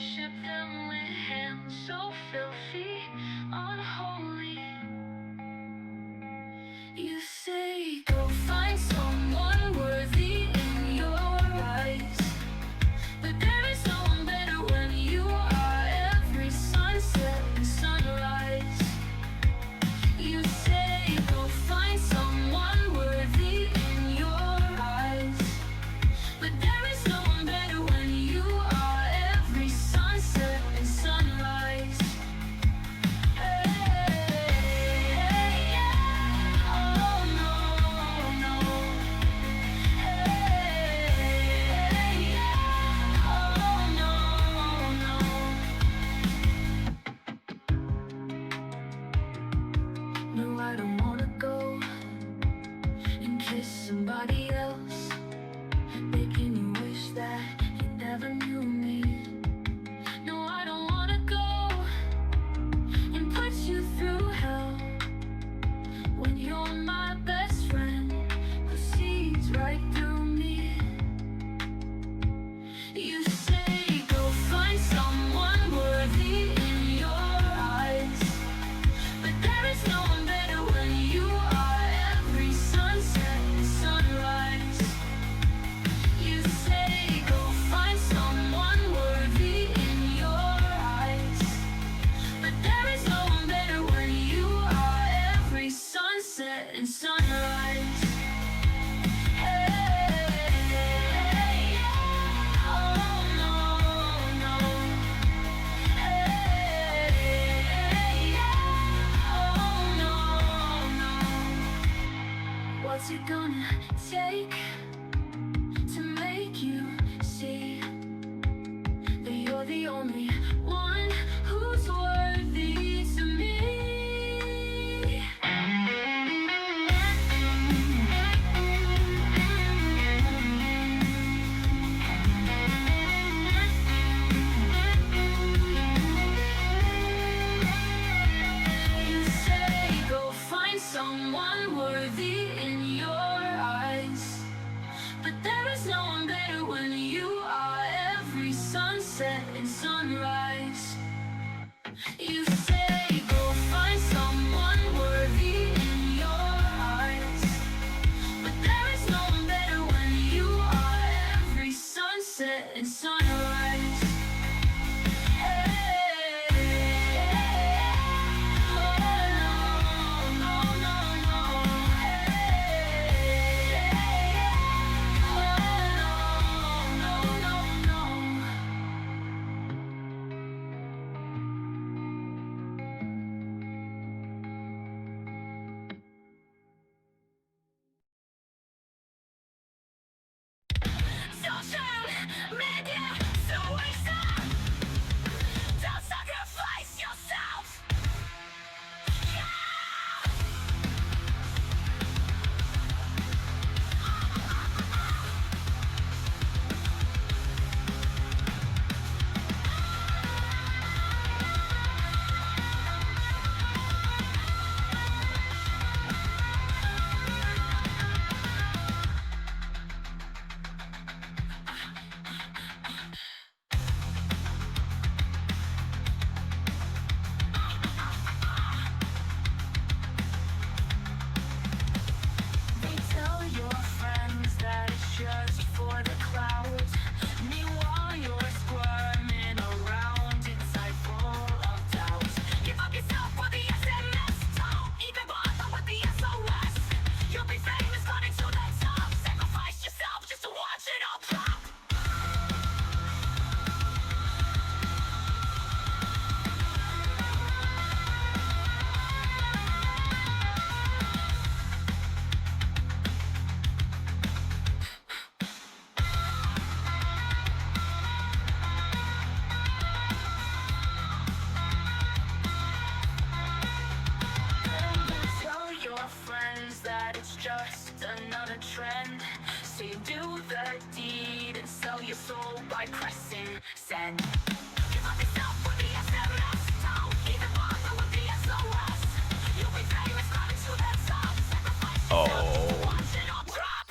worship them with hands so filthy, unholy. You say go find someone worthy in your eyes, but there is no one better when you are every sunset and sunrise. You say go find someone worthy in your eyes, but there is no one better when you are every sunset and sunrise. No, I don't wanna go and kiss somebody else, making you wish that you never knew me. No, I don't wanna go and put you through hell when you're my best friend who sees right through me. You say go find someone worthy in your eyes, but there is no one better when you are every sunset and sunrise. You say go find someone worthy in your eyes, but there is no one better when you are every sunset and sunrise. What's it gonna take to make you see that you're the only one who's worthy to me? You say go find someone worthy in your eyes, but there is no one better when you are every sunset and sunrise. You say go find someone worthy in your eyes, but there is no one better when you are every sunset and sunrise. Social media, suicide. Don't sacrifice yourself. They tell your friends that it's just for the clouds. Meanwhile, you're squirming around inside full of doubts. Give up yourself for the SMS. Don't even bother with the SOS. You'll be famous, running to the top. Sacrifice yourself just to watch it all drop. Tell your friends that it's just another trend. So you do the deed and sell your soul by pressing send. Give up yourself for the SMS. Don't even bother with the SOS. You'll be famous, running to the top. Sacrifice yourself just to watch it all drop.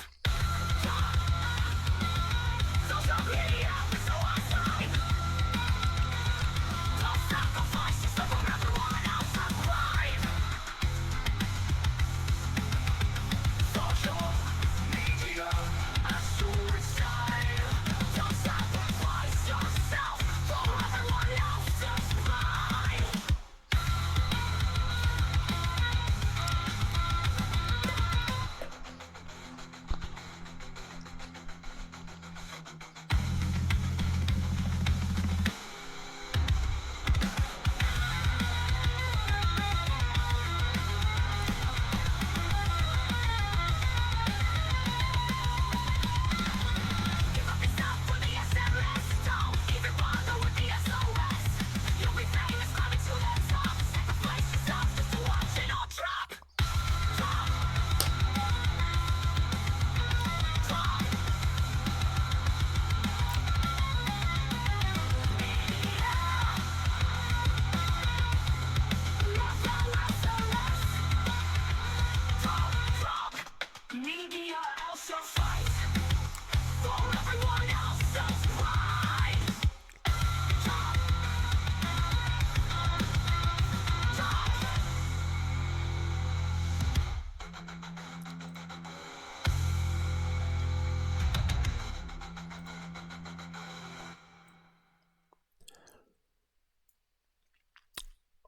Social media, so awesome.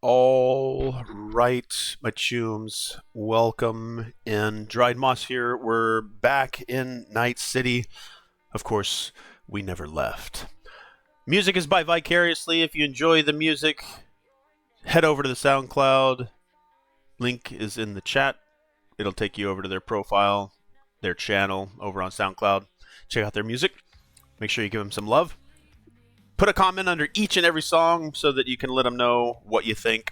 All right, my Chooms, welcome in. Dried Moss here. We're back in Night City. Of course, we never left. Music is by Vicariously. If you enjoy the music, head over to the SoundCloud. Link is in the chat. It'll take you over to their profile, their channel over on SoundCloud. Check out their music. Make sure you give them some love. Put a comment under each and every song so that you can let them know what you think.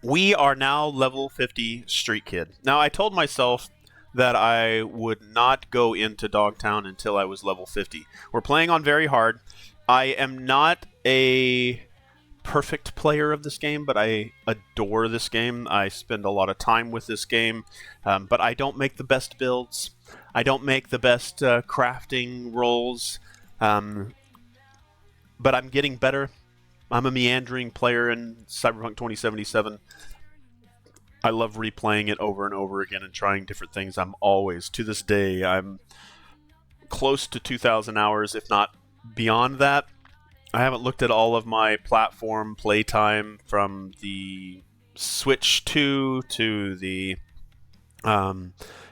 We are now level 50 StreetKid. Now, I told myself that I would not go into Dogtown until I was level 50. We're playing on very hard. I am not a perfect player of this game, but I adore this game. I spend a lot of time with this game, but I don't make the best builds. I don't make the best crafting rolls. But I'm getting better. I'm a meandering player in Cyberpunk 2077. I love replaying it over and over again and trying different things. I'm always, to this day, I'm close to 2,000 hours, if not beyond that. I haven't looked at all of my platform playtime from the Switch 2 to the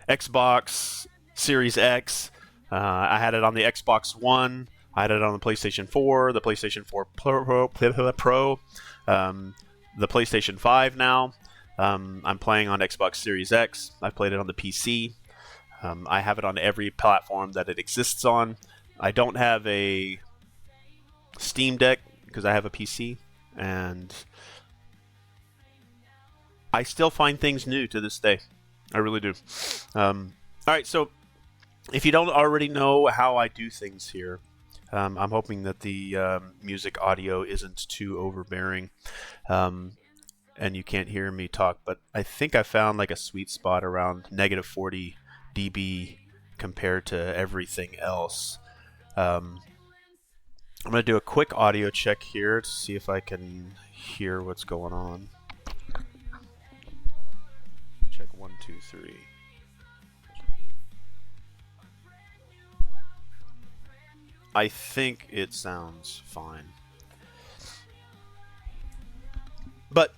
Xbox Series X. I had it on the Xbox One. I had it on the PlayStation 4, the PlayStation 4 Pro, the PlayStation 5 now. I'm playing on Xbox Series X. I've played it on the PC. I have it on every platform that it exists on. I don't have a Steam Deck because I have a PC, and I still find things new to this day. I really do. All right, so if you don't already know how I do things here, I'm hoping that the music audio isn't too overbearing, and you can't hear me talk, but I think I found like a sweet spot around negative 40 dB compared to everything else. I'm going to do a quick audio check here to see if I can hear what's going on. Check 1, 2, 3. I think it sounds fine. But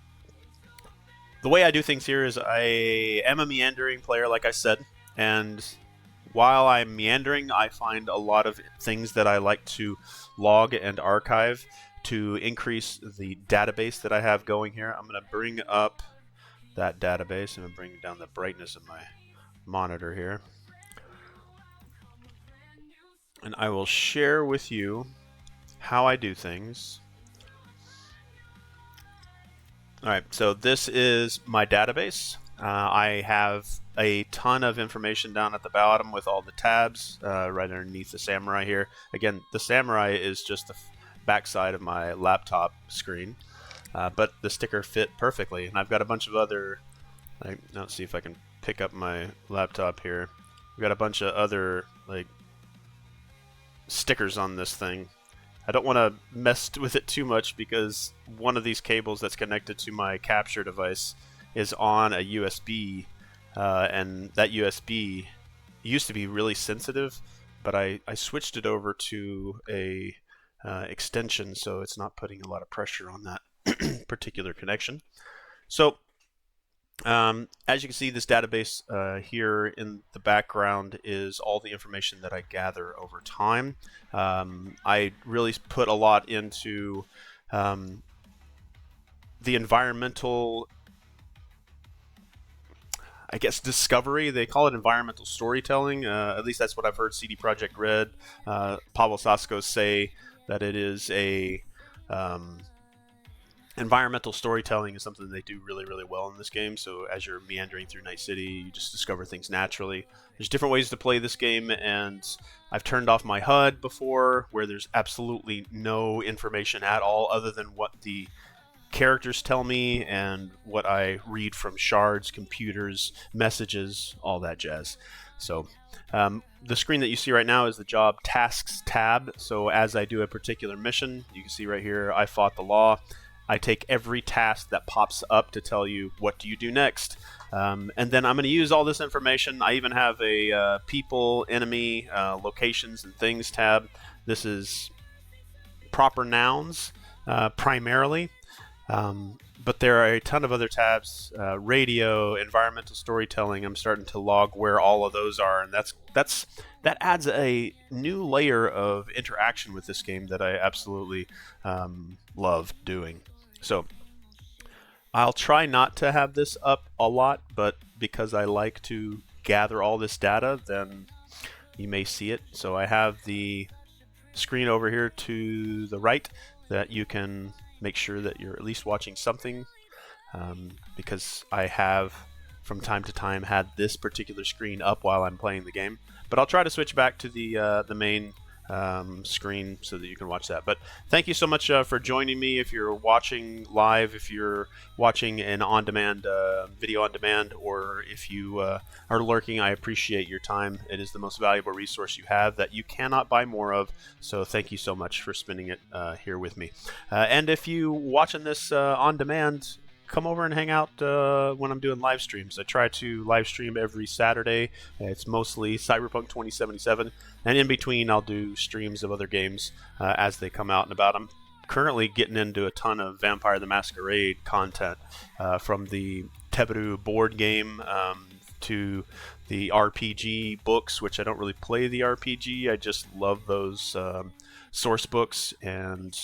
the way I do things here is I am a meandering player, like I said, and while I'm meandering, I find a lot of things that I like to log and archive to increase the database that I have going here. I'm going to bring up that database. I'm going to bring down the brightness of my monitor here. And I will share with you how I do things. Alright, so this is my database. I have a ton of information down at the bottom with all the tabs right underneath the samurai here. Again, the samurai is just the backside of my laptop screen, but the sticker fit perfectly. And I've got a bunch of other, let's see if I can pick up my laptop here. I've got a bunch of other stickers on this thing. I don't want to mess with it too much because one of these cables that's connected to my capture device is on a USB, and that USB used to be really sensitive, but I switched it over to a extension, so it's not putting a lot of pressure on that particular connection. So as you can see, this database here in the background is all the information that I gather over time. I really put a lot into the environmental, I guess, discovery. They call it environmental storytelling. At least that's what I've heard CD Projekt Red, Pablo Sasko say that it is a environmental storytelling is something they do really, really well in this game. So as you're meandering through Night City, you just discover things naturally. There's different ways to play this game, and I've turned off my HUD before, where there's absolutely no information at all other than what the characters tell me and what I read from shards, computers, messages, all that jazz. So the screen that you see right now is the job tasks tab. So as I do a particular mission, you can see right here, I fought the law. I take every task that pops up to tell you what do you do next. And then I'm going to use all this information. I even have a people, enemy, locations, and things tab. This is proper nouns primarily. But there are a ton of other tabs: radio, environmental storytelling. I'm starting to log where all of those are, and that adds a new layer of interaction with this game that I absolutely love doing. So I'll try not to have this up a lot, but because I like to gather all this data, then you may see it. So I have the screen over here to the right that you can make sure that you're at least watching something, because I have from time to time had this particular screen up while I'm playing the game. But I'll try to switch back to the main screen so that you can watch that. But thank you so much for joining me. If you're watching live, if you're watching an on-demand video on demand, or if you are lurking, I appreciate your time. It is the most valuable resource you have that you cannot buy more of. So thank you so much for spending it here with me. And if you watching this on demand, come over and hang out when I'm doing live streams. I try to live stream every Saturday. It's mostly Cyberpunk 2077, and in between I'll do streams of other games as they come out and about. I'm currently getting into a ton of Vampire the Masquerade content, from the Teberu board game to the RPG books, which I don't really play the RPG. I just love those source books, and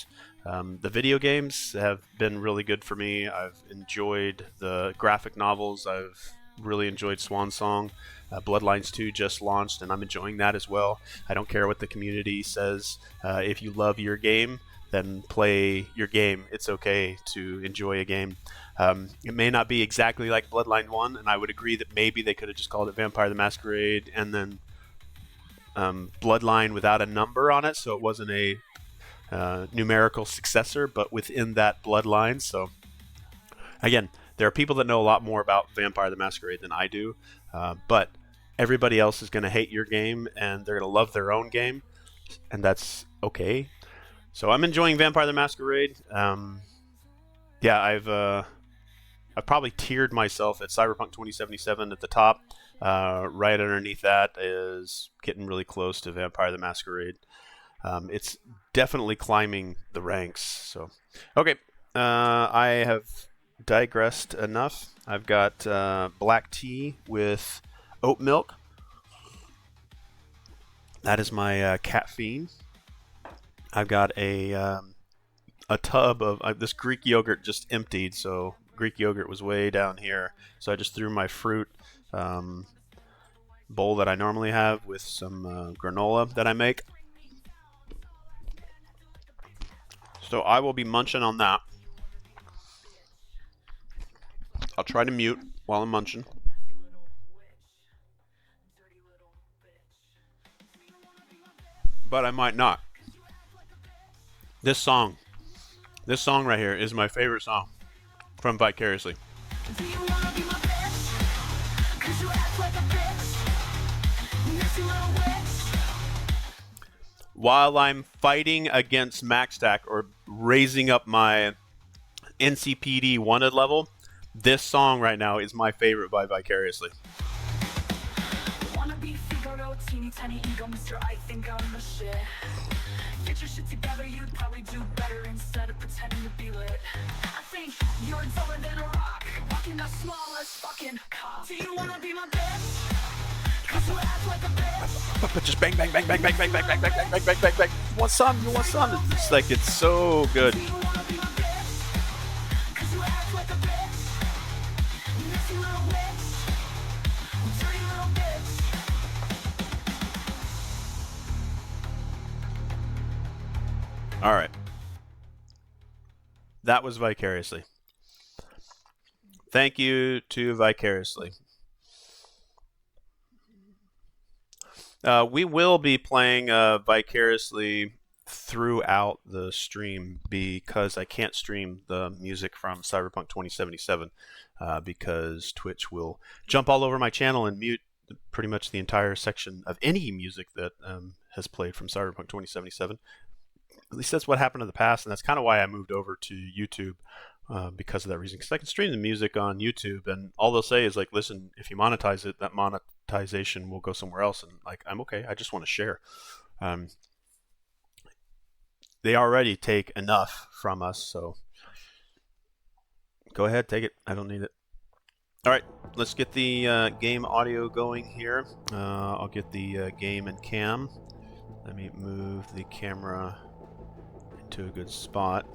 the video games have been really good for me. I've enjoyed the graphic novels. I've really enjoyed Swan Song. Bloodlines 2 just launched, and I'm enjoying that as well. I don't care what the community says. If you love your game, then play your game. It's okay to enjoy a game. It may not be exactly like Bloodline 1, and I would agree that maybe they could have just called it Vampire the Masquerade and then Bloodline without a number on it, so it wasn't a numerical successor, but within that bloodline. So again, there are people that know a lot more about Vampire the Masquerade than I do, but everybody else is going to hate your game and they're going to love their own game, and that's okay. So I'm enjoying Vampire the Masquerade. Yeah, I've probably tiered myself at Cyberpunk 2077 at the top. Right underneath that is getting really close to Vampire the Masquerade. It's definitely climbing the ranks. So, okay, I have digressed enough. I've got black tea with oat milk. That is my caffeine. I've got a tub of this Greek yogurt just emptied, so Greek yogurt was way down here. So I just threw my fruit bowl that I normally have with some granola that I make. So I will be munching on that. I'll try to mute while I'm munching. But I might not. This song right here is my favorite song from Vicariously. While I'm fighting against MaxStack or raising up my NCPD wanted level, this song right now is my favorite by Vicariously. Wanna be Figaro, teeny tiny ego, Mr. I think I'm the shit. Get your shit together, you'd probably do better instead of pretending to be lit. I think you're taller than a rock, walking the smallest fucking cock. Do you wanna be my bitch? Cause you act like a bitch. But just bang, bang, bang, bang, bang, bang, bang, bang, bang, bang, bang, bang, bang, bang. You want some? You want some? It's like, it's so good. Do you wanna be my bitch? Cause you act like a bitch. Messy little bitch. Dirty little bitch. All right. That was Vicariously. Thank you to Vicariously. We will be playing Vicariously throughout the stream because I can't stream the music from Cyberpunk 2077 because Twitch will jump all over my channel and mute pretty much the entire section of any music that has played from Cyberpunk 2077. At least that's what happened in the past, and that's kind of why I moved over to YouTube because of that reason. Because I can stream the music on YouTube, and all they'll say is like, "Listen, if you monetize it, that monetization will go somewhere else." And like, I'm okay. I just want to share. They already take enough from us, so Go ahead, take it. I don't need it. All right, let's get the game audio going here. I'll get the game and cam. Let me move the camera into a good spot.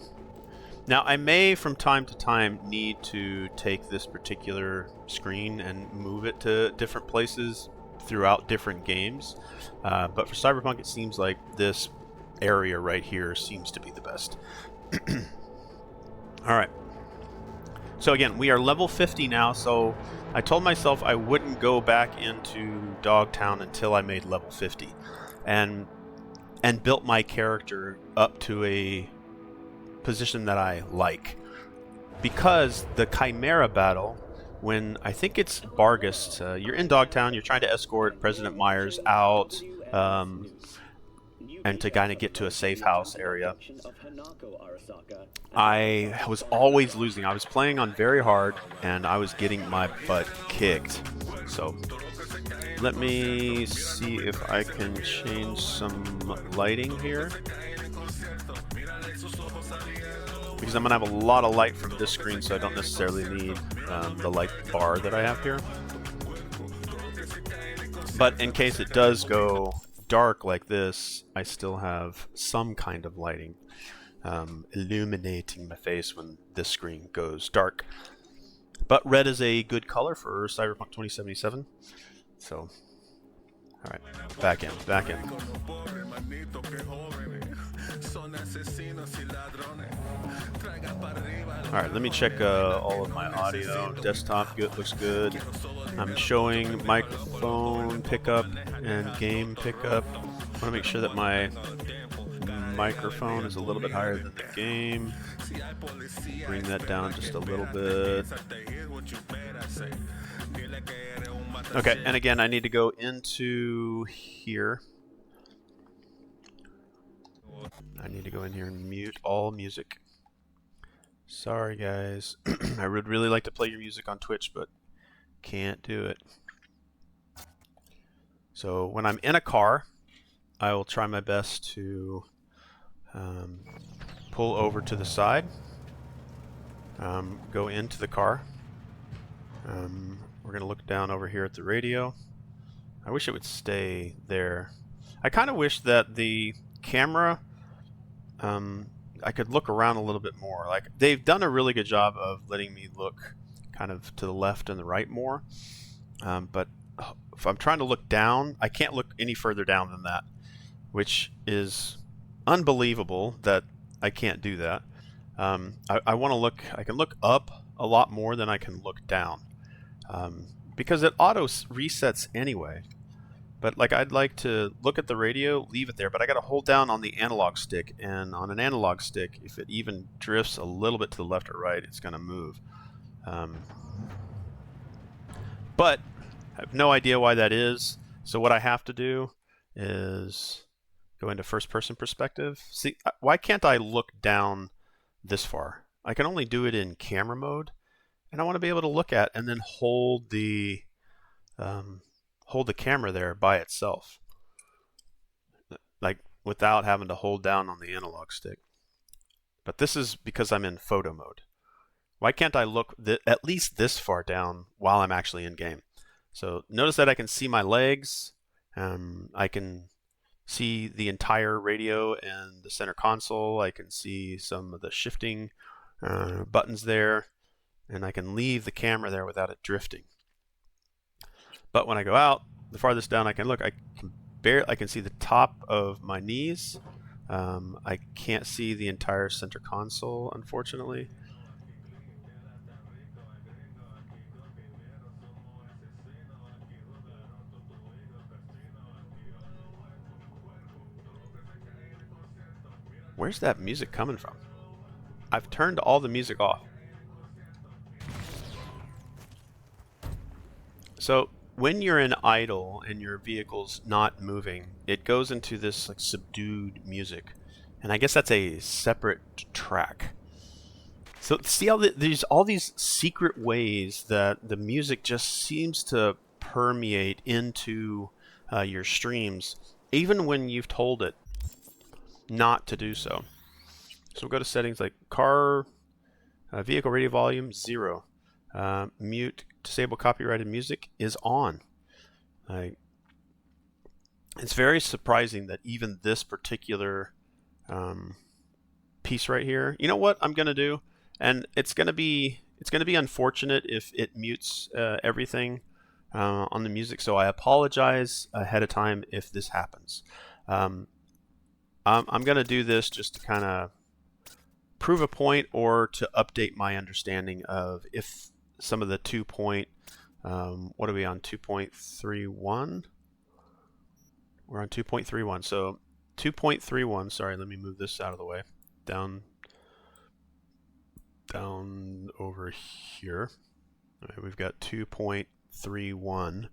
Now, I may, from time to time, need to take this particular screen and move it to different places throughout different games. But for Cyberpunk, it seems like this area right here seems to be the best. All right. So again, we are level 50 now, so I told myself I wouldn't go back into Dogtown until I made level 50. And built my character up to a position that I like. Because the Chimera battle, when I think it's Bargast, you're in Dogtown, you're trying to escort President Myers out and to kind of get to a safe house area. I was always losing. I was playing on very hard and I was getting my butt kicked. So let me see if I can change some lighting here. Because I'm going to have a lot of light from this screen, so I don't necessarily need the light bar that I have here. But in case it does go dark like this, I still have some kind of lighting illuminating my face when this screen goes dark. But red is a good color for Cyberpunk 2077. So, alright, back in. Alright, let me check all of my audio. Desktop looks good. I'm showing microphone pickup and game pickup. I want to make sure that my microphone is a little bit higher than the game. Bring that down just a little bit. Okay, and again, I need to go into here. I need to go in here and mute all music. Sorry, guys. I would really like to play your music on Twitch, but can't do it. So when I'm in a car, I will try my best to pull over to the side, go into the car. We're going to look down over here at the radio. I wish it would stay there. I kind of wish that the camera, I could look around a little bit more. Like, they've done a really good job of letting me look kind of to the left and the right more. But if I'm trying to look down, I can't look any further down than that, which is unbelievable that I can't do that. I want to look, I can look up a lot more than I can look down. Because it auto resets anyway. But like, I'd like to look at the radio, leave it there, but I got to hold down on the analog stick, and on an analog stick, if it even drifts a little bit to the left or right, it's going to move. But I have no idea why that is. So what I have to do is go into first-person perspective. See, why can't I look down this far? I can only do it in camera mode, and I want to be able to look at and then hold the camera there by itself, like without having to hold down on the analog stick. But this is because I'm in photo mode. Why can't I look at least this far down while I'm actually in game? So notice that I can see my legs. I can see the entire radio and the center console. I can see some of the shifting buttons there, and I can leave the camera there without it drifting. But when I go out, the farthest down I can look, I can see the top of my knees. I can't see the entire center console, unfortunately. Where's that music coming from? I've turned all the music off. So when you're in idle and your vehicle's not moving, it goes into this like subdued music, and I guess that's a separate track. So see how there's all these secret ways that the music just seems to permeate into your streams, even when you've told it not to do so. So we'll go to settings like car Vehicle radio volume 0. Mute disable copyrighted music is on. It's very surprising that even this particular piece right here. You know what I'm gonna do, and it's gonna be unfortunate if it mutes everything on the music. So I apologize ahead of time if this happens. I'm gonna do this just to kind of prove a point or to update my understanding of if some of the 2 point, what are we on, 2.31? We're on 2.31. So 2.31, sorry, let me move this out of the way. Down over here. All right, we've got 2.31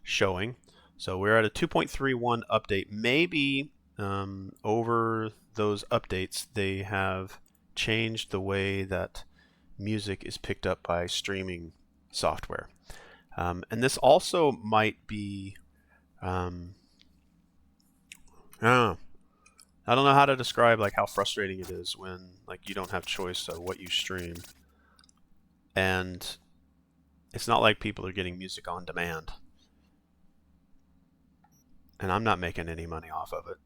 showing. So we're at a 2.31 update. Maybe over those updates, they have changed the way that music is picked up by streaming software. And this also might be I don't know how to describe like how frustrating it is when like you don't have choice of what you stream, and it's not like people are getting music on demand, and I'm not making any money off of it.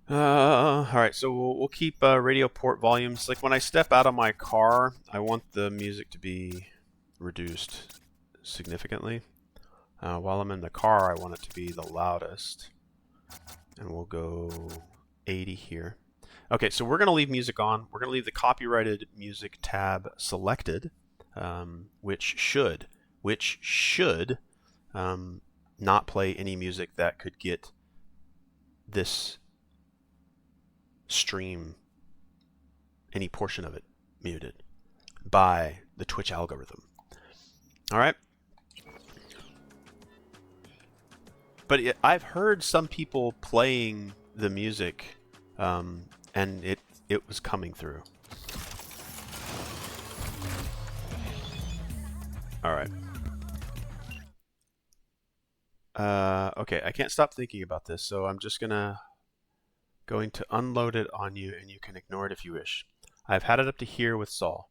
All right, so we'll keep radio port volumes. Like when I step out of my car, I want the music to be reduced significantly. While I'm in the car, I want it to be the loudest. And we'll go 80 here. Okay, so we're going to leave music on. We're going to leave the copyrighted music tab selected, which should not play any music that could get this stream, any portion of it, muted by the Twitch algorithm. All right. But I've heard some people playing the music, and it was coming through. All right. Okay, I can't stop thinking about this, so I'm just going to unload it on you, and you can ignore it if you wish. I've had it up to here with Saul.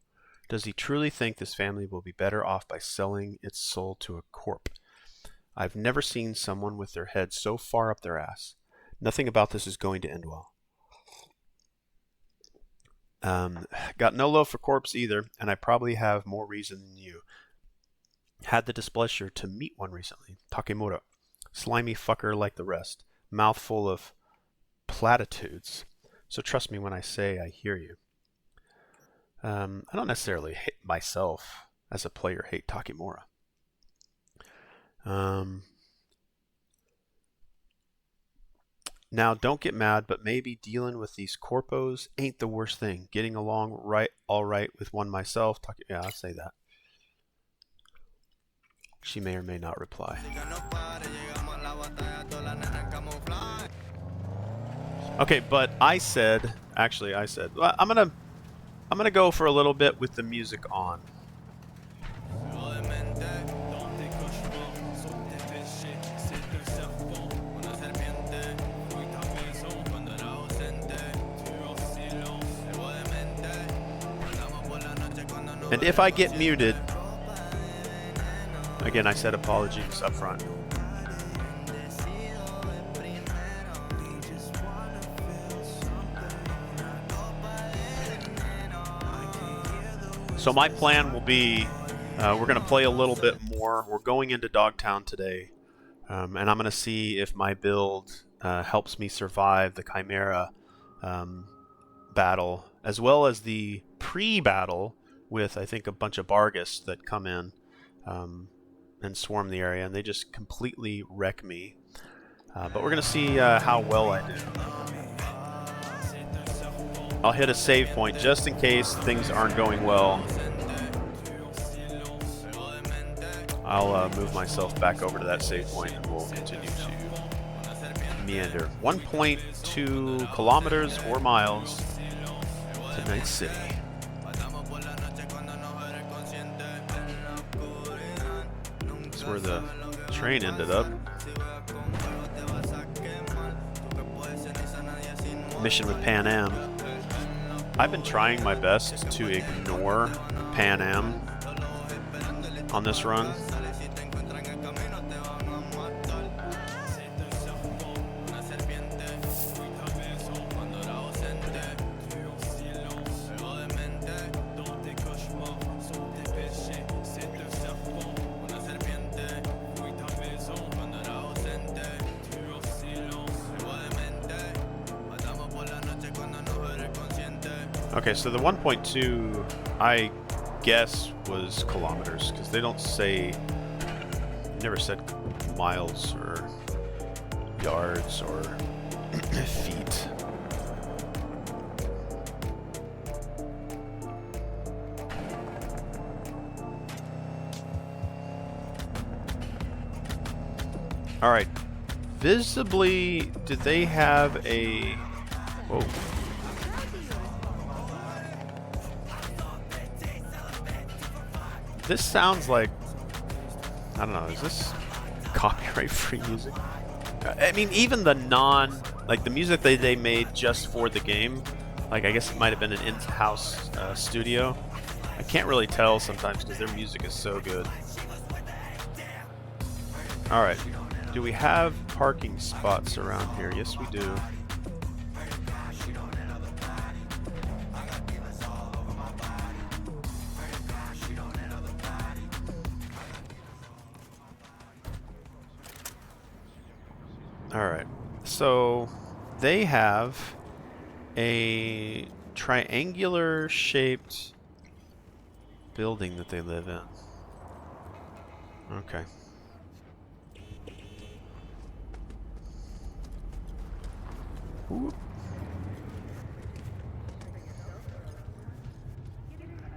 Does he truly think this family will be better off by selling its soul to a corp? I've never seen someone with their head so far up their ass. Nothing about this is going to end well. Got no love for corpse either, and I probably have more reason than you. Had the displeasure to meet one recently, Takemura. Slimy fucker like the rest. Mouth full of platitudes. So trust me when I say I hear you. I don't necessarily hate myself as a player hate Takemura. Now, don't get mad, but maybe dealing with these corpos ain't the worst thing. Getting along all right with one myself. Yeah, I'll say that. She may or may not reply. Okay, but I said, well, I'm gonna go for a little bit with the music on. And if I get muted, again, I said apologies up front. So my plan will be, we're going to play a little bit more. We're going into Dogtown today, and I'm going to see if my build helps me survive the Chimera battle, as well as the pre-battle with, I think, a bunch of Bargus that come in and swarm the area, and they just completely wreck me. But we're going to see how well I do. I'll hit a save point just in case things aren't going well. I'll move myself back over to that save point and we'll continue to meander. 1.2 kilometers or miles to Night City. That's where the train ended up. Mission with Pan Am. I've been trying my best to ignore Pan Am on this run. Okay, so the 1.2, I guess, was kilometers, because they don't say, never said miles or yards or feet. All right, visibly, did they have a, whoa. This sounds like, I don't know, is this copyright-free music? I mean, even the like the music they made just for the game, like I guess it might have been an in-house studio. I can't really tell sometimes because their music is so good. All right, do we have parking spots around here? Yes, we do. Alright, so they have a triangular shaped building that they live in. Okay.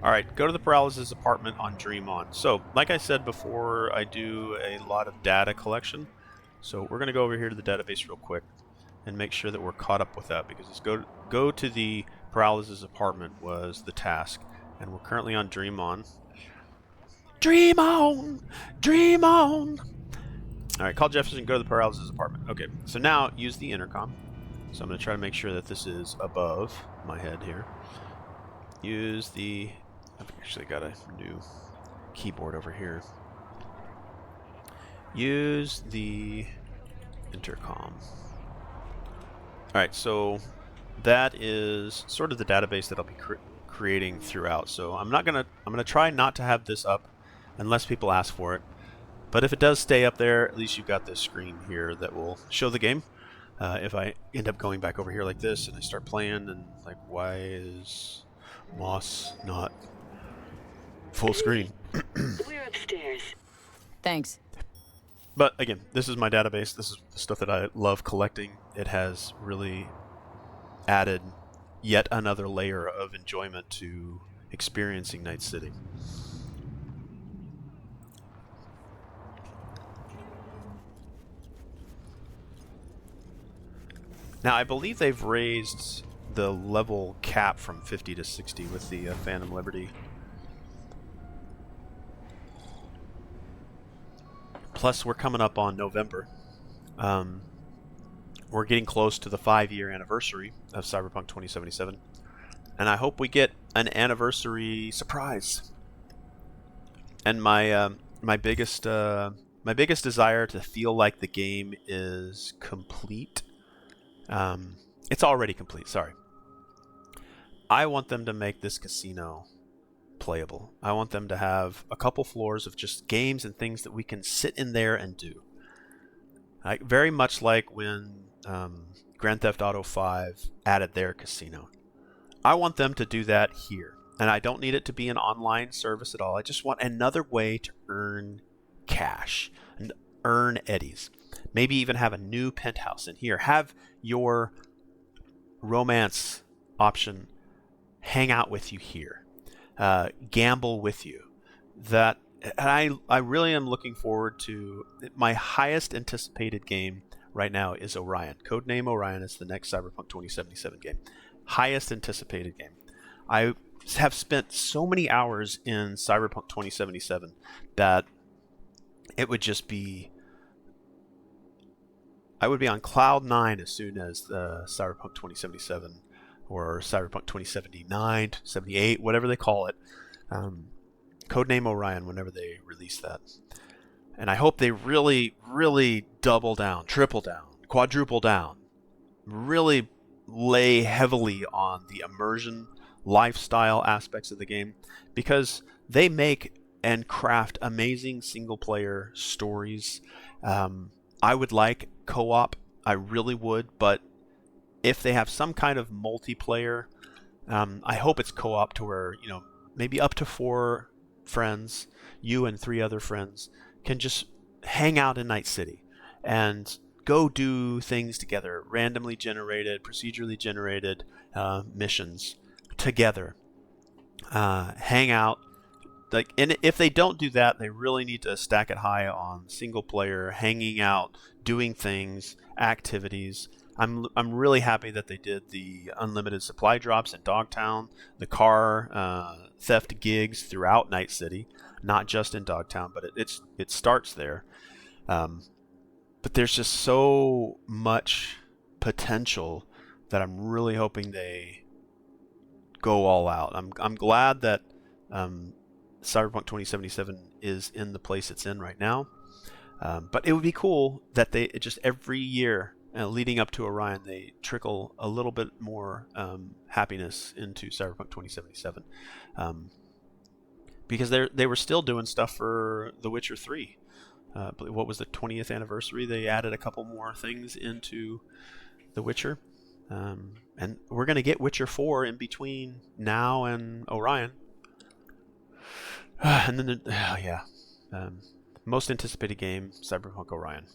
Alright, go to the Paralysis apartment on Dream On. So, like I said before, I do a lot of data collection. So we're going to go over here to the database real quick and make sure that we're caught up with that, because it's go to the Paralysis apartment was the task, and we're currently on Dream On. Dream on! Dream on! Alright, call Jefferson, go to the Paralysis apartment. Okay, so now use the intercom. So I'm going to try to make sure that this is above my head here. Use the... I've actually got a new keyboard over here. Use the intercom. Alright, so that is sort of the database that I'll be creating throughout. So I'm gonna try not to have this up unless people ask for it. But if it does stay up there, at least you've got this screen here that will show the game. If I end up going back over here like this and I start playing and like, why is Moss not full screen? We're upstairs. Thanks. But again, this is my database. This is the stuff that I love collecting. It has really added yet another layer of enjoyment to experiencing Night City. Now, I believe they've raised the level cap from 50 to 60 with the Phantom Liberty. Plus, we're coming up on November. We're getting close to the 5-year anniversary of Cyberpunk 2077, and I hope we get an anniversary surprise. And my biggest desire to feel like the game is complete. It's already complete. Sorry. I want them to make this casino playable. I want them to have a couple floors of just games and things that we can sit in there and do. Very much like when Grand Theft Auto 5 added their casino. I want them to do that here. And I don't need it to be an online service at all. I just want another way to earn cash and earn eddies. Maybe even have a new penthouse in here. Have your romance option hang out with you here. Gamble with you. That I really am looking forward to. My highest anticipated game right now is Orion. Codename Orion is the next Cyberpunk 2077 game. Highest anticipated game. I have spent so many hours in Cyberpunk 2077 that it would just be... I would be on cloud 9 as soon as Cyberpunk 2077 or Cyberpunk 2079, 78, whatever they call it. Codename Orion whenever they release that. And I hope they really, really double down, triple down, quadruple down, really lay heavily on the immersion lifestyle aspects of the game, because they make and craft amazing single-player stories. I would like co-op, I really would, but if they have some kind of multiplayer, I hope it's co-op to where, maybe up to 4 friends, you and 3 other friends, can just hang out in Night City and go do things together, randomly generated, procedurally generated missions together. Hang out. And if they don't do that, they really need to stack it high on single player, hanging out, doing things, activities. I'm really happy that they did the unlimited supply drops in Dogtown, the car theft gigs throughout Night City, not just in Dogtown, but it starts there. But there's just so much potential that I'm really hoping they go all out. I'm glad that Cyberpunk 2077 is in the place it's in right now. But it would be cool that they just every year leading up to Orion, they trickle a little bit more happiness into Cyberpunk 2077. Because they were still doing stuff for The Witcher 3. What was the 20th anniversary? They added a couple more things into The Witcher. And we're going to get Witcher 4 in between now and Orion. And then, most anticipated game, Cyberpunk Orion.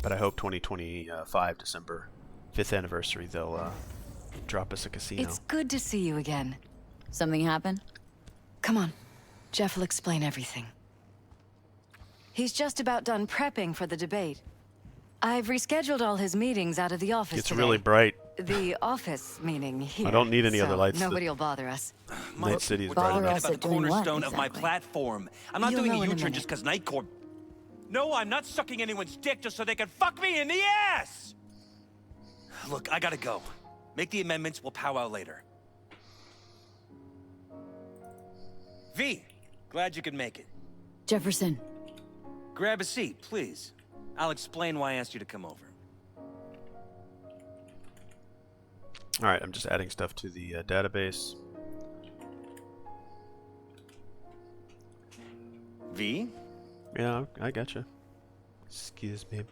But I hope 2025, December, 5th anniversary, they'll drop us a casino. It's good to see you again. Something happened? Come on. Jeff will explain everything. He's just about done prepping for the debate. I've rescheduled all his meetings out of the office It's today. really bright. The office meaning here. I don't need any other lights. Nobody will bother us. Night City is Bother bright enough. us about at the doing what, cornerstone of my exactly? platform. I'm not You'll doing know a in a U-turn minute. just because Night Corp. No, I'm not sucking anyone's dick just so they can fuck me in the ass! Look, I gotta go. Make the amendments, we'll powwow later. V, glad you could make it. Jefferson. Grab a seat, please. I'll explain why I asked you to come over. All right, I'm just adding stuff to the database. V? Yeah, I gotcha. Excuse me.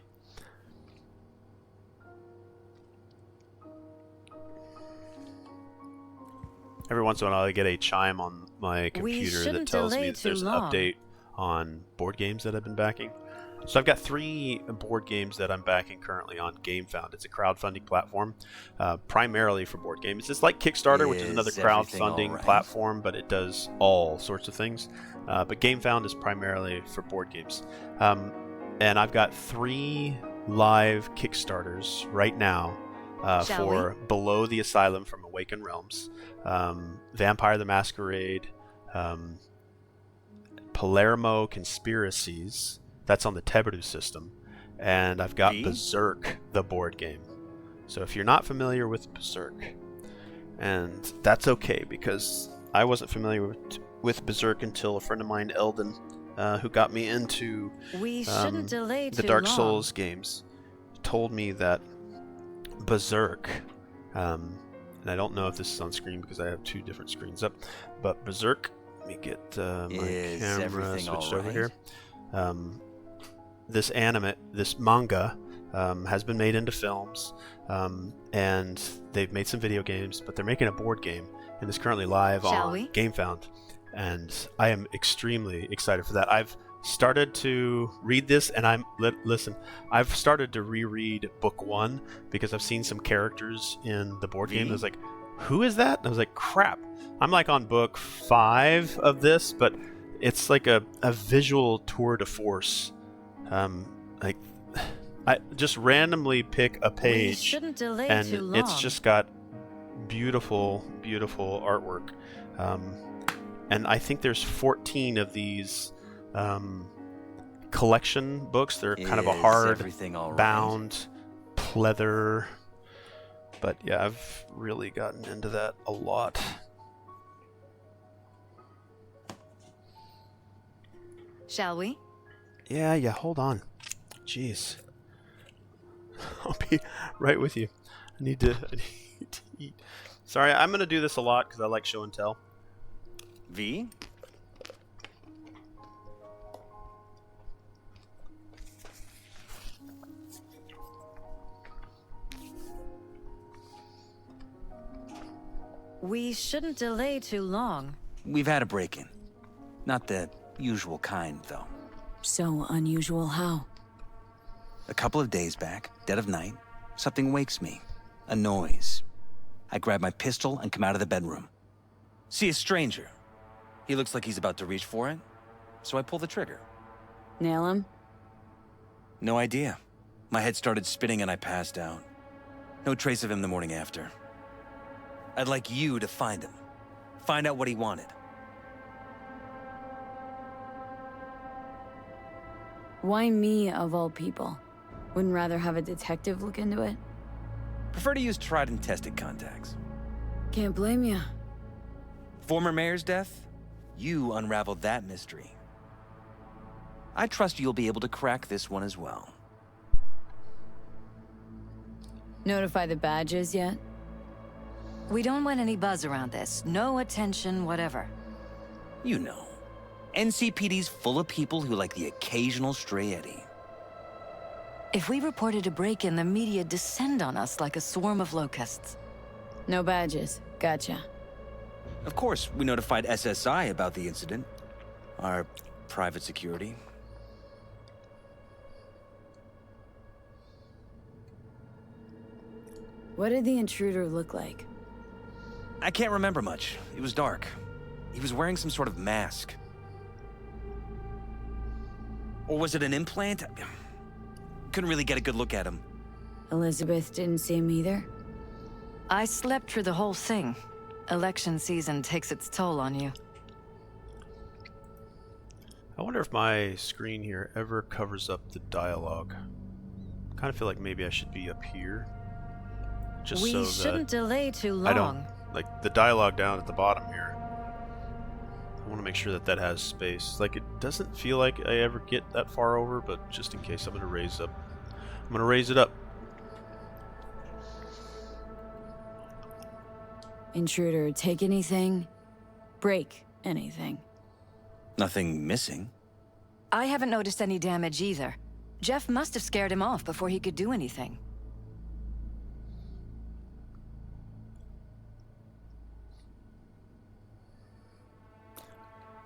Every once in a while, I get a chime on my computer that shouldn't tells me delay that there's too an long. update on board games that I've been backing. So I've got 3 board games that I'm backing currently on GameFound. It's a crowdfunding platform, primarily for board games. It's like Kickstarter, which is another Is everything crowdfunding all right? platform, but it does all sorts of things. But GameFound is primarily for board games. And I've got 3 live Kickstarters right now Shall for Below the Asylum from Awakened Realms, Vampire the Masquerade, Palermo Conspiracies. That's on the Teberu system. And I've got V? Berserk, the board game. So if you're not familiar with Berserk, and that's okay, because I wasn't familiar with Berserk until a friend of mine, Eldon, who got me into We shouldn't delay the too Dark long. Souls games, told me that Berserk, and I don't know if this is on screen because I have 2 different screens up, but Berserk, let me get my Is camera everything switched all over right? here. This manga has been made into films, and they've made some video games, but they're making a board game, and it's currently live Shall on we? GameFound, and I am extremely excited for that. I've started to read this, and listen, I've started to reread book 1 because I've seen some characters in the board game. I was like, who is that? And I was like, crap. I'm like on book 5 of this, but it's like a visual tour de force. Like, I just randomly pick a We page, shouldn't delay and too long. it's just got beautiful, beautiful artwork. And I think there's 14 of these collection books. They're kind of a Is hard everything all right? bound pleather But yeah, I've really gotten into that a lot. Shall we? Yeah, hold on. Jeez. I'll be right with you. I need to eat. Sorry, I'm going to do this a lot because I like show and tell. V? We shouldn't delay too long. We've had a break-in. Not the usual kind, though. So unusual how? A couple of days back, dead of night, something wakes me. A noise. I grab my pistol and come out of the bedroom. See a stranger. He looks like he's about to reach for it, so I pull the trigger. Nail him? No idea. My head started spinning and I passed out. No trace of him the morning after. I'd like you to find him. Find out what he wanted. Why me, of all people? Wouldn't rather have a detective look into it? Prefer to use tried and tested contacts. Can't blame ya. Former mayor's death? You unraveled that mystery. I trust you'll be able to crack this one as well. Notify the badges yet? We don't want any buzz around this. No attention, whatever. You know, NCPD's full of people who like the occasional stray eddy. If we reported a break-in, the media'd descend on us like a swarm of locusts. No badges. Gotcha. Of course, we notified SSI about the incident. Our private security. What did the intruder look like? I can't remember much. It was dark. He was wearing some sort of mask. Or was it an implant? Couldn't really get a good look at him. Elizabeth didn't see him either? I slept through the whole thing. Election season takes its toll on you. I wonder if my screen here ever covers up the dialogue. Kind of feel like maybe I should be up here. Just We so shouldn't that delay too long. I don't, like the dialogue down at the bottom here. I want to make sure that that has space. Like it doesn't feel like I ever get that far over, but just in case I'm going to raise up. I'm going to raise it up. Intruder, take anything? Break anything? Nothing missing. I haven't noticed any damage either. Jeff must have scared him off before he could do anything.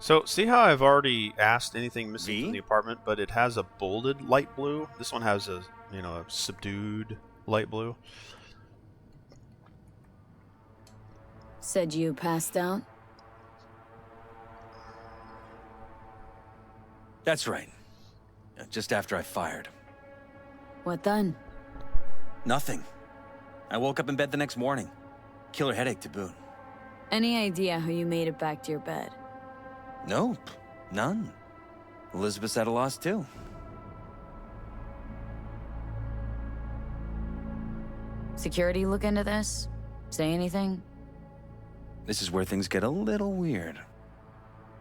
So, see how I've already asked anything missing V? from the apartment, but it has a bolded light blue? This one has a, a subdued light blue. Said you passed out? That's right. Just after I fired. What then? Nothing. I woke up in bed the next morning. Killer headache to boot. Any idea how you made it back to your bed? Nope. None. Elizabeth's at a loss too. Security look into this? Say anything? This is where things get a little weird.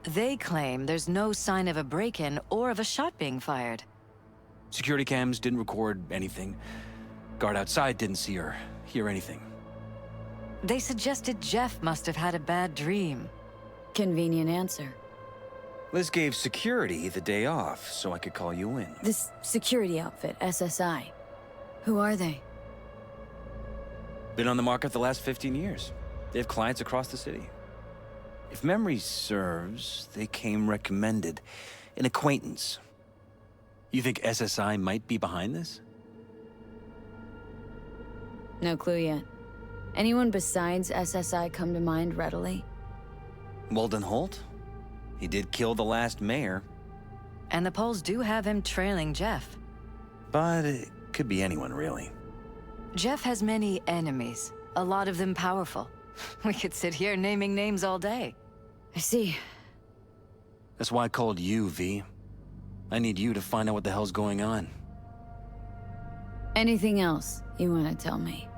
They claim there's no sign of a break-in or of a shot being fired. Security cams didn't record anything. Guard outside didn't see or hear anything. They suggested Jeff must have had a bad dream. Convenient answer. Liz gave security the day off so I could call you in. This security outfit, SSI. Who are they? Been on the market the last 15 years. They have clients across the city. If memory serves, they came recommended. An acquaintance. You think SSI might be behind this? No clue yet. Anyone besides SSI come to mind readily? Walden Holt? He did kill the last mayor. And the polls do have him trailing Jeff. But it could be anyone, really. Jeff has many enemies, a lot of them powerful. We could sit here naming names all day. I see. That's why I called you, V. I need you to find out what the hell's going on. Anything else you want to tell me?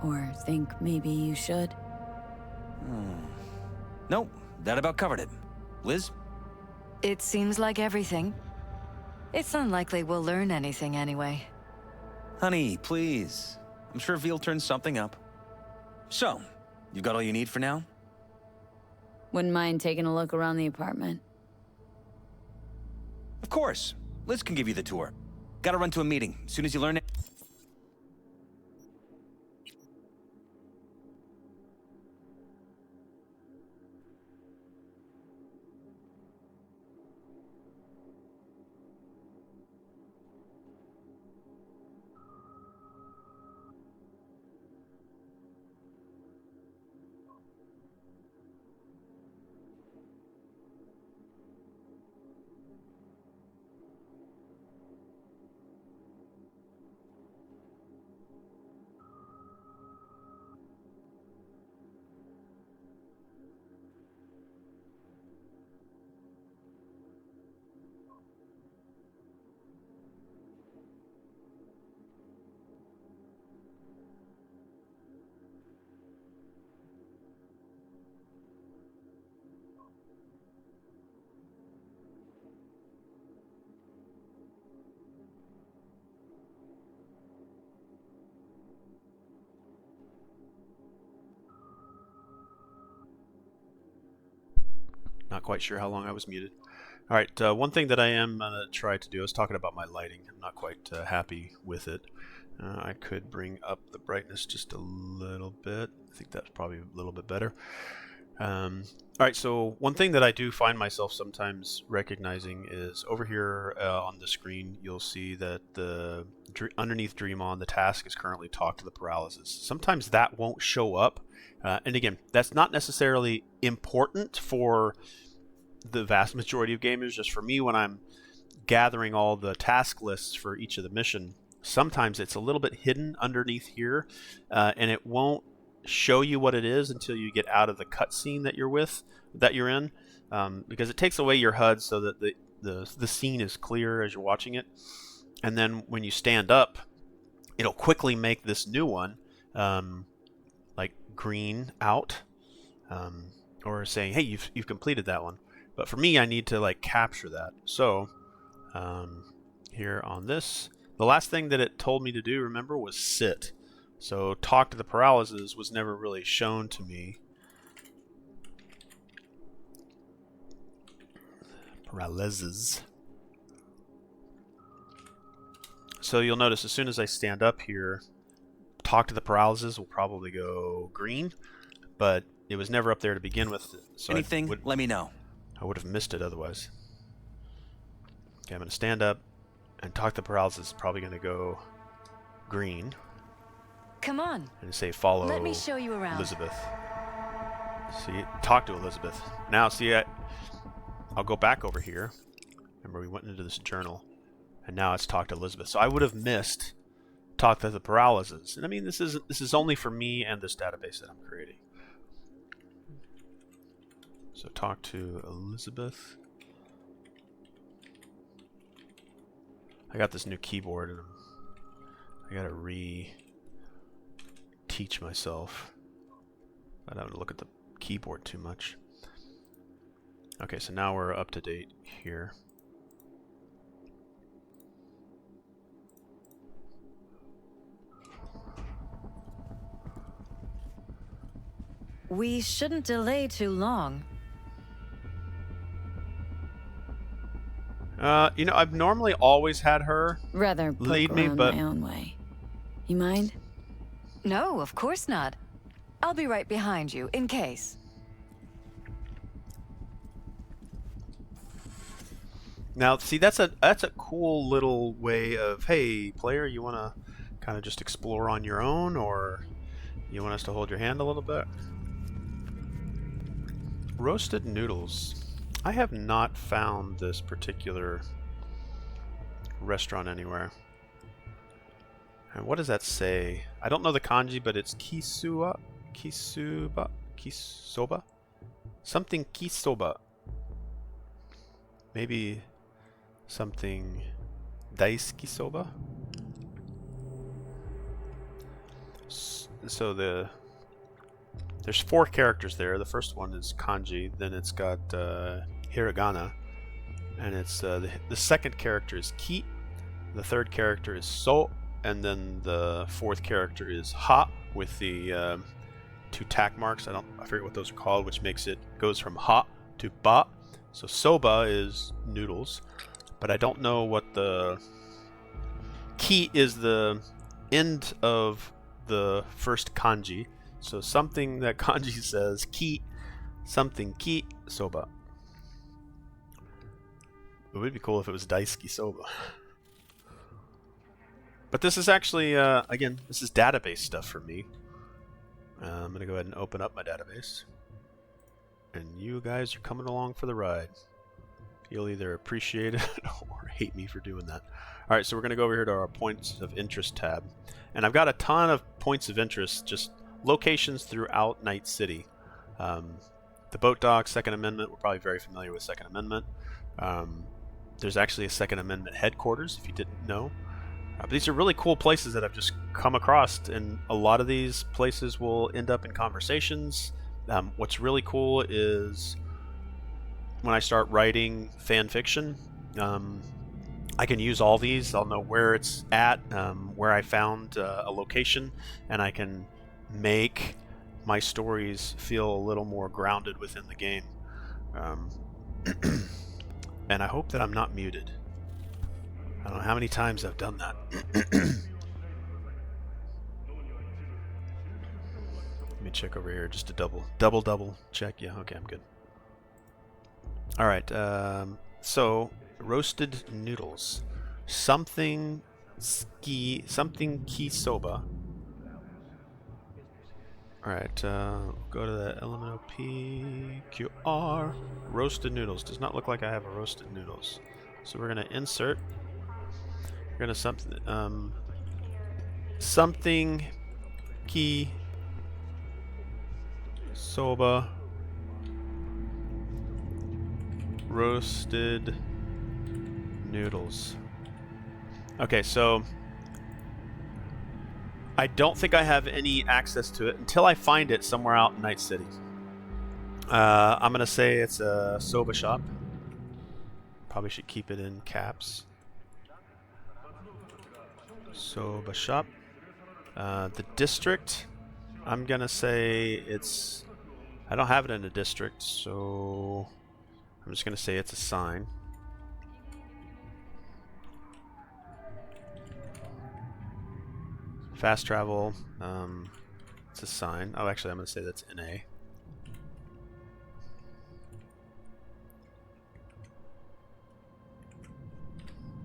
Or think maybe you should? Nope, that about covered it. Liz? It seems like everything. It's unlikely we'll learn anything anyway. Honey, please. I'm sure Veal turns something up. So, you got all you need for now? Wouldn't mind taking a look around the apartment. Of course. Liz can give you the tour. Gotta run to a meeting. As soon as you learn it. Not quite sure how long I was muted. All right, one thing that I am going to try to do, I was talking about my lighting. I'm not quite happy with it. I could bring up the brightness just a little bit. I think that's probably a little bit better. All right, so one thing that I do find myself sometimes recognizing is over here on the screen, you'll see that underneath Dream On, the task is currently Talk to the Paralysis. Sometimes that won't show up. And again, that's not necessarily important for the vast majority of gamers. Just for me, when I'm gathering all the task lists for each of the mission, sometimes it's a little bit hidden underneath here, and it won't show you what it is until you get out of the cutscene that you're in, because it takes away your HUD so that the scene is clear as you're watching it. And then when you stand up, it'll quickly make this new one like green out, or saying, hey, you've completed that one. But for me, I need to like capture that. So here on this, the last thing that it told me to do, remember, was sit. So Talk to the Paralysis was never really shown to me. Paralysis. So you'll notice as soon as I stand up here, Talk to the Paralysis will probably go green, but it was never up there to begin with. So Anything, let me know. I would have missed it otherwise. Okay, I'm going to stand up, and Talk to the Paralysis is probably going to go green. Come on. And say follow Let me show you around. Elizabeth. See, talk to Elizabeth. Now, see, I'll go back over here. Remember, we went into this journal, and now it's Talk to Elizabeth. So I would have missed Talk to the Paralysis. And I mean, this is only for me and this database that I'm creating. So Talk to Elizabeth. I got this new keyboard, and I gotta teach myself. I don't have to look at the keyboard too much. Okay, so now we're up to date here. We shouldn't delay too long. You know, I've normally always had her Rather poke lead me, around but my own way. You mind? No, of course not. I'll be right behind you, in case. now, see, that's a cool little way of, hey, player, you want to kind of just explore on your own, or you want us to hold your hand a little bit? Roasted noodles. I have not found this particular restaurant anywhere. And what does that say? I don't know the kanji, but it's kisoba? Something kisoba. Maybe something daisuki soba? so there's 4 characters there. The first one is kanji, then it's got hiragana, and it's the second character is ki, the third character is so, and then the fourth character is ha with the 2 tack marks. I forget what those are called, which makes it goes from ha to ba. So soba is noodles, but I don't know what the ki is. The end of the first kanji, so something that kanji says ki, something ki soba. It would be cool if it was daisuki soba. But this is actually again, this is database stuff for me. I'm gonna go ahead and open up my database, and you guys are coming along for the ride. You'll either appreciate it or hate me for doing that. All right, so we're going to go over here to our points of interest tab. And I've got a ton of points of interest, just locations throughout Night City. The boat dock, Second Amendment, we're probably very familiar with Second Amendment. There's actually a Second Amendment headquarters, if you didn't know. But these are really cool places that I've just come across, and a lot of these places will end up in conversations. What's really cool is when I start writing fan fiction, I can use all these. I'll know where it's at, where I found a location, and I can make my stories feel a little more grounded within the game. And I hope that I'm not muted. I don't know how many times I've done that. Let me check over here just to double check. Yeah, okay, I'm good. All right, so roasted noodles, something ki soba. All right, go to the LMNOP QR. Roasted noodles. Does not look like I have a roasted noodles. So we're gonna insert. We're gonna something ki soba. Roasted noodles. Okay, so I don't think I have any access to it until I find it somewhere out in Night City. I'm gonna say it's a soba shop. Probably should keep it in caps. Soba shop. The district, I'm gonna say it's, I don't have it in a district, so I'm just going to say it's a sign. Fast travel, it's a sign. Oh, actually, I'm going to say that's NA.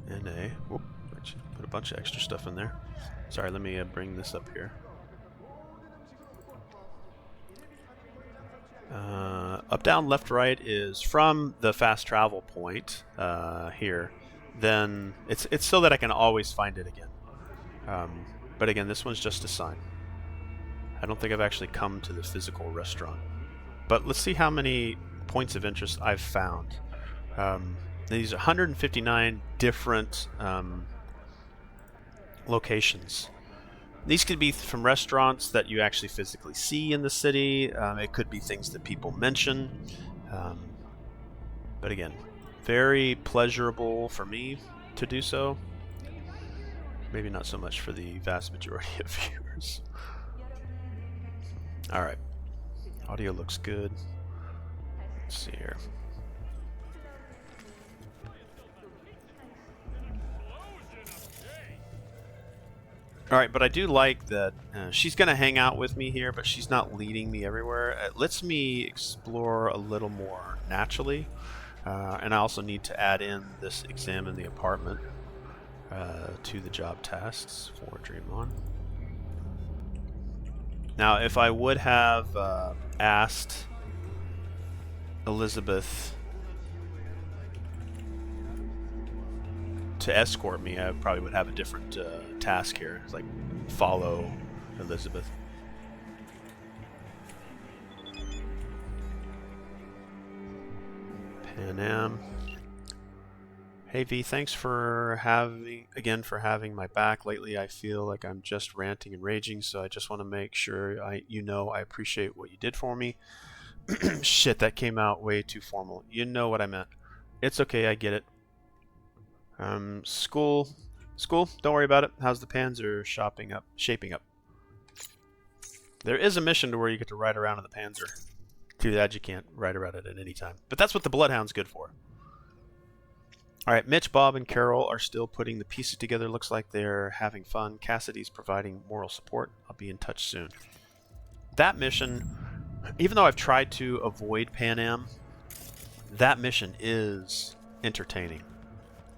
NA. Whoop, put a bunch of extra stuff in there. Sorry, let me bring this up here. Up, down, left, right is from the fast travel point here. Then it's so that I can always find it again. But again, this one's just a sign. I don't think I've actually come to the physical restaurant. But let's see how many points of interest I've found. These are 159 different locations. These could be from restaurants that you actually physically see in the city. It could be things that people mention. But again, very pleasurable for me to do so. Maybe not so much for the vast majority of viewers. All right. Audio looks good. Let's see here. All right, but I do like that she's going to hang out with me here, but she's not leading me everywhere. It lets me explore a little more naturally. And I also need to add in this examine the apartment to the job tasks for Dream On. Now, if I would have asked Elizabeth to escort me, I probably would have a different task here. It's like follow Elizabeth. Pan Am. Hey V, thanks for having my back. Lately I feel like I'm just ranting and raging, so I just want to make sure I appreciate what you did for me. Shit, that came out way too formal. You know what I meant. It's okay, I get it. School, don't worry about it. How's the Panzer shaping up? There is a mission to where you get to ride around in the Panzer. Too bad you can't ride around it at any time. But that's what the Bloodhound's good for. Alright, Mitch, Bob, and Carol are still putting the pieces together. Looks like they're having fun. Cassidy's providing moral support. I'll be in touch soon. That mission, even though I've tried to avoid Pan Am, that mission is entertaining.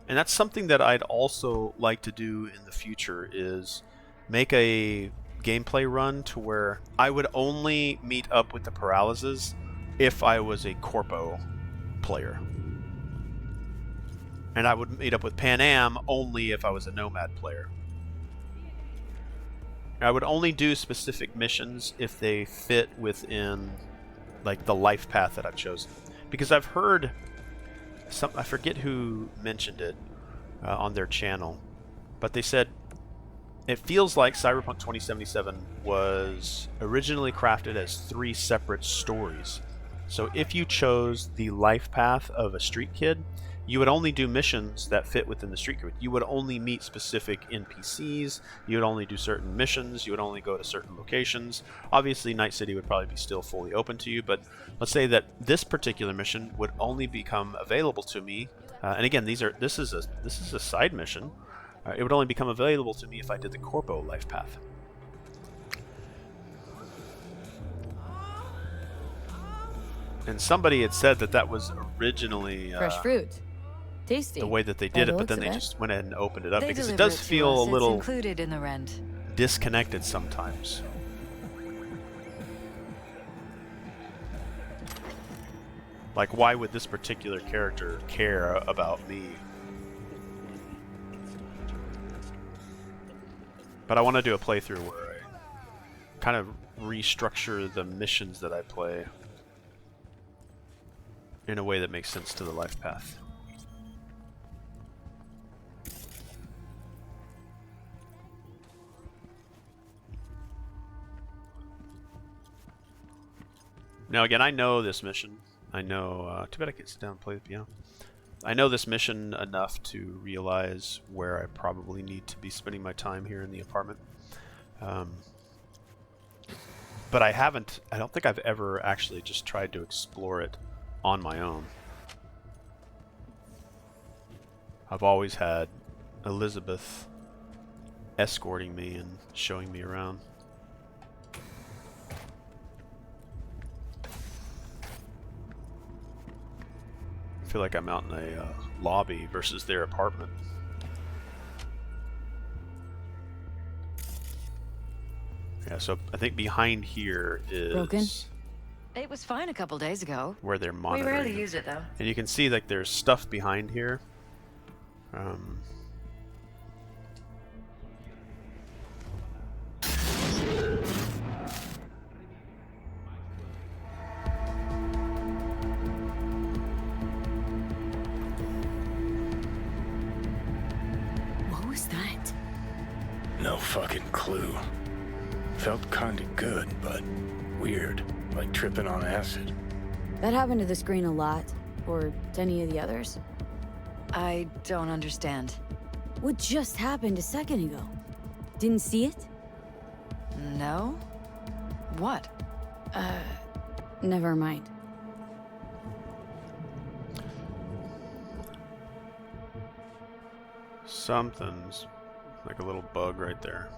And that's something that I'd also like to do in the future, is make a gameplay run to where I would only meet up with the Paralyses if I was a Corpo player. And I would meet up with Pan Am only if I was a Nomad player. I would only do specific missions if they fit within like the life path that I've chosen. Because I've heard I forget who mentioned it on their channel, but they said it feels like Cyberpunk 2077 was originally crafted as 3 separate stories. So if you chose the life path of a StreetKid, you would only do missions that fit within the StreetKid. You would only meet specific NPCs, you would only do certain missions, you would only go to certain locations. Obviously Night City would probably be still fully open to you, but let's say that this particular mission would only become available to me, and again, this is a side mission. It would only become available to me if I did the Corpo life path. And somebody had said that was originally Fresh fruit. Tasty. the way that they did it, but then they just went ahead and opened it up, They because it deliver does to feel us. a little It's included in the rent. disconnected sometimes. Like, why would this particular character care about me? But I want to do a playthrough where I kind of restructure the missions that I play in a way that makes sense to the life path. Now again, I know this mission. I know, too bad I can't sit down and play the piano. I know this mission enough to realize where I probably need to be spending my time here in the apartment. But I don't think I've ever actually just tried to explore it on my own. I've always had Elizabeth escorting me and showing me around. I feel like I'm out in a lobby versus their apartment. Yeah, so I think behind here is Broken? It was fine a couple days ago. where they're We monitoring. rarely use it, though. And you can see like there's stuff behind here. What was that? No fucking clue. Felt kinda good, but weird, like tripping on acid. That happened to the screen a lot. Or to any of the others. I don't understand. What just happened a second ago? Didn't see it? No? What? Never mind. Something's like a little bug right there.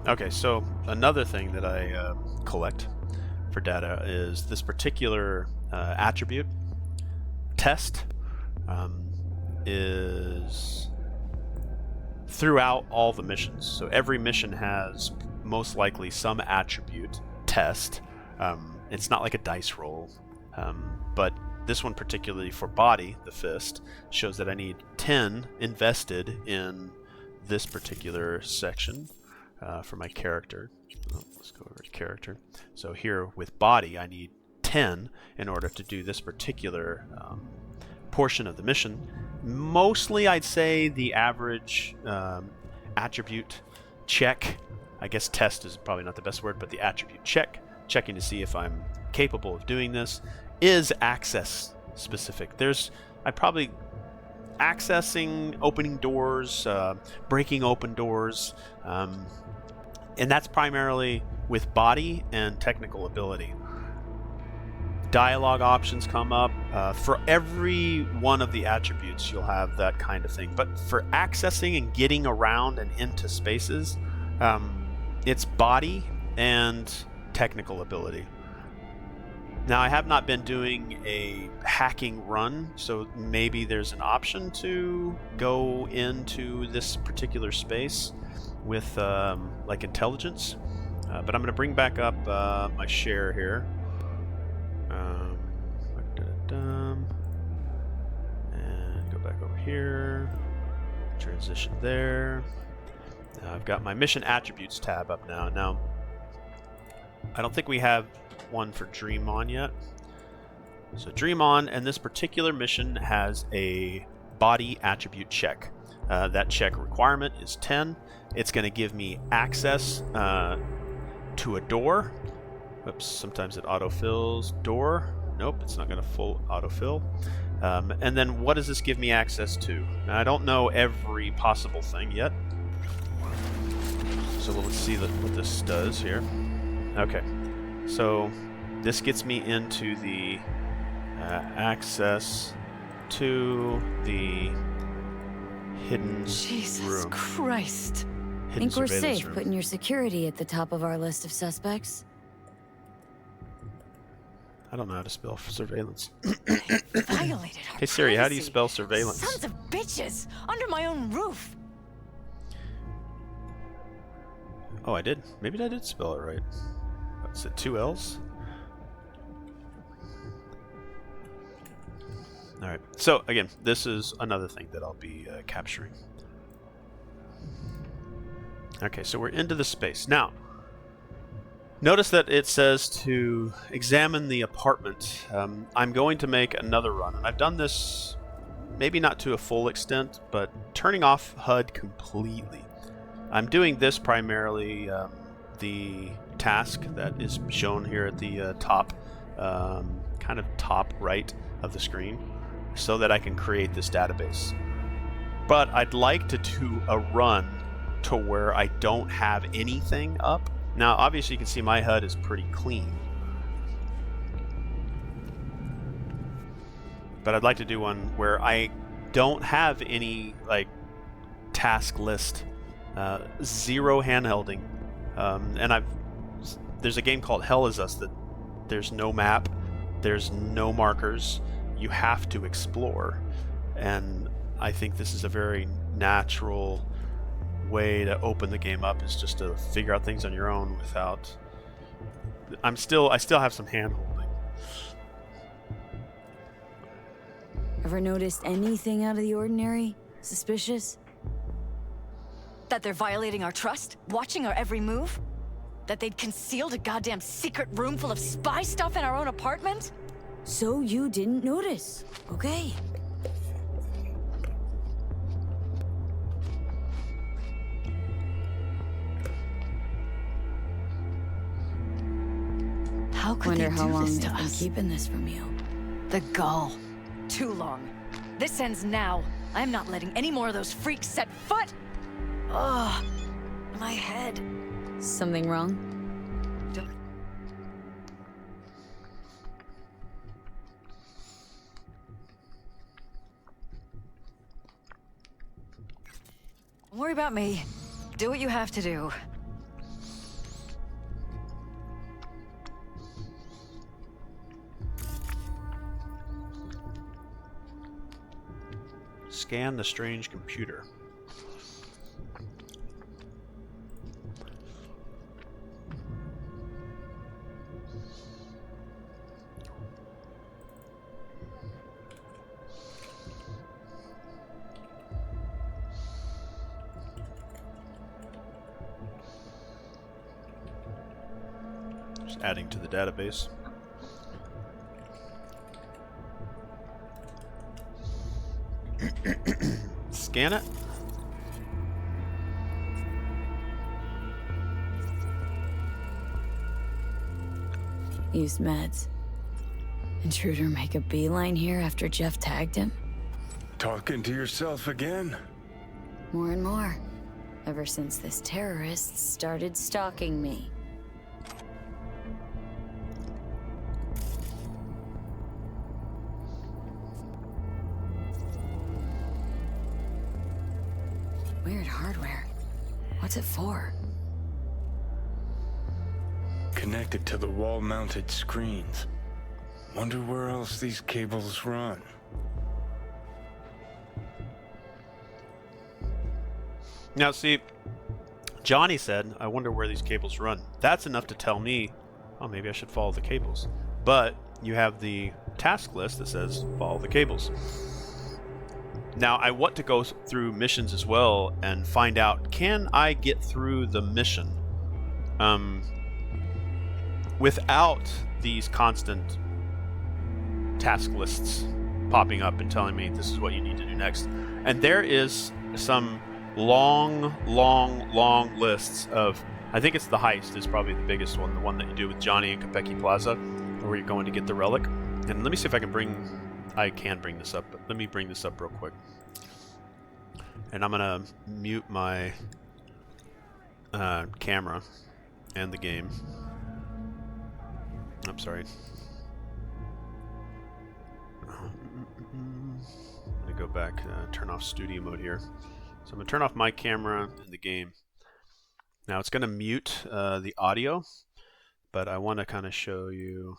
Okay, so another thing that I collect for data is this particular attribute test is throughout all the missions. So every mission has most likely some attribute test. It's not like a dice roll, but this one particularly for body, the fist, shows that I need 10 invested in this particular section for my character. Let's go over to character. So here with body, I need 10 in order to do this particular portion of the mission. Mostly, I'd say the average attribute check, I guess test is probably not the best word, but the attribute check, checking to see if I'm capable of doing this, is access specific. I probably accessing, opening doors, breaking open doors, and that's primarily with body and technical ability. Dialogue options come up. For every one of the attributes, you'll have that kind of thing. But for accessing and getting around and into spaces, it's body and technical ability. Now, I have not been doing a hacking run, so maybe there's an option to go into this particular space with like intelligence. But I'm going to bring back up my share here. And go back over here. Transition there. I've got my mission attributes tab up now. Now, I don't think we have one for Dream On yet. So Dream On, and this particular mission has a body attribute check. That check requirement is 10. It's going to give me access to a door. Oops, sometimes it autofills. Door. Nope, it's not going to full autofill. And then what does this give me access to? Now, I don't know every possible thing yet. So let's see what this does here. Okay, so this gets me into the access to the hidden Jesus room. Christ. Hidden Think we're surveillance safe room. putting your security at the top of our list of suspects? I don't know how to spell surveillance. Violated our Hey Siri, how do you privacy. spell surveillance? Sons of bitches! Under my own roof! Oh, I did. Maybe I did spell it right. Is it 2 L's? Alright, so again, this is another thing that I'll be capturing. Okay, so we're into the space. Now, notice that it says to examine the apartment. I'm going to make another run, and I've done this maybe not to a full extent, but turning off HUD completely. I'm doing this primarily the task that is shown here at the top, kind of top right of the screen, so that I can create this database. But I'd like to do a run to where I don't have anything up. Now, obviously, you can see my HUD is pretty clean. But I'd like to do one where I don't have any, like, task list, zero handholding. And there's a game called Hell Is Us that there's no map, there's no markers, you have to explore. And I think this is a very natural way to open the game up, is just to figure out things on your own without... I still have some hand holding. Ever noticed anything out of the ordinary? Suspicious? That they're violating our trust? Watching our every move? That they'd concealed a goddamn secret room full of spy stuff in our own apartment? So you didn't notice. Okay. How could Wonder they how do long this they've to been us? keeping this from you. The gall. Too long. This ends now. I'm not letting any more of those freaks set foot. Ugh. My head. Something wrong? Don't worry about me. Do what you have to do. Scan the strange computer. Just adding to the database. scan it? Use meds. Intruder make a beeline here after Jeff tagged him? Talking to yourself again? More and more. Ever since this terrorist started stalking me. Weird hardware. What's it for? Connected to the wall-mounted screens. Wonder where else these cables run. Now, see, Johnny said, I wonder where these cables run. That's enough to tell me, oh, maybe I should follow the cables. But you have the task list that says follow the cables. Now, I want to go through missions as well and find out, can I get through the mission without these constant task lists popping up and telling me this is what you need to do next? And there is some long lists of, I think it's the heist is probably the biggest one, the one that you do with Johnny in Capecchi Plaza, where you're going to get the relic. And let me see if I can bring this up, but let me bring this up real quick. And I'm gonna mute my camera and the game. I'm sorry. I'm gonna go back, turn off studio mode here. So I'm going to turn off my camera in the game. Now it's going to mute the audio, but I want to kind of show you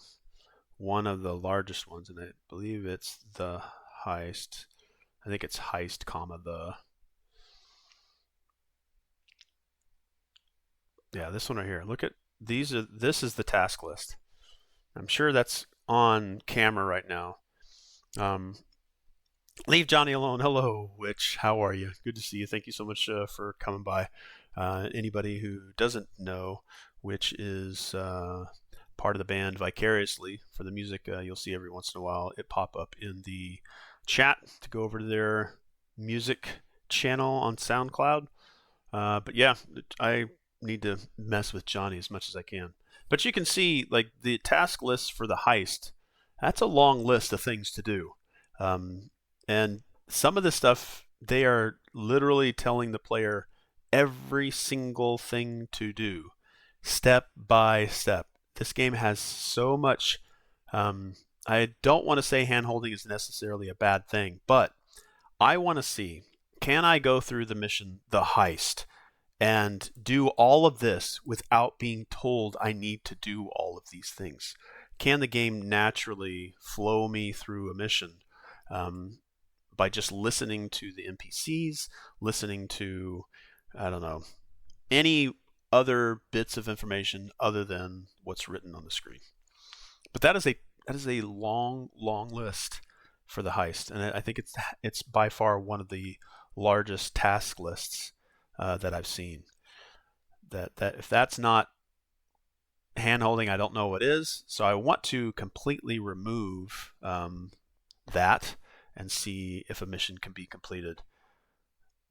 one of the largest ones, and I believe it's the heist. I think it's heist, comma, the... Yeah, this one right here. Look at these. This is the task list. I'm sure that's on camera right now. Leave Johnny alone. Hello, Witch. How are you? Good to see you. Thank you so much for coming by. Anybody who doesn't know, Witch is part of the band Vicariously. For the music, you'll see every once in a while it pop up in the chat to go over to their music channel on SoundCloud. But yeah, I need to mess with Johnny as much as I can. But you can see, like, the task list for the heist, that's a long list of things to do. And some of the stuff, they are literally telling the player every single thing to do, step by step. This game has so much, I don't want to say hand-holding is necessarily a bad thing, but I want to see, can I go through the mission, the heist, and do all of this without being told I need to do all of these things? Can the game naturally flow me through a mission by just listening to the NPCs, listening to, I don't know, any other bits of information other than what's written on the screen? But that is a long list for the heist, and I think it's by far one of the largest task lists that I've seen. That if that's not hand-holding, I don't know what is. So I want to completely remove that and see if a mission can be completed.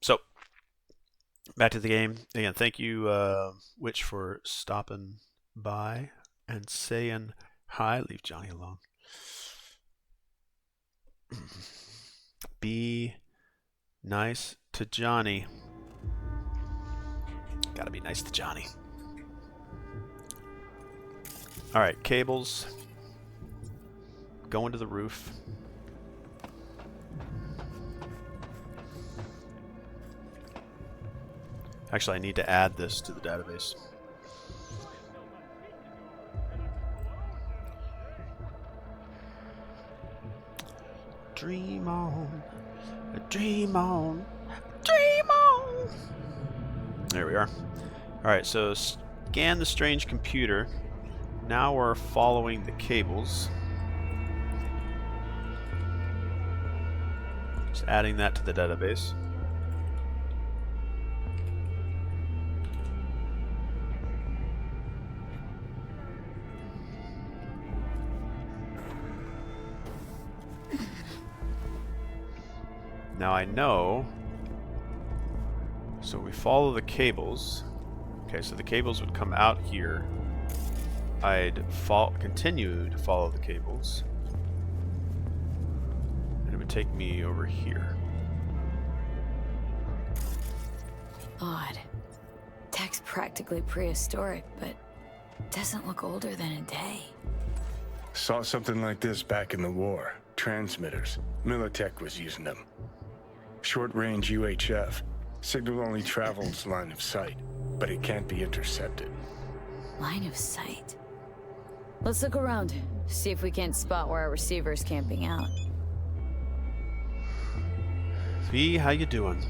So back to the game again. Thank you, Witch, for stopping by and saying hi. Leave Johnny alone. Be nice to Johnny. Gotta be nice to Johnny. Alright, cables. Going to the roof. Actually, I need to add this to the database. Dream on, dream on, dream on. There we are. Alright, so scan the strange computer. Now we're following the cables. Just adding that to the database. Now I know So we follow the cables. Okay, so the cables would come out here. I'd continue to follow the cables. And it would take me over here. Odd. Tech's practically prehistoric, but doesn't look older than a day. Saw something like this back in the war. Transmitters. Militech was using them. Short-range UHF. Signal only travels line of sight, but it can't be intercepted. Line of sight. Let's look around. See if we can't spot where our receiver's camping out. V, how you doing?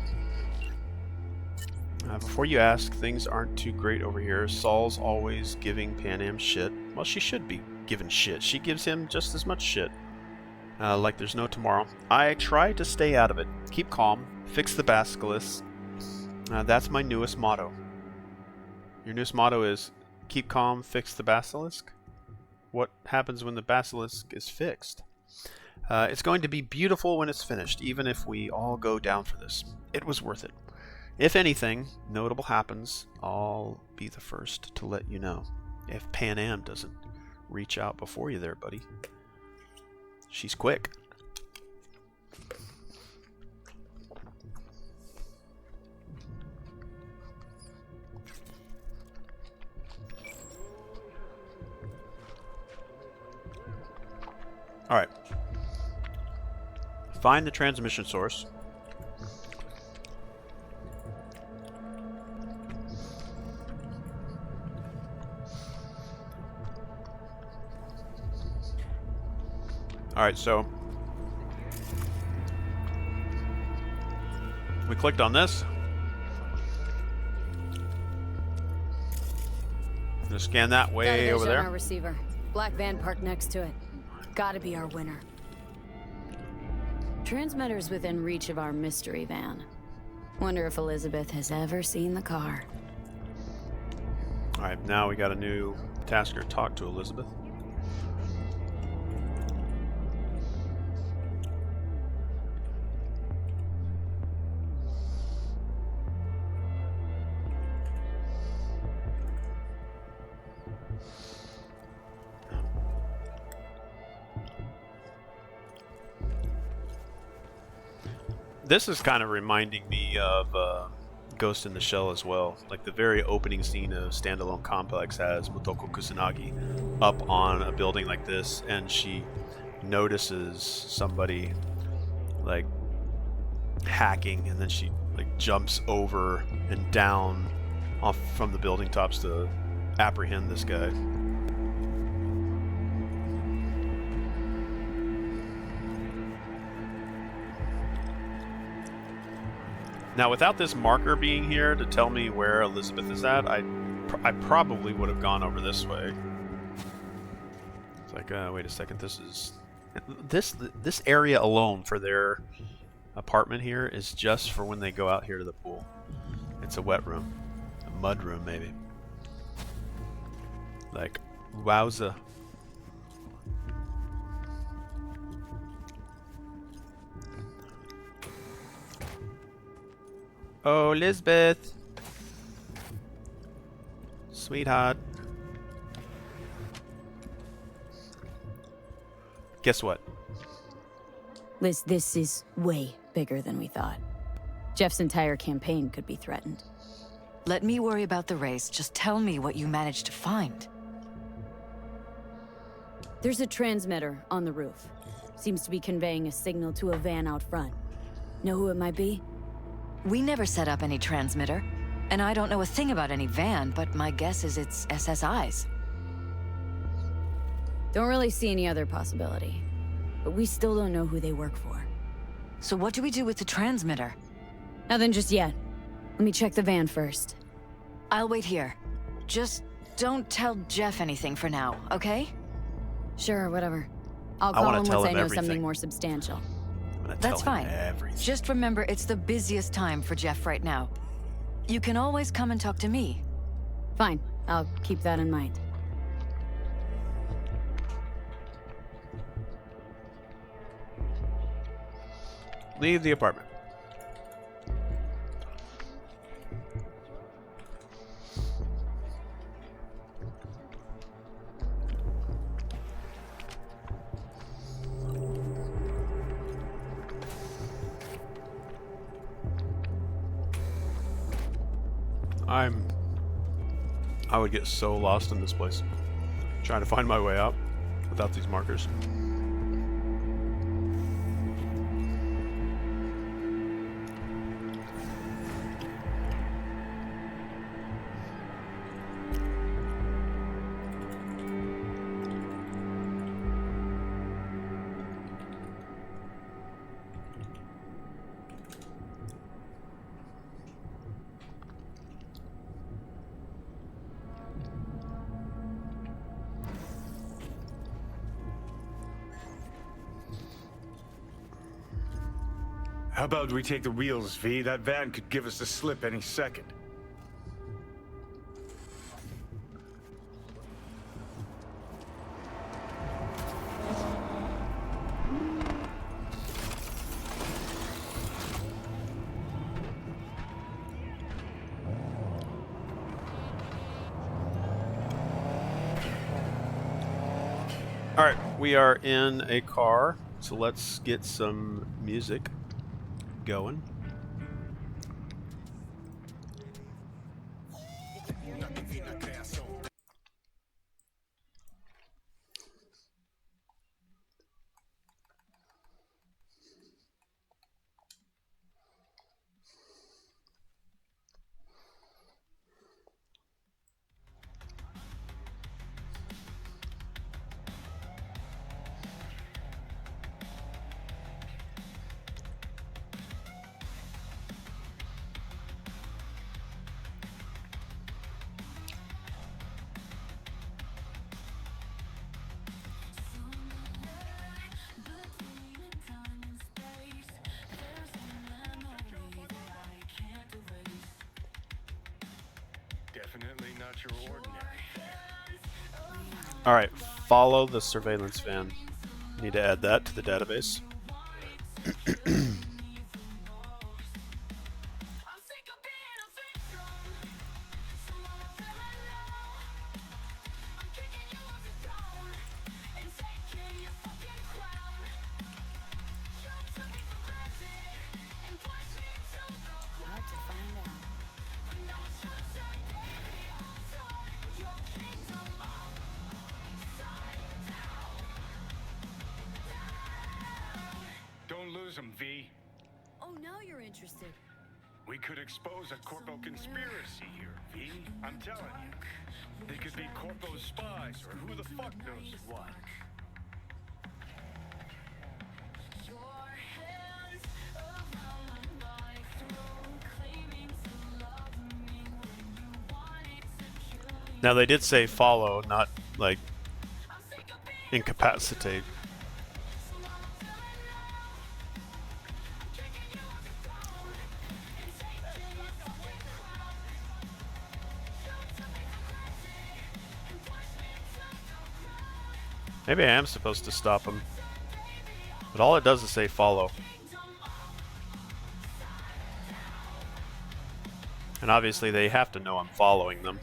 Before you ask, things aren't too great over here. Saul's always giving Pan Am shit. Well, she should be giving shit. She gives him just as much shit. Like there's no tomorrow. I try to stay out of it. Keep calm. Fix the basilisk. That's my newest motto. Your newest motto is keep calm, fix the basilisk? What happens when the basilisk is fixed? It's going to be beautiful when it's finished, even if we all go down for this. It was worth it. If anything notable happens, I'll be the first to let you know. If Pan Am doesn't reach out before you there, buddy. She's quick. Alright. Find the transmission source. Alright, so we clicked on this. Gonna scan that way over Our there. receiver. Black van parked next to it. Gotta be our winner. Transmitter's within reach of our mystery van. Wonder if Elizabeth has ever seen the car. Alright, now we got a new tasker. Talk to Elizabeth. This is kind of reminding me of Ghost in the Shell as well. Like the very opening scene of Standalone Complex has Motoko Kusanagi up on a building like this, and she notices somebody like hacking, and then she like jumps over and down off from the building tops to apprehend this guy. Now, without this marker being here to tell me where Elizabeth is at, I probably would have gone over this way. It's like, wait a second, this area alone for their apartment here is just for when they go out here to the pool. It's a wet room, a mud room maybe. Like, wowza. Oh, Lisbeth. Sweetheart. Guess what? Liz, this is way bigger than we thought. Jeff's entire campaign could be threatened. Let me worry about the race. Just tell me what you managed to find. There's a transmitter on the roof. Seems to be conveying a signal to a van out front. Know who it might be? We never set up any transmitter, and I don't know a thing about any van, but my guess is it's SSI's. Don't really see any other possibility. But we still don't know who they work for. So what do we do with the transmitter? Nothing just yet. Let me check the van first. I'll wait here. Just don't tell Jeff anything for now, okay? Sure, whatever. I'll I call wanna him tell once I him know everything. something more substantial. I'm gonna That's tell him fine. everything. Just remember, it's the busiest time for Jeff right now. You can always come and talk to me. Fine, I'll keep that in mind. Leave the apartment. I would get so lost in this place, trying to find my way out without these markers. How about we take the wheels, V? That van could give us the slip any second. All right, we are in a car, so let's get some music going. Definitely not your ordinary. All right, follow the surveillance van. Need to add that to the database. Hard to find out. Don't lose them, V. Oh, now you're interested. We could expose a Corpo conspiracy here, V. I'm telling you. They could be Corpo spies, or who the fuck knows what. Now they did say follow, not like incapacitate. Maybe I am supposed to stop him. But all it does is say follow. And obviously they have to know I'm following them.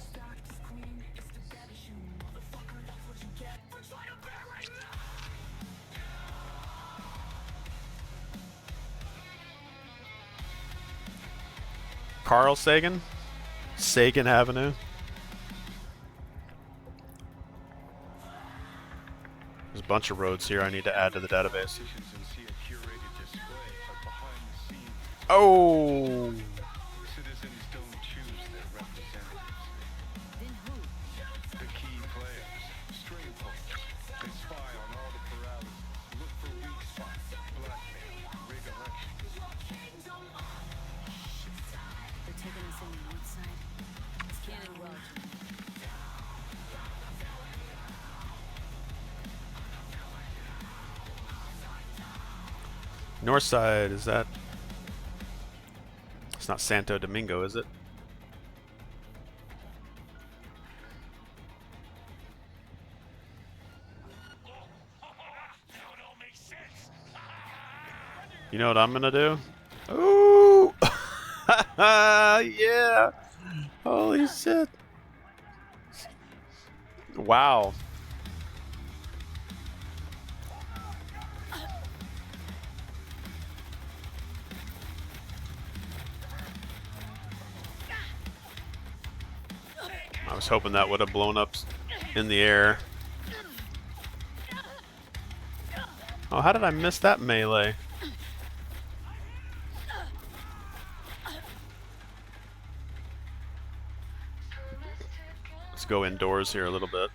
Carl Sagan? Sagan Avenue? There's a bunch of roads here I need to add to the database. Oh! Citizens don't choose their representatives. Then who? The key players, string pullers. They spy on all the parameters, look for weak spots, blackmail, rig elections. They're taking us in the north side. It's Cannon Road. North side, is that... It's not Santo Domingo, is it? You know what I'm gonna do? Ooh! Yeah! Holy shit! Wow. I was hoping that would have blown up in the air. Oh, how did I miss that melee? Let's go indoors here a little bit.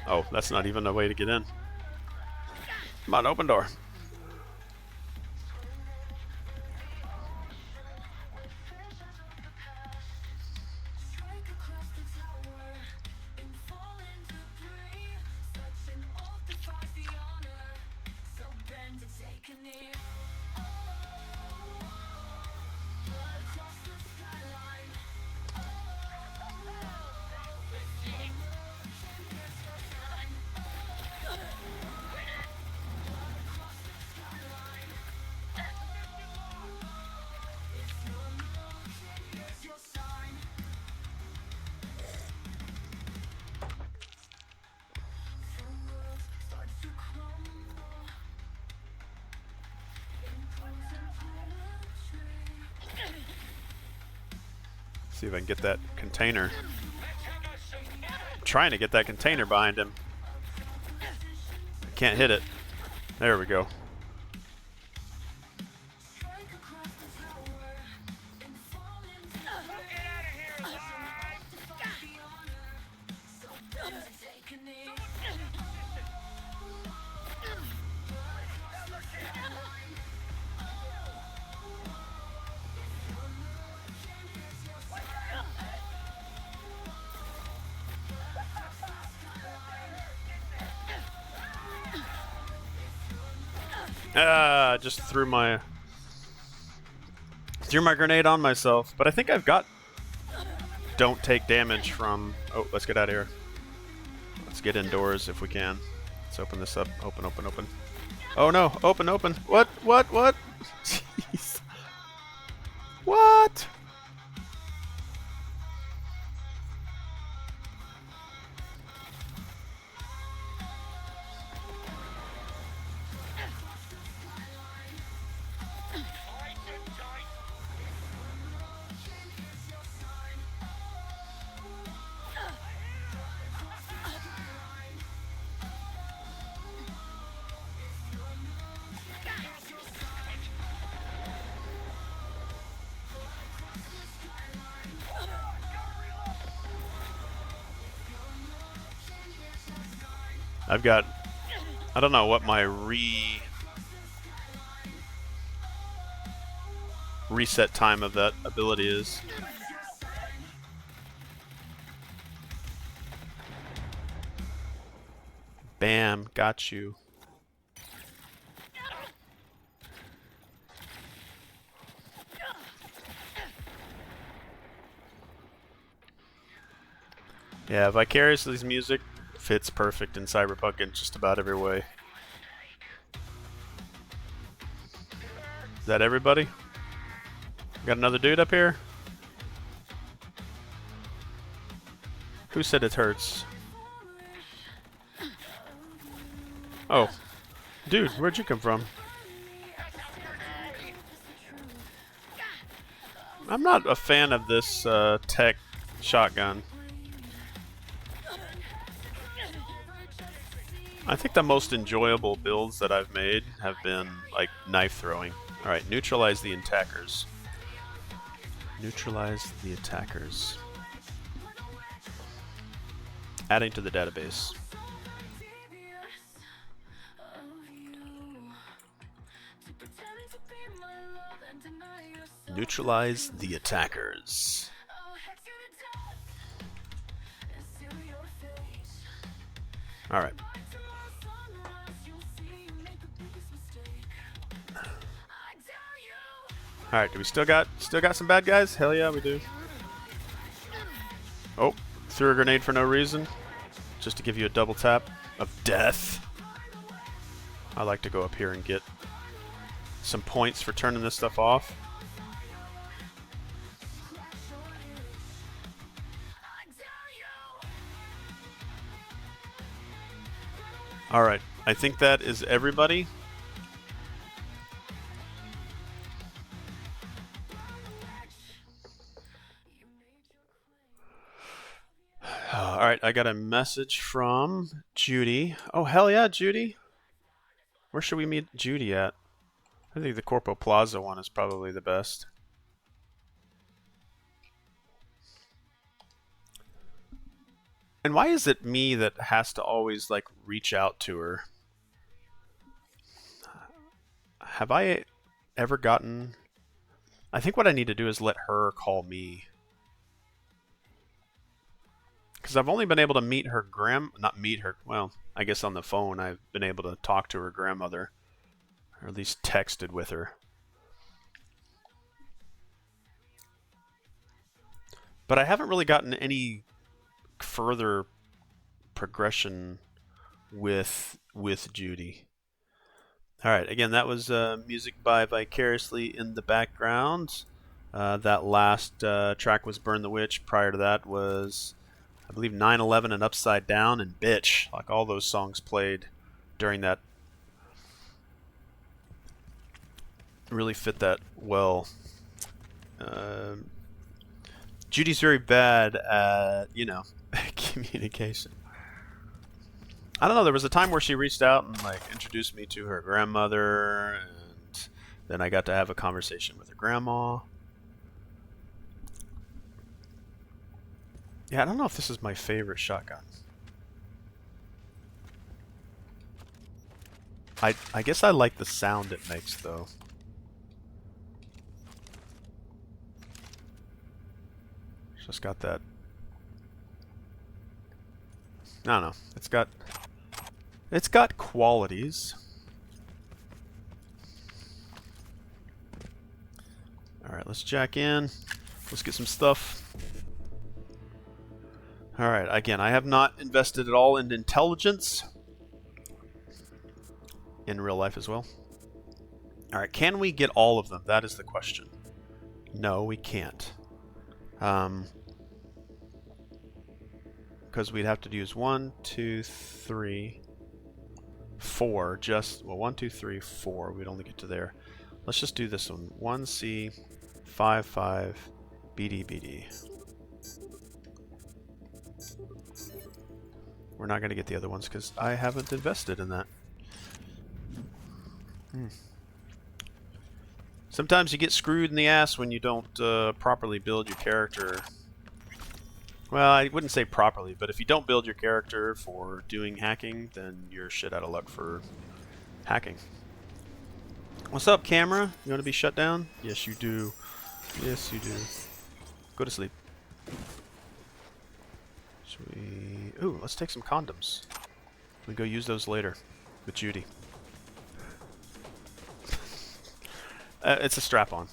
Oh, that's not even a way to get in. Come on, open door. See if I can get that container. I'm trying to get that container behind him. I can't hit it. There we go. Ah, just threw my grenade on myself. But I think I've got don't take damage from... Oh, let's get out of here. Let's get indoors if we can. Let's open this up. Open, open, open. Oh no, open, open. What? Jeez. What? I've got, I don't know what my reset time of that ability is. Bam, got you. Yeah, Vicariously's music fits perfect in Cyberpunk in just about every way. Is that everybody? Got another dude up here? Who said it hurts? Oh. Dude, where'd you come from? I'm not a fan of this tech shotgun. I think the most enjoyable builds that I've made have been like knife throwing. Alright, neutralize the attackers. Neutralize the attackers. Adding to the database. Neutralize the attackers. Alright. Alright, do we still got some bad guys? Hell yeah, we do. Oh, threw a grenade for no reason. Just to give you a double tap of death. I like to go up here and get some points for turning this stuff off. Alright, I think that is everybody. Alright, I got a message from Judy. Oh, hell yeah, Judy. Where should we meet Judy at? I think the Corpo Plaza one is probably the best. And why is it me that has to always, like, reach out to her? Have I ever gotten... I think what I need to do is let her call me. Because I've only been able to meet her not meet her, well, I guess on the phone I've been able to talk to her grandmother. Or at least texted with her. But I haven't really gotten any further progression with Judy. Alright, again, that was music by Vicariously in the background. That last track was Burn the Witch. Prior to that was, I believe, 9/11 and Upside Down and Bitch. Like, all those songs played during that really fit that well. Judy's very bad at, you know, communication. I don't know, there was a time where she reached out and, like, introduced me to her grandmother, and then I got to have a conversation with her grandma. Yeah, I don't know if this is my favorite shotgun. I guess I like the sound it makes, though. Just got that. I don't know. It's got qualities. Alright, let's jack in. Let's get some stuff. Alright, again, I have not invested at all in intelligence. In real life as well. Alright, can we get all of them? That is the question. No, we can't. Because we'd have to use 1, 2, 3, 4. Just, well, 1, 2, 3, 4. We'd only get to there. Let's just do this one. 1C, 5, 5, BD, BD. We're not going to get the other ones because I haven't invested in that. Sometimes you get screwed in the ass when you don't properly build your character. Well, I wouldn't say properly, but if you don't build your character for doing hacking, then you're shit out of luck for hacking. What's up, camera? You want to be shut down? Yes, you do. Yes, you do. Go to sleep. Should we... Ooh, let's take some condoms. We go use those later with Judy. It's a strap-on.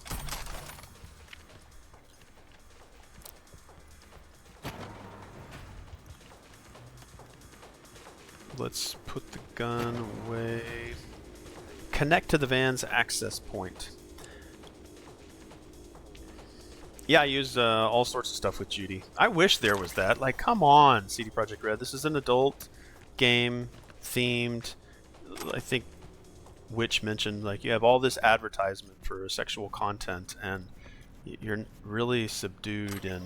Let's put the gun away. Connect to the van's access point. Yeah, I use all sorts of stuff with Judy. I wish there was that. Like, come on, CD Projekt Red. This is an adult game, themed. I think Witch mentioned, like, you have all this advertisement for sexual content, and you're really subdued in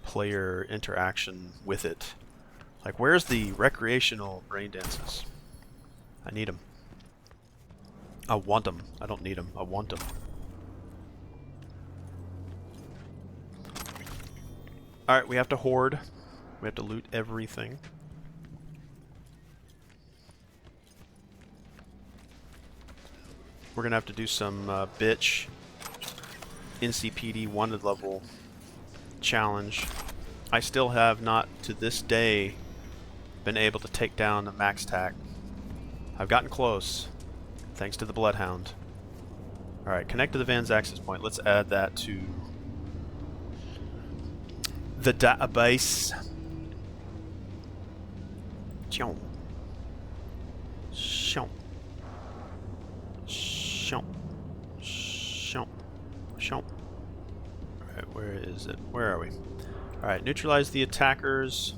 player interaction with it. Like, where's the recreational brain dances? I need them. I want them. I don't need them. I want them. Alright, we have to hoard. We have to loot everything. We're gonna have to do some bitch NCPD wanted level challenge. I still have not, to this day, been able to take down a max tac. I've gotten close, thanks to the Bloodhound. Alright, connect to the van's access point. Let's add that to the database. Chomp. Chomp. Chomp. Chomp. Chomp. Alright, where is it? Where are we? Alright, neutralize the attackers.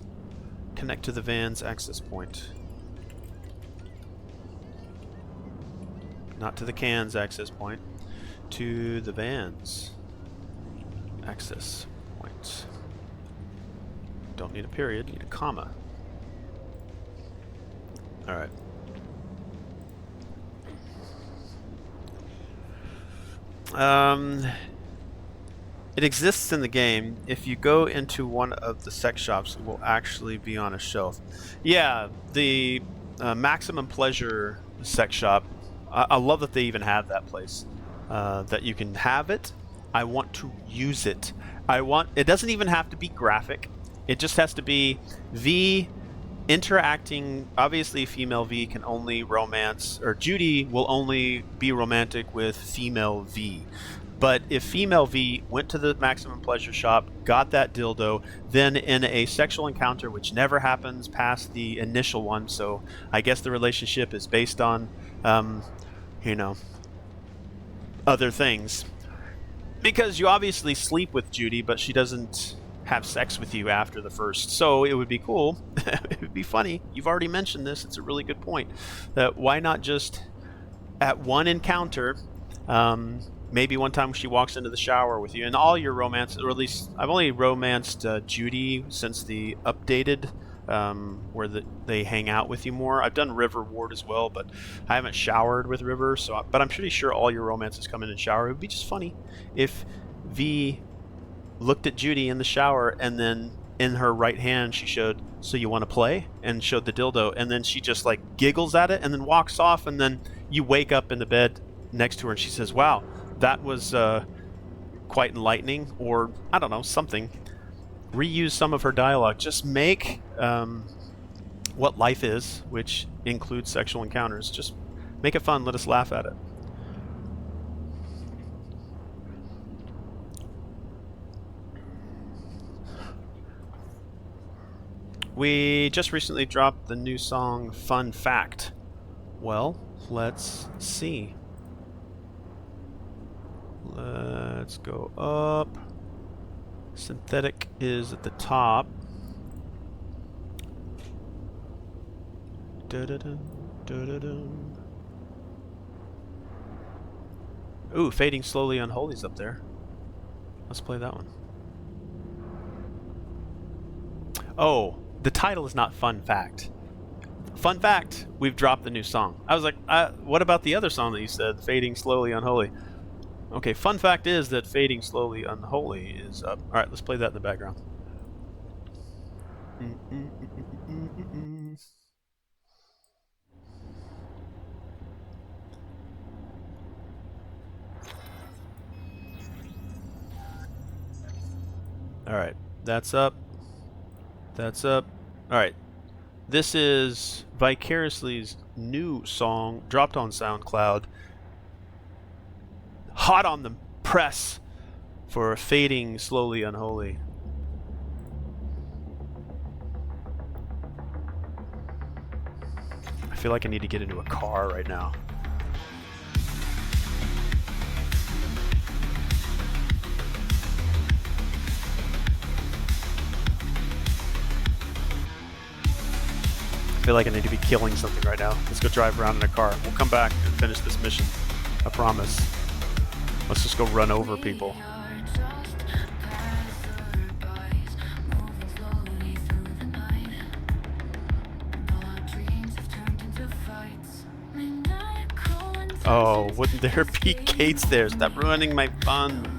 Connect to the van's access point. Not to the can's access point. To the van's access point. Don't need a period, need a comma. Alright. It exists in the game. If you go into one of the sex shops, it will actually be on a shelf. Yeah, the Maximum Pleasure sex shop. I love that they even have that place. That you can have it. I want to use it. It doesn't even have to be graphic. It just has to be V interacting. Obviously, female V can only romance, or Judy will only be romantic with female V. But if female V went to the Maximum Pleasure shop, got that dildo, then in a sexual encounter, which never happens past the initial one, so I guess the relationship is based on, you know, other things. Because you obviously sleep with Judy, but she doesn't have sex with you after the first. So it would be cool. It would be funny. You've already mentioned this. It's a really good point. That why not just at one encounter, maybe one time she walks into the shower with you, and all your romance, or at least I've only romanced Judy since the updated, where they hang out with you more. I've done River Ward as well, but I haven't showered with River. But I'm pretty sure all your romances come in and shower. It would be just funny if V looked at Judy in the shower, and then in her right hand she showed, "So you want to play?" and showed the dildo, and then she just like giggles at it and then walks off, and then you wake up in the bed next to her and she says, "Wow, that was quite enlightening," or I don't know, something. Reuse some of her dialogue. Just make what life is, which includes sexual encounters. Just make it fun. Let us laugh at it. We just recently dropped the new song Fun Fact. Well, let's see. Let's go up. Synthetic is at the top. Da-da-dum, da-da-dum. Ooh, Fading Slowly Unholy's up there. Let's play that one. Oh, the title is not Fun Fact. Fun fact, we've dropped the new song. I was like, what about the other song that you said, Fading Slowly Unholy? Okay, fun fact is that Fading Slowly Unholy is up. Alright, let's play that in the background. Alright, that's up. That's up. Alright. This is Vicariously's new song, dropped on SoundCloud. Hot on the press for Fading Slowly Unholy. I feel like I need to get into a car right now. I feel like I need to be killing something right now. Let's go drive around in a car. We'll come back and finish this mission. I promise. Let's just go run over people. Oh, wouldn't there be gates there? Stop ruining my fun.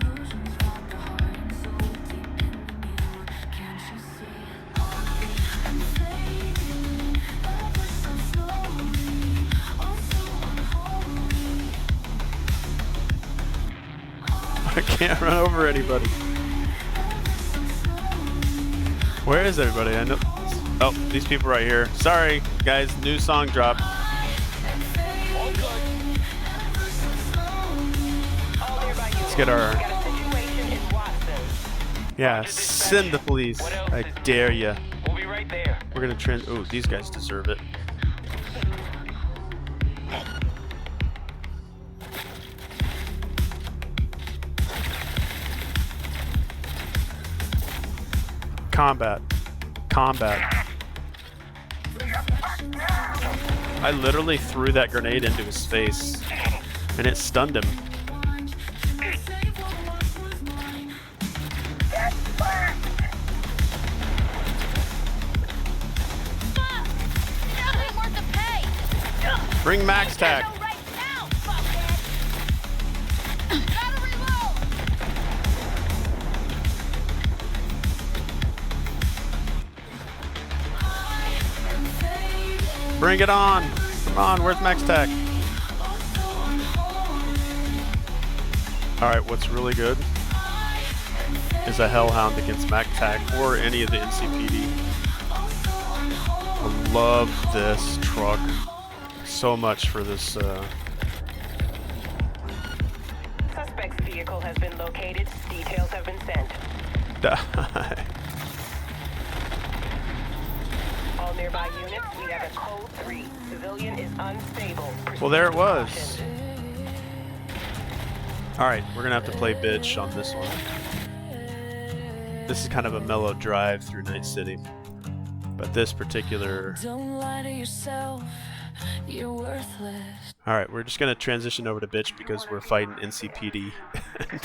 I can't run over anybody. Where is everybody? I know. Oh, these people right here. Sorry, guys. New song dropped. Let's get our. Yeah, send the police. I dare ya. We'll be right there. We're gonna trend. Oh, these guys deserve it. Combat. Combat. I literally threw that grenade into his face, and it stunned him. Bring Max Tack. Bring it on. Come on, where's Max Tack? Alright, what's really good is a Hellhound against Max Tack or any of the NCPD. I love this truck so much for this. Suspect's vehicle has been located. Details have been sent. Die. All nearby units, we have a code 3. Civilian is unstable. Well, there it was. Alright, we're gonna have to play bitch on this one. This is kind of a mellow drive through Night City. But this particular... Don't lie to yourself, you're worthless. Alright, we're just gonna transition over to bitch because we're fighting NCPD.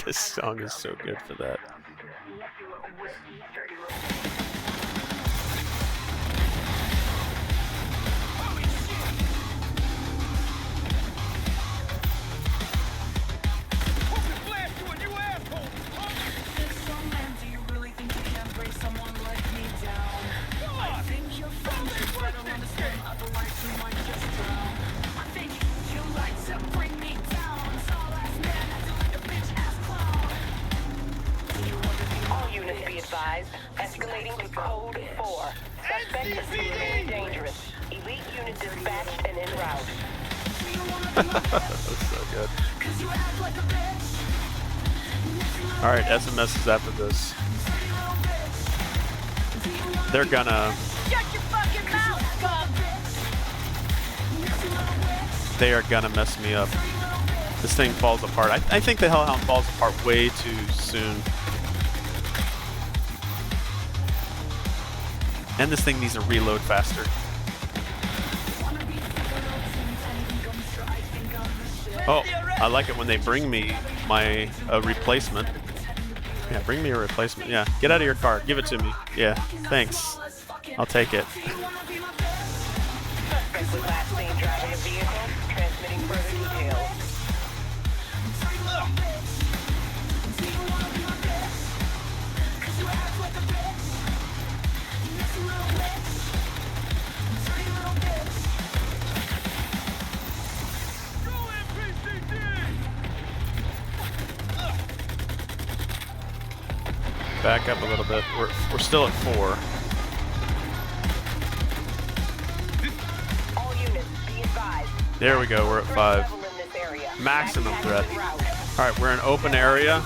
This song is so good for that. Escalating to code 4. Suspect is extremely dangerous. Elite unit dispatched and en route. That's so good. Alright, SMS is after this. They're gonna... They are gonna mess me up. This thing falls apart. I think the Hellhound falls apart way too soon. And this thing needs to reload faster. Oh, I like it when they bring me my replacement. Yeah, bring me a replacement. Yeah, get out of your car. Give it to me. Yeah, thanks. I'll take it. Suspect was last seen driving a vehicle. Transmitting further details. Back up a little bit. We're still at 4. All units, be advised. There we go. We're at 5. Level in this area. Maximum threat. En route. All right, we're in open area.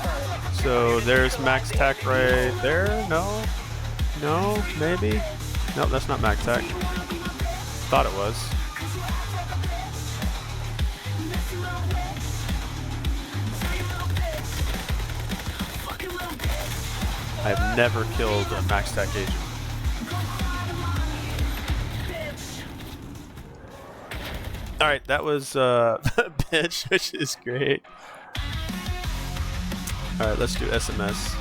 So there's Max Tack right there. No, no, maybe. No, that's not Max Tack. Thought it was. I've never killed a Max Tack agent. Alright, that was bitch, which is great. Alright, let's do SMS.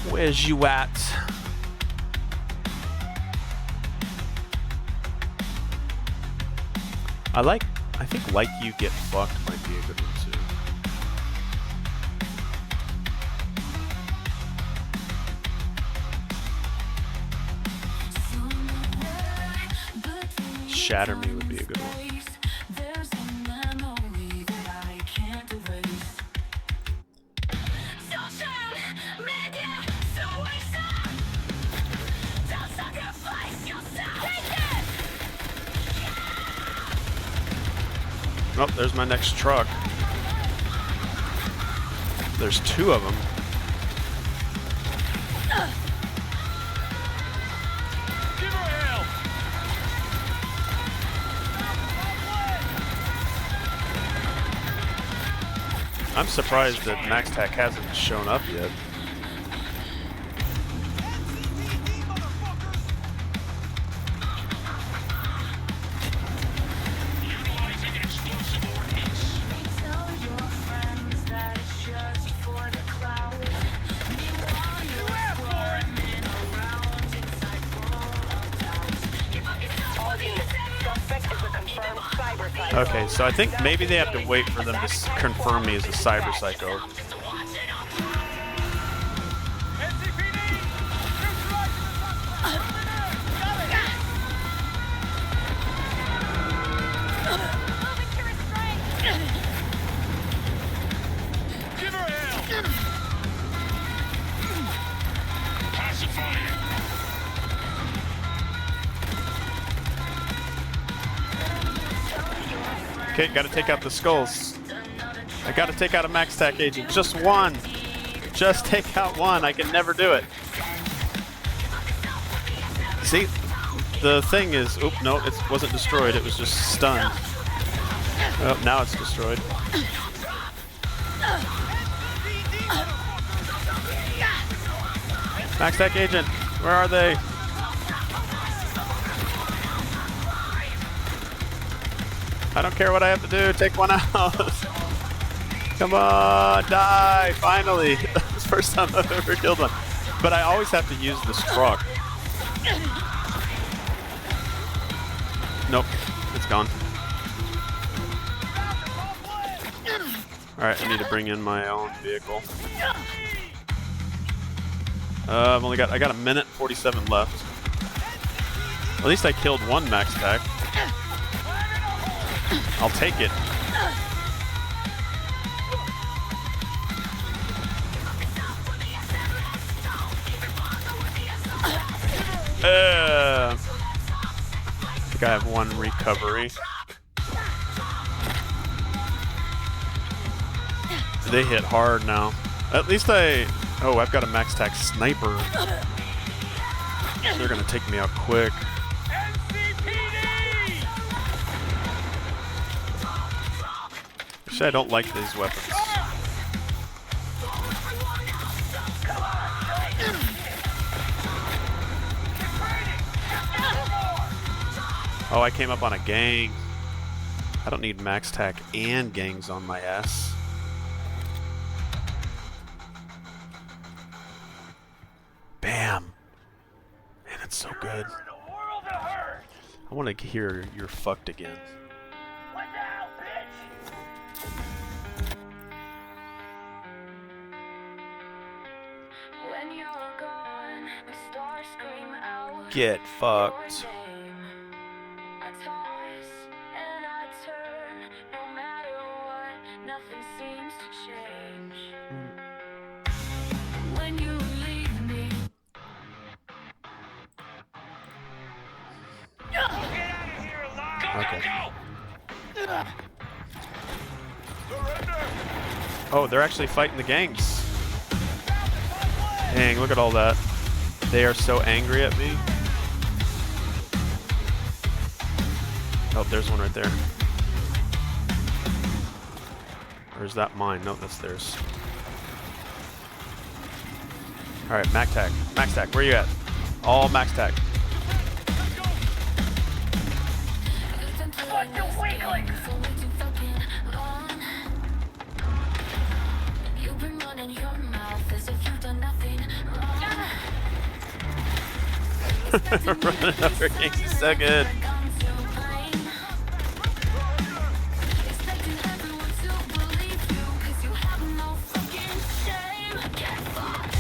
Where's you at? I think like you get fucked might be a good one too. Shatter Me would be a good one. Oh, there's my next truck. There's 2 of them. Give her hell. I'm surprised that Max Tack hasn't shown up yet. Okay, so I think maybe they have to wait for them to confirm me as a cyber psycho. Give her hell! Pacify it! Okay, gotta take out the skulls. I gotta take out a max tac agent. Just one. Just take out one. I can never do it. See? The thing is... Oop, no, it wasn't destroyed. It was just stunned. Oh, now it's destroyed. Max tac agent, where are they? I don't care what I have to do. Take one out. Come on, die! Finally, it's the first time I've ever killed one. But I always have to use this truck. Nope, it's gone. All right, I need to bring in my own vehicle. I got a minute 47 left. At least I killed one max tac. I'll take it. I think I have one recovery. They hit hard now. At least oh, I've got a max tac sniper. They're gonna take me out quick. Actually, I don't like these weapons. Oh, I came up on a gang. I don't need max tac and gangs on my ass. Bam. Man, it's so good. I want to hear you're fucked again. When you're gone, the stars scream out. Get fucked. I toss and I turn, no matter what, nothing seems to change. When you leave me, Okay. Oh, they're actually fighting the gangs. Dang, look at all that. They are so angry at me. Oh, there's one right there. Or is that mine? No, that's theirs. Alright, max tac. Max tac, where you at? All max tac. you've been running your mouth as if you've done nothing wrong. Running over gangs is so good. Expecting everyone to believe you, 'cause you have no fucking shame. Get fucked.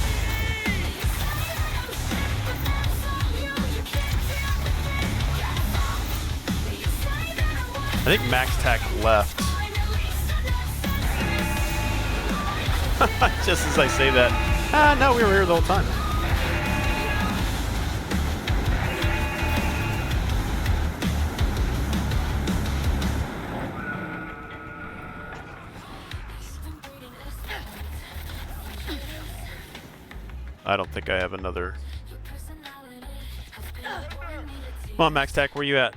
I think max tac left. Just as I say that. Ah, no, we were here the whole time. I don't think I have another. Come on, max tac, where you at?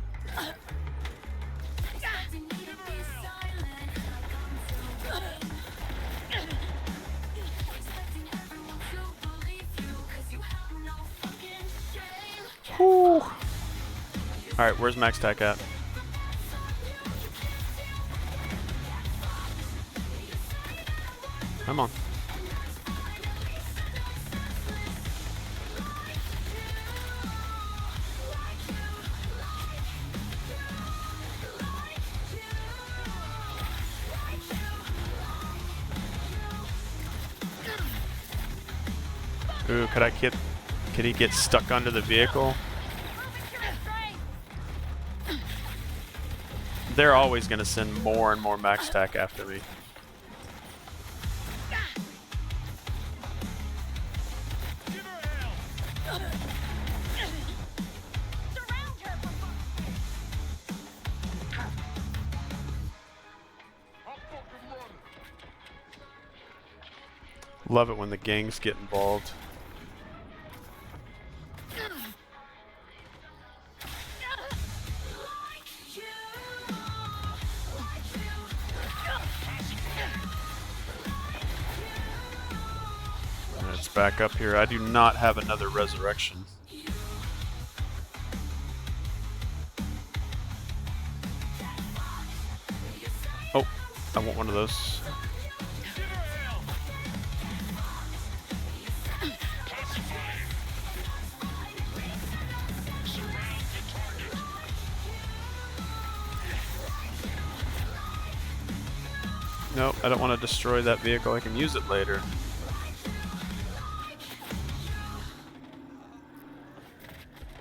Whew. Alright, where's max tac at? Come on. Ooh, could he get stuck under the vehicle? They're always going to send more and more max tack after me. Love it when the gangs get involved. Let's back up here. I do not have another resurrection. Oh, I want one of those. Nope, I don't want to destroy that vehicle. I can use it later.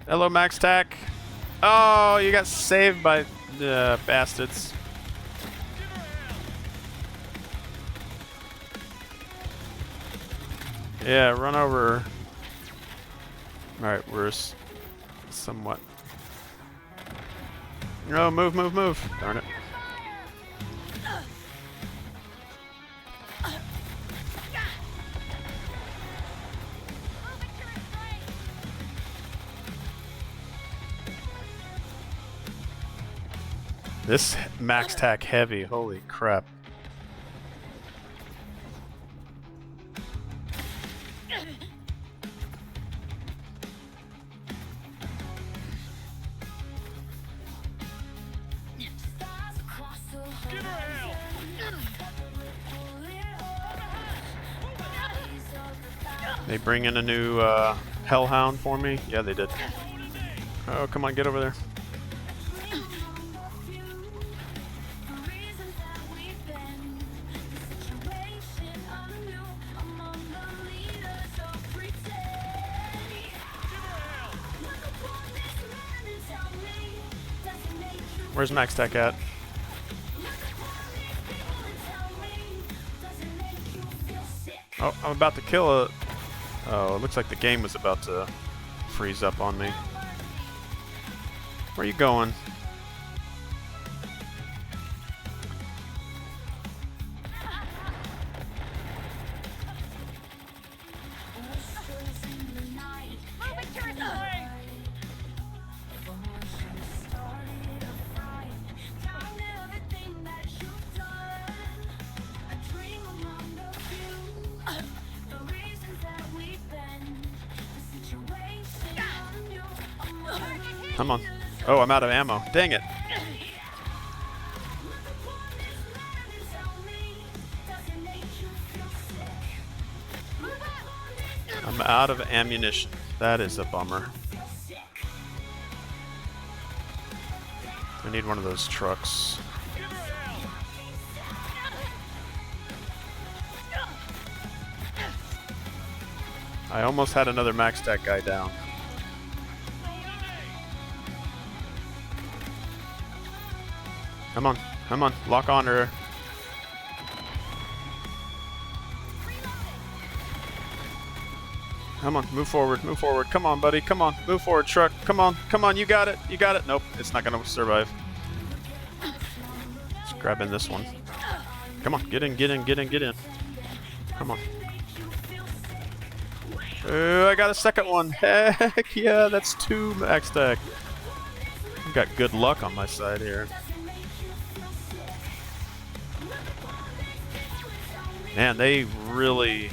Hello, Max Tack. Oh, you got saved by the bastards. Yeah, run over. Alright, we're somewhat. No, move, move, move. Darn it. This max tack heavy, holy crap. They bring in a new hellhound for me? Yeah, they did. Oh, come on, get over there. Where's Max Tech at? Oh, I'm about to kill it. Oh, it looks like the game was about to freeze up on me. Where are you going? Come on. Oh, I'm out of ammo. Dang it. I'm out of ammunition. That is a bummer. I need one of those trucks. I almost had another max tech guy down. Come on, come on, lock on her. Come on, move forward, come on, buddy, come on, move forward, truck, come on, you got it, Nope, it's not gonna survive. Just grabbing this one. Come on, get in. Come on. I got a second one, heck yeah, that's 2 max tech. I've got good luck on my side here. Man, they really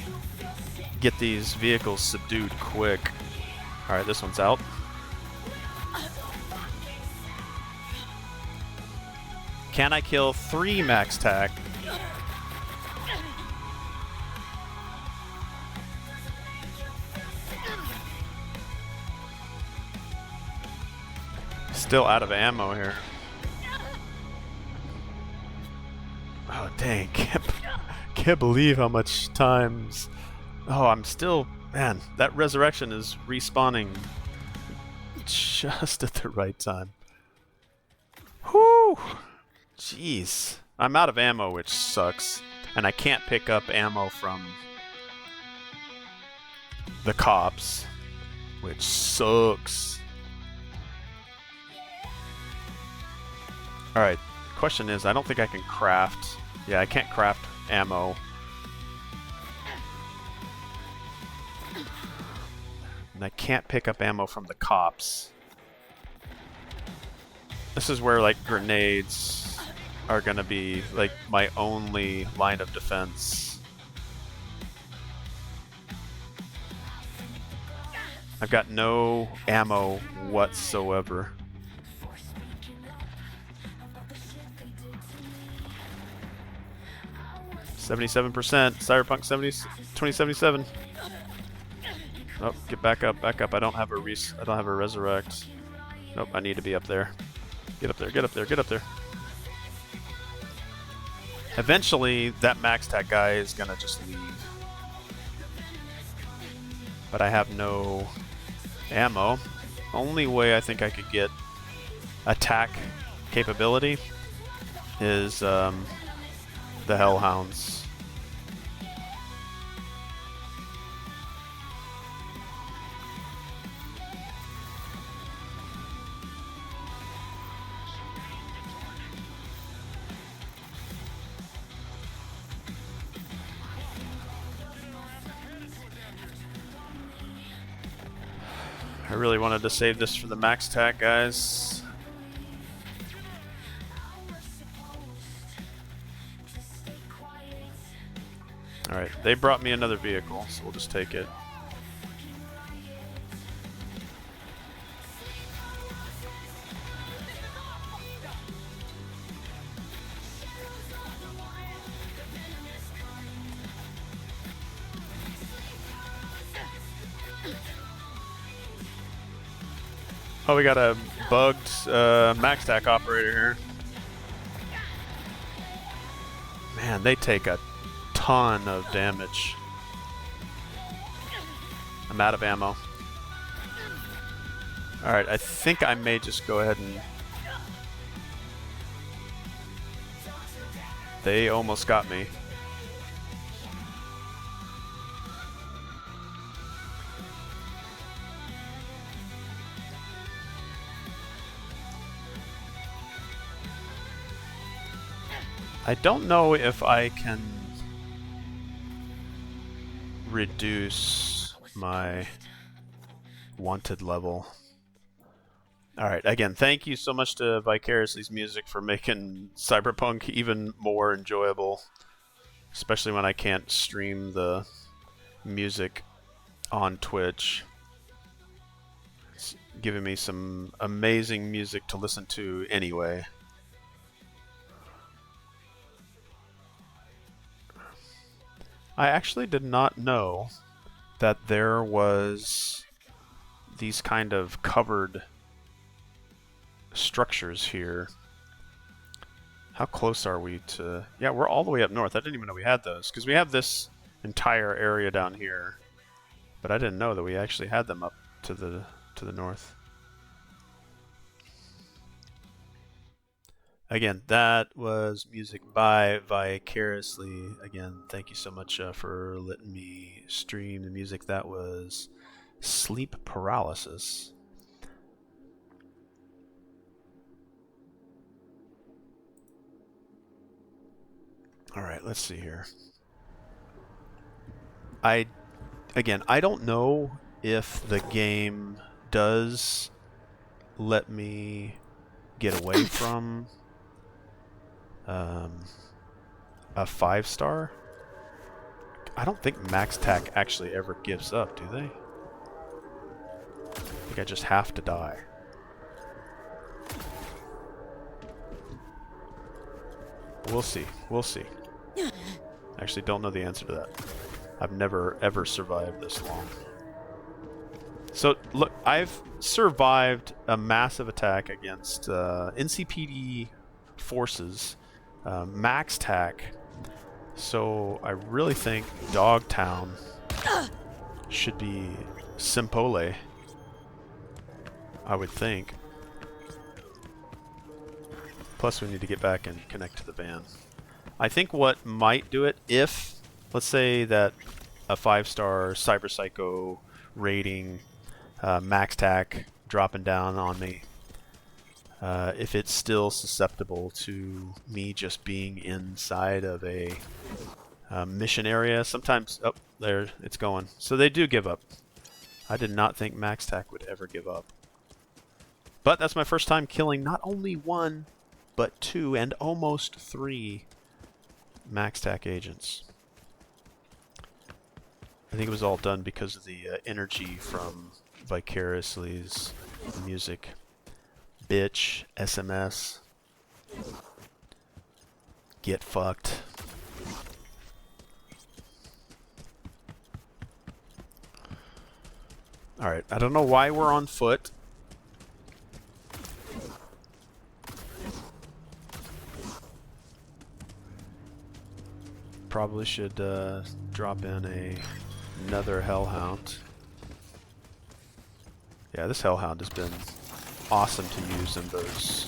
get these vehicles subdued quick. Alright, this one's out. Can I kill 3 max tack? Still out of ammo here. Oh, dang. Can't believe how much times. Oh, I'm still Man, that resurrection is respawning just at the right time. Whew! Jeez. I'm out of ammo, which sucks. And I can't pick up ammo from the cops, which sucks. Alright, question is, I don't think I can craft. Yeah, I can't craft ammo. And I can't pick up ammo from the cops. This is where, like, grenades are gonna be, like, my only line of defense. I've got no ammo whatsoever. $77%. Cyberpunk 2077. Oh, get back up, back up. I don't have a resurrect. Nope, I need to be up there. Get up there, get up there, get up there. Eventually, that max tac guy is gonna just leave. But I have no ammo. Only way I think I could get attack capability is the Hellhounds. I really wanted to save this for the max tac guys. Alright, they brought me another vehicle, so we'll just take it. Oh, we got a bugged max tac operator here. Man, they take a ton of damage. I'm out of ammo. Alright, I think I may just go ahead and... They almost got me. I don't know if I can reduce my wanted level. Alright, again, thank you so much to Vicariously's Music for making Cyberpunk even more enjoyable. Especially when I can't stream the music on Twitch. It's giving me some amazing music to listen to anyway. I actually did not know that there was these kind of covered structures here. How close are we to... Yeah, we're all the way up north. I didn't even know we had those, because we have this entire area down here. But I didn't know that we actually had them up to the north. Again, that was music by Vicariously. Again, thank you so much for letting me stream the music. That was Sleep Paralysis. Alright, let's see here. I don't know if the game does let me get away from a 5-star. I don't think max tac actually ever gives up, do they? I think I just have to die. We'll see. We'll see. Actually, don't know the answer to that. I've never ever survived this long. So, look, I've survived a massive attack against NCPD forces, max tac. So I really think Dogtown should be Simpole, I would think. Plus we need to get back and connect to the van. I think what might do it, if, let's say that a 5-star Cyber Psycho rating, max tac dropping down on me, if it's still susceptible to me just being inside of a mission area. Sometimes, oh, there, it's going. So they do give up. I did not think max tac would ever give up. But that's my first time killing not only 1, but 2 and almost 3 max tac agents. I think it was all done because of the energy from Vicariously's music. Bitch, SMS, get fucked. Alright, I don't know why we're on foot. Probably should drop in another Hellhound. Yeah, this Hellhound has been awesome to use in those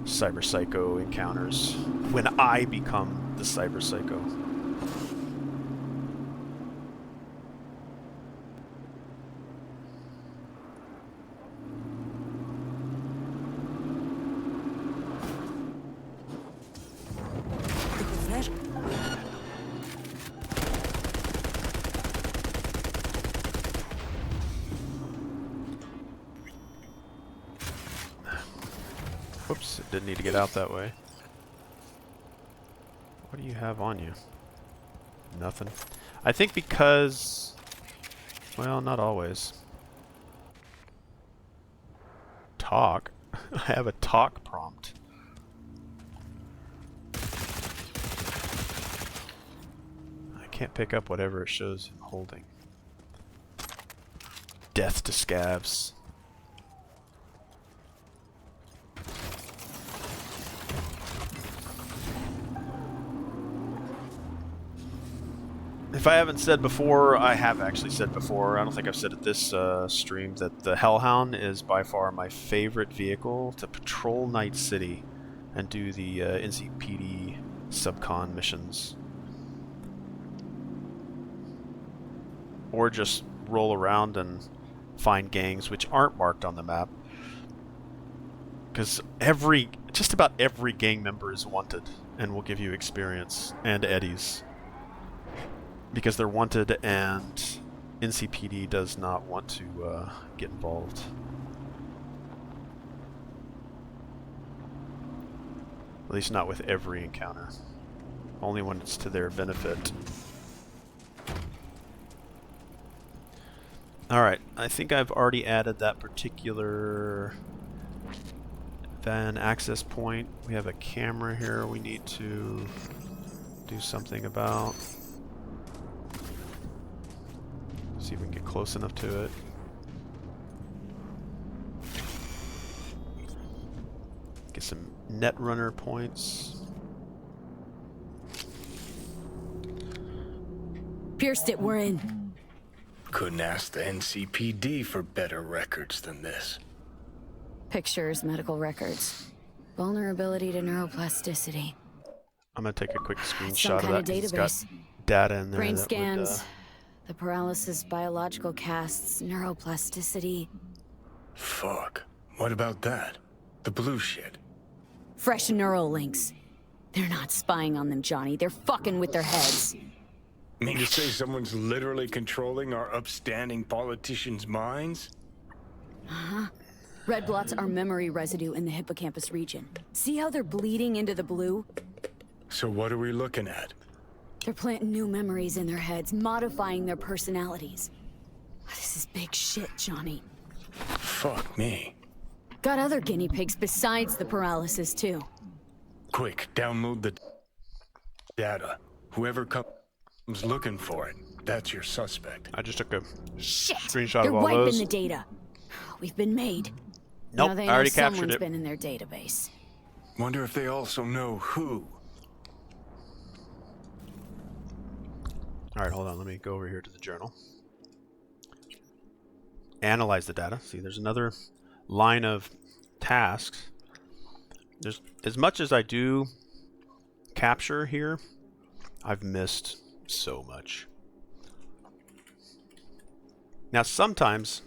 Cyber Psycho encounters when I become the Cyber Psycho. Whoops, it didn't need to get out that way. What do you have on you? Nothing. I think because... well, not always. Talk? I have a talk prompt. I can't pick up whatever it shows him holding. Death to scabs. If I haven't said before, I have actually said before, I don't think I've said it this stream, that the Hellhound is by far my favorite vehicle to patrol Night City and do the NCPD subcon missions. Or just roll around and find gangs which aren't marked on the map. Because just about every gang member is wanted and will give you experience, and eddies. Because they're wanted and NCPD does not want to get involved. At least not with every encounter. Only when it's to their benefit. Alright, I think I've already added that particular van access point. We have a camera here we need to do something about. See if we can get close enough to it. Get some Netrunner points. Pierced it, we're in. Couldn't ask the NCPD for better records than this. Pictures, medical records. Vulnerability to neuroplasticity. I'm gonna take a quick Some screenshot kind of of that. It's database. got data in there. Brain that scans, would, the paralysis, biological casts, neuroplasticity. Fuck. What about that? The blue shit. Fresh neural links. They're not spying on them, Johnny. They're fucking with their heads. Mean to say someone's literally controlling our upstanding politicians' minds? Uh-huh. Red blots are memory residue in the hippocampus region. See how they're bleeding into the blue? So what are we looking at? They're planting new memories in their heads, modifying their personalities. This is big shit, Johnny. Fuck me. Got other guinea pigs besides the paralysis, too. Quick, download the data. Whoever comes looking for it, that's your suspect. I just took a Shit! screenshot They're of all wiping those. the data. We've been made. Nope, Now they I already know captured someone's it. been in their database. Wonder if they also know who. Alright, hold on, let me go over here to the journal. analyze the data. See, there's another line of tasks. There's, as much as I do capture here, I've missed so much. Now, sometimes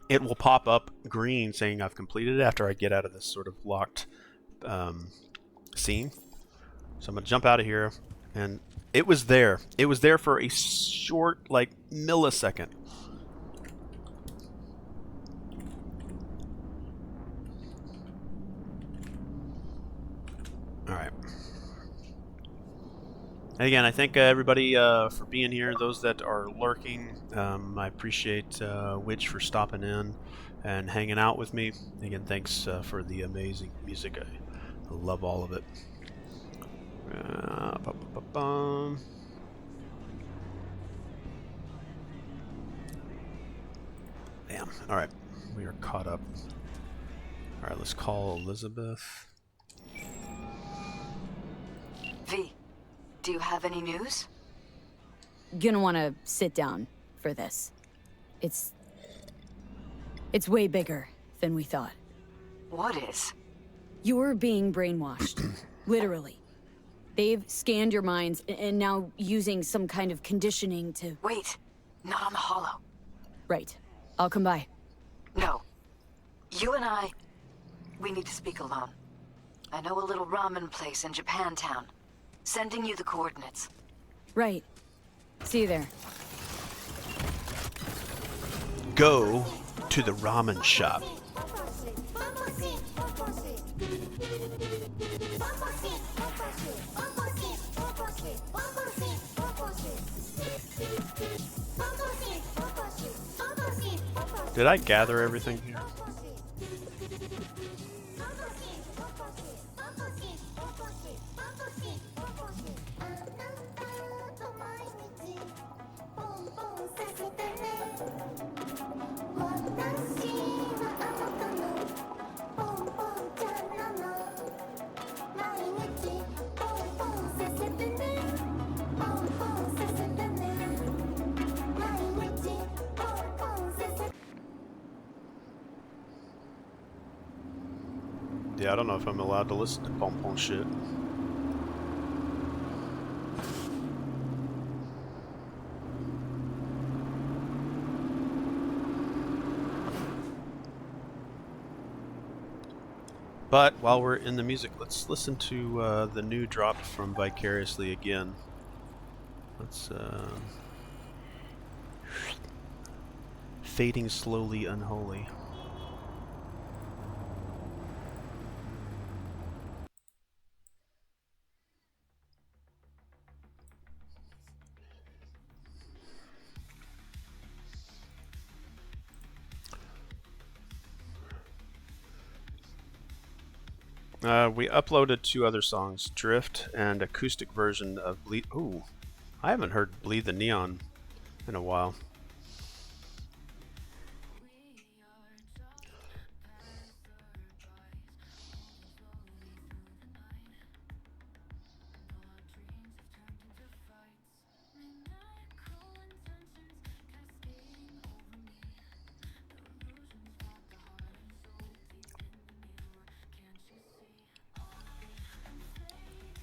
it will pop up green saying I've completed it after I get out of this sort of locked scene. So I'm going to jump out of here, and it was there. It was there for a short, like, millisecond. All right. And again, I thank everybody for being here. Those that are lurking, I appreciate Witch for stopping in and hanging out with me. Again, thanks for the amazing music. I love all of it. Damn. All right, we are caught up. All right, let's call Elizabeth. V, do you have any news? Gonna want to sit down for this. It's way bigger than we thought. What is? You're being brainwashed. Literally. They've scanned your minds and now using some kind of conditioning to... Wait, not on the Hollow. Right. I'll come by. No. You and I, we need to speak alone. I know a little ramen place in Japantown. Sending you the coordinates. Right. See you there. Go to the ramen shop. Did I gather everything here? Yeah, I don't know if I'm allowed to listen to pom-pom shit. But while we're in the music, let's listen to the new drop from Vicariously again. Let's Fading Slowly Unholy. We uploaded 2 other songs, Drift and acoustic version of Bleed. Ooh, I haven't heard Bleed the Neon in a while.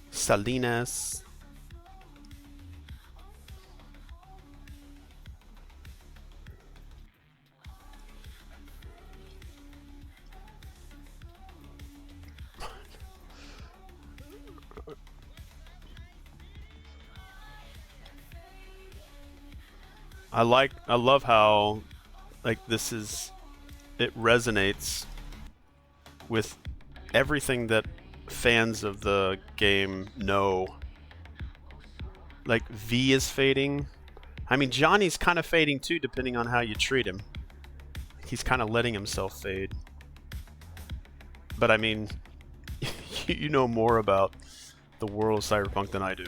Salinas. I love how, like, this is, it resonates with everything that fans of the game know. Like, V is fading. I mean, Johnny's kind of fading too, depending on how you treat him. He's kind of letting himself fade. But I mean, you know more about the world of Cyberpunk than I do.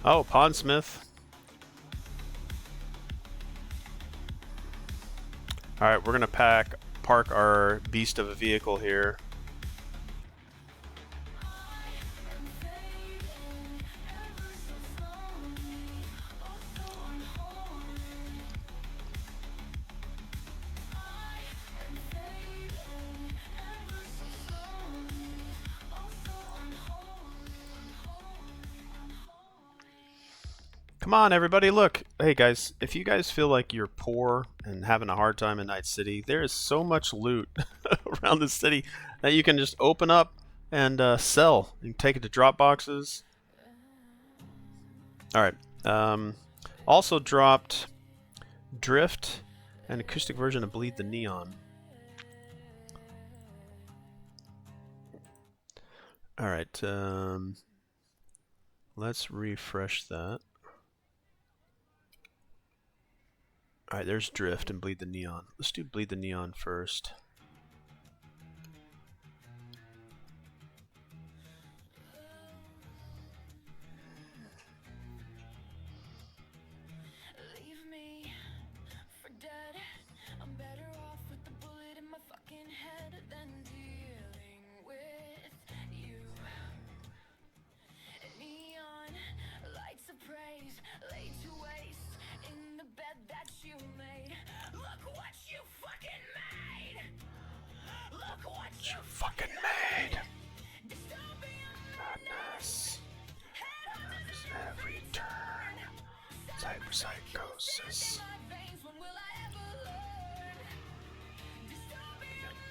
Oh, Pondsmith. All right, we're gonna park our beast of a vehicle here. Come on, everybody, look. Hey, guys, if you guys feel like you're poor and having a hard time in Night City, there is so much loot around the city that you can just open up and sell. You can take it to drop boxes. All right. Also dropped Drift, an acoustic version of Bleed the Neon. All right. Let's refresh that. Alright, there's Drift and Bleed the Neon. Let's do Bleed the Neon first. Leave me for dead. I'm better off with the bullet in my fucking head than dealing with you. Neon lights of praise laid to waste in the bed that you made. Look what you fucking made. Look what you fucking made. Madness. Every turn. Cyberpsychosis.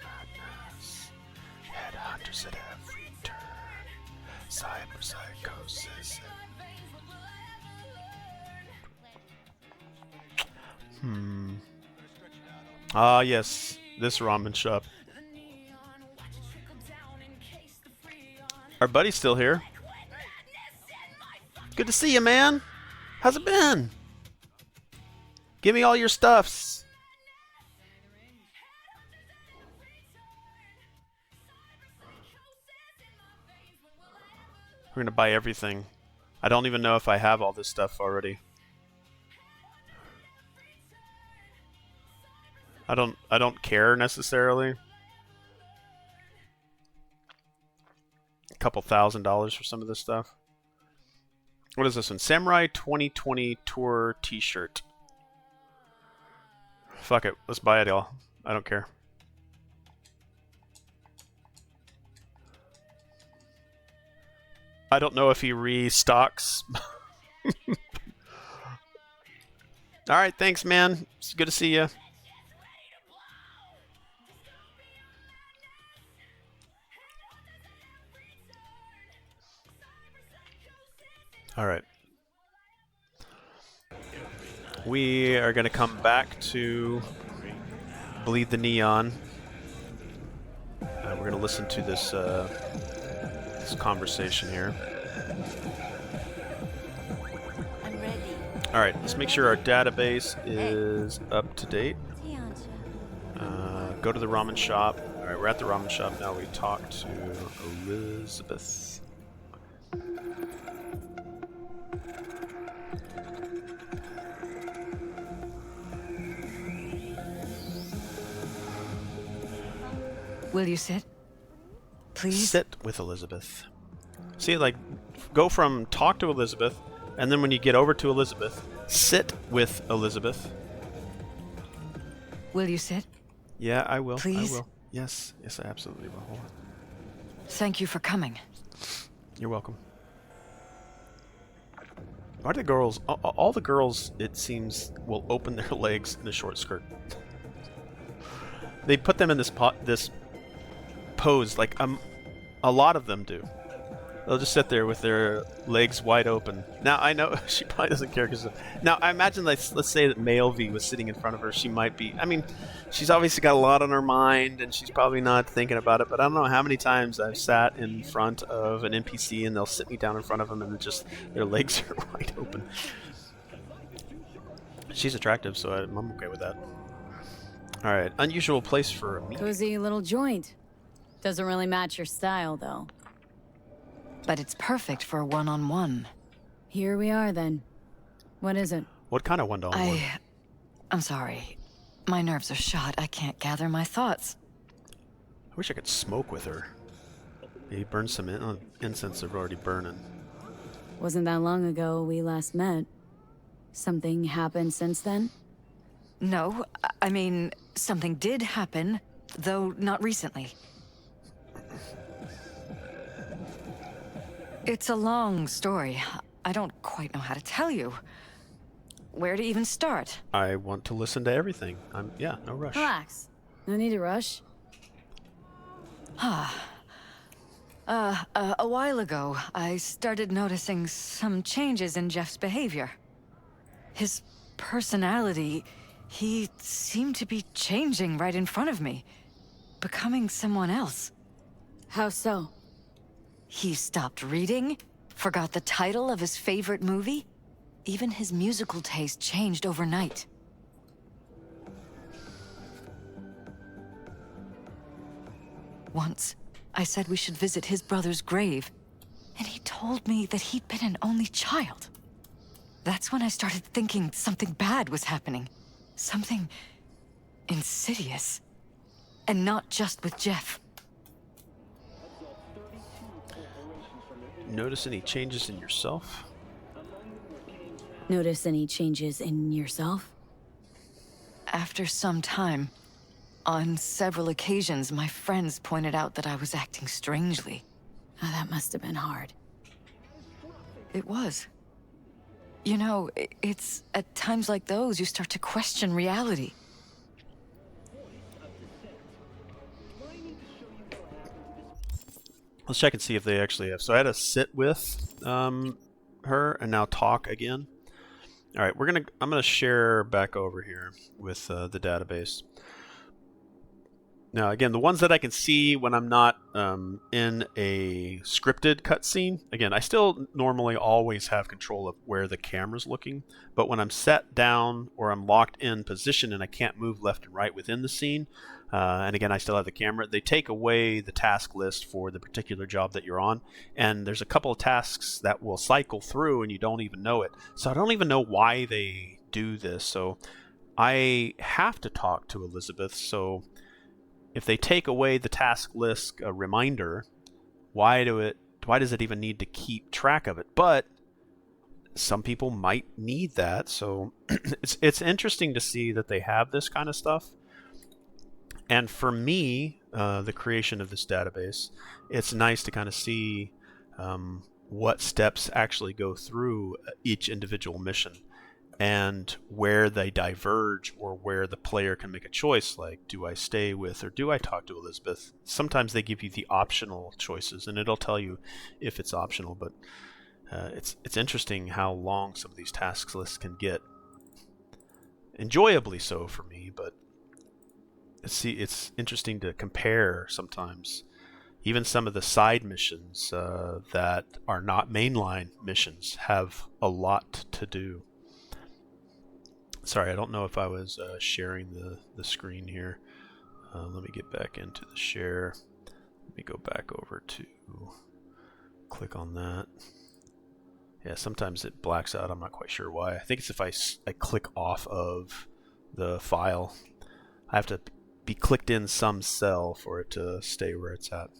Madness. Headhunters at every turn. Cyberpsychosis. Ah, yes. This ramen shop. Our buddy's still here. Good to see you, man. How's it been? Give me all your stuffs. We're gonna buy everything. I don't even know if I have all this stuff already. I don't care necessarily. A couple $1,000s for some of this stuff. What is this one? Samurai 2020 Tour T-shirt. Fuck it. Let's buy it, y'all. I don't care. I don't know if he restocks. Alright, thanks, man. It's good to see you. Alright. We are going to come back to Bleed the Neon. We're going to listen to this this conversation here. I'm ready. Alright, let's make sure our database is up to date. Go to the ramen shop. Alright, we're at the ramen shop now. We talk to Elizabeth. Will you sit? Please? Sit with Elizabeth. See, like, go from talk to Elizabeth, and then when you get over to Elizabeth, sit with Elizabeth. Will you sit? Yeah, I will. Please? I will. Yes. Yes, I absolutely will. Hold on. Thank you for coming. You're welcome. Why do the girls... All the girls, it seems, will open their legs in a short skirt. They put them in this pose, like a lot of them do. They'll just sit there with their legs wide open. Now I know she probably doesn't care because now I imagine let's say that Male V was sitting in front of her. She might be. I mean, she's obviously got a lot on her mind and she's probably not thinking about it. But I don't know how many times I've sat in front of an NPC and they'll sit me down in front of them and just their legs are wide open. She's attractive, so I'm okay with that. All right, unusual place for a meet. Cozy little joint. Doesn't really match your style, though. But it's perfect for a one-on-one. Here we are, then. What is it? What kind of one-on-one? I'm sorry. My nerves are shot. I can't gather my thoughts. I wish I could smoke with her. Maybe burn some incense they're already burning. Wasn't that long ago we last met. Something happened since then? No, I mean, something did happen, though not recently. It's a long story. I don't quite know how to tell you. Where to even start? I want to listen to everything. Yeah, no rush. Relax. No need to rush. A while ago, I started noticing some changes in Jeff's behavior. His personality, he seemed to be changing right in front of me, becoming someone else. How so? He stopped reading, forgot the title of his favorite movie. Even his musical taste changed overnight. Once, I said we should visit his brother's grave, and he told me that he'd been an only child. That's when I started thinking something bad was happening. Something insidious. And not just with Jeff. Notice any changes in yourself? Notice any changes in yourself? After some time, on several occasions, my friends pointed out that I was acting strangely. Oh, that must have been hard. It was. You know, it's at times like those you start to question reality. Let's check and see if they actually have. So I had to sit with her and now talk again. All right, I'm gonna share back over here with the database. Now, again, the ones that I can see when I'm not in a scripted cutscene, again, I still normally always have control of where the camera's looking, but when I'm set down or I'm locked in position and I can't move left and right within the scene, and again, I still have the camera, they take away the task list for the particular job that you're on, and there's a couple of tasks that will cycle through and you don't even know it. So I don't even know why they do this, so I have to talk to Elizabeth, so if they take away the task list reminder, why does it even need to keep track of it? But some people might need that, so it's interesting to see that they have this kind of stuff. And for me, the creation of this database, it's nice to kind of see what steps actually go through each individual mission and where they diverge or where the player can make a choice, like, do I stay with or do I talk to Elizabeth? Sometimes they give you the optional choices, and it'll tell you if it's optional, but it's interesting how long some of these task lists can get. Enjoyably so for me, but it's interesting to compare sometimes. Even some of the side missions that are not mainline missions have a lot to do. Sorry, I don't know if I was sharing the screen here. Let me get back into the share. Let me go back over to click on that. Yeah, sometimes it blacks out. I'm not quite sure why. I think it's if I click off of the file. I have to be clicked in some cell for it to stay where it's at.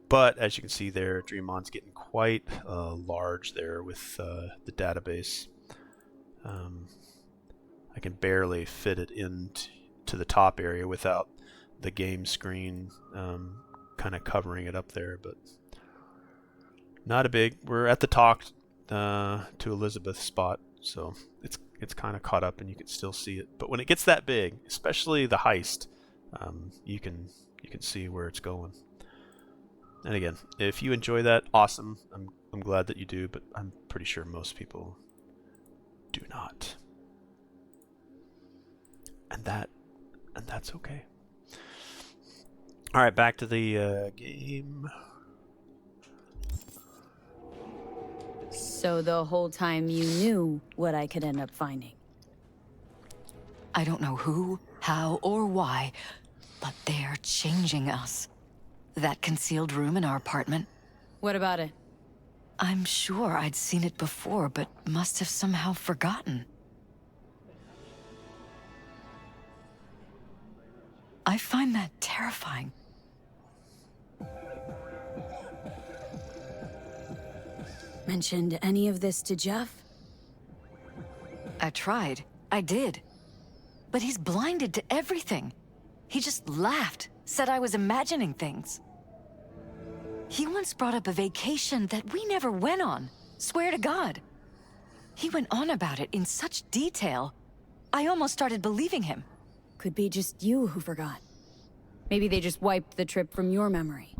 But as you can see there, DreamOn's getting quite large there with the database. I can barely fit it into the top area without the game screen kind of covering it up there, but not a big. We're at the talk to Elizabeth spot, so it's kind of caught up and you can still see it. But when it gets that big, especially the heist, you can see where it's going. And again, if you enjoy that, awesome. I'm glad that you do, but I'm pretty sure most people do not. And that's okay. All right, back to the game. So the whole time you knew what I could end up finding? I don't know who, how, or why, but they're changing us. That concealed room in our apartment. What about it? I'm sure I'd seen it before, but must have somehow forgotten. I find that terrifying. Mentioned any of this to Jeff? I tried. I did. But he's blinded to everything. He just laughed, said I was imagining things. He once brought up a vacation that we never went on. Swear to God. He went on about it in such detail, I almost started believing him. Could be just you who forgot. Maybe they just wiped the trip from your memory.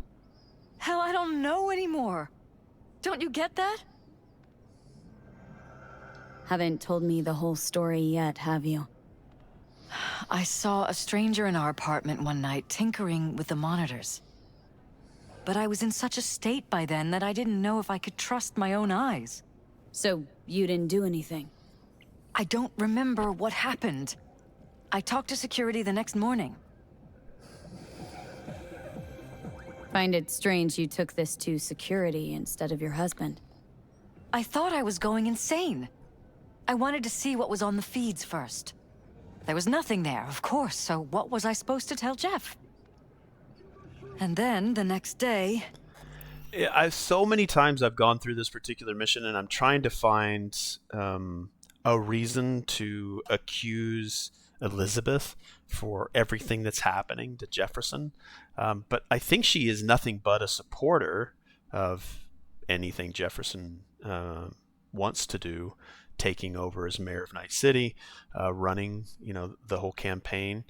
Hell, I don't know anymore. Don't you get that? Haven't told me the whole story yet, have you? I saw a stranger in our apartment one night tinkering with the monitors. But I was in such a state by then that I didn't know if I could trust my own eyes. So, you didn't do anything? I don't remember what happened. I talked to security the next morning. Find it strange you took this to security instead of your husband. I thought I was going insane. I wanted to see what was on the feeds first. There was nothing there, of course, so what was I supposed to tell Jeff? And then, the next day... So many times I've gone through this particular mission, and I'm trying to find a reason to accuse Elizabeth for everything that's happening to Jefferson. But I think she is nothing but a supporter of anything Jefferson wants to do, taking over as mayor of Night City, running, the whole campaign.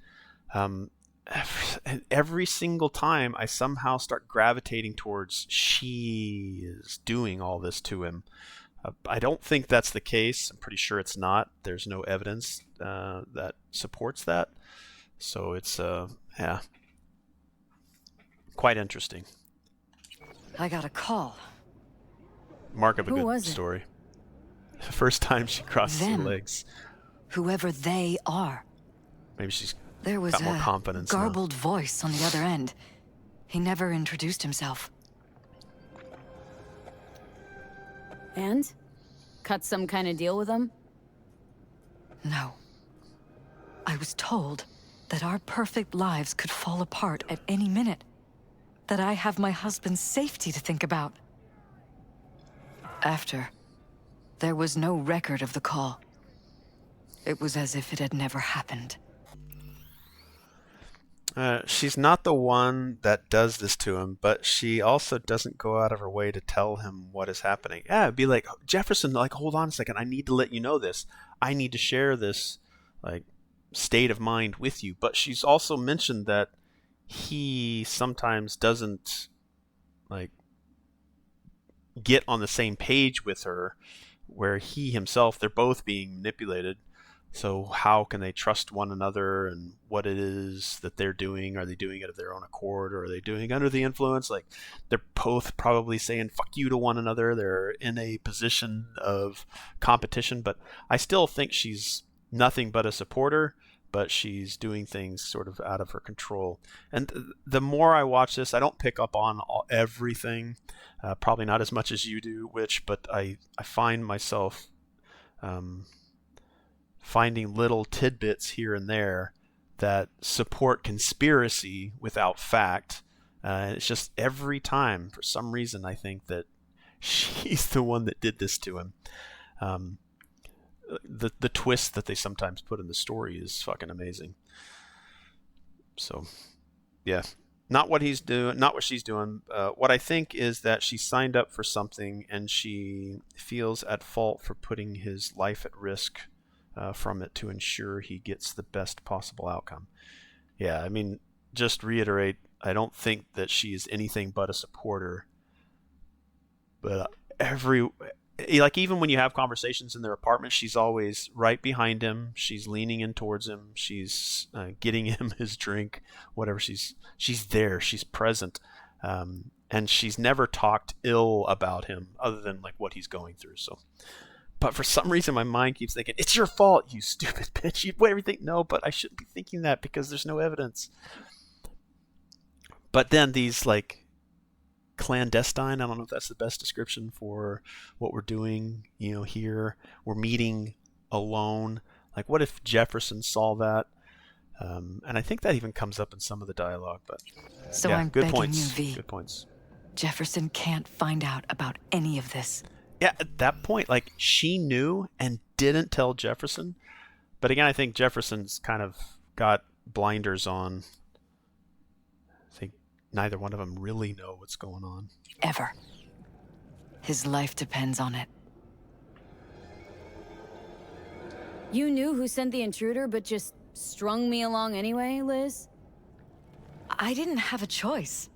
Every single time I somehow start gravitating towards she is doing all this to him. I don't think that's the case. I'm pretty sure it's not. There's no evidence that supports that. So it's, quite interesting. I got a call. Mark of a Who good was it? story. First time she crosses her Them. legs. Whoever they are. Maybe she's There was got more a confidence now. garbled voice on the other end. He never introduced himself. And? Cut some kind of deal with them? No. I was told that our perfect lives could fall apart at any minute. That I have my husband's safety to think about. After, there was no record of the call. It was as if it had never happened. She's not the one that does this to him, but she also doesn't go out of her way to tell him what is happening. Yeah, it'd be like, Jefferson, hold on a second. I need to let you know this. I need to share this, state of mind with you. But she's also mentioned that he sometimes doesn't, get on the same page with her, where he himself, they're both being manipulated. So how can they trust one another, and what it is that they're doing? Are they doing it of their own accord, or are they doing it under the influence? They're both probably saying fuck you to one another. They're in a position of competition, but I still think she's nothing but a supporter, but she's doing things sort of out of her control. And the more I watch this, I don't pick up on everything, probably not as much as you do, but I find myself finding little tidbits here and there that support conspiracy without fact. It's just every time, for some reason, I think that she's the one that did this to him. The twist that they sometimes put in the story is fucking amazing. So, yeah. Not what he's doing, not what she's doing. What I think is that she signed up for something, and she feels at fault for putting his life at risk from it to ensure he gets the best possible outcome. Yeah, I mean, just reiterate, I don't think that she is anything but a supporter. But even when you have conversations in their apartment, she's always right behind him. She's leaning in towards him. She's getting him his drink, whatever. She's there. She's present. And she's never talked ill about him other than what he's going through. So, but for some reason, my mind keeps thinking, it's your fault, you stupid bitch. You put everything. No, but I shouldn't be thinking that because there's no evidence. But then these clandestine, I don't know if that's the best description for what we're doing, here. We're meeting alone. What if Jefferson saw that? And I think that even comes up in some of the dialogue. But So yeah, I'm good begging points. you, V. Good points. Jefferson can't find out about any of this. Yeah, at that point, like, she knew and didn't tell Jefferson. But again, I think Jefferson's kind of got blinders on. I think neither one of them really know what's going on. Ever. His life depends on it. You knew who sent the intruder, but just strung me along anyway, Liz? I didn't have a choice.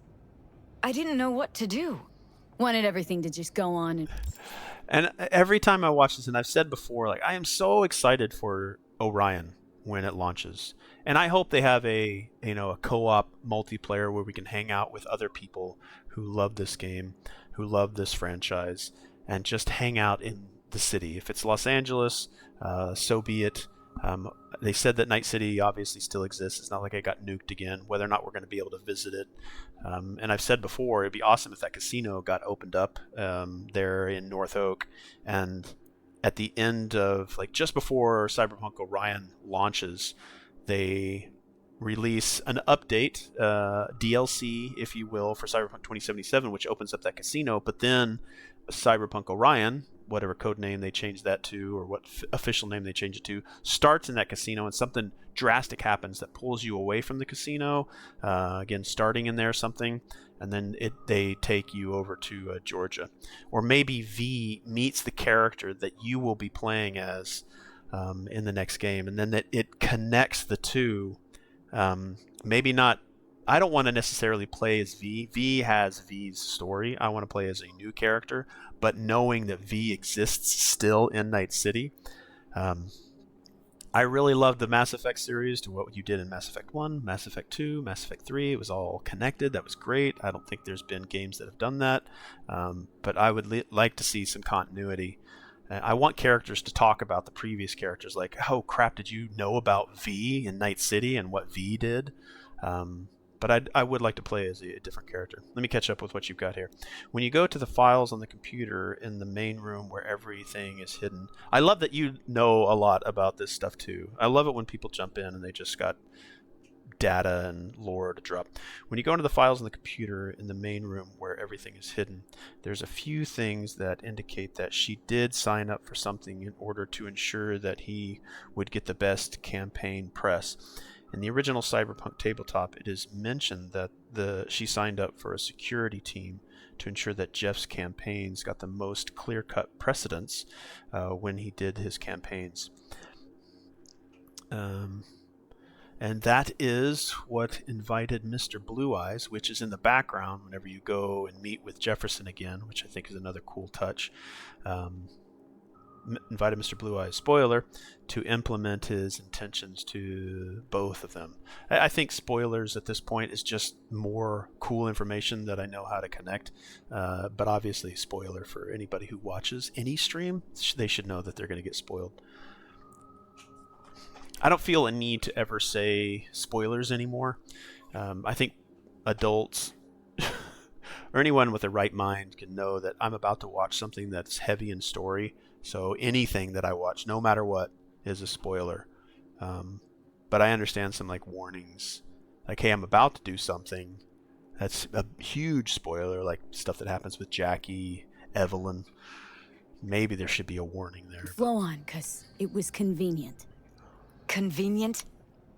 I didn't know what to do. Wanted everything to just go on and... And every time I watch this, and I've said before, like, I am so excited for Orion when it launches. And I hope they have a co-op multiplayer where we can hang out with other people who love this game, who love this franchise, and just hang out in the city. If it's Los Angeles, so be it. They said that Night City obviously still exists. It's not like it got nuked again. Whether or not we're going to be able to visit it. And I've said before, it'd be awesome if that casino got opened up there in North Oak. And at the end of, like, just before Cyberpunk Orion launches, they release an update, DLC, if you will, for Cyberpunk 2077, which opens up that casino. But then Cyberpunk Orion, whatever code name they change that to, or what official name they change it to, starts in that casino, and something drastic happens that pulls you away from the casino, again starting in there something, and then they take you over to Georgia. Or maybe V meets the character that you will be playing as in the next game, and then that it connects the two. Maybe not, I don't want to necessarily play as V. V has V's story. I want to play as a new character, but knowing that V exists still in Night City. I really loved the Mass Effect series, to what you did in Mass Effect 1, Mass Effect 2, Mass Effect 3. It was all connected. That was great. I don't think there's been games that have done that, but I would like to see some continuity. I want characters to talk about the previous characters, like, oh crap, did you know about V in Night City and what V did? But I would like to play as a different character. Let me catch up with what you've got here. When you go to the files on the computer in the main room where everything is hidden, I love that you know a lot about this stuff too. I love it when people jump in and they just got data and lore to drop. When you go into the files on the computer in the main room where everything is hidden, there's a few things that indicate that she did sign up for something in order to ensure that he would get the best campaign press. In the original Cyberpunk tabletop, it is mentioned that she signed up for a security team to ensure that Jeff's campaigns got the most clear-cut precedence when he did his campaigns. And that is what invited Mr. Blue Eyes, which is in the background whenever you go and meet with Jefferson again, which I think is another cool touch. Invited Mr. Blue Eyes, spoiler, to implement his intentions to both of them. I think spoilers at this point is just more cool information that I know how to connect. But obviously, spoiler for anybody who watches any stream, they should know that they're going to get spoiled. I don't feel a need to ever say spoilers anymore. I think adults or anyone with a right mind can know that I'm about to watch something that's heavy in story. So anything that I watch, no matter what, is a spoiler. But I understand some, like, warnings. Like, hey, I'm about to do something that's a huge spoiler, like stuff that happens with Jackie, Evelyn. Maybe there should be a warning there. Flow on, because it was convenient. Convenient?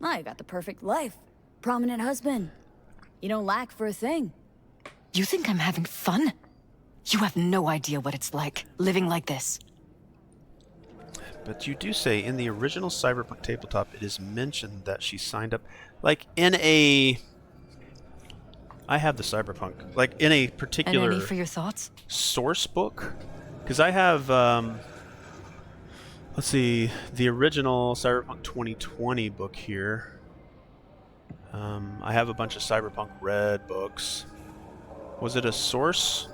I got the perfect life. Prominent husband. You don't lack for a thing. You think I'm having fun? You have no idea what it's like, living like this. But you do say in the original Cyberpunk tabletop, it is mentioned that she signed up, like, in a... I have the Cyberpunk, like, in a particular... And any for your thoughts? Source book? Because I have, let's see, the original Cyberpunk 2020 book here. I have a bunch of Cyberpunk Red books. Was it a source?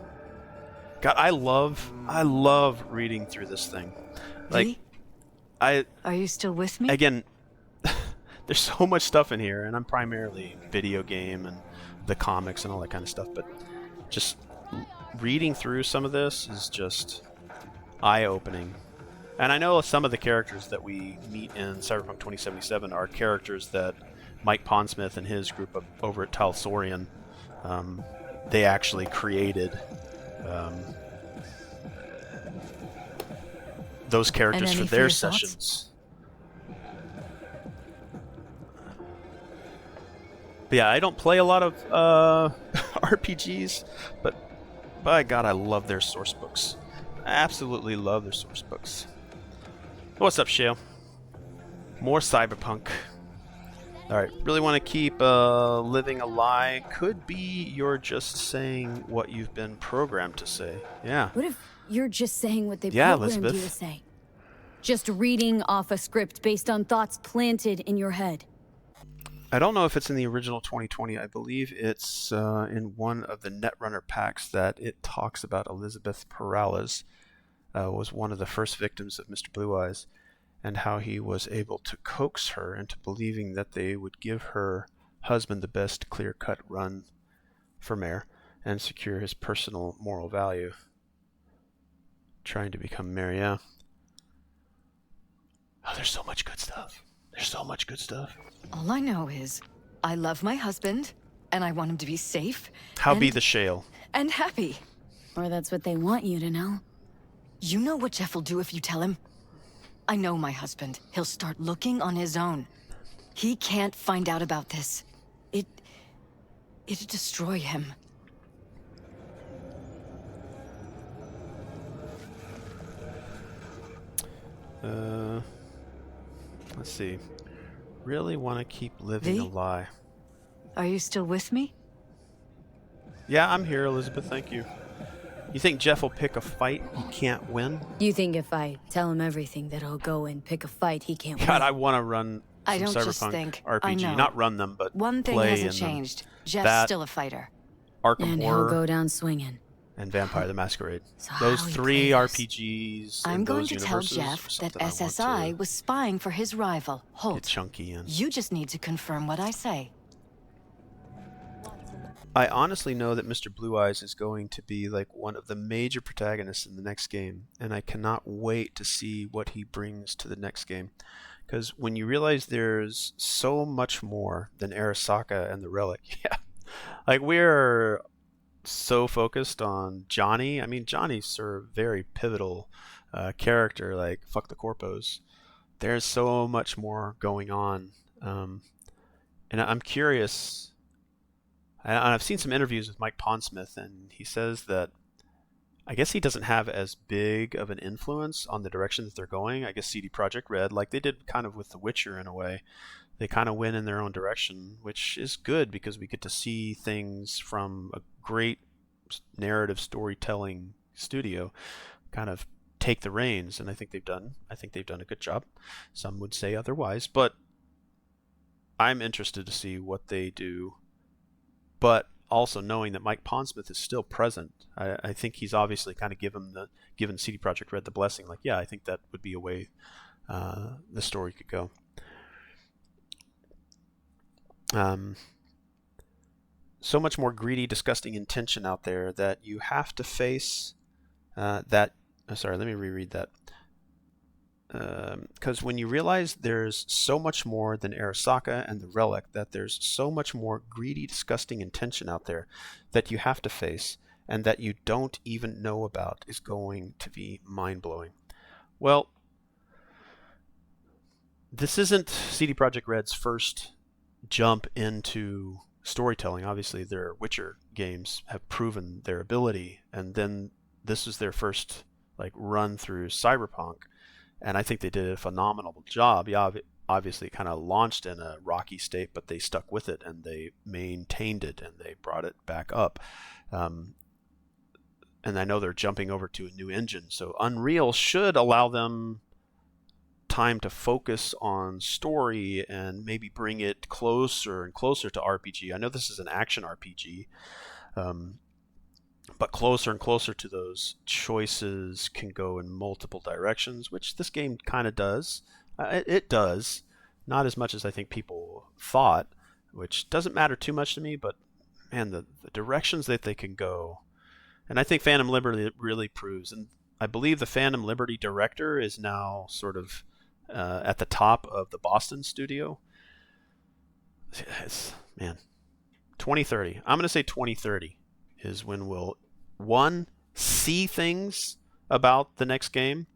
God, I love reading through this thing. Like, Are you still with me? Again, there's so much stuff in here, and I'm primarily video game and the comics and all that kind of stuff, but just reading through some of this is just eye-opening. And I know some of the characters that we meet in Cyberpunk 2077 are characters that Mike Pondsmith and his group over at ORION, they actually created those characters for their sessions. But yeah, I don't play a lot of RPGs, but by God, I love their source books. I absolutely love their source books. What's up, Shale? More cyberpunk. Alright, really want to keep living a lie. Could be you're just saying what you've been programmed to say. Yeah. What if you're just saying what they Yeah, programmed Elizabeth. you to say? Just reading off a script based on thoughts planted in your head. I don't know if it's in the original 2020. I believe it's in one of the Netrunner packs that it talks about Elizabeth Perales was one of the first victims of Mr. Blue Eyes, and how he was able to coax her into believing that they would give her husband the best clear-cut run for mayor and secure his personal moral value. Trying to become mayor, yeah. Oh, there's so much good stuff. There's so much good stuff. All I know is I love my husband, and I want him to be safe. How be the shale? And happy. Or that's what they want you to know. You know what Jeff will do if you tell him? I know my husband. He'll start looking on his own. He can't find out about this. It'd destroy him. Let's see. Really want to keep living a lie. Are you still with me? Yeah, I'm here, Elizabeth. Thank you. You think Jeff will pick a fight he can't win? You think if I tell him everything that he'll go and pick a fight he can't God, win? I want to run I some don't just cyberpunk think. RPG. I know. Not run them, but One thing play hasn't in them. changed. Jeff's That, still a fighter. Arkham And he'll Horror, go down swinging. and Vampire the Masquerade. So Those how he 3 plays. RPGs. I'm in going those to tell universes Jeff are that something I want SSI to was spying for his rival, get Holt. chunky in. You just need to confirm what I say. I honestly know that Mr. Blue Eyes is going to be like one of the major protagonists in the next game, and I cannot wait to see what he brings to the next game. Because when you realize there's so much more than Arasaka and the Relic, yeah, like we're so focused on Johnny. I mean, Johnny's a very pivotal character, like fuck the corpos. There's so much more going on, and I'm curious. And I've seen some interviews with Mike Pondsmith, and he says that I guess he doesn't have as big of an influence on the direction that they're going. I guess CD Projekt Red, like they did kind of with The Witcher in a way, they kind of went in their own direction, which is good because we get to see things from a great narrative storytelling studio kind of take the reins, and I think they've done a good job. Some would say otherwise, but I'm interested to see what they do. But also knowing that Mike Pondsmith is still present, I think he's obviously kind of given CD Projekt Red the blessing. Like, yeah, I think that would be a way the story could go. So much more greedy, disgusting intention out there that you have to face. Sorry, let me reread that. Because when you realize there's so much more than Arasaka and the Relic, that there's so much more greedy, disgusting intention out there that you have to face and that you don't even know about is going to be mind-blowing. Well, this isn't CD Projekt Red's first jump into storytelling. Obviously, their Witcher games have proven their ability, and then this is their first run through Cyberpunk. And I think they did a phenomenal job. Yeah, obviously kind of launched in a rocky state, but they stuck with it and they maintained it and they brought it back up. And I know they're jumping over to a new engine. So Unreal should allow them time to focus on story and maybe bring it closer and closer to RPG. I know this is an action RPG, but closer and closer to those choices can go in multiple directions, which this game kind of does. It does. Not as much as I think people thought, which doesn't matter too much to me, but man, the directions that they can go. And I think Phantom Liberty really proves. And I believe the Phantom Liberty director is now sort of at the top of the Boston studio. Man, 2030. I'm going to say 2030 is when we'll, one, see things about the next game,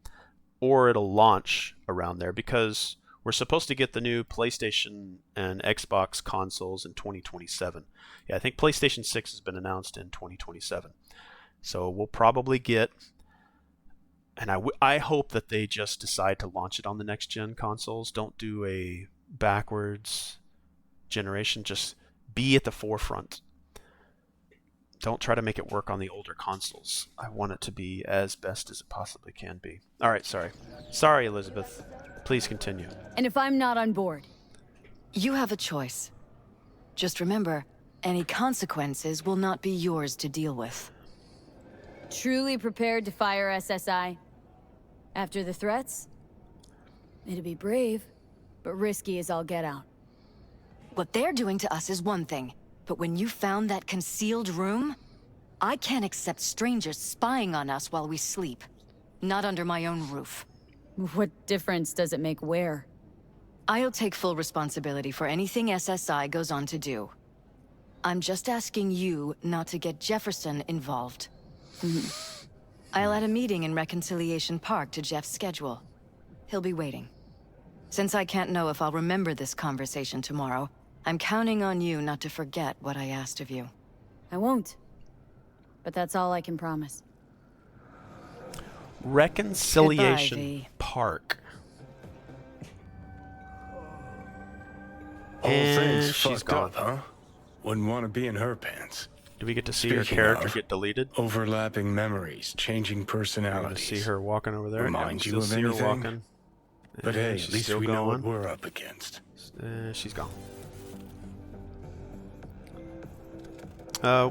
or it'll launch around there, because we're supposed to get the new PlayStation and Xbox consoles in 2027. Yeah, I think PlayStation 6 has been announced in 2027. So we'll probably get, and I hope that they just decide to launch it on the next gen consoles. Don't do a backwards generation. Just be at the forefront. Don't try to make it work on the older consoles. I want it to be as best as it possibly can be. All right, sorry. Sorry, Elizabeth. Please continue. And if I'm not on board? You have a choice. Just remember, any consequences will not be yours to deal with. Truly prepared to fire SSI? After the threats? It'd be brave, but risky as all get out. What they're doing to us is one thing, but when you found that concealed room, I can't accept strangers spying on us while we sleep. Not under my own roof. What difference does it make where? I'll take full responsibility for anything SSI goes on to do. I'm just asking you not to get Jefferson involved. I'll add a meeting in Reconciliation Park to Jeff's schedule. He'll be waiting. Since I can't know if I'll remember this conversation tomorrow, I'm counting on you not to forget what I asked of you. I won't. But that's all I can promise. Reconciliation Goodbye, V. Park. Whole And thing's she's fucked gone. up, huh? Wouldn't want to be in her pants. Do we get to see her Speaking character of, get deleted? Overlapping memories, changing We're going to personalities. see her walking over there. Remind Yeah, you we of still see her anything? walking. But hey, she's at least still we know what going. we're up against. She's gone.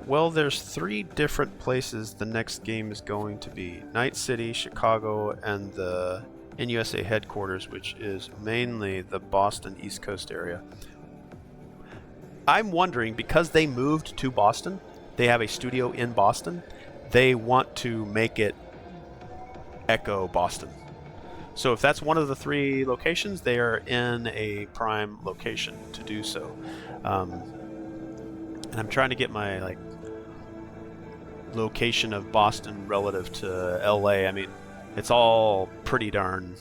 Well, there's 3 different places the next game is going to be. Night City, Chicago, and the NUSA headquarters, which is mainly the Boston East Coast area. I'm wondering, because they moved to Boston, they have a studio in Boston, they want to make it echo Boston. So if that's one of the 3 locations, they are in a prime location to do so. And I'm trying to get my location of Boston relative to LA. I mean, it's all pretty darn.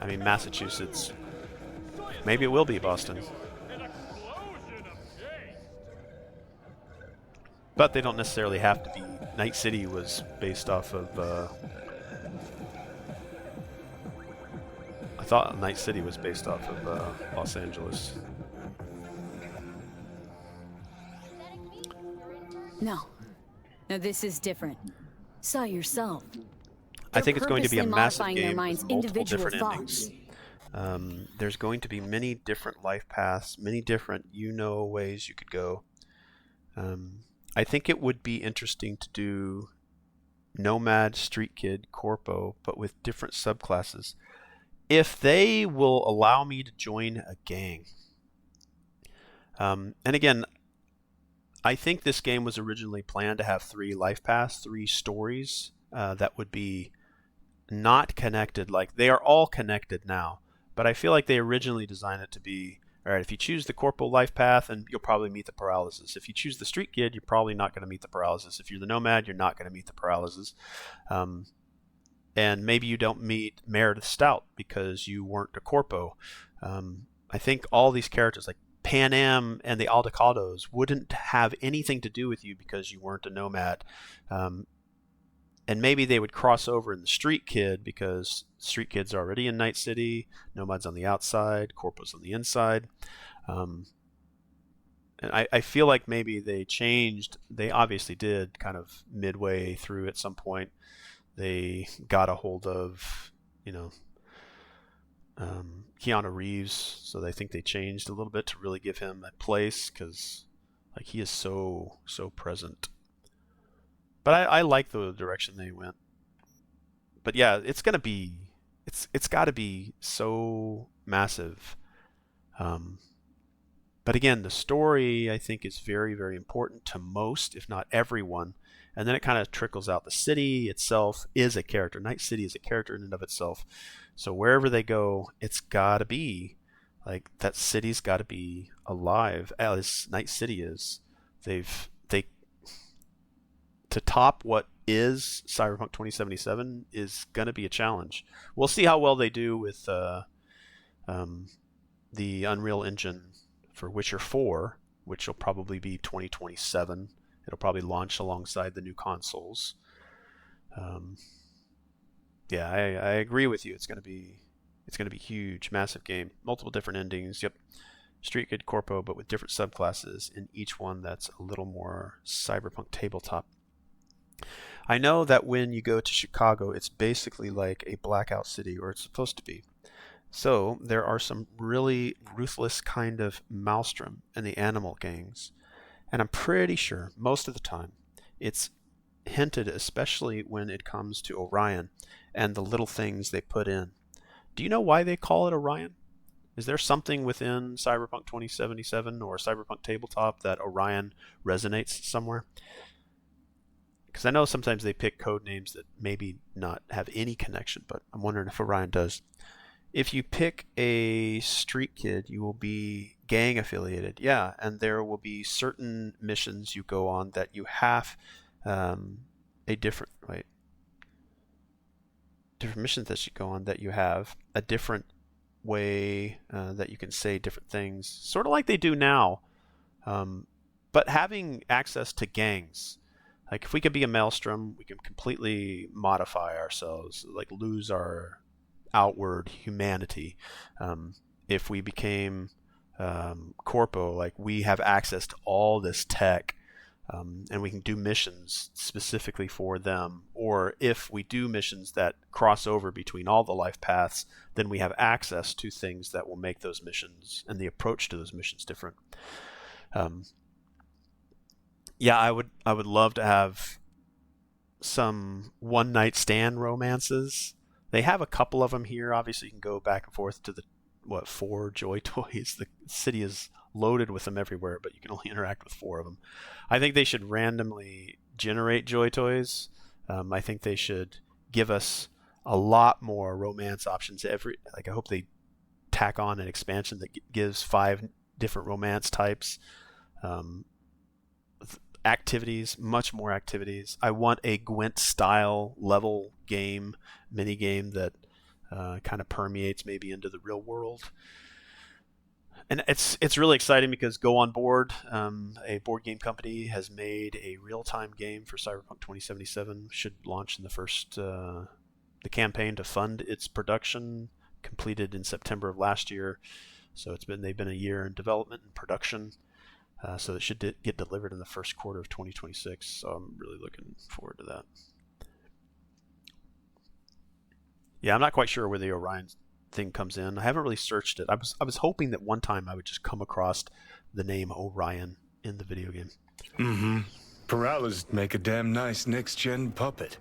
I mean, Massachusetts. Maybe it will be Boston. But they don't necessarily have to be. Night City was based off of. I thought Night City was based off of Los Angeles. No. No, this is different. Saw yourself. I think it's going to be a Purposely massive modifying their game minds' with multiple individual different thoughts. endings. There's going to be many different life paths, many different ways you could go. I think it would be interesting to do Nomad, StreetKid, Corpo, but with different subclasses. If they will allow me to join a gang. And again, I think this game was originally planned to have 3 life paths, 3 stories that would be not connected. Like, they are all connected now, but I feel like they originally designed it to be, all right, if you choose the Corporal life path, and you'll probably meet the paralysis. If you choose the StreetKid, you're probably not going to meet the paralysis. If you're the Nomad, you're not going to meet the paralysis. And maybe you don't meet Meredith Stout because you weren't a Corpo. I think all these characters, like Pan Am and the Aldecados, wouldn't have anything to do with you because you weren't a Nomad. And maybe they would cross over in the StreetKid because StreetKid's already in Night City, Nomad's on the outside, Corpo's on the inside. And I feel like maybe they changed. They obviously did kind of midway through at some point. They got a hold of, Keanu Reeves, so I think they changed a little bit to really give him a place because he is so present. But I like the direction they went. But yeah, it's got to be so massive. But again, the story I think is very, very important to most, if not everyone. And then it kind of trickles out. The city itself is a character. Night City is a character in and of itself. So wherever they go, it's got to be Like, that city's got to be alive, as Night City is. They to top what is Cyberpunk 2077 is going to be a challenge. We'll see how well they do with the Unreal Engine for Witcher 4, which will probably be 2027. It'll probably launch alongside the new consoles. Yeah, I agree with you. It's going to be huge, massive game, multiple different endings. Yep, StreetKid Corpo, but with different subclasses in each one. That's a little more cyberpunk tabletop. I know that when you go to Chicago, it's basically like a blackout city, or it's supposed to be. So there are some really ruthless kind of maelstrom in the animal gangs. And I'm pretty sure most of the time it's hinted, especially when it comes to Orion and the little things they put in. Do you know why they call it Orion? Is there something within Cyberpunk 2077 or Cyberpunk Tabletop that Orion resonates somewhere? Because I know sometimes they pick code names that maybe not have any connection, but I'm wondering if Orion does. If you pick a StreetKid, you will be gang affiliated. Yeah, and there will be certain missions you go on that you have different missions that you go on that you have a different way that you can say different things, sort of like they do now. But having access to gangs, like if we could be a Maelstrom, we can completely modify ourselves, like lose our outward humanity. If we became Corpo, like we have access to all this tech, and we can do missions specifically for them. Or if we do missions that cross over between all the life paths, then we have access to things that will make those missions and the approach to those missions different. Yeah, I would love to have some one night stand romances. They have a couple of them here. Obviously, you can go back and forth to the 4 joy toys. The city is loaded with them everywhere, but you can only interact with 4 of them. I think they should randomly generate joy toys. I think they should give us a lot more romance options. I hope they tack on an expansion that gives 5 different romance types. Activities, much more activities. I want a Gwent style level game, mini game that kind of permeates maybe into the real world. And it's really exciting because Go On Board, a board game company, has made a real-time game for Cyberpunk 2077. Should launch in the campaign to fund its production, completed in September of last year. So they've been a year in development and production. So it should get delivered in the first quarter of 2026. So I'm really looking forward to that. Yeah, I'm not quite sure where the Orion thing comes in. I haven't really searched it. I was hoping that one time I would just come across the name Orion in the video game. Mm-hmm. Paralla's make a damn nice next-gen puppet.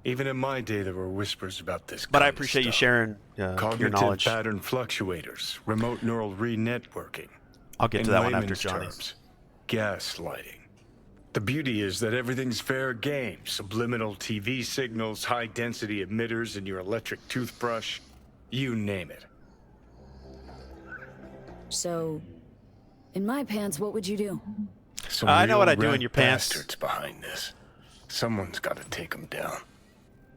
Even in my day, there were whispers about this. But I appreciate you sharing your Cognitive knowledge. pattern fluctuators, remote neural re-networking. I'll get to In that one after layman's Johnny. terms, gaslighting. The beauty is that everything's fair game. Subliminal TV signals, high-density emitters in your electric toothbrush. You name it. So, in my pants, what would you do? Some I know what real I do in rat your pants. bastards behind this. Someone's got to take them down.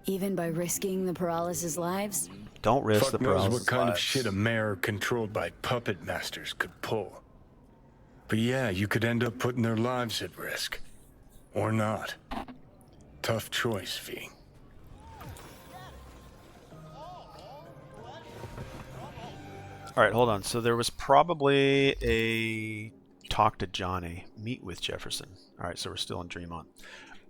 Even by risking the Paralysis' lives? Don't risk Fuck the knows paralysis what kind lives. of shit a mayor controlled by puppet masters could pull. But yeah, you could end up putting their lives at risk. Or not. Tough choice, V. All right, hold on. So there was probably a talk to Johnny, meet with Jefferson. All right, so we're still in Dream On.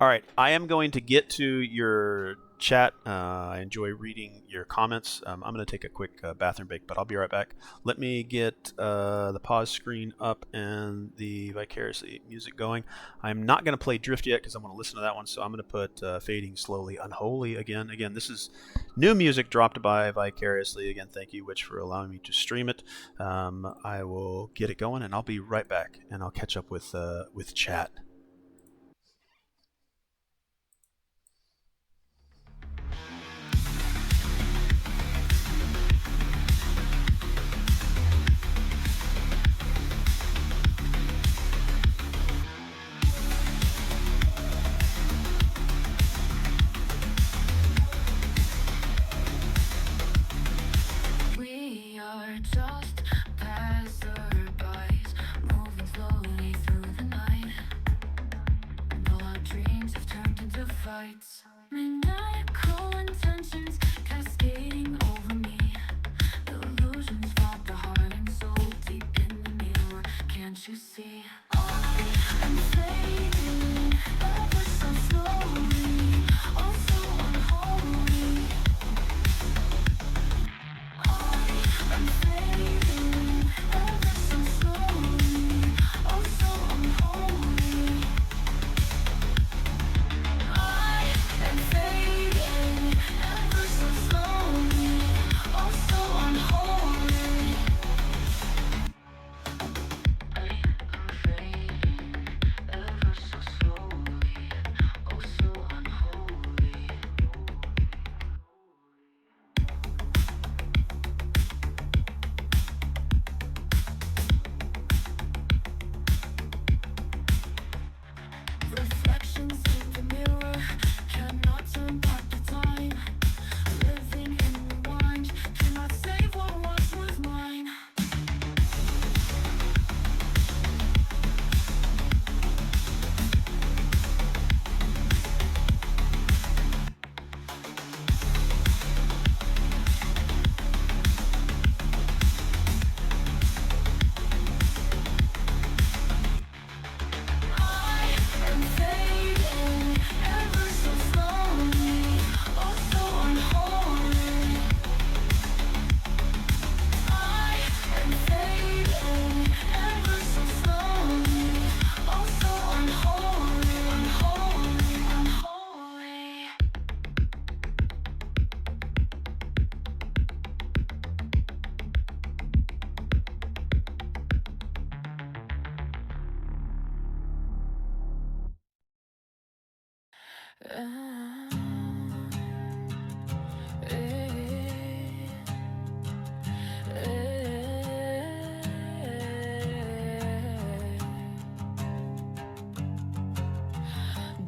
All right, I am going to get to your chat. I enjoy reading your comments. I'm going to take a quick bathroom break, but I'll be right back. Let me get the pause screen up and the Vicariously music going. I'm not going to play Drift yet because I want to listen to that one, so I'm going to put Fading Slowly Unholy again. Again, this is new music dropped by Vicariously. Again, thank you, Witch, for allowing me to stream it. I will get it going, and I'll be right back, and I'll catch up with chat.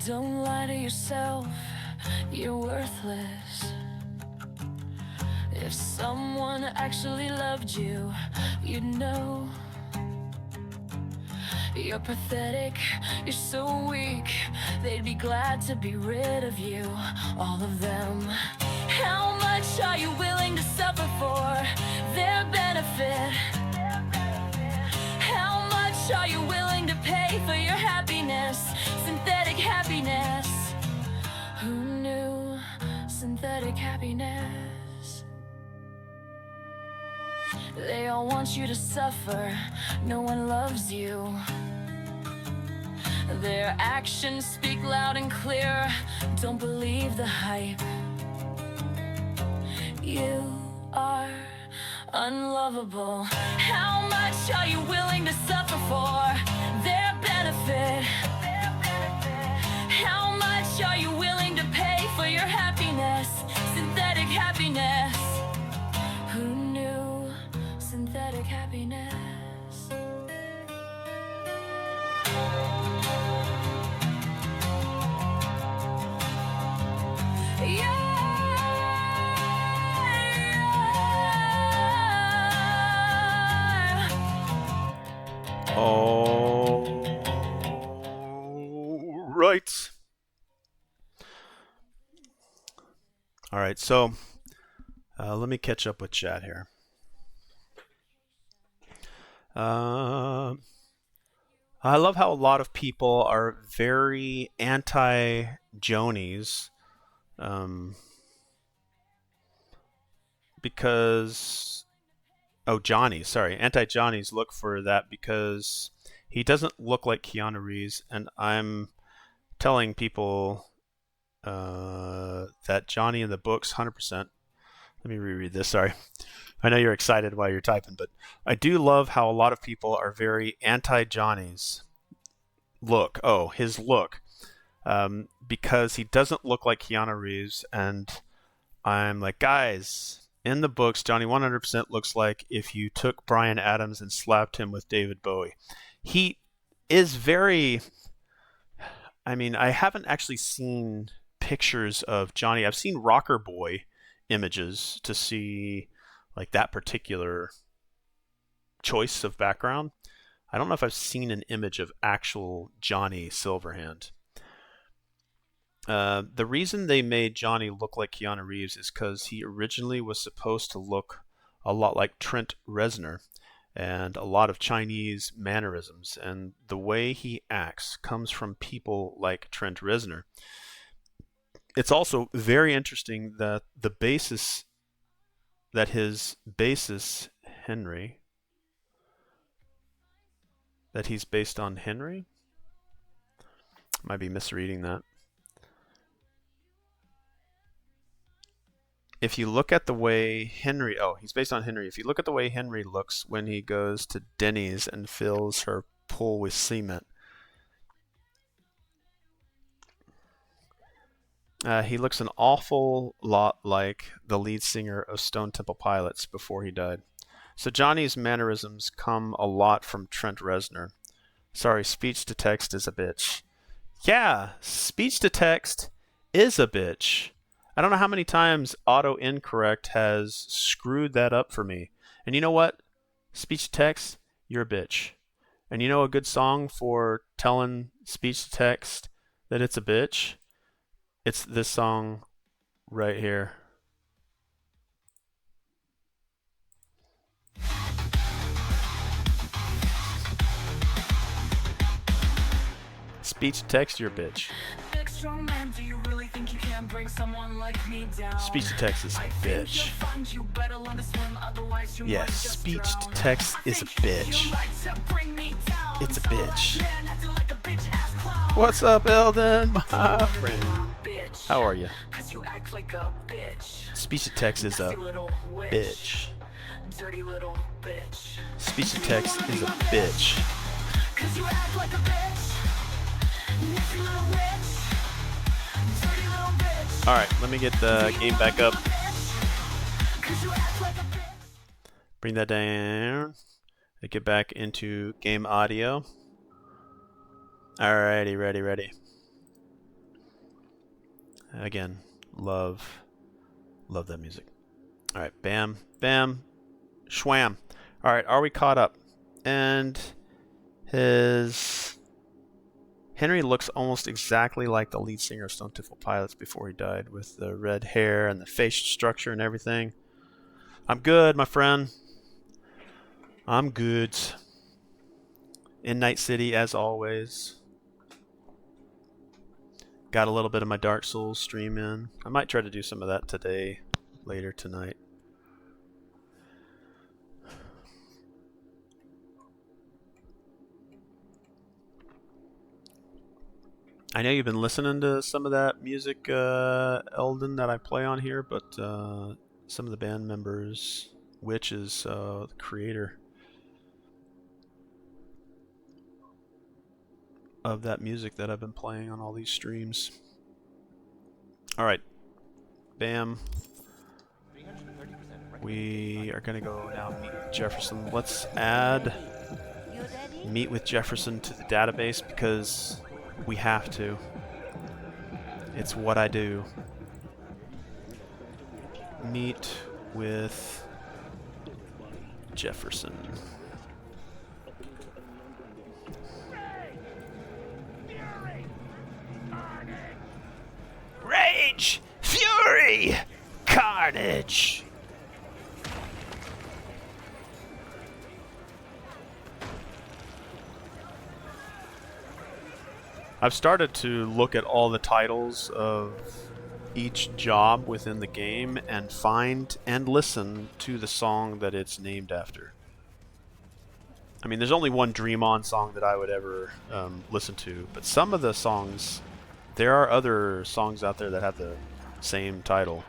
Don't lie to yourself, you're worthless. If someone actually loved you, you'd know. You're pathetic, you're so weak. They'd be glad to be rid of you, all of them. How much are you willing to suffer for their benefit? How much are you willing to pay for your happiness? Synthetic happiness. Who knew synthetic happiness? They all want you to suffer, no one loves you. Their actions speak loud and clear, don't believe the hype. You are unlovable. How much are you willing to suffer for their benefit? How much are you willing to pay for your happiness? Synthetic happiness. Who knew synthetic happiness? All right. All right, so let me catch up with chat here. I love how a lot of people are very anti-Jonies because... Oh, Johnny's, sorry. Anti-Johnny's look for that because he doesn't look like Keanu Reeves, and I'm telling people that Johnny in the books, 100%. Let me reread this, sorry. I know you're excited while you're typing, but I do love how a lot of people are very anti-Johnny's look. Oh, his look. Because he doesn't look like Keanu Reeves, and I'm like, guys... In the books, Johnny 100% looks like if you took Bryan Adams and slapped him with David Bowie. He is very... I mean, I haven't actually seen pictures of Johnny. I've seen Rocker Boy images to see like that particular choice of background. I don't know if I've seen an image of actual Johnny Silverhand. The reason they made Johnny look like Keanu Reeves is because he originally was supposed to look a lot like Trent Reznor and a lot of Chinese mannerisms. And the way he acts comes from people like Trent Reznor. It's also very interesting that the basis, that his basis, Henry, that he's based on Henry? Might be misreading that. If you look at the way Henry, he's based on Henry. If you look at the way Henry looks when he goes to Denny's and fills her pool with cement, he looks an awful lot like the lead singer of Stone Temple Pilots before he died. So Johnny's mannerisms come a lot from Trent Reznor. Sorry, speech to text is a bitch. Yeah, speech to text is a bitch. I don't know how many times auto-incorrect has screwed that up for me. And you know what? Speech-to-text, you're a bitch. And you know a good song for telling speech-to-text that it's a bitch? It's this song right here. Speech-to-text, you're a bitch. Speech to text is a bitch. Yes, speech to text is a bitch. It's a bitch. What's up, Eldon, my friend? How are you? Speech to text is a bitch. Speech to text is a bitch. Alright, let me get the game back up. Bring that down. Get back into game audio. Alrighty, ready. Again, love that music. Alright, bam, bam, schwam. Alright, are we caught up? And Henry looks almost exactly like the lead singer of Stone Temple Pilots before he died, with the red hair and the facial structure and everything. I'm good, my friend. I'm good. In Night City, as always. Got a little bit of my Dark Souls stream in. I might try to do some of that today, later tonight. I know you've been listening to some of that music, Eldon, that I play on here, but some of the band members, which is the creator of that music that I've been playing on all these streams. Alright. Bam. We are going to go now meet with Jefferson. Let's add Meet with Jefferson to the database because we have to. It's what I do. Meet with Jefferson. Rage! Fury! Carnage! I've started to look at all the titles of each job within the game and find and listen to the song that it's named after. I mean, there's only one Dream On song that I would ever listen to, but some of the songs, there are other songs out there that have the same title.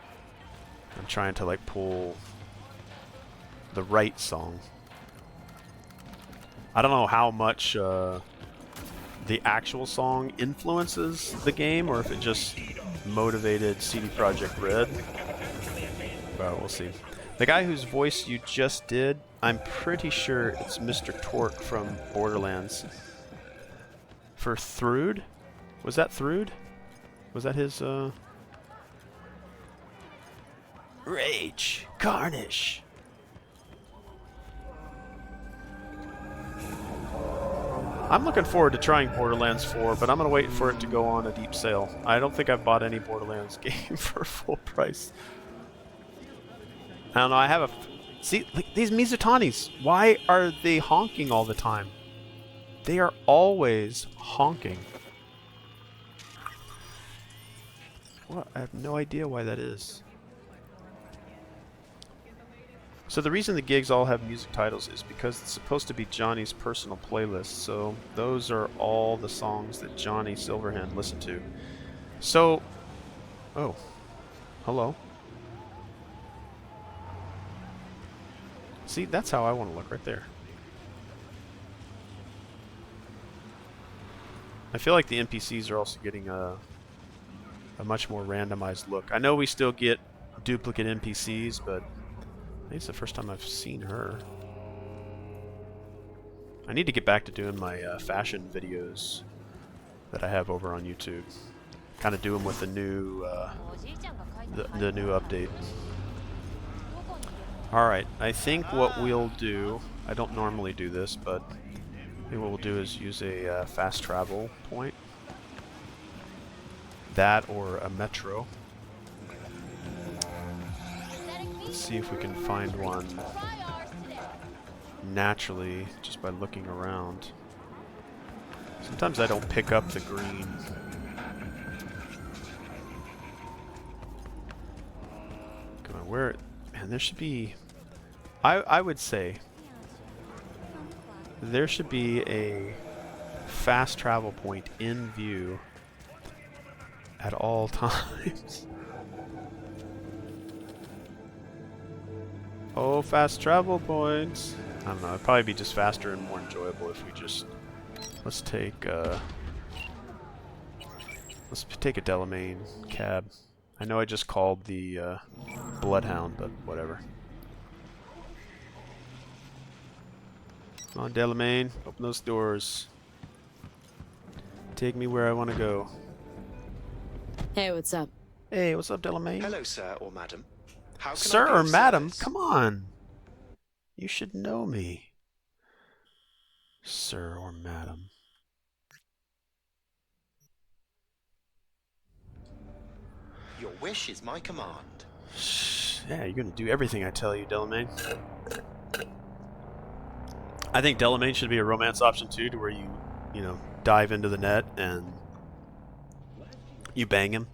I'm trying to like pull the right song. I don't know how much the actual song influences the game, or if it just motivated CD Projekt Red. Well, we'll see. The guy whose voice you just did, I'm pretty sure it's Mr. Torque from Borderlands. For Thrude? Was that Thrude? Was that his, Rage! Carnage! I'm looking forward to trying Borderlands 4, but I'm going to wait for it to go on a deep sale. I don't think I've bought any Borderlands game for full price. I don't know, I have a... See, like, these Mizutanis, why are they honking all the time? They are always honking. What? I have no idea why that is. So the reason the gigs all have music titles is because it's supposed to be Johnny's personal playlist, so those are all the songs that Johnny Silverhand listened to. So... Oh. Hello. See, that's how I want to look, right there. I feel like the NPCs are also getting a much more randomized look. I know we still get duplicate NPCs, but I think it's the first time I've seen her. I need to get back to doing my fashion videos that I have over on YouTube. Kind of do them with the new update. Alright, I think what we'll do, I don't normally do this, but I think what we'll do is use a fast travel point. That or a metro. Let's see if we can find one naturally just by looking around. Sometimes I don't pick up the green. Come on, where... Man, there should be... I would say there should be a fast travel point in view at all times. Oh, fast travel points. I don't know, it'd probably be just faster and more enjoyable if we just... Let's take a Delamain cab. I know I just called the Bloodhound, but whatever. Come on, Delamain. Open those doors. Take me where I want to go. Hey, what's up? Hey, what's up, Delamain? Hello, sir or madam. How can Sir I be or of madam? service? Come on. You should know me. Sir or madam. Your wish is my command. Yeah, you're gonna do everything I tell you, Delamain. I think Delamain should be a romance option too, to where you know, dive into the net and you bang him.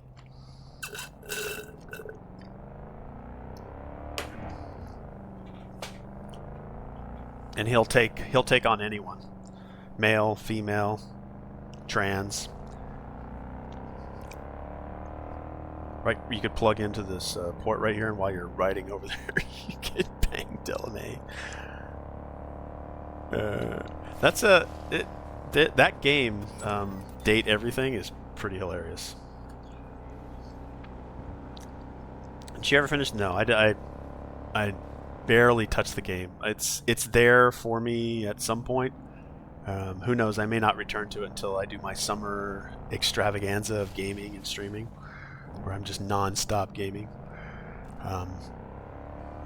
And he'll take on anyone. Male, female, trans. Right, you could plug into this port right here, and while you're riding over there, you could bang Delamain. That game, Date Everything, is pretty hilarious. Did you ever finish? No, I barely touched the game. It's there for me at some point. Who knows? I may not return to it until I do my summer extravaganza of gaming and streaming, where I'm just non-stop gaming.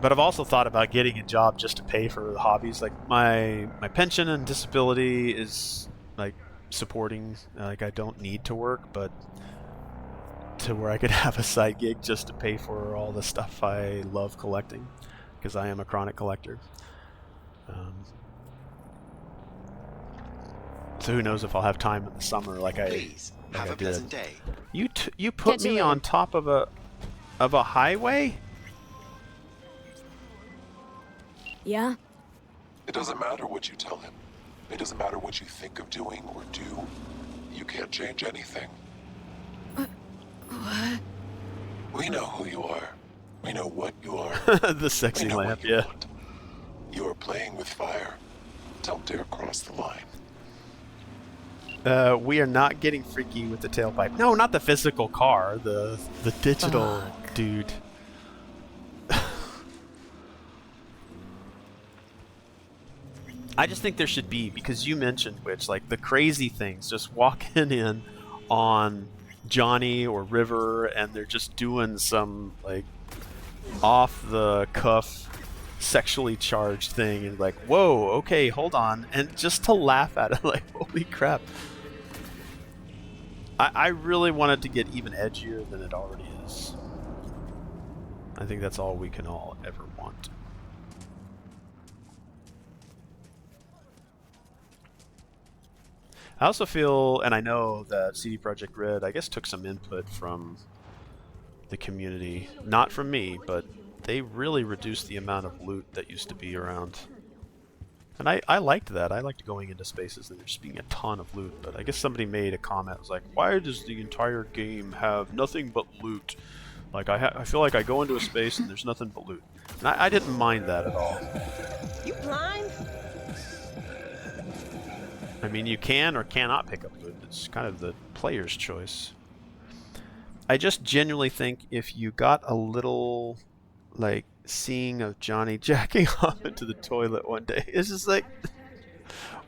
But I've also thought about getting a job just to pay for the hobbies. Like my pension and disability is like supporting. Like I don't need to work, but to where I could have a side gig just to pay for all the stuff I love collecting, because I am a chronic collector. So who knows if I'll have time in the summer Please, like have I a did. pleasant day. You put Catch you me on later. top of a highway? Yeah? It doesn't matter what you tell him. It doesn't matter what you think of doing or do. You can't change anything. What? We know who you are. We know what you are. The sexy We know lamp, what you yeah. want. You are playing with fire. Don't dare cross the line. We are not getting freaky with the tailpipe. No, not the physical car. The digital dude. I just think there should be, because you mentioned which, like the crazy things, just walking in on Johnny or River and they're just doing some like off the cuff sexually charged thing and like, whoa, okay, hold on, and just to laugh at it like, holy crap. I really want it to get even edgier than it already is. I think that's all we can all ever want. I also feel, and I know that CD Projekt Red, I guess, took some input from the community. Not from me, but they really reduced the amount of loot that used to be around. And I liked that. I liked going into spaces and there just being a ton of loot. But I guess somebody made a comment. It was like, why does the entire game have nothing but loot? Like, I feel like I go into a space and there's nothing but loot. And I didn't mind that at all. You blind? I mean, you can or cannot pick up loot. It's kind of the player's choice. I just genuinely think if you got a little, like, seeing of Johnny jacking off into the toilet one day, it's just like,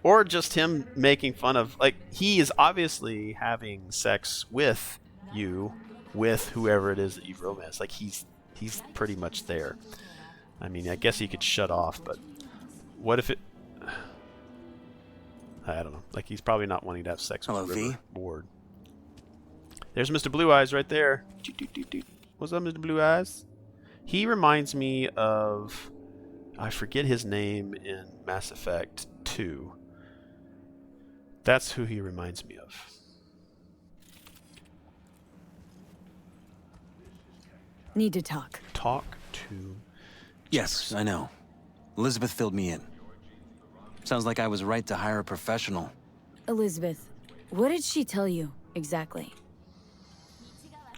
or just him making fun of, like, he is obviously having sex with you, with whoever it is that you've romanced. Like, he's pretty much there. I mean, I guess he could shut off, but what if it... I don't know. Like, he's probably not wanting to have sex with Hello, River. V. Bored. There's Mr. Blue Eyes right there. What's up, Mr. Blue Eyes? He reminds me of... I forget his name in Mass Effect 2. That's who he reminds me of. Need to talk. Talk to... Yes, I know. Elizabeth filled me in. Sounds like I was right to hire a professional. Elizabeth, what did she tell you exactly?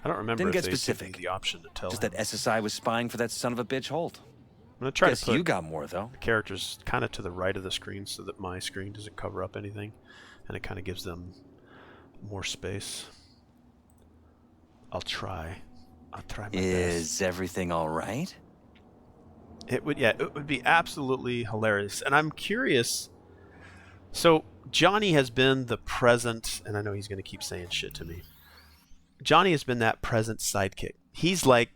I don't remember Didn't if get they specific. gave me the option to tell Just him. that SSI was spying for that son of a bitch Holt. I'm going to try Guess to put you got more, though. the characters kind of to the right of the screen so that my screen doesn't cover up anything. And it kind of gives them more space. I'll try. I'll try my best. Is everything all right? It would be absolutely hilarious. And I'm curious. So Johnny has been the present, and I know he's going to keep saying shit to me. Johnny has been that present sidekick. He's like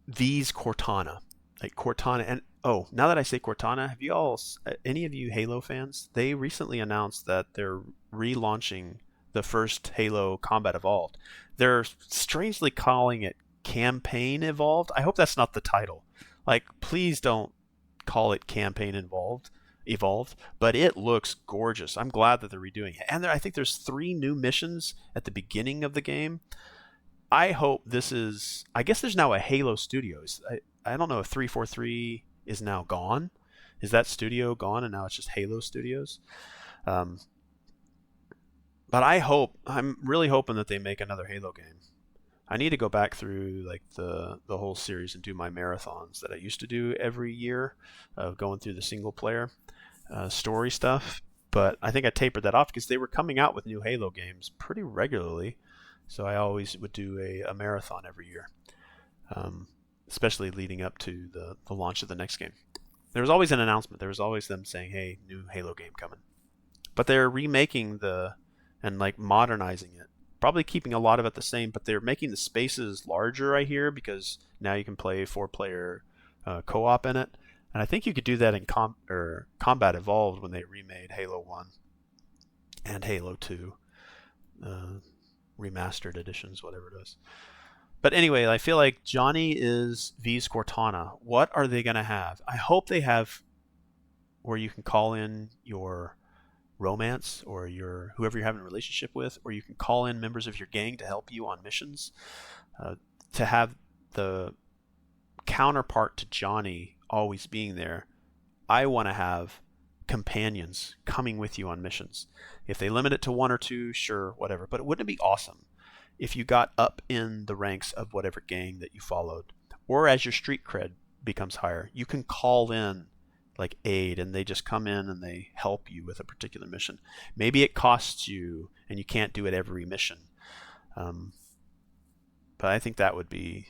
V's Cortana. Like Cortana. And oh, now that I say Cortana, have you all, any of you Halo fans? They recently announced that they're relaunching the first Halo Combat Evolved. They're strangely calling it Campaign Evolved. I hope that's not the title. Like, please don't call it Campaign Evolved, but it looks gorgeous. I'm glad that they're redoing it. And I think there's 3 new missions at the beginning of the game. I hope this is... I guess there's now a Halo Studios. I don't know if 343 is now gone. Is that studio gone and now it's just Halo Studios? But I'm really hoping that they make another Halo game. I need to go back through like the whole series and do my marathons that I used to do every year of going through the single player story stuff. But I think I tapered that off because they were coming out with new Halo games pretty regularly. So I always would do a marathon every year, especially leading up to the launch of the next game. There was always an announcement. There was always them saying, hey, new Halo game coming. But they're remaking and like modernizing it. Probably keeping a lot of it the same, but they're making the spaces larger, I hear, because now you can play 4-player co-op in it. And I think you could do that in Combat Evolved when they remade Halo 1 and Halo 2. Remastered editions, whatever it is. But anyway, I feel like Johnny is V's Cortana. What are they going to have? I hope they have where you can call in your romance or your whoever you're having a relationship with, or you can call in members of your gang to help you on missions. To have the counterpart to Johnny always being there, I want to have companions coming with you on missions. If they limit it to 1 or 2, sure, whatever. But wouldn't it be awesome if you got up in the ranks of whatever gang that you followed, or as your street cred becomes higher, you can call in like aid and they just come in and they help you with a particular mission. Maybe it costs you and you can't do it every mission. But I think that would be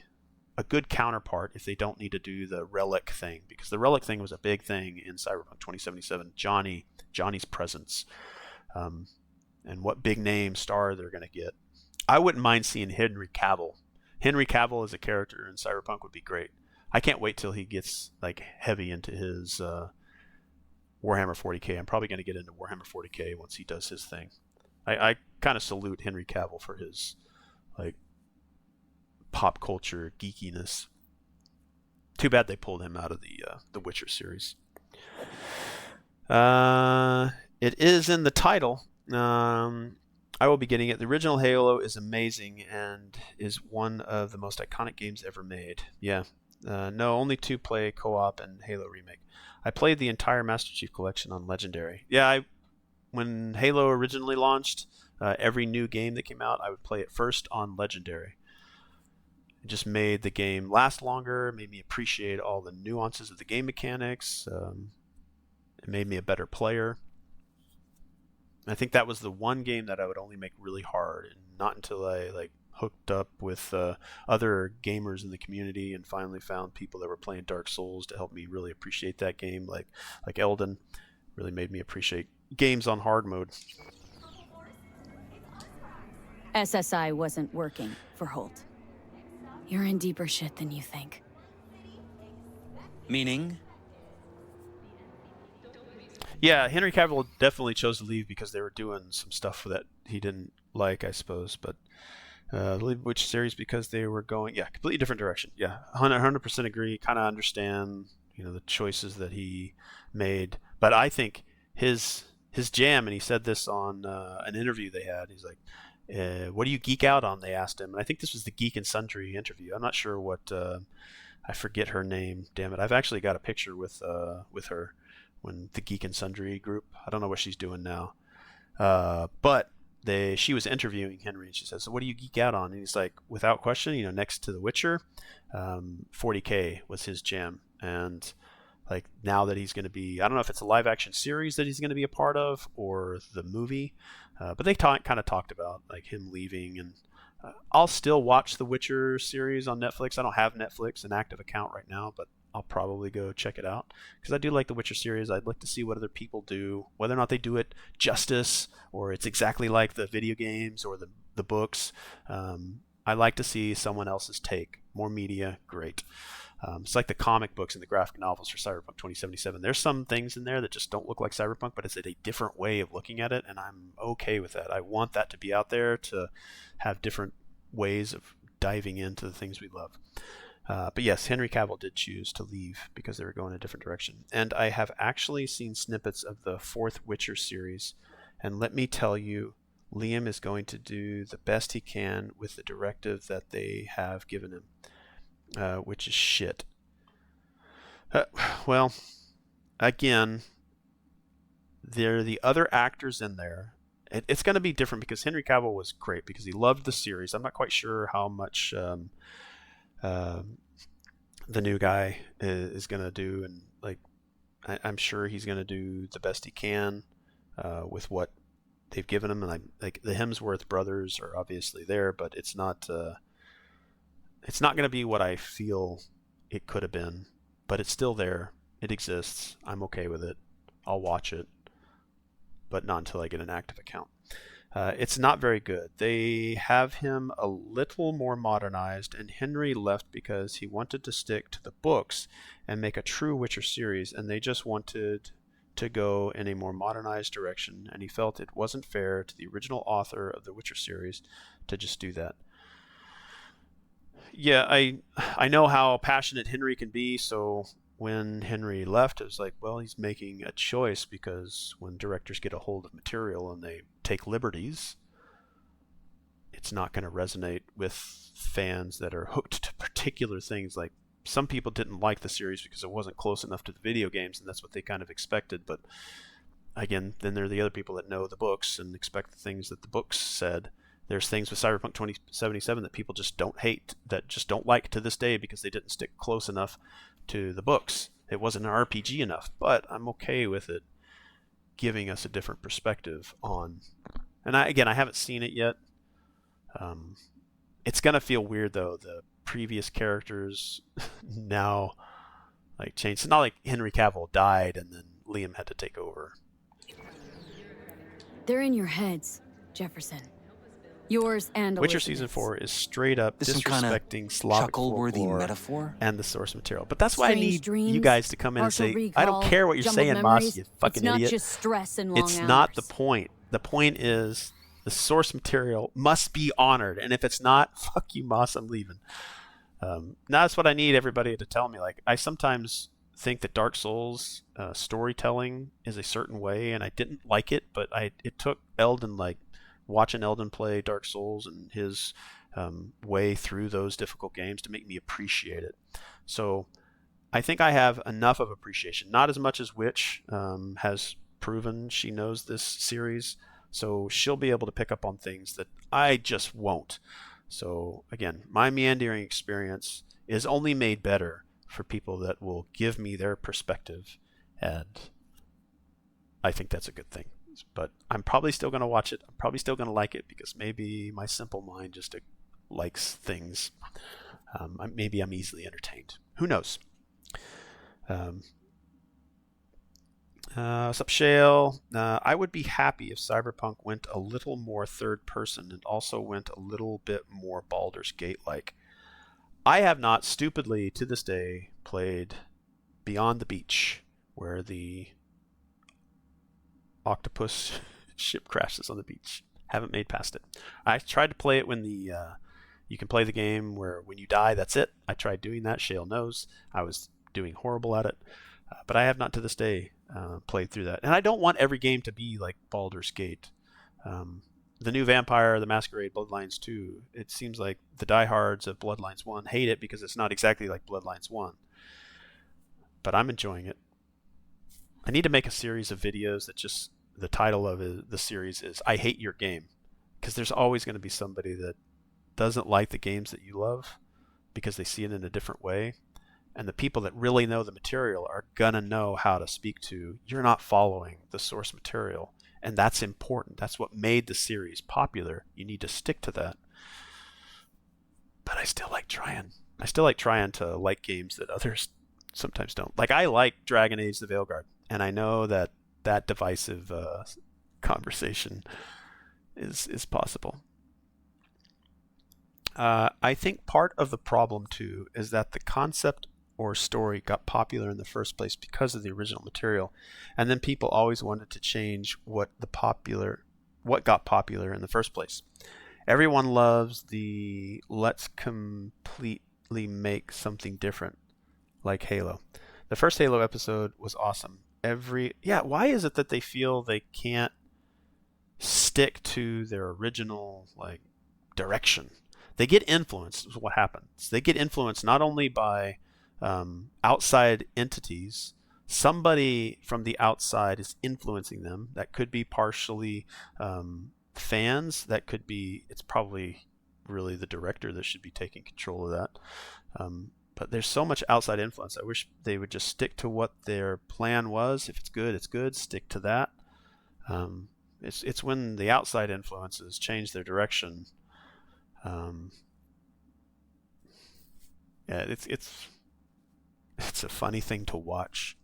a good counterpart if they don't need to do the relic thing, because the relic thing was a big thing in Cyberpunk 2077. Johnny's presence, and what big name star they're going to get. I wouldn't mind seeing Henry Cavill. Henry Cavill as a character in Cyberpunk would be great. I can't wait till he gets like heavy into his Warhammer 40k. I'm probably going to get into Warhammer 40k once he does his thing. I kind of salute Henry Cavill for his like pop culture geekiness. Too bad they pulled him out of the Witcher series. It is in the title. I will be getting it. The original Halo is amazing and is one of the most iconic games ever made. Yeah. No, only 2 play co-op and Halo Remake. I played the entire Master Chief Collection on Legendary. Yeah, when Halo originally launched, every new game that came out, I would play it first on Legendary. It just made the game last longer, made me appreciate all the nuances of the game mechanics. It made me a better player. I think that was the one game that I would only make really hard, and not until I like hooked up with other gamers in the community and finally found people that were playing Dark Souls to help me really appreciate that game, like Eldon. Really made me appreciate games on hard mode. SSI wasn't working for Holt. You're in deeper shit than you think. Meaning? Yeah, Henry Cavill definitely chose to leave because they were doing some stuff that he didn't like, I suppose. But leave which series because they were going, completely different direction. Yeah, 100% agree. Kind of understand, the choices that he made. But I think his jam, and he said this on an interview they had. He's like, "What do you geek out on?" They asked him, and I think this was the Geek and Sundry interview. I'm not sure what. I forget her name. Damn it! I've actually got a picture with her. When the Geek and Sundry group, I don't know what she's doing now, but she was interviewing Henry, and she says, "So what do you geek out on?" And he's like, without question, next to The Witcher, 40K was his jam, and like now that he's going to be, I don't know if it's a live action series that he's going to be a part of or the movie, but they kind of talked about like him leaving, and I'll still watch the Witcher series on Netflix. I don't have Netflix, an active account right now, but I'll probably go check it out because I do like the Witcher series. I'd like to see what other people do, whether or not they do it justice or it's exactly like the video games or the books. I like to see someone else's take. More media, great. It's like the comic books and the graphic novels for Cyberpunk 2077. There's some things in there that just don't look like Cyberpunk, but it's a different way of looking at it, and I'm okay with that. I want that to be out there to have different ways of diving into the things we love. But yes, Henry Cavill did choose to leave because they were going a different direction. And I have actually seen snippets of the 4th Witcher series, and let me tell you, Liam is going to do the best he can with the directive that they have given him, which is shit. Well, again, there are the other actors in there. It's going to be different because Henry Cavill was great because he loved the series. I'm not quite sure how much the new guy is going to do, and like I'm sure he's going to do the best he can with what they've given him. And like the Hemsworth brothers are obviously there, but it's not going to be what I feel it could have been. But it's still there. It exists. I'm okay with it. I'll watch it, but not until I get an active account. It's not very good. They have him a little more modernized, and Henry left because he wanted to stick to the books and make a true Witcher series, and they just wanted to go in a more modernized direction, and he felt it wasn't fair to the original author of the Witcher series to just do that. Yeah, I know how passionate Henry can be, so when Henry left, it was like, well, he's making a choice, because when directors get a hold of material and they take liberties, it's not going to resonate with fans that are hooked to particular things. Like, some people didn't like the series because it wasn't close enough to the video games, and that's what they kind of expected. But again, then there are the other people that know the books and expect the things that the books said. There's things with Cyberpunk 2077 that people just don't hate, that just don't like to this day because they didn't stick close enough to the books. It wasn't an RPG enough, but I'm okay with it giving us a different perspective on. And I haven't seen it yet. It's gonna feel weird though. The previous characters now like changed. It's not like Henry Cavill died and then Liam had to take over. They're in your heads, Jefferson. Yours and Witcher Elizabeth's. Season 4 is straight up This some kinda disrespecting Slavic chuckle-worthy folklore metaphor? and the source material. But that's why I Strange need dreams, you guys to come in and partial say, recall, I don't care what you're jumbled saying, memories. Moss, you fucking It's not idiot. just stress and long It's hours. not the point. The point is the source material must be honored. And if it's not, fuck you, Moss, I'm leaving. Now that's what I need everybody to tell me. Like, I sometimes think that Dark Souls storytelling is a certain way, and I didn't like it, but it took Eldon, like, watching Eldon play Dark Souls and his way through those difficult games to make me appreciate it. So I think I have enough of appreciation, not as much as Witch has proven she knows this series, so she'll be able to pick up on things that I just won't. So again, my meandering experience is only made better for people that will give me their perspective, and I think that's a good thing. But I'm probably still going to watch it. I'm probably still going to like it because maybe my simple mind just likes things. Maybe I'm easily entertained. Who knows? What's up, Shale? I would be happy if Cyberpunk went a little more third person and also went a little bit more Baldur's Gate-like. I have not, stupidly, to this day, played Beyond the Beach, where the octopus ship crashes on the beach. Haven't made past it. I tried to play it when you can play the game where when you die, that's it. I tried doing that. Shale knows. I was doing horrible at it. But I have not to this day played through that. And I don't want every game to be like Baldur's Gate. The new Vampire the Masquerade Bloodlines 2, it seems like the diehards of Bloodlines 1 hate it because it's not exactly like Bloodlines 1. But I'm enjoying it. I need to make a series of videos that just, the title of the series is I Hate Your Game. Because there's always going to be somebody that doesn't like the games that you love because they see it in a different way. And the people that really know the material are going to know how to speak to, you're not following the source material. And that's important. That's what made the series popular. You need to stick to that. but I still like trying. I still like trying to like games that others sometimes don't. Like, I like Dragon Age: The Veilguard, and I know that divisive conversation is possible. I think part of the problem too is that the concept or story got popular in the first place because of the original material, and then people always wanted to change what got popular in the first place. Everyone loves the let's completely make something different, like Halo. The first Halo episode was awesome. Why is it that they feel they can't stick to their original direction? They get influenced, is what happens. They get influenced not only by outside entities. Somebody from the outside is influencing them. That could be partially fans. That could be, it's probably really the director that should be taking control of that. But there's so much outside influence. I wish they would just stick to what their plan was. If it's good, it's good. Stick to that. It's when the outside influences change their direction. It's a funny thing to watch.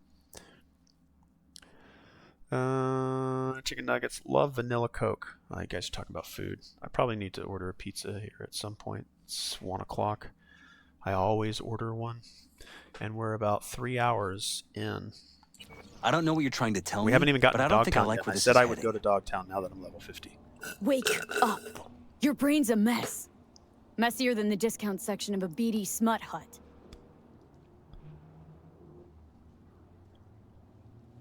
Chicken nuggets. Love vanilla Coke. Oh, you guys are talking about food. I probably need to order a pizza here at some point. It's 1 o'clock. I always order one. And we're about 3 hours in. I don't know what you're trying to tell me. We haven't even gotten to Dogtown yet. I said I would go to Dogtown now that I'm level 50. Wake up. Your brain's a mess. Messier than the discount section of a beady smut hut.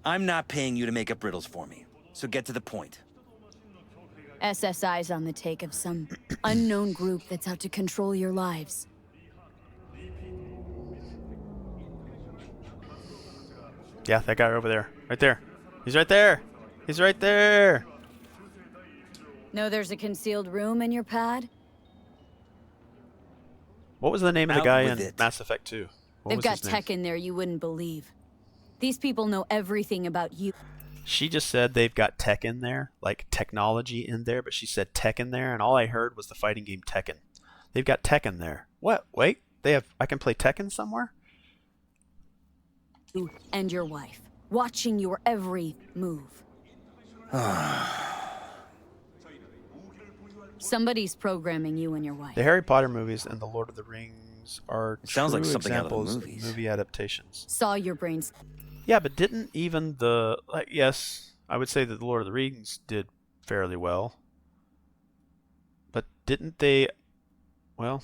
I'm not paying you to make up riddles for me, so get to the point. SSI's on the take of some unknown group that's out to control your lives. Yeah, that guy over there. Right there. He's right there. He's right there. Know there's a concealed room in your pad? What was the name of the guy in Mass Effect 2? They've got tech in there you wouldn't believe. These people know everything about you. She just said they've got tech in there, like technology in there, but she said tech in there, and all I heard was the fighting game Tekken. They've got tech in there. What? Wait, I can play Tekken somewhere? You and your wife, watching your every move. Somebody's programming you and your wife. The Harry Potter movies and the Lord of the Rings are sounds like something examples out of the movies. Of movie adaptations. Saw your brains. Yeah, but didn't even yes, I would say that the Lord of the Rings did fairly well. But didn't they, well,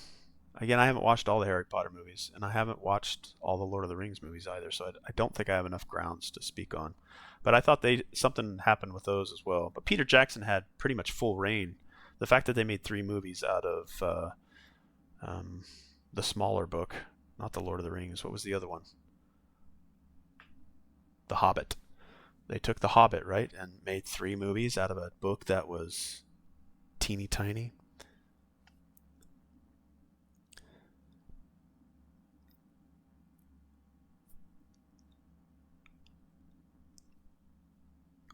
again, I haven't watched all the Harry Potter movies, and I haven't watched all the Lord of the Rings movies either, so I don't think I have enough grounds to speak on. But I thought something happened with those as well. But Peter Jackson had pretty much full reign. The fact that they made 3 movies out of the smaller book, not the Lord of the Rings. What was the other one? The Hobbit. They took The Hobbit, right, and made 3 movies out of a book that was teeny tiny.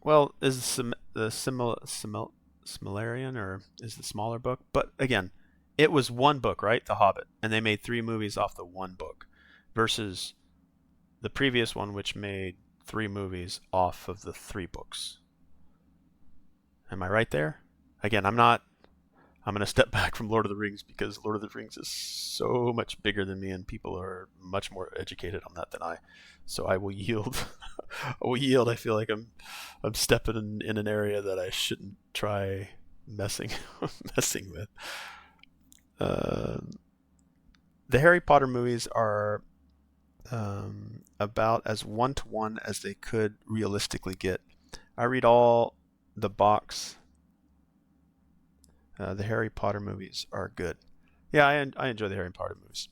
Well, is the Similarian, or is the smaller book? But again, it was one book, right? The Hobbit, and they made 3 movies off the one book, versus the previous one, which made 3 movies off of the 3 books. Am I right there? Again, I'm going to step back from Lord of the Rings because Lord of the Rings is so much bigger than me, and people are much more educated on that than I. So I will yield. I will yield. I feel like I'm stepping in an area that I shouldn't try messing with. The Harry Potter movies are about as one-to-one as they could realistically get. I read all the box. The Harry Potter movies are good. Yeah, I enjoy the Harry Potter movies.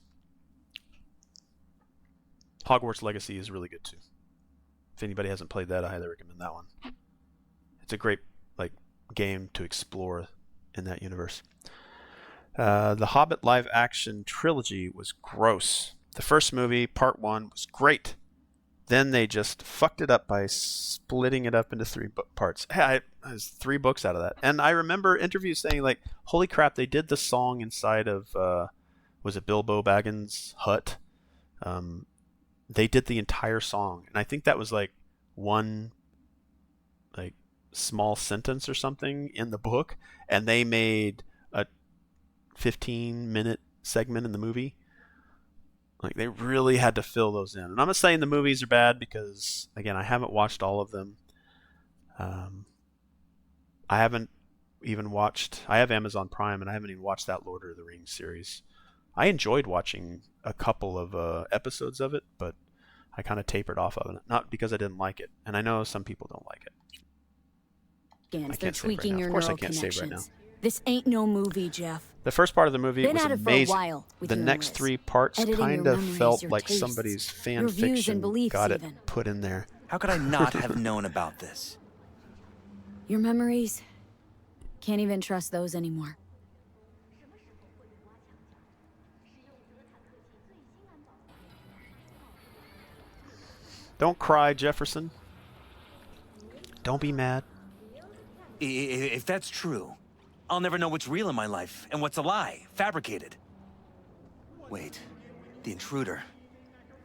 Hogwarts Legacy is really good too. If anybody hasn't played that, I highly recommend that one. It's a great game to explore in that universe. The Hobbit live action trilogy was gross. The first movie, part 1, was great. Then they just fucked it up by splitting it up into 3 parts. Hey, there's 3 books out of that. And I remember interviews saying, holy crap, they did the song inside of, was it Bilbo Baggins' hut. They did the entire song, and I think that was like one like small sentence or something in the book, and they made a 15-minute segment in the movie. Like, they really had to fill those in. And I'm not saying the movies are bad, because again, I haven't watched all of them. I haven't even watched, I have Amazon Prime, and I haven't even watched that Lord of the Rings series. I enjoyed watching a couple of episodes of it, but I kind of tapered off of it. Not because I didn't like it, and I know some people don't like it. They're tweaking your Of course I neural can't save right now. connections. This ain't no movie, Jeff. The first part of the movie Been was at it for a amazing. while with The you and next Liz. 3 parts Editing your kind of memories, felt your like tastes, somebody's fan your views fiction and beliefs got it even. put in there. How could I not have known about this? Your memories, can't even trust those anymore. Don't cry, Jefferson. Don't be mad. If that's true, I'll never know what's real in my life and what's a lie, fabricated. Wait, the intruder.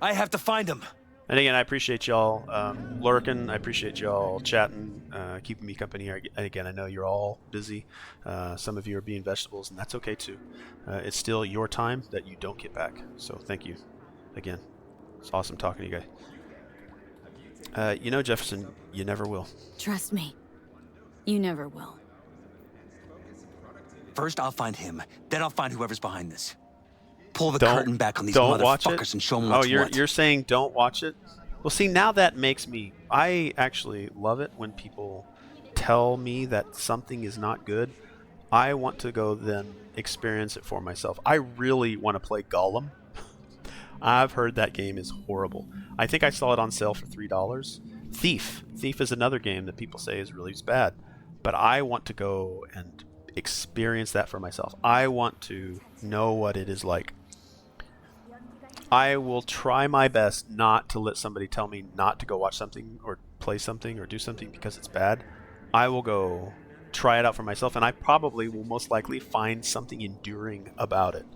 I have to find him. And again, I appreciate y'all lurking. I appreciate y'all chatting, keeping me company here. And again, I know you're all busy. Some of you are being vegetables, and that's okay too. It's still your time that you don't get back. So thank you again. It's awesome talking to you guys. You know, Jefferson, you never will. Trust me, you never will. First, I'll find him. Then I'll find whoever's behind this. Pull the Don't- curtain back on these don't watch it? motherfuckers and show them Oh, what's you're what. you're saying don't watch it? Well, see, now that makes me. I actually love it when people tell me that something is not good. I want to go then experience it for myself. I really want to play Gollum. I've heard that game is horrible. I think I saw it on sale for $3. Thief is another game that people say is really bad, but I want to go and experience that for myself. I want to know what it is like. I will try my best not to let somebody tell me not to go watch something or play something or do something because it's bad. I will go try it out for myself, and I probably will most likely find something enduring about it.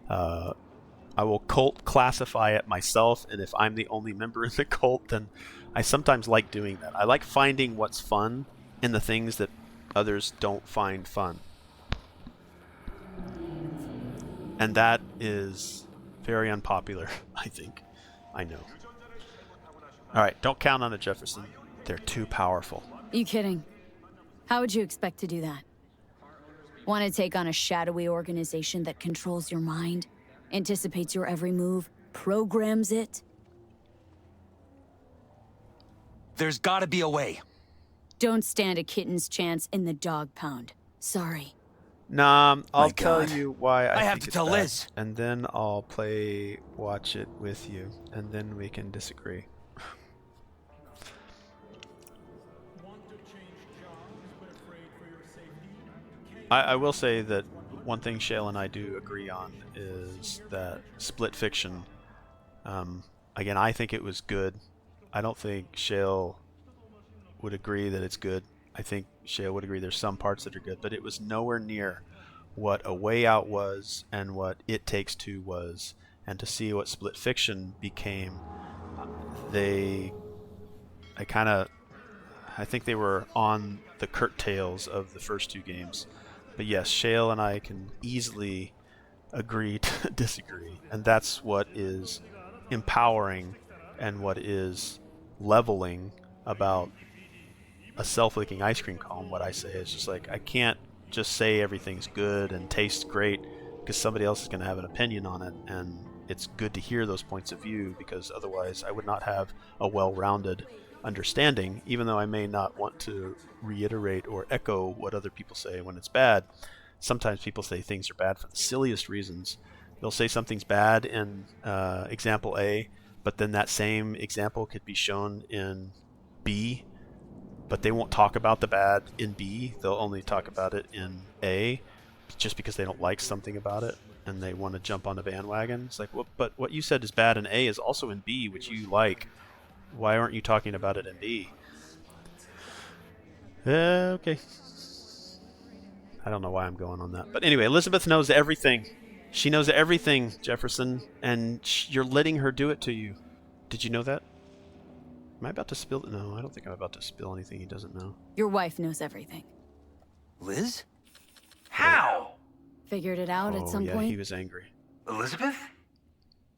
I will cult classify it myself, and if I'm the only member in the cult, then I sometimes like doing that. I like finding what's fun in the things that others don't find fun. And that is very unpopular, I think. I know. All right, don't count on it, Jefferson. They're too powerful. You kidding? How would you expect to do that? Want to take on a shadowy organization that controls your mind, anticipates your every move, programs it? There's gotta be a way. Don't stand a kitten's chance in the dog pound. Sorry. Nah, I'll My tell God. you why I have think to it's tell bad, Liz. and then I'll watch it with you, and then we can disagree. I will say that one thing Shale and I do agree on is that split fiction. Again, I think it was good. I don't think Shale would agree that it's good. I think Shale would agree there's some parts that are good, but it was nowhere near what A Way Out was and what It Takes Two was. And to see what split fiction became, I think they were on the curtails of the first 2 games. But yes, Shale and I can easily agree to disagree. And that's what is empowering and what is leveling about a self-licking ice cream cone. What I say is just like, I can't just say everything's good and tastes great because somebody else is going to have an opinion on it. And it's good to hear those points of view, because otherwise I would not have a well-rounded understanding, even though I may not want to reiterate or echo what other people say when it's bad. Sometimes people say things are bad for the silliest reasons. They'll say something's bad in example A, but then that same example could be shown in B, but they won't talk about the bad in B. They'll only talk about it in A, just because they don't like something about it and they want to jump on the bandwagon. It's like, well, but what you said is bad in A is also in B, which you like. Why aren't you talking about it in B? Okay. I don't know why I'm going on that. But anyway, Elizabeth knows everything. She knows everything, Jefferson, and you're letting her do it to you. Did you know that? Am I about to spill? No, I don't think I'm about to spill anything he doesn't know. Your wife knows everything. Liz? How? Figured it out at some point? He was angry. Elizabeth?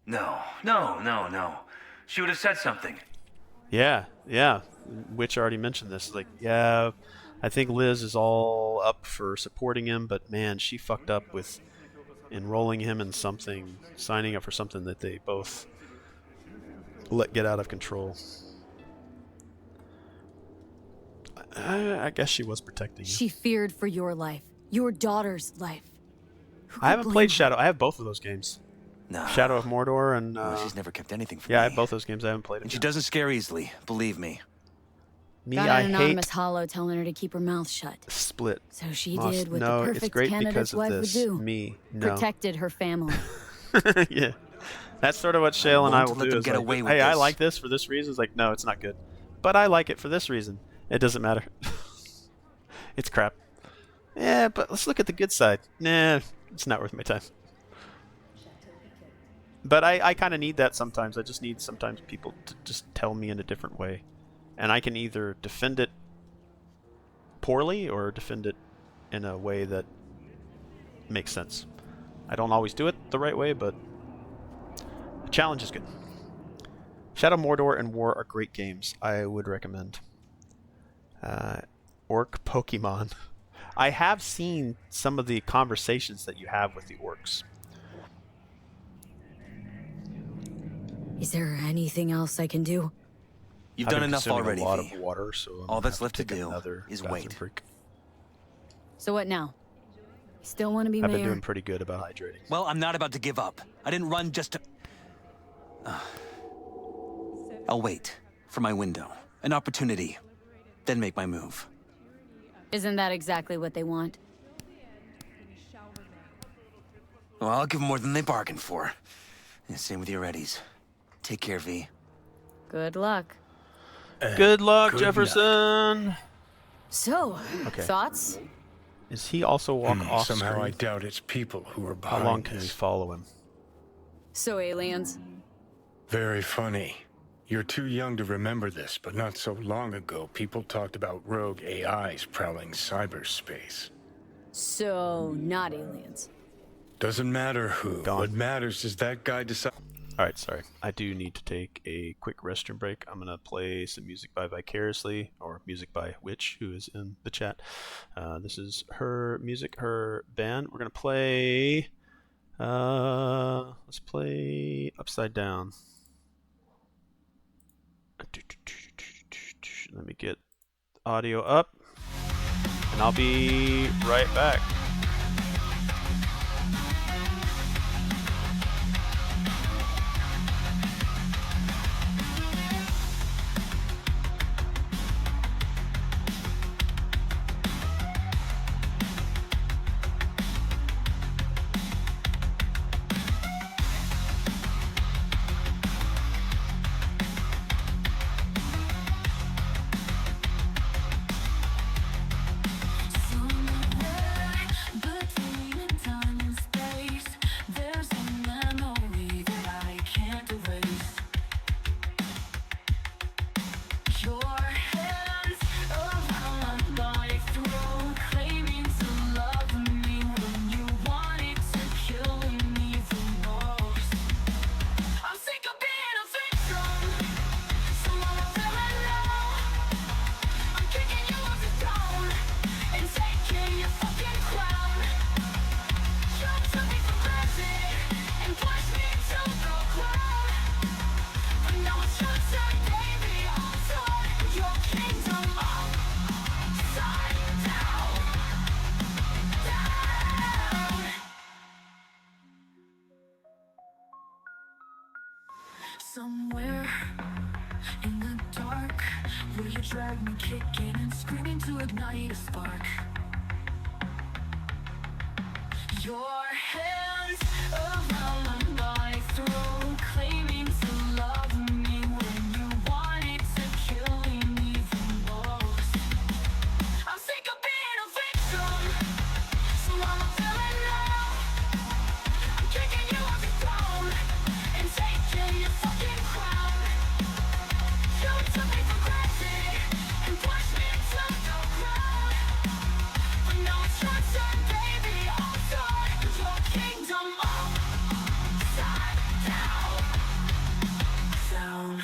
No. She would have said something. Yeah. Witch already mentioned this. Like, yeah, I think Liz is all up for supporting him, but man, she fucked up with enrolling him in something, signing up for something that they both let get out of control. I guess she was protecting him. She feared for your life, your daughter's life. I haven't played Shadow. I have both of those games. No. Shadow of Mordor and... she's never kept anything from me. Yeah, I me. have both those games. I haven't played them. And she doesn't scare easily, believe me. Got an anonymous hollow telling her to keep her mouth shut. Split. So she Moss. did what No, the it's perfect great candidate's because of wife this. would do. Me. No. Protected her family. Yeah. That's sort of what Shale and I will let do. them Is get like, away with hey, I this. like this for this reason. It's like, no, it's not good. But I like it for this reason. It doesn't matter. It's crap. Yeah, but let's look at the good side. Nah, it's not worth my time. But I kind of need that sometimes. I just need sometimes people to just tell me in a different way. And I can either defend it poorly or defend it in a way that makes sense. I don't always do it the right way, but the challenge is good. Shadow Mordor and War are great games. I would recommend. Orc Pokemon. I have seen some of the conversations that you have with the orcs. Is there anything else I can do? You've done enough already, A lot V. of water, so all that's left to do is wait. So what now? You still want to be mayor? I've been doing pretty good about hydrating. Well, I'm not about to give up. I didn't run just to... I'll wait for my window, an opportunity, then make my move. Isn't that exactly what they want? Well, I'll give them more than they bargained for. And same with your Eddies. Take care, V. Good luck. Good luck, good Jefferson. So, Okay. thoughts? Is he also walk off Somehow I screen? doubt it's people who are How behind long can we this. follow him? So aliens? Very funny. You're too young to remember this, but not so long ago, people talked about rogue AIs prowling cyberspace. So, not aliens. Doesn't matter who. Gone. What matters is that guy decides. Alright, sorry. I do need to take a quick restroom break. I'm going to play some music by Vicariously, or music by Witch, who is in the chat. This is her music, her band. We're going to play... let's play Upside Down. Let me get audio up, and I'll be right back. Somewhere in the dark, where you drag me kicking and screaming to ignite a spark. Your hands around my throat, claiming to love me when you wanted to kill me the most. I'm sick of being a victim, so I'm feeling now. I'm down.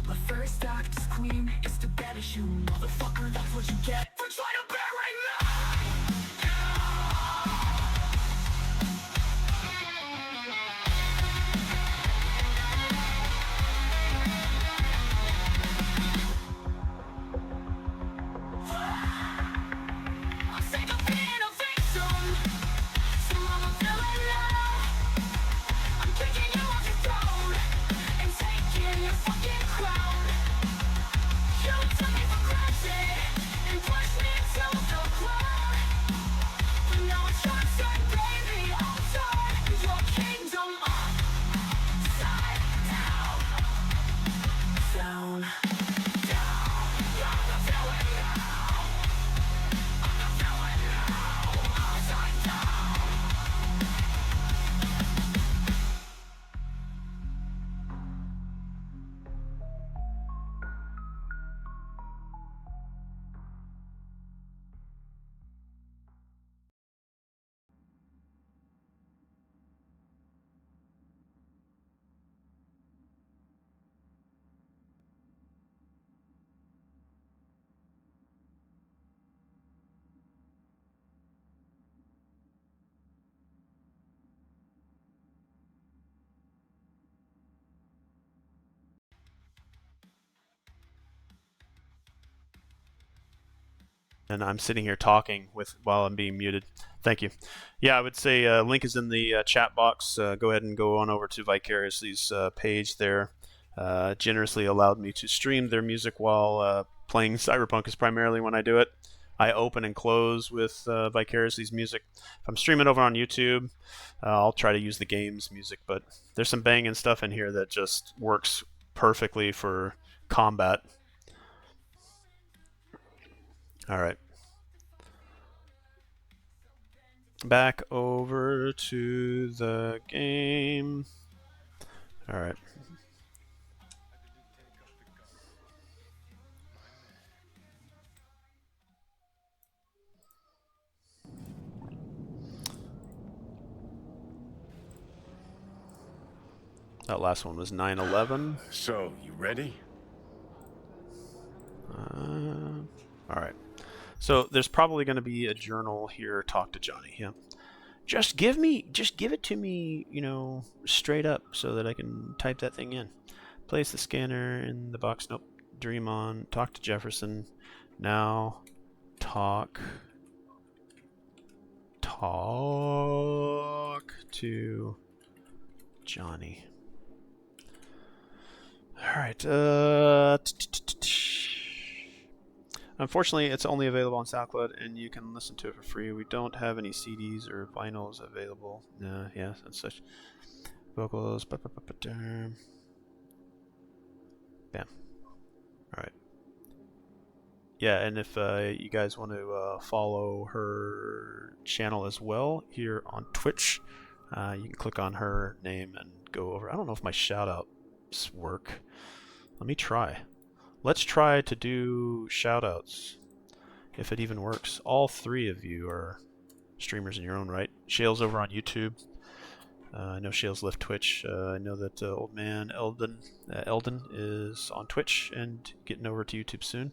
My first act is queen, it's to banish you, motherfucker, that's what you get for trying to bury me! I'm sick of being a victim, so I'm a villain now. I'm kicking you off your throne and taking your fucking crown. You took me for granted and pushed me to the ground. But now it's your turn, baby, I'll turn your kingdom upside down. Down, down. I'm the villain now. I'm the villain now. Upside down. And I'm sitting here talking while I'm being muted. Thank you. Yeah, I would say link is in the chat box. Go ahead and go on over to Vicariously's page there. Generously allowed me to stream their music while playing Cyberpunk is primarily when I do it. I open and close with Vicariously's music. If I'm streaming over on YouTube, I'll try to use the game's music, but there's some banging stuff in here that just works perfectly for combat. All right. Back over to the game. All right. That last one was 9/11. So, you ready? All right. So there's probably going to be a journal here. Talk to Johnny. Yeah. Just give it to me, you know, straight up so that I can type that thing in. Place the scanner in the box. Nope. Dream on. Talk to Jefferson. Now talk to Johnny. All right. Unfortunately, it's only available on SoundCloud, and you can listen to it for free. We don't have any CDs or vinyls available. Yeah, and such. Vocals. Bam. All right. Yeah, and if you guys want to follow her channel as well here on Twitch, you can click on her name and go over. I don't know if my shout-outs work. Let me try. Let's try to do shout-outs, if it even works. All three of you are streamers in your own right. Shale's over on YouTube. I know Shale's left Twitch. I know that old man Eldon is on Twitch and getting over to YouTube soon.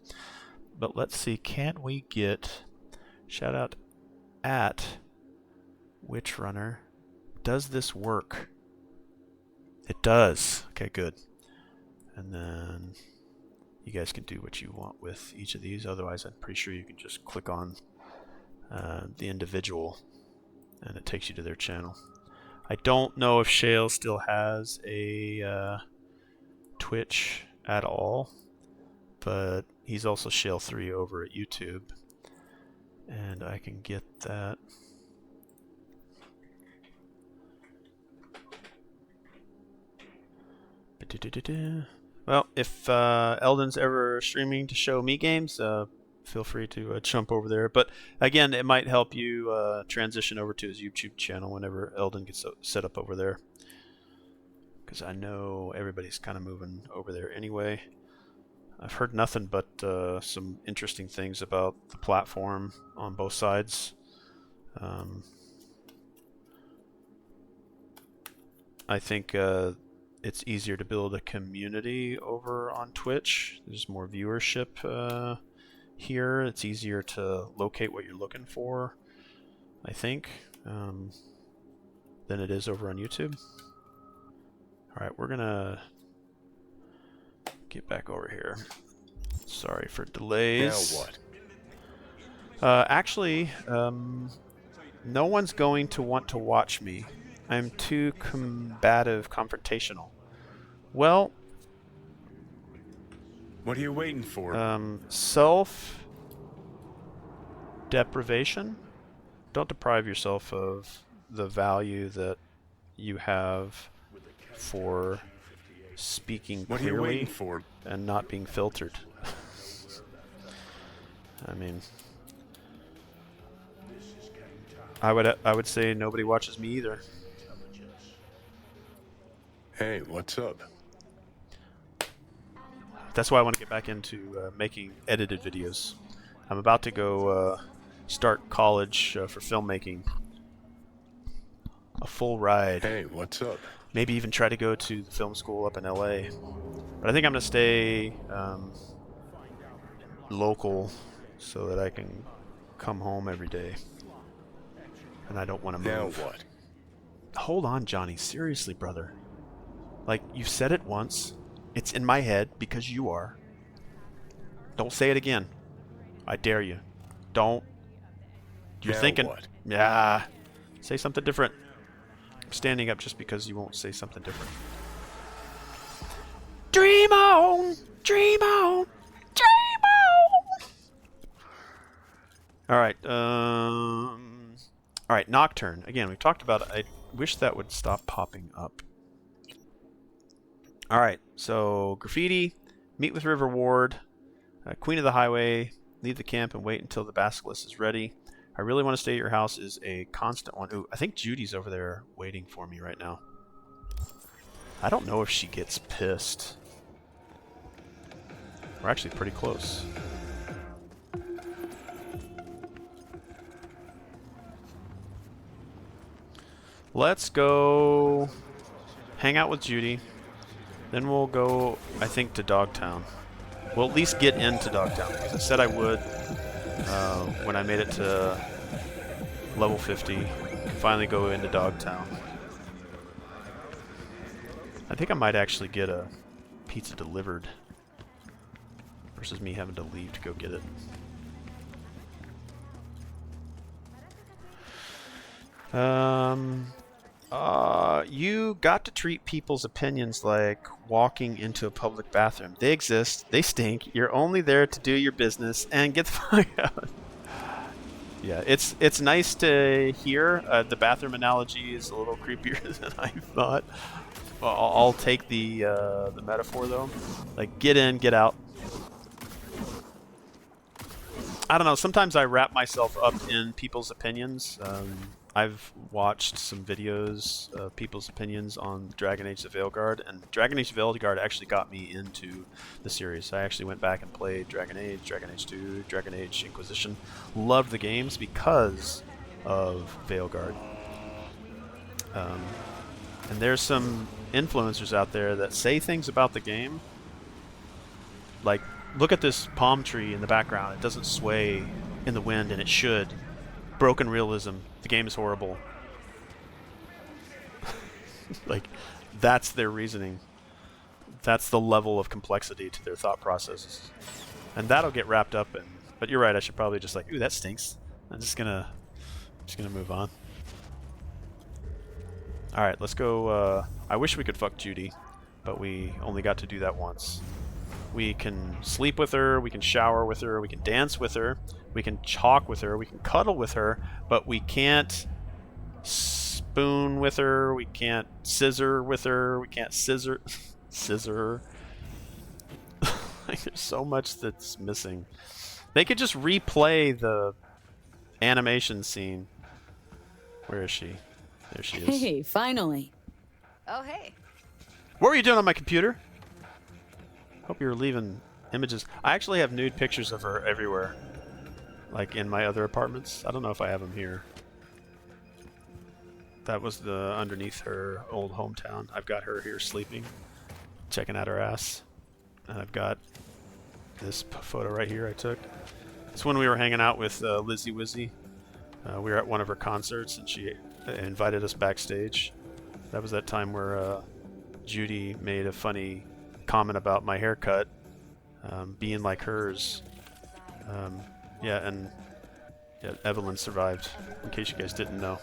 But let's see, can we get shout-out at Witchrunner? Does this work? It does. Okay, good. And then you guys can do what you want with each of these. Otherwise, I'm pretty sure you can just click on the individual and it takes you to their channel. I don't know if Shale still has a Twitch at all, but he's also Shale3 over at YouTube. And I can get that. Well, if Eldon's ever streaming to show me games, feel free to jump over there. But again, it might help you transition over to his YouTube channel whenever Eldon gets set up over there. Because I know everybody's kind of moving over there anyway. I've heard nothing but some interesting things about the platform on both sides. I think it's easier to build a community over on Twitch. There's more viewership here. It's easier to locate what you're looking for, I think, than it is over on YouTube. Alright, we're gonna get back over here. Sorry for delays. Now what? Actually, no one's going to want to watch me. I'm too combative, confrontational. Well, What are you waiting for? Self-deprivation. Don't deprive yourself of the value that you have for speaking What are you clearly waiting for? and not being filtered. I mean, I would say nobody watches me either. Hey, what's up? That's why I want to get back into making edited videos. I'm about to go start college for filmmaking. A full ride. Hey, what's up? Maybe even try to go to the film school up in LA. But I think I'm going to stay local so that I can come home every day. And I don't want to move. Now what? Hold on, Johnny. Seriously, brother. Like, you've said it once. It's in my head because you are. Don't say it again. I dare you. Don't. You're Now thinking. what? Yeah. Say something different. I'm standing up just because you won't say something different. Dream on! Dream on! Dream on! Alright, Alright, Nocturne. Again, we've talked about it. I wish that would stop popping up. Alright, so graffiti, meet with River Ward, Queen of the Highway, leave the camp and wait until the basilisk is ready. I really want to stay at your house is a constant one. Ooh, I think Judy's over there waiting for me right now. I don't know if she gets pissed. We're actually pretty close. Let's go hang out with Judy. Then we'll go, I think, to Dogtown. We'll at least get into Dogtown, because I said I would when I made it to level 50. Finally go into Dogtown. I think I might actually get a pizza delivered versus me having to leave to go get it. You got to treat people's opinions like walking into a public bathroom. They exist, they stink, you're only there to do your business and get the fuck out. Yeah, it's nice to hear. The bathroom analogy is a little creepier than I thought. I'll take the metaphor though. Like, get in, get out. I don't know, sometimes I wrap myself up in people's opinions. I've watched some videos of people's opinions on Dragon Age the Veilguard, and Dragon Age the Veilguard actually got me into the series. I actually went back and played Dragon Age 2, Dragon Age Inquisition. Loved the games because of Veilguard. And there's some influencers out there that say things about the game, like, look at this palm tree in the background. It doesn't sway in the wind, and it should. Broken realism. The game is horrible. Like, that's their reasoning. That's the level of complexity to their thought processes. And that'll get wrapped up in... But you're right, I should probably just like, ooh, that stinks. I'm just gonna move on. Alright, let's go... I wish we could fuck Judy, but we only got to do that once. We can sleep with her, we can shower with her, we can dance with her, we can talk with her, we can cuddle with her, but we can't spoon with her, we can't scissor with her, we can't scissor her. Like, there's so much that's missing. They could just replay the animation scene. Where is she? There she is. Hey, finally. Oh, hey. What were you doing on my computer? Hope you're leaving images. I actually have nude pictures of her everywhere. Like in my other apartments. I don't know if I have them here. That was the underneath her old hometown. I've got her here sleeping, checking out her ass. And I've got this photo right here I took. It's when we were hanging out with Lizzie Wizzy. We were at one of her concerts, and she invited us backstage. That was that time where Judy made a funny comment about my haircut being like hers. Yeah, and yeah, Evelyn survived, in case you guys didn't know.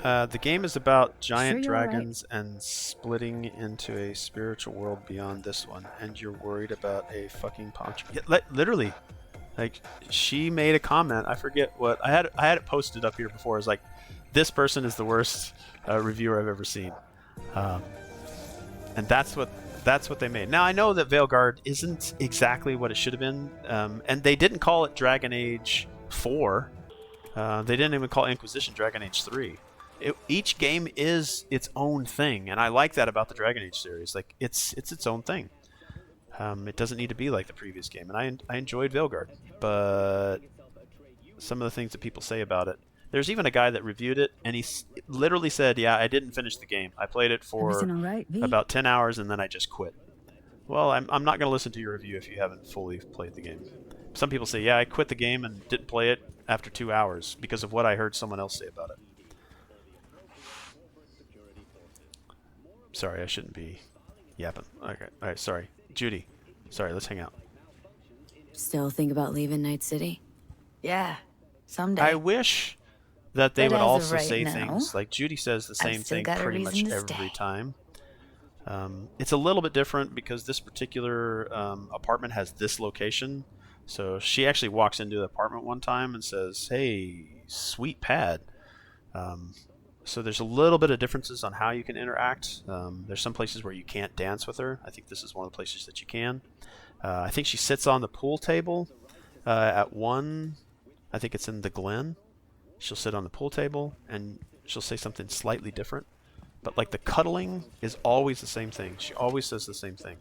The game is about giant dragons and splitting into a spiritual world beyond this one, and you're worried about a fucking punch. Yeah, literally, like, she made a comment. I forget what I had it posted up here before. It's like, this person is the worst reviewer I've ever seen, and that's what they made. Now I know that Veilguard isn't exactly what it should have been, and they didn't call it Dragon Age 4. They didn't even call Inquisition Dragon Age 3. Each game is its own thing, and I like that about the Dragon Age series. Like, it's its own thing. It doesn't need to be like the previous game, and I enjoyed Veilguard, but some of the things that people say about it. There's even a guy that reviewed it, and he literally said, "Yeah, I didn't finish the game. I played it for about 10 hours, and then I just quit." Well, I'm not going to listen to your review if you haven't fully played the game. Some people say, "Yeah, I quit the game and didn't play it after 2 hours because of what I heard someone else say about it." Sorry, I shouldn't be yapping. Okay, all right, sorry. Judy, sorry, let's hang out. Still think about leaving Night City? Yeah, someday. I wish that they would as of also right say now, things like Judy says the same still thing got a pretty much reason to every stay. time. It's a little bit different because this particular apartment has this location. So she actually walks into the apartment one time and says, "Hey, sweet pad." So there's a little bit of differences on how you can interact. There's some places where you can't dance with her. I think this is one of the places that you can. I think she sits on the pool table at one. I think it's in the Glen. She'll sit on the pool table and she'll say something slightly different. But like the cuddling is always the same thing. She always says the same thing.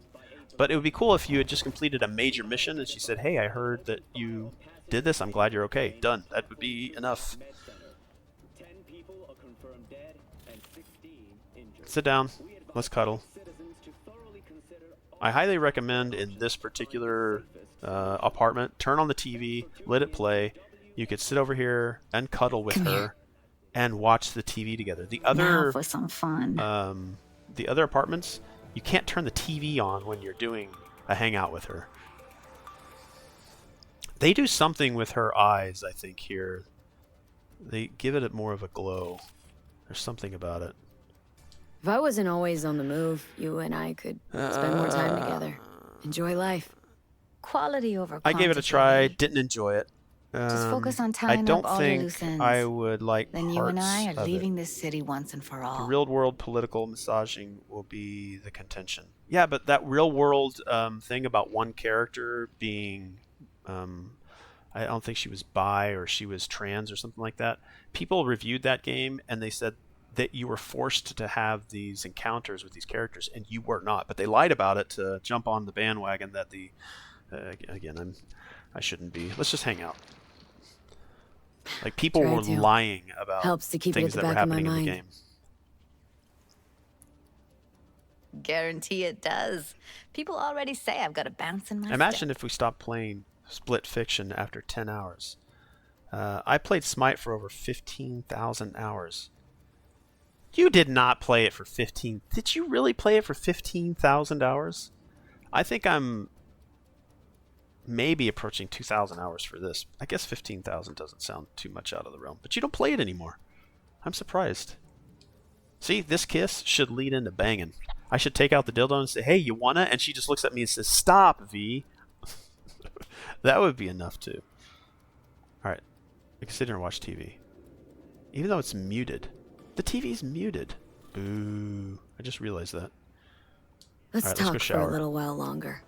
But it would be cool if you had just completed a major mission and she said, "Hey, I heard that you did this. I'm glad you're okay." Done. That would be enough. Sit down. Let's cuddle. I highly recommend in this particular apartment, turn on the TV, let it play. You could sit over here and cuddle with her and watch the TV together. The other Now for some fun. The other apartments, you can't turn the TV on when you're doing a hangout with her. They do something with her eyes, I think, here. They give it more of a glow. There's something about it. If I wasn't always on the move, you and I could spend more time together. Enjoy life. Quality over I quantity. gave it a try, didn't enjoy it. Just focus on I tying don't up all your think loose ends. I would like Then you and I are leaving this city once and for all. The real world political massaging will be the contention. Yeah, but that real world thing about one character being, I don't think she was bi or she was trans or something like that. People reviewed that game and they said that you were forced to have these encounters with these characters, and you were not. But they lied about it to jump on the bandwagon that the again, I shouldn't be. Let's just hang out. Like, people were lying about Helps to keep things it at that the were back of my happening in the mind. game. Guarantee it does. People already say I've got a bounce in my Imagine if we stopped playing Split Fiction after 10 hours. I played Smite for over 15,000 hours. You did not play it for 15. Did you really play it for 15,000 hours? I think I'm maybe approaching 2,000 hours for this. I guess 15,000 doesn't sound too much out of the realm. But you don't play it anymore. I'm surprised. See, this kiss should lead into banging. I should take out the dildo and say, "Hey, you wanna?" And she just looks at me and says, "Stop, V." That would be enough too. Alright. I can sit here and watch TV. Even though it's muted. The TV's muted. Boo. I just realized that. Let's Alright, talk let's go for shower. a little while longer.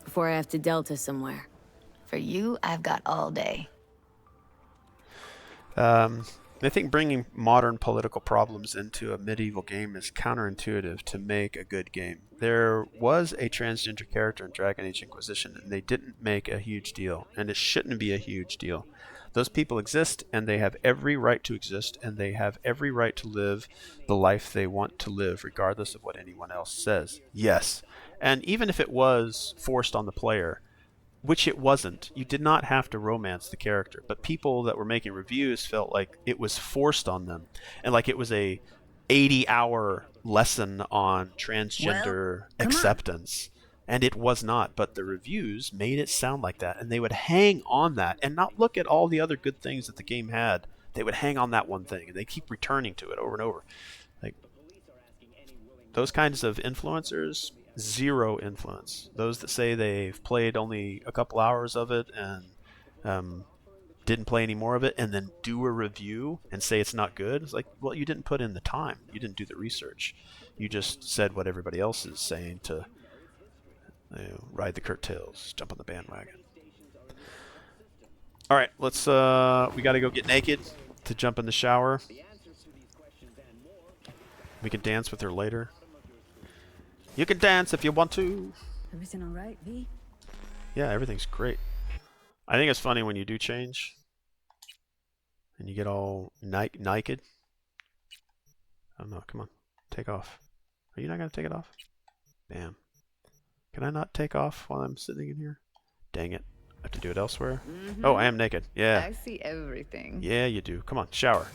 Before I have to Delta somewhere. For you, I've got all day. I think bringing modern political problems into a medieval game is counterintuitive to make a good game. There was a transgender character in Dragon Age Inquisition, and they didn't make a huge deal, and it shouldn't be a huge deal. Those people exist, and they have every right to exist, and they have every right to live the life they want to live, regardless of what anyone else says. Yes. And even if it was forced on the player, which it wasn't, you did not have to romance the character, but people that were making reviews felt like it was forced on them, and like it was a 80-hour lesson on transgender acceptance. And it was not, but the reviews made it sound like that, and they would hang on that and not look at all the other good things that the game had. They would hang on that one thing, and they keep returning to it over and over. Like, those kinds of influencers, zero influence. Those that say they've played only a couple hours of it and didn't play any more of it, and then do a review and say it's not good. It's like, well, you didn't put in the time. You didn't do the research. You just said what everybody else is saying to ride the curtails, jump on the bandwagon. All right, let's. We got to go get naked to jump in the shower. We can dance with her later. You can dance if you want to. Everything all right, V? Yeah, everything's great. I think it's funny when you do change and you get all naked. I don't know. Come on, take off. Are you not gonna take it off? Damn. Can I not take off while I'm sitting in here? Dang it. I have to do it elsewhere. Oh, I am naked. Yeah. I see everything. Yeah, you do. Come on, shower.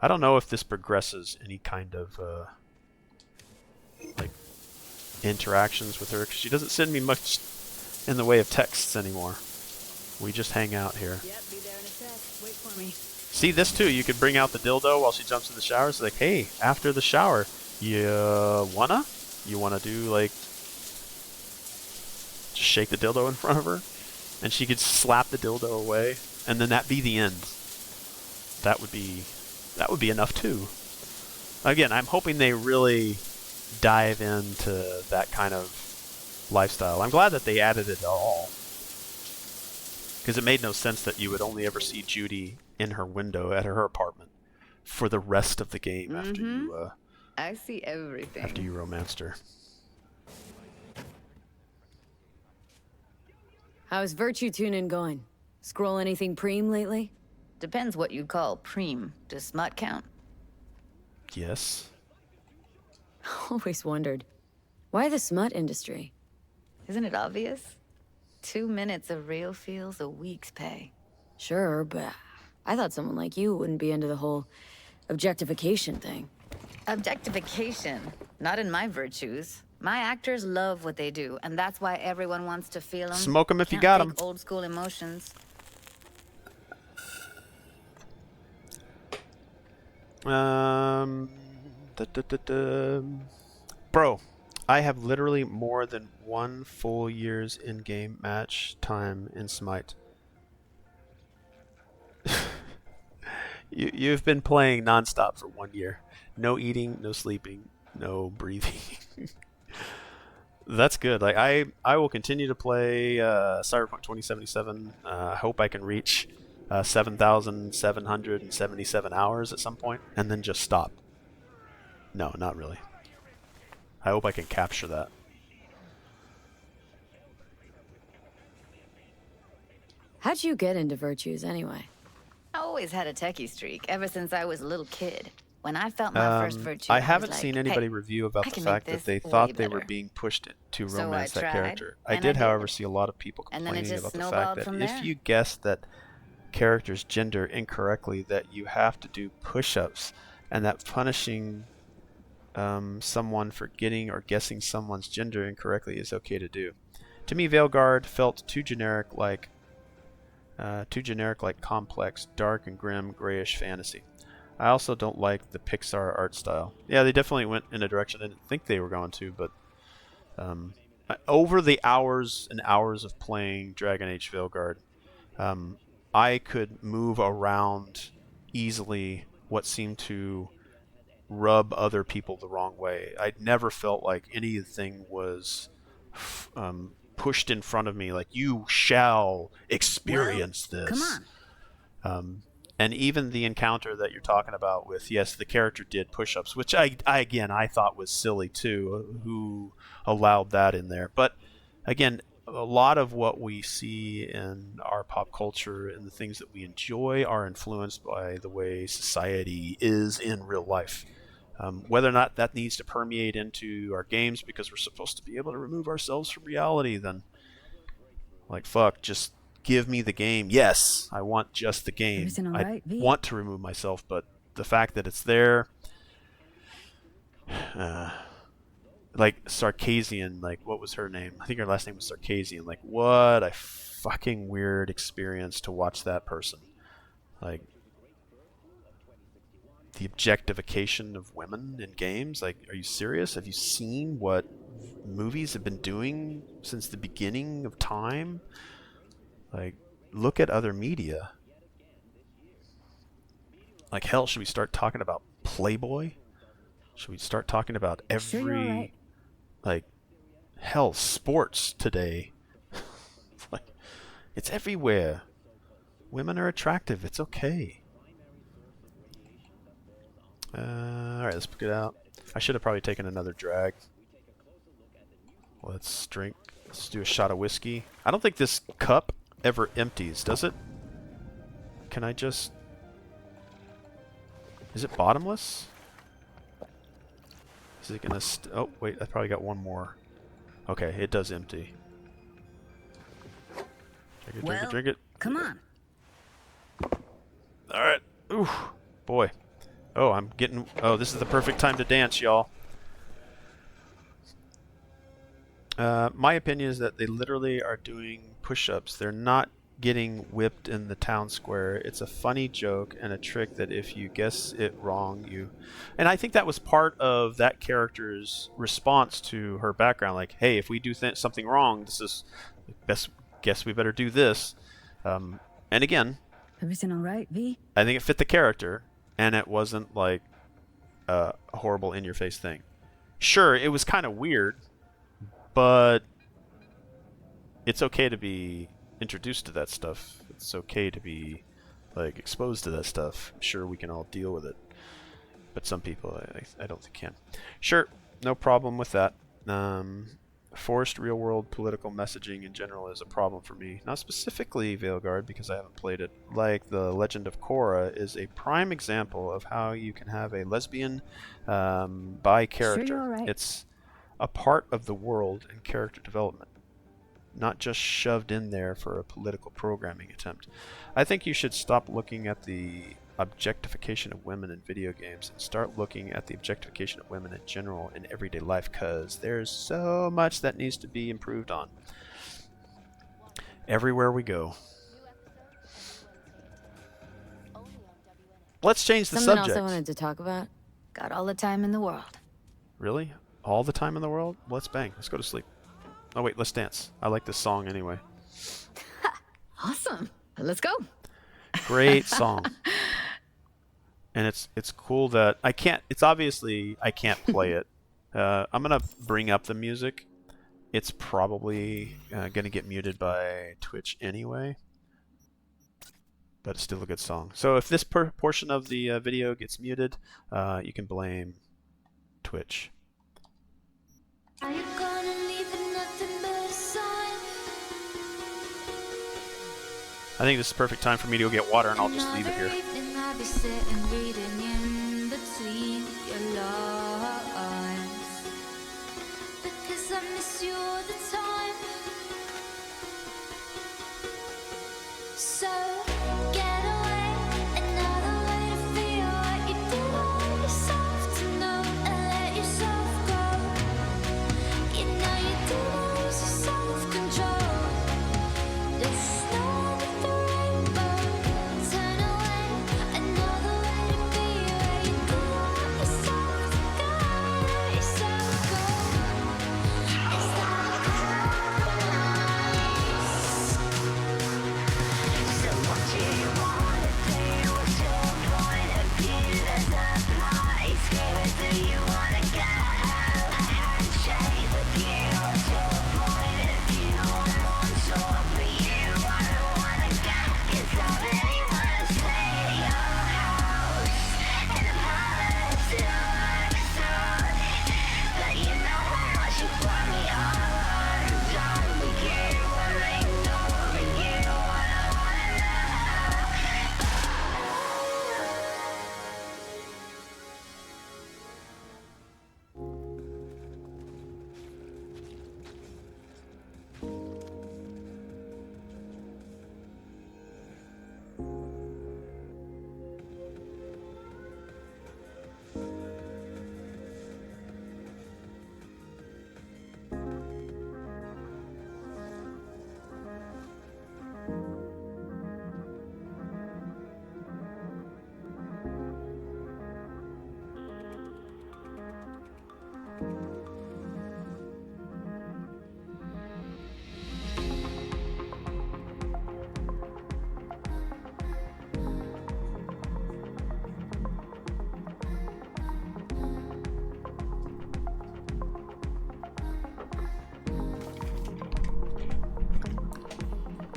I don't know if this progresses any kind of like interactions with her, because she doesn't send me much in the way of texts anymore. We just hang out here. Yep, be there in a sec. Wait for me. See, this too, you could bring out the dildo while she jumps in the shower. It's like, hey, after the shower, you wanna do, like, just shake the dildo in front of her, and she could slap the dildo away, and then that'd be the end. That would be enough too. Again, I'm hoping they really dive into that kind of lifestyle. I'm glad that they added it at all, because it made no sense that you would only ever see Judy in her window at her apartment for the rest of the game after you I see everything. after you romanced her. How's virtue tuning going? Scroll anything preem lately? Depends what you call preem. Does smut count? Yes. Always wondered. Why the smut industry? Isn't it obvious? 2 minutes of real feels a week's pay. Sure, but I thought someone like you wouldn't be into the whole objectification thing. Objectification? Not in my virtues. My actors love what they do, and that's why everyone wants to feel them. Smoke them if you got them. Old school emotions. Bro, I have literally more than 1 full year's in-game match time in Smite. You've been playing nonstop for 1 year. No eating, no sleeping, no breathing. That's good. Like I will continue to play Cyberpunk 2077. I hope I can reach 7,777 hours at some point, and then just stop. No, not really. I hope I can capture that. How'd you get into virtues anyway? I always had a techie streak ever since I was a little kid. When I felt my first virtue, I was haven't like, seen anybody hey, review about I the can fact make that they this thought way they were better. being pushed to So I romance that tried, character. I and did, I however, did. see a lot of people And then it complaining just about the fact snowballed that from if there. you guess that character's gender incorrectly, that you have to do push-ups, and that punishing someone for getting or guessing someone's gender incorrectly is okay to do. To me, Veilguard felt too generic, like complex, dark and grim, grayish fantasy. I also don't like the Pixar art style. Yeah, they definitely went in a direction I didn't think they were going to, but over the hours and hours of playing Dragon Age Veilguard, I could move around easily what seemed to rub other people the wrong way. I never felt like anything was pushed in front of me, like, you shall experience this. Come on. And even the encounter that you're talking about with, yes, the character did push-ups, which I thought was silly too, who allowed that in there. But again, a lot of what we see in our pop culture and the things that we enjoy are influenced by the way society is in real life. Whether or not that needs to permeate into our games because we're supposed to be able to remove ourselves from reality, then like, fuck, just give me the game. Yes, I want just the game. I want to remove myself, but the fact that it's there, like Sarkazian, like, what was her name? I think her last name was Sarkazian. Like, what a fucking weird experience to watch that person. Like, the objectification of women in games. Like, are you serious? Have you seen what movies have been doing since the beginning of time? Like, look at other media. Like, hell, should we start talking about Playboy? Should we start talking about every, like, hell, sports today? Like, it's everywhere. Women are attractive. It's okay. Alright, let's pick it out. I should have probably taken another drag. Let's drink. Let's do a shot of whiskey. I don't think this cup ever empties, does it? Can I just... Is it bottomless? Is it gonna... Oh, wait, I probably got one more. Okay, it does empty. Drink it, drink it, drink it. Come on. Alright. Ooh, boy. Oh, I'm getting... Oh, this is the perfect time to dance, y'all. My opinion is that they literally are doing push-ups. They're not getting whipped in the town square. It's a funny joke and a trick that if you guess it wrong, you... And I think that was part of that character's response to her background. Like, hey, if we do something wrong, this is... Guess we better do this. And again... Everything all right, V? I think it fit the character. And it wasn't like a horrible in-your-face thing. Sure, it was kind of weird, but it's okay to be introduced to that stuff. It's okay to be like exposed to that stuff. I'm sure we can all deal with it, but some people I don't think can. Sure, no problem with that. Forced real-world political messaging in general is a problem for me. Not specifically Veilguard, because I haven't played it. Like The Legend of Korra is a prime example of how you can have a lesbian bi character. Sure, you're all right. It's a part of the world and character development, not just shoved in there for a political programming attempt. I think you should stop looking at the objectification of women in video games and start looking at the objectification of women in general in everyday life, because there's so much that needs to be improved on everywhere we go. Let's change the Something subject. else I wanted to talk about. Got all the time in the world. Really? All the time in the world? Let's bang. Let's go to sleep. Oh wait, let's dance. I like this song anyway. Awesome. Let's go. Great song. And it's cool that I can't play it. I'm gonna bring up the music. It's probably gonna get muted by Twitch anyway, but it's still a good song. So if this portion of the video gets muted, you can blame Twitch. Are you gonna leave it nothing but a sign? I think this is the perfect time for me to go get water, and I'll just leave it here. I'll be sitting reading in between your lines, because I miss you all the time. So get away, another way to feel what you do on yourself, to know and let yourself go. You know you do lose your self-control. There's no the rainbow. Turn away, another way to be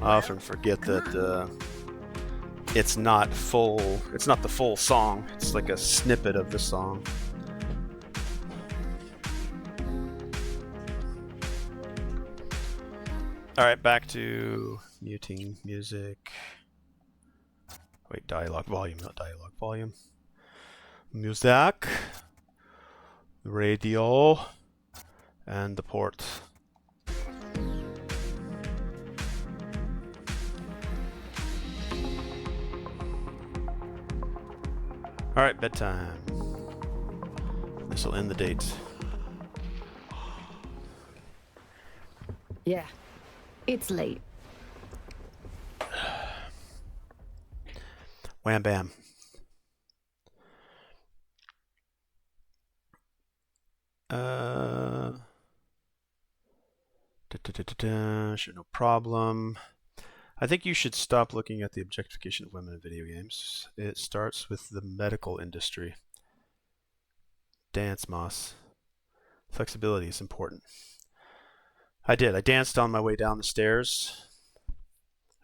I often forget that it's not full. It's not the full song. It's like a snippet of the song. All right, back to muting music. Wait, dialogue volume, not dialogue volume. Music, radio, and the port. All right, bedtime. This will end the date. Yeah, it's late. Wham bam. Sure, no problem. I think you should stop looking at the objectification of women in video games. It starts with the medical industry. Dance, Moss. Flexibility is important. I did. I danced on my way down the stairs.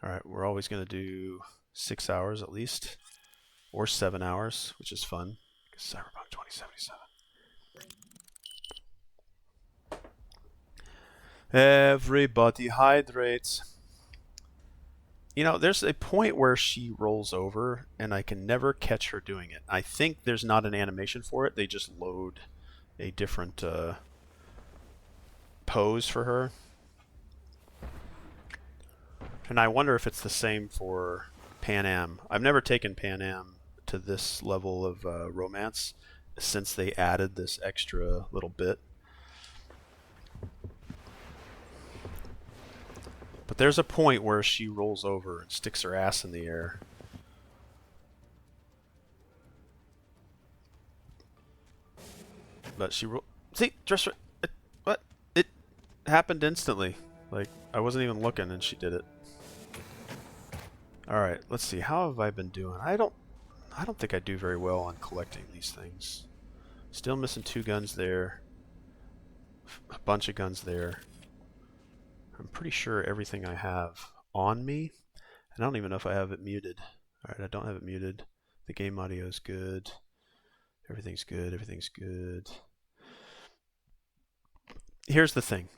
All right, we're always going to do 6 hours at least, or 7 hours, which is fun. Cyberpunk 2077. Everybody hydrates. You know, there's a point where she rolls over, and I can never catch her doing it. I think there's not an animation for it. They just load a different pose for her. And I wonder if it's the same for Pan Am. I've never taken Pan Am to this level of romance since they added this extra little bit. But there's a point where she rolls over and sticks her ass in the air. But she see, just what? It happened instantly. Like, I wasn't even looking and she did it. All right, let's see. How have I been doing? I don't think I do very well on collecting these things. Still missing 2 guns there. A bunch of guns there. I'm pretty sure everything I have on me. I don't even know if I have it muted. All right, I don't have it muted. The game audio is good. Everything's good. Everything's good. Here's the thing.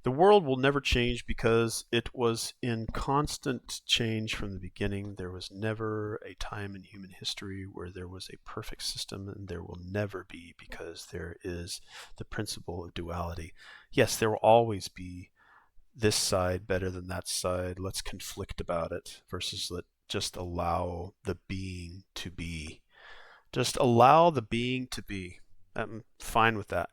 The world will never change because it was in constant change from the beginning. There was never a time in human history where there was a perfect system, and there will never be, because there is the principle of duality. Yes, there will always be this side better than that side. Let's conflict about it, versus let just allow the being to be. Just allow the being to be. I'm fine with that.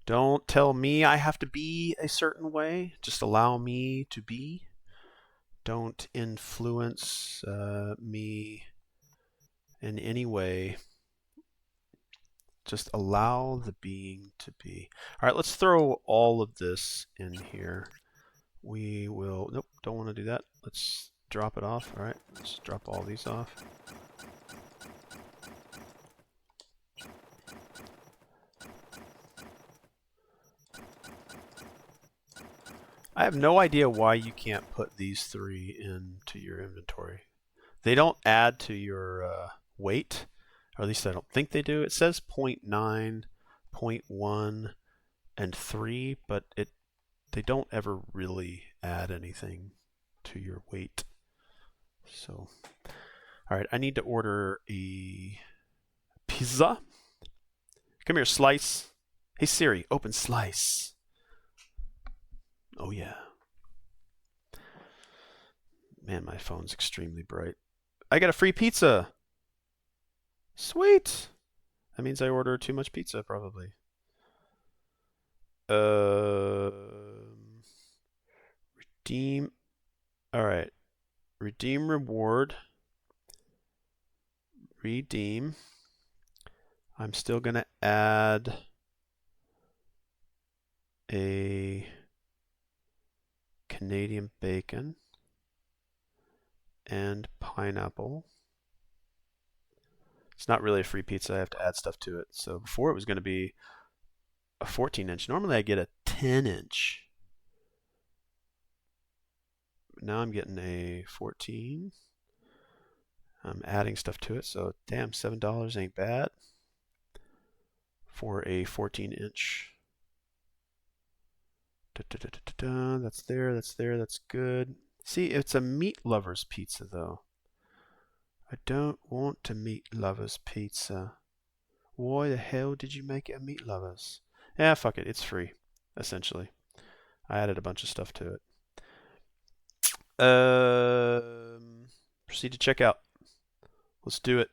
Don't tell me I have to be a certain way. Just allow me to be. Don't influence me in any way. Just allow the being to be. All right, let's throw all of this in here. We will, nope, don't want to do that. Let's drop it off. All right, let's drop all these off. I have no idea why you can't put these 3 into your inventory. They don't add to your weight, or at least I don't think they do. It says 0.9, 0.1, and 3, but they don't ever really add anything to your weight. So, all right, I need to order a pizza. Come here, Slice. Hey Siri, open Slice. Oh yeah. Man, my phone's extremely bright. I got a free pizza. Sweet. That means I order too much pizza, probably. Redeem. All right. Redeem reward. Redeem. I'm still going to add a Canadian bacon and pineapple. It's not really a free pizza. I have to add stuff to it. So before it was going to be a 14-inch. Normally I get a 10-inch. Now I'm getting a 14. I'm adding stuff to it, so damn, $7 ain't bad for a 14-inch. That's there, that's there, that's good. See, it's a meat lover's pizza, though. I don't want a meat lover's pizza. Why the hell did you make it a meat lover's? Yeah, fuck it, it's free, essentially. I added a bunch of stuff to it. Proceed to checkout. Let's do it.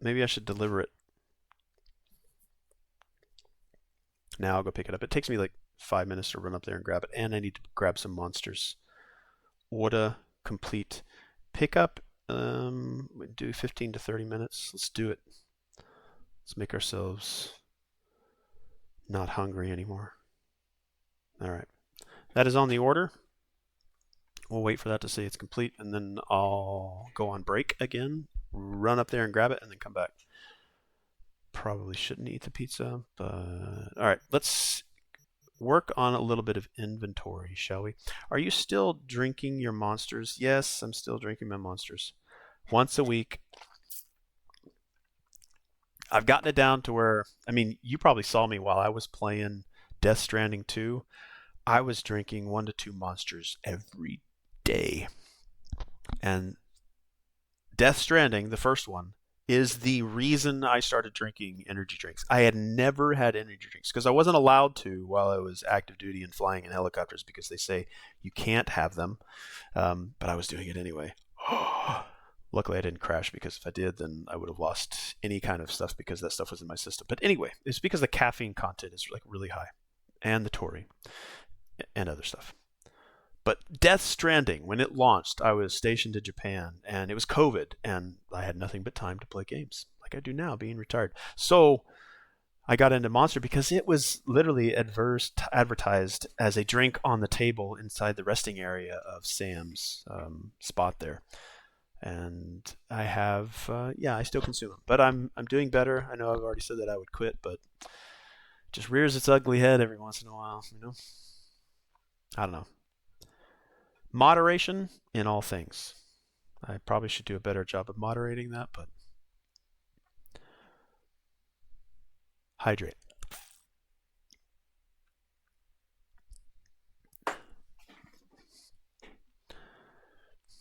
Maybe I should deliver it. Now I'll go pick it up. It takes me like 5 minutes to run up there and grab it, and I need to grab some monsters. Order complete. Pickup, do 15 to 30 minutes. Let's do it. Let's make ourselves not hungry anymore. All right. That is on the order. We'll wait for that to say it's complete, and then I'll go on break again, run up there and grab it, and then come back. Probably shouldn't eat the pizza, but all right, let's work on a little bit of inventory, shall we? Are you still drinking your monsters? Yes, I'm still drinking my monsters. Once a week. I've gotten it down to where, I mean, you probably saw me while I was playing Death Stranding 2. I was drinking 1 to 2 monsters every day. And Death Stranding, the first one, is the reason I started drinking energy drinks. I had never had energy drinks because I wasn't allowed to while I was active duty and flying in helicopters because they say you can't have them. But I was doing it anyway. Luckily, I didn't crash because if I did, then I would have lost any kind of stuff because that stuff was in my system. But anyway, it's because the caffeine content is like really high, and the taurine and other stuff. But Death Stranding, when it launched, I was stationed in Japan, and it was COVID, and I had nothing but time to play games, like I do now, being retired. So I got into Monster because it was literally advertised as a drink on the table inside the resting area of Sam's spot there. And I have, I still consume them, but I'm doing better. I know I've already said that I would quit, but it just rears its ugly head every once in a while, you know? I don't know. Moderation in all things. I probably should do a better job of moderating that, but hydrate.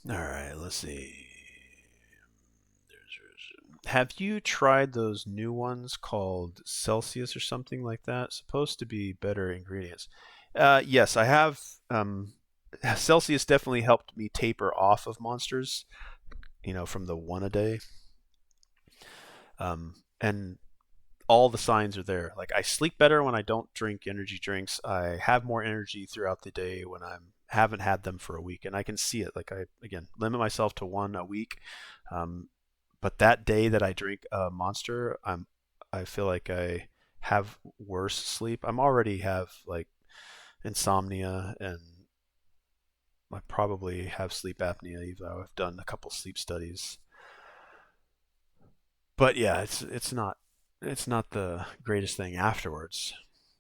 All right, let's see. Have you tried those new ones called Celsius or something like that? Supposed to be better ingredients. Yes, I have. Celsius definitely helped me taper off of monsters, you know, from the 1 a day. And all the signs are there. Like, I sleep better when I don't drink energy drinks. I have more energy throughout the day when I haven't had them for a week, and I can see it. Like, I, again, limit myself to 1 a week. But that day that I drink a monster, I feel like I have worse sleep. I'm already have like insomnia, and I probably have sleep apnea, even though I've done a couple sleep studies. But yeah, it's not the greatest thing afterwards.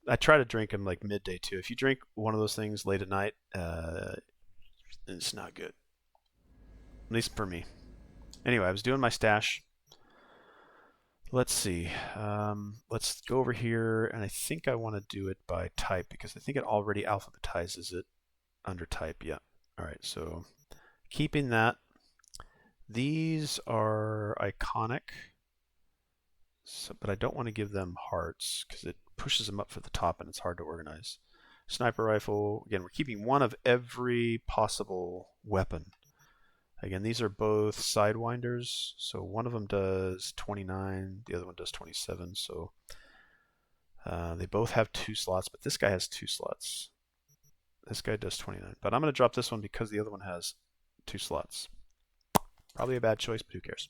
I try to drink them like midday too. If you drink one of those things late at night, it's not good. At least for me. Anyway, I was doing my stash. Let's see. Let's go over here, and I think I want to do it by type because I think it already alphabetizes it under type. Yeah. All right, so keeping that. These are iconic, but I don't want to give them hearts because it pushes them up for the top and it's hard to organize. Sniper rifle. Again, we're keeping 1 of every possible weapon. Again, these are both sidewinders, so one of them does 29, the other one does 27, so they both have 2 slots, but this guy has 2 slots. This guy does 29, but I'm going to drop this one because the other one has 2 slots. Probably a bad choice, but who cares?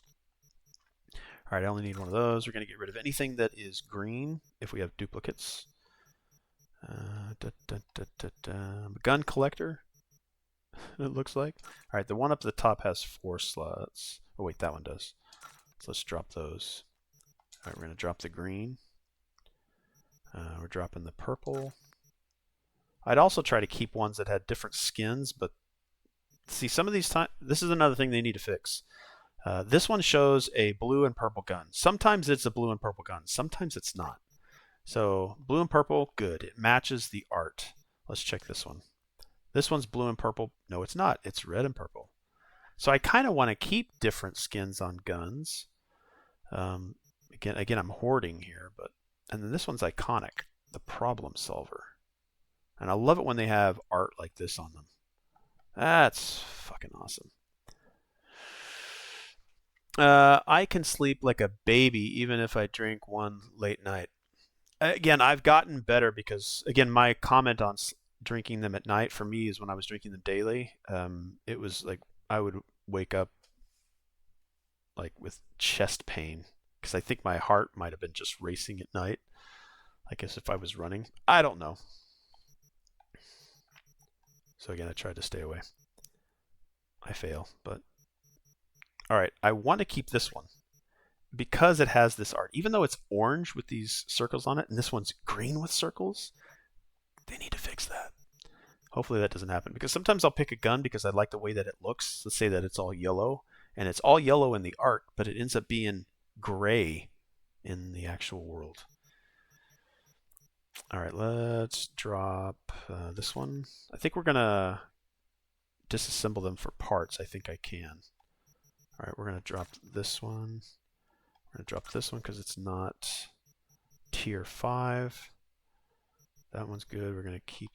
All right, I only need 1 of those. We're going to get rid of anything that is green if we have duplicates. Gun collector. It looks like. All right, the one up at the top has 4 slots. Oh wait, that one does. So let's drop those. All right, we're going to drop the green. We're dropping the purple. I'd also try to keep ones that had different skins, but see, some of these times, this is another thing they need to fix. This one shows a blue and purple gun. Sometimes it's a blue and purple gun. Sometimes it's not. So blue and purple, good. It matches the art. Let's check this one. This one's blue and purple. No, it's not. It's red and purple. So I kind of want to keep different skins on guns. Again, I'm hoarding here, and then this one's iconic, the Problem Solver. And I love it when they have art like this on them. That's fucking awesome. I can sleep like a baby even if I drink one late night. Again, I've gotten better because, again, my comment on drinking them at night for me is when I was drinking them daily. It was like I would wake up like with chest pain because I think my heart might have been just racing at night. I guess if I was running. I don't know. So again, I tried to stay away. I fail, but all right. I want to keep this one because it has this art. Even though it's orange with these circles on it, and this one's green with circles, they need to fix that. Hopefully that doesn't happen because sometimes I'll pick a gun because I like the way that it looks. Let's say that it's all yellow, and it's all yellow in the art, but it ends up being gray in the actual world. All right, let's drop this one. I think we're going to disassemble them for parts. I think I can. All right, we're going to drop this one. We're going to drop this one because it's not tier 5. That one's good. We're going to keep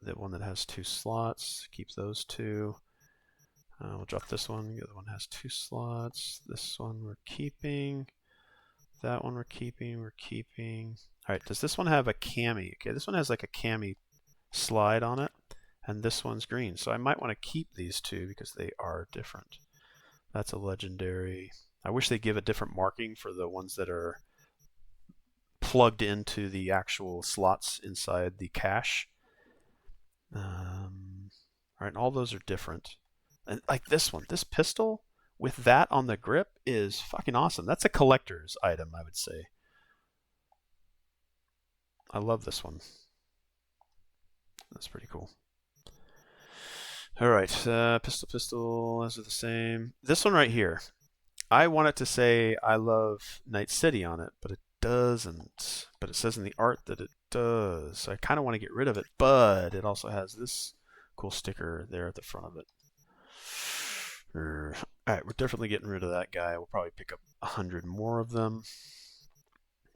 the one that has 2 slots. Keep those 2. We'll drop this one. The other one has 2 slots. This one we're keeping. That one we're keeping. We're keeping. All right, does this one have a cami? Okay, this one has like a cami slide on it, and this one's green. So I might want to keep these 2 because they are different. That's a legendary. I wish they'd give a different marking for the ones that are plugged into the actual slots inside the cache. All right, and all those are different. And like this one, this pistol with that on the grip is fucking awesome. That's a collector's item, I would say. I love this one. That's pretty cool. All right, pistol, those are the same. This one right here, I want it to say I love Night City on it, but it doesn't. But it says in the art that it does. So I kind of want to get rid of it, but it also has this cool sticker there at the front of it. All right, we're definitely getting rid of that guy. We'll probably pick up 100 more of them.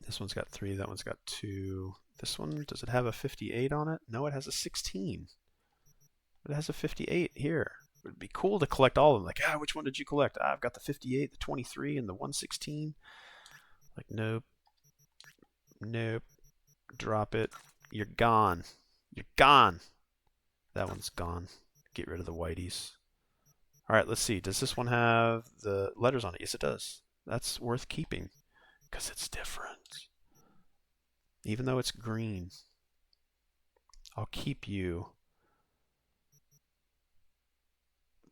This one's got 3, that one's got 2. This one, does it have a 58 on it? No, it has a 16. It has a 58 here. It would be cool to collect all of them. Like, which one did you collect? I've got the 58, the 23, and the 116. Like, nope. Nope. Drop it. You're gone. You're gone. That one's gone. Get rid of the whiteys. All right, let's see. Does this one have the letters on it? Yes, it does. That's worth keeping because it's different. Even though it's green. I'll keep you.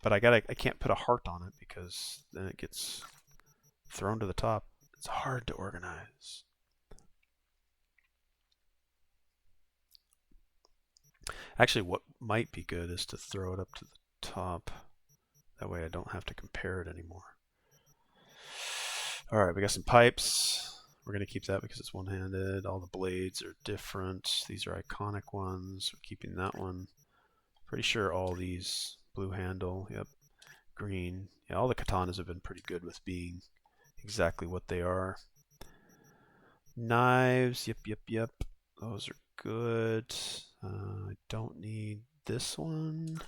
But I can't put a heart on it because then it gets thrown to the top. It's hard to organize. Actually, what might be good is to throw it up to the top. That way I don't have to compare it anymore. All right, we got some pipes. We're going to keep that because it's one-handed. All the blades are different. These are iconic ones. We're keeping that one. Pretty sure all these blue handle. Yep. Green. Yeah, all the katanas have been pretty good with being exactly what they are. Knives. Yep. Those are good. I don't need this one.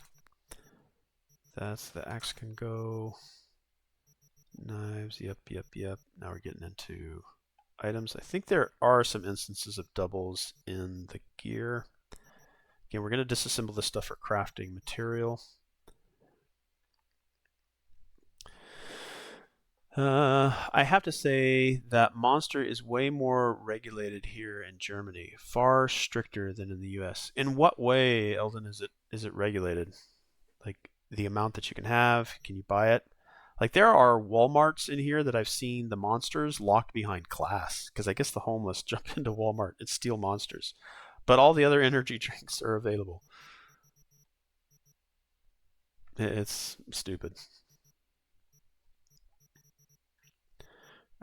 That's the axe can go. Knives. Yep. Now we're getting into items. I think there are some instances of doubles in the gear. Again, we're going to disassemble this stuff for crafting material. I have to say that Monster is way more regulated here in Germany, far stricter than in the US. In what way, Eldon, is it regulated? Like the amount that you can have, can you buy it? Like there are Walmarts in here that I've seen the monsters locked behind glass because I guess the homeless jump into Walmart and steal monsters. But all the other energy drinks are available. It's stupid.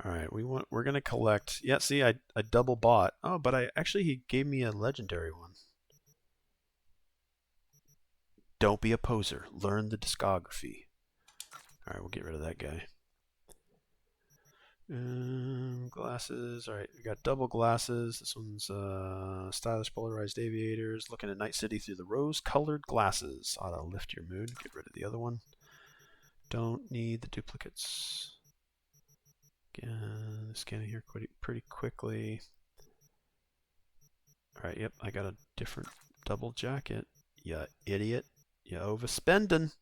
All right, we're gonna collect. Yeah, see, I double bought. Oh, but he gave me a legendary one. Don't be a poser. Learn the discography. All right, we'll get rid of that guy. Glasses. All right, we got double glasses. This one's stylish polarized aviators. Looking at Night City through the rose-colored glasses. Ought to lift your mood. Get rid of the other one. Don't need the duplicates. Again, scanning here pretty quickly. All right, yep, I got a different double jacket. You idiot. You're overspending.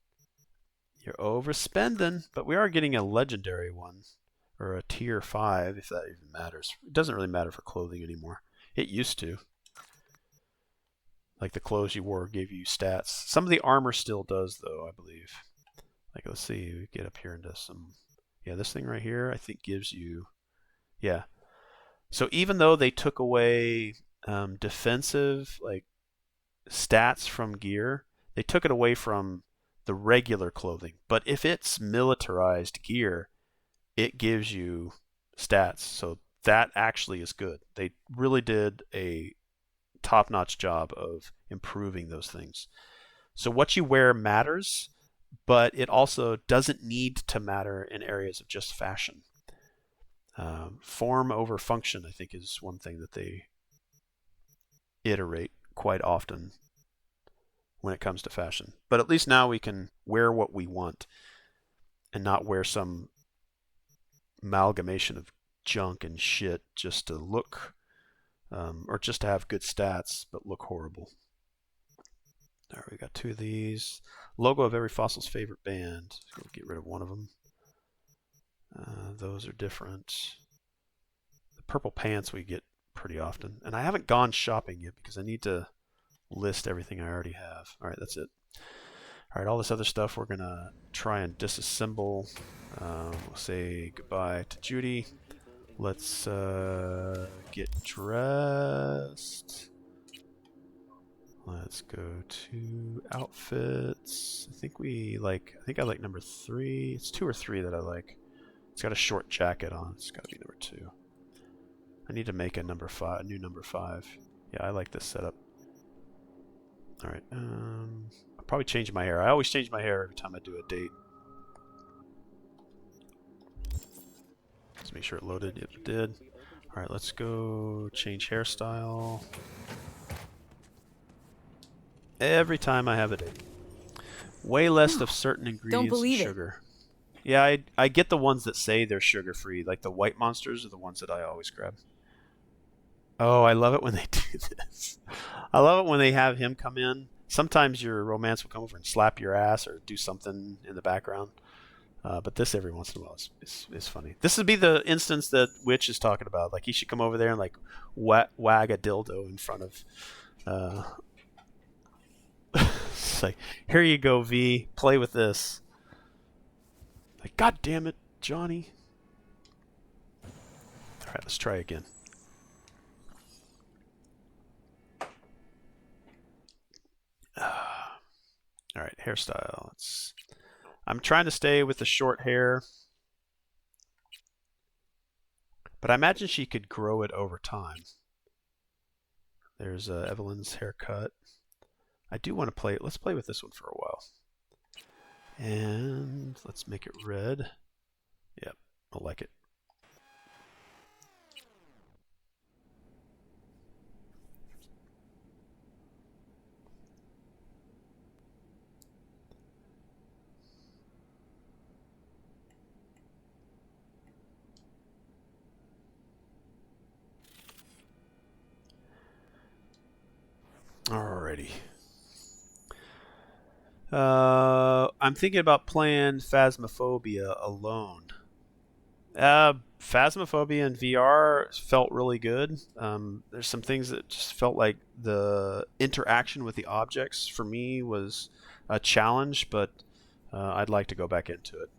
You're overspending. But we are getting a legendary one. Or a tier 5, if that even matters. It doesn't really matter for clothing anymore. It used to. Like the clothes you wore gave you stats. Some of the armor still does, though, I believe. Like, let's see. We get up here into some... Yeah, this thing right here, I think, gives you... Yeah. So even though they took away defensive, like, stats from gear, they took it away from the regular clothing. But if it's militarized gear, it gives you stats. So that actually is good. They really did a top-notch job of improving those things. So what you wear matters, but it also doesn't need to matter in areas of just fashion. Form over function, I think, is one thing that they iterate quite often when it comes to fashion. But at least now we can wear what we want and not wear some amalgamation of junk and shit just to look or just to have good stats but look horrible. All right, we got 2 of these. Logo of every fossil's favorite band. We'll get rid of one of them. Those are different. The purple pants we get pretty often. And I haven't gone shopping yet because I need to list everything I already have. All right, that's it. All right, all this other stuff we're going to try and disassemble. We'll say goodbye to Judy. Let's get dressed. Let's go to outfits. I think I like number 3. It's 2 or 3 that I like. It's got a short jacket on. It's got to be number 2. I need to make a number 5, a new number 5. Yeah, I like this setup. All right. I'll probably change my hair. I always change my hair every time I do a date. Let's make sure it loaded. Yep, it did. All right, let's go change hairstyle. Every time I have a date. Way less of certain ingredients and sugar. Yeah, I get the ones that say they're sugar-free. Like the white monsters are the ones that I always grab. Oh, I love it when they do this. I love it when they have him come in. Sometimes your romance will come over and slap your ass or do something in the background. But this every once in a while is funny. This would be the instance that Witch is talking about. Like he should come over there and like wag a dildo in front of... It's like, here you go, V. Play with this. Like, God damn it, Johnny. All right, let's try again. All right, hairstyle. I'm trying to stay with the short hair, but I imagine she could grow it over time. There's Evelyn's haircut. I do want to play it. Let's play with this one for a while. And let's make it red. Yep, I like it. Alrighty. I'm thinking about playing Phasmophobia alone. Phasmophobia in VR felt really good. There's some things that just felt like the interaction with the objects for me was a challenge, but I'd like to go back into it.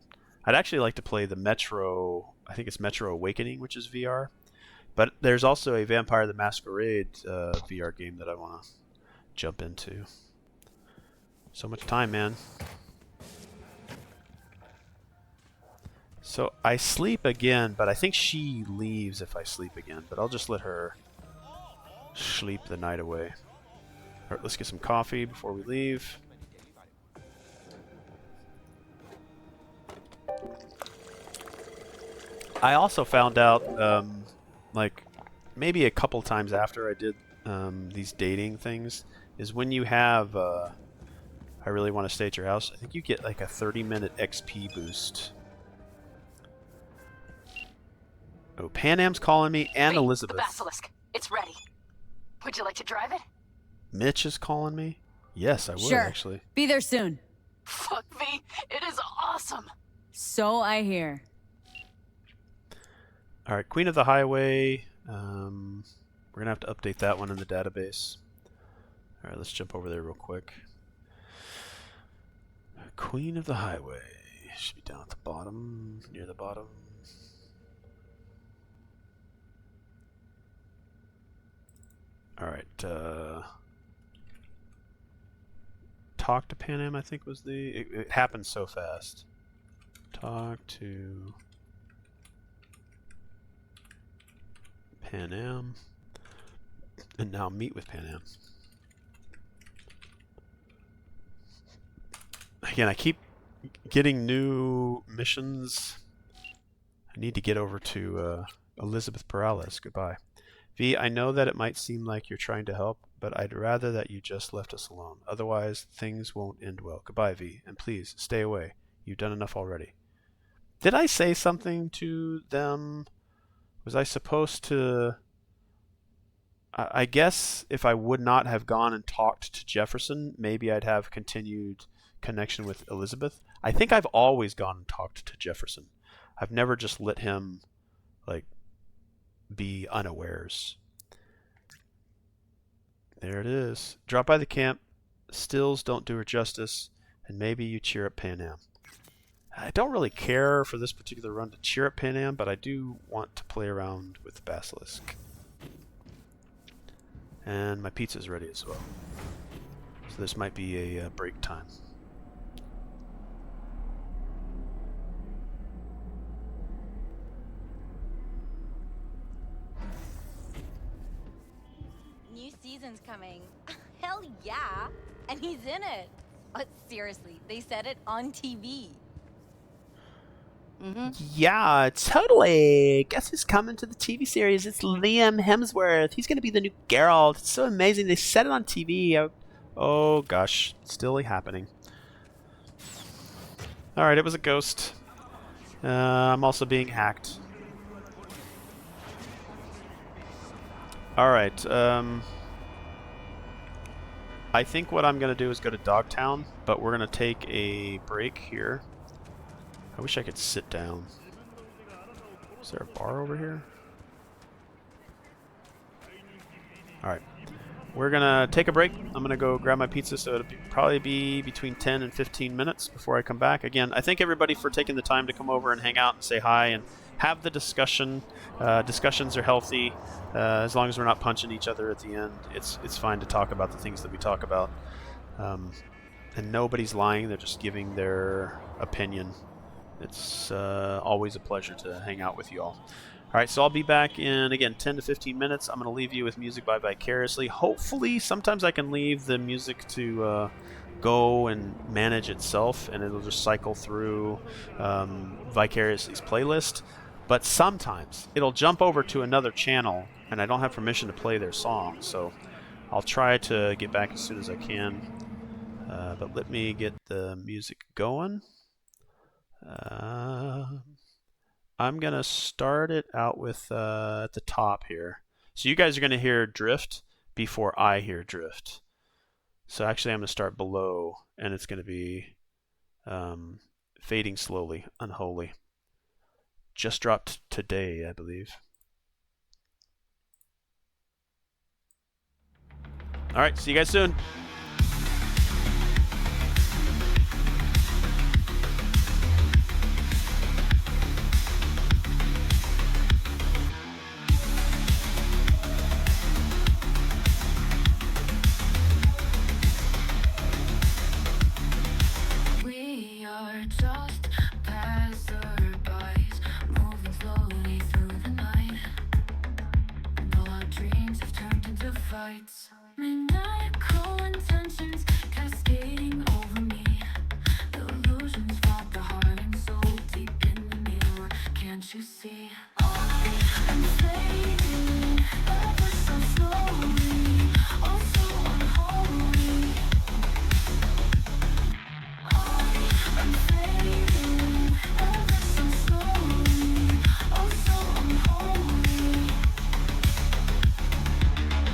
I'd actually like to play the Metro, I think it's Metro Awakening, which is VR. But there's also a Vampire the Masquerade VR game that I want to jump into. So much time, man. So I sleep again, but I think she leaves if I sleep again. But I'll just let her sleep the night away. All right, let's get some coffee before we leave. I also found out, like, maybe a couple times after I did these dating things, is when you have, I really want to stay at your house, I think you get like a 30-minute XP boost. Oh, Pan Am's calling me, and Wait, Elizabeth. The Basilisk. It's ready. Would you like to drive it? Mitch is calling me? Yes, I would, Sure. actually. Be there soon. Fuck V, it is awesome. So I hear. All right, Queen of the Highway. We're going to have to update that one in the database. All right, let's jump over there real quick. Queen of the Highway. Should be down at the bottom, near the bottom. All right. Talk to Pan Am, I think was the... It happened so fast. Talk to Pan Am. And now meet with Pan Am. Again, I keep getting new missions. I need to get over to Elizabeth Perales. Goodbye. V, I know that it might seem like you're trying to help, but I'd rather that you just left us alone. Otherwise, things won't end well. Goodbye, V, and please, stay away. You've done enough already. Did I say something to them? Was I supposed to... I guess if I would not have gone and talked to Jefferson, maybe I'd have continued connection with Elizabeth. I think I've always gone and talked to Jefferson. I've never just let him, like, be unawares. There it is. Drop by the camp. Stills don't do her justice, and maybe you cheer up Pan Am. I don't really care for this particular run to cheer up Pan Am, but I do want to play around with the Basilisk. And my pizza's ready as well. So this might be a break time. New season's coming. Hell yeah! And he's in it. Seriously, they said it on TV. Yeah, totally. Guess who's coming to the TV series? It's Liam Hemsworth. He's going to be the new Geralt. It's so amazing. They said it on TV. Oh, gosh. Still happening. Alright, it was a ghost. I'm also being hacked. Alright, I think what I'm going to do is go to Dogtown, but we're going to take a break here. I wish I could sit down. Is there a bar over here? Alright. We're going to take a break. I'm going to go grab my pizza, so it'll probably be between 10 and 15 minutes before I come back. Again, I thank everybody for taking the time to come over and hang out and say hi and have the discussion. Discussions are healthy. As long as we're not punching each other at the end, it's fine to talk about the things that we talk about. And nobody's lying. They're just giving their opinion. It's always a pleasure to hang out with you all. Alright, so I'll be back in, again, 10 to 15 minutes. I'm going to leave you with music by Vicariously. Hopefully, sometimes I can leave the music to go and manage itself, and it'll just cycle through Vicariously's playlist. But sometimes it'll jump over to another channel, and I don't have permission to play their song. So I'll try to get back as soon as I can. But let me get the music going. I'm going to start it out with at the top here. So you guys are going to hear Drift before I hear Drift. So actually I'm going to start below, and it's going to be Fading Slowly, Unholy. Just dropped today, I believe. Alright, see you guys soon. We are just passerby. fights. Maniacal intentions cascading over me. Illusions fought the heart and soul deep in the mirror. Can't you see? I'm fading ever so slowly, oh so unholy. I'm fading ever so slowly, oh so unholy.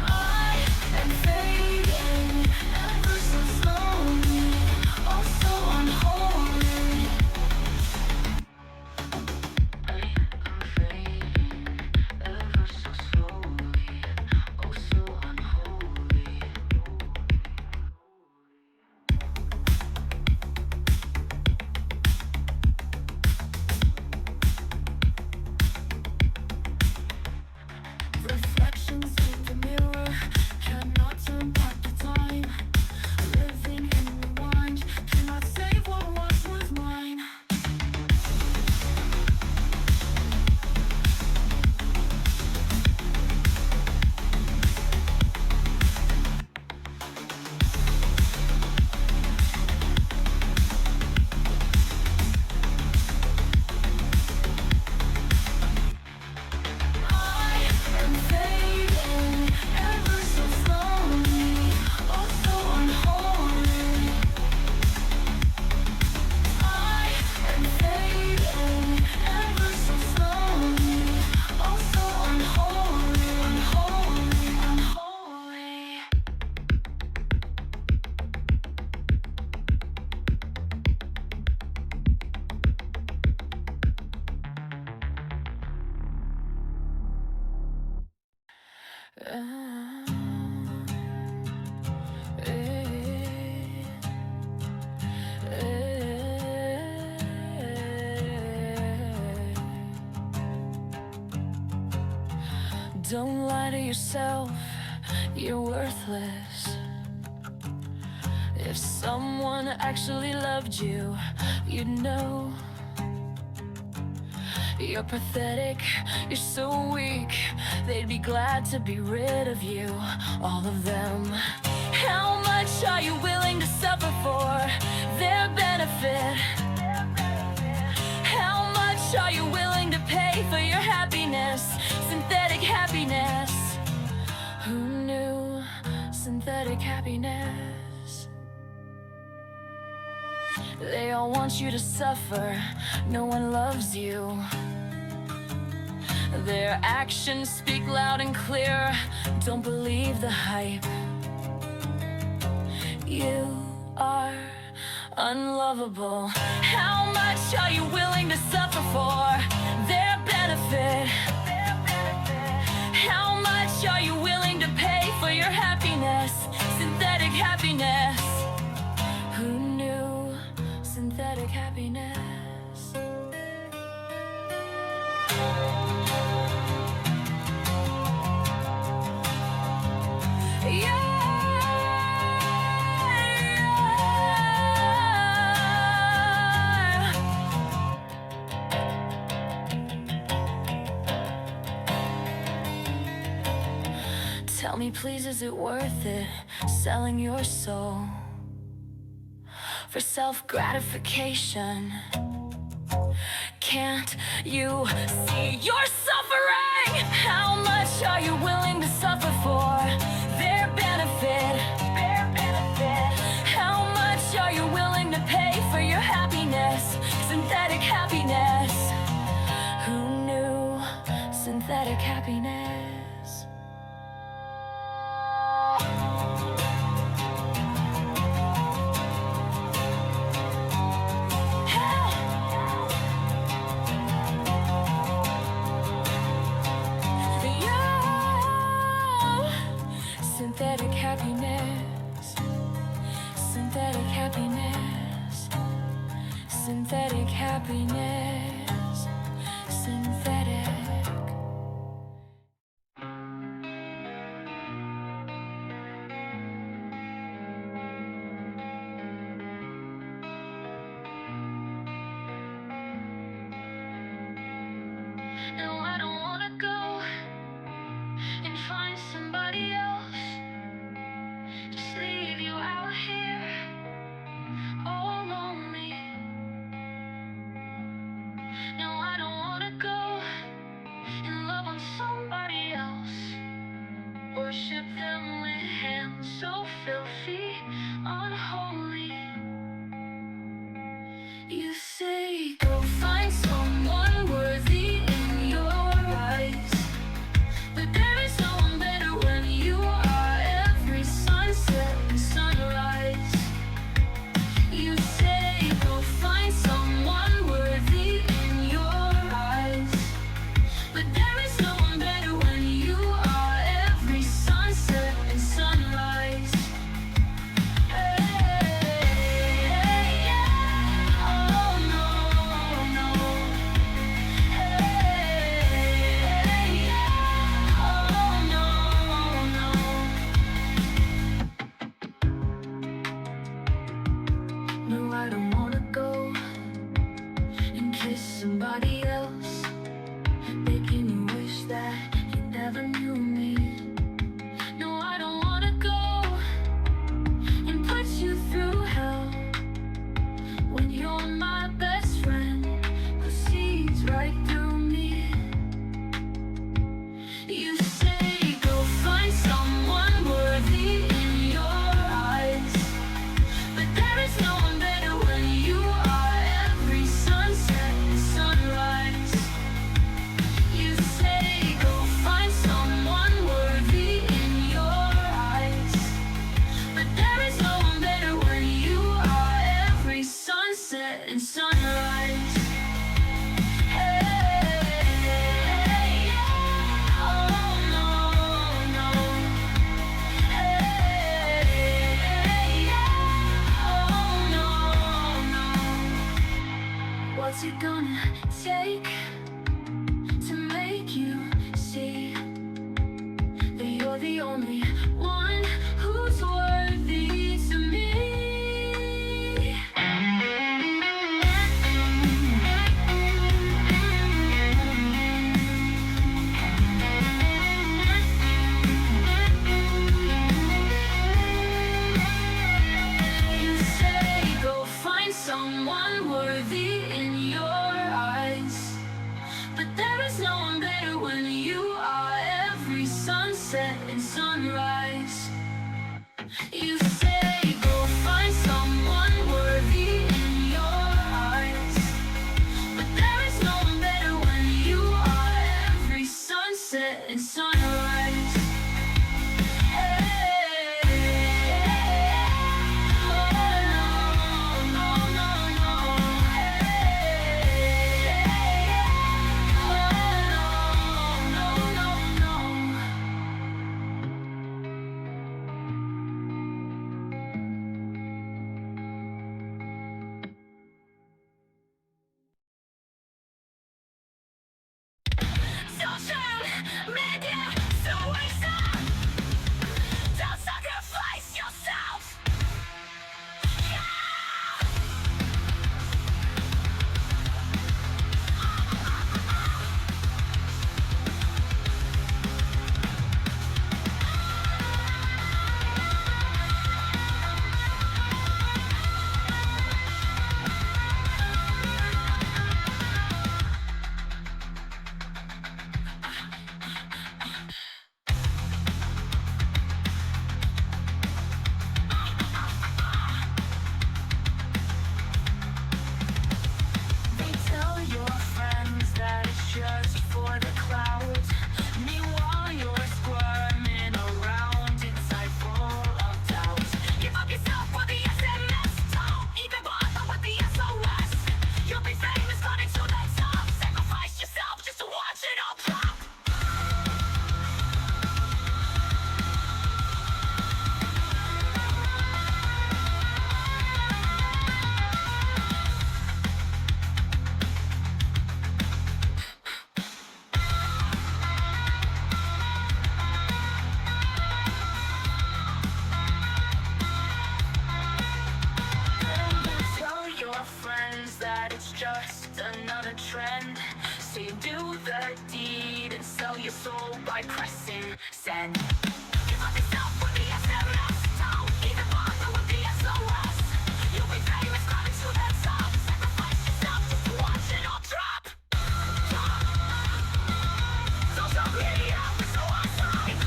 I am fading ever so slowly, oh so unholy. I'm fading ever so slowly, oh so unholy. Reflections in the mirror cannot turn back the time. Living in rewind cannot save what once was mine. I am fading ever so slowly, oh so unholy. I am fading ever so slowly, oh so unholy, unholy, unholy. Don't lie to yourself, you're worthless. If someone actually loved you, you'd know. You're pathetic, you're so weak. They'd be glad to be rid of you, all of them. How much are you willing to suffer for their benefit? How much are you willing to pay for your happiness? Synthetic happiness. Who knew synthetic happiness? They all want you to suffer, no one loves you. Their actions speak loud and clear, don't believe the hype. You are unlovable. How much are you willing to suffer for their benefit? How much are you willing to pay for your happiness? Synthetic happiness. Who knew synthetic happiness? Tell me please, is it worth it, selling your soul for self-gratification? Can't you see you're suffering? How much are you willing to suffer for their benefit? How much are you willing to pay for your happiness? Synthetic happiness. Who knew synthetic happiness? Synthetic happiness, synthetic happiness, synthetic happiness. worship them with hands so filthy, unholy. You say go find someone worthy in your eyes, but there is no one better when you are every sunset and sunrise. You say go find someone worthy in your eyes, but there is no one better when you are every sunset and sunrise. Hey, yeah, oh no, no. Hey, yeah, oh no, no. No, I don't wanna go and kiss somebody else, making you wish that you never knew me. No, I don't wanna go and put you through hell when you're my best friend who sees right through me. You say go find someone worthy in your eyes, but there is no one better when you are every sunset and sunrise. You say go find someone worthy in your eyes, but there is no one better when you are every sunset and sunrise. Hey, yeah, oh no, no. Hey, yeah, oh no, no. What's it gonna take to make you see that you're the only one who's worthy to me? You say go find someone worthy in your eyes, but there is no one better when you are every sunset and sunrise. You say go find someone worthy in your eyes, but there is no one better when you are every sunset and sunrise. Social media, suicide. Don't sacrifice yourself. They tell your friends that it's just for the clouds. Meanwhile, you're squirming around inside full of doubts. Give up yourself for the SMS. Don't even bother with the SOS. You'll be famous, running to the top. Sacrifice yourself just to watch it all drop. Tell your friends that it's just another trend. So you do the deed and sell your soul by pressing send. Give up yourself for the SMS. Don't even bother with the SOS. You'll be famous, climbing to the top. Sacrifice yourself just to watch it all drop. Social media is so awesome.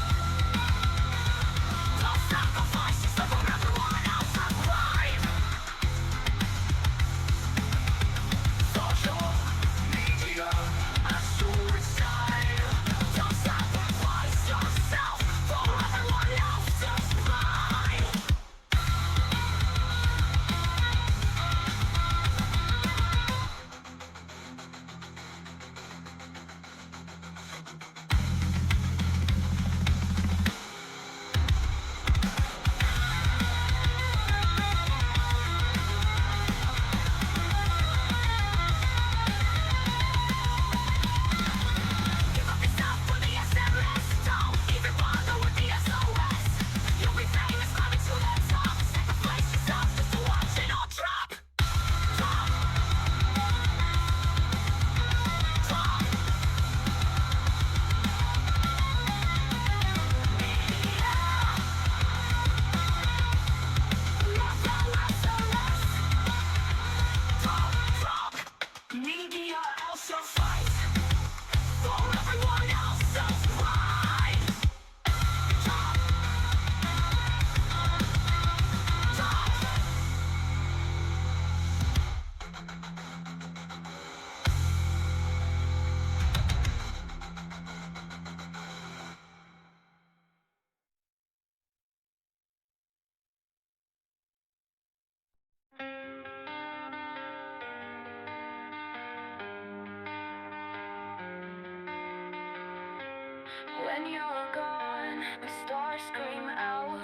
When you're gone, the stars scream out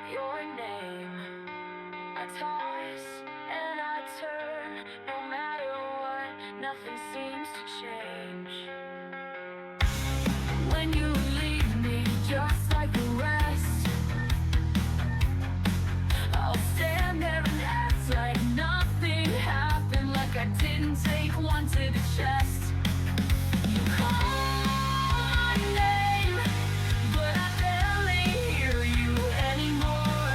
your name. I toss and I turn, no matter what, nothing seems to change. When you leave me, just like the rest, I'll stand there and act like nothing happened, like I didn't take one to the chest. You call my name, but I barely hear you anymore.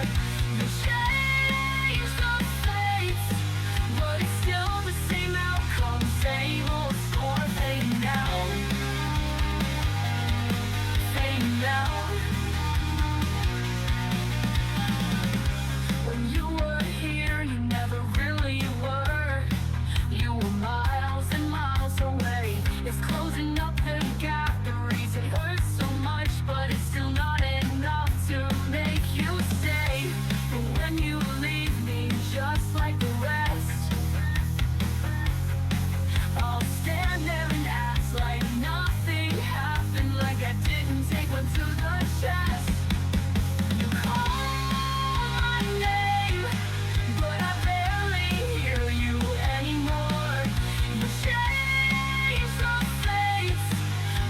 You change the fates, but it's still the same outcome, same old score, fading out, fading out. When you were here, you never really were. You were miles and miles away. It's closing up the gap. The reason hurts so much, but it's still not enough to make you stay. But when you leave me, just like the rest, I'll stand there and act like nothing happened, like I didn't take one to the chest. You call my name, but I barely hear you anymore. You change the fates,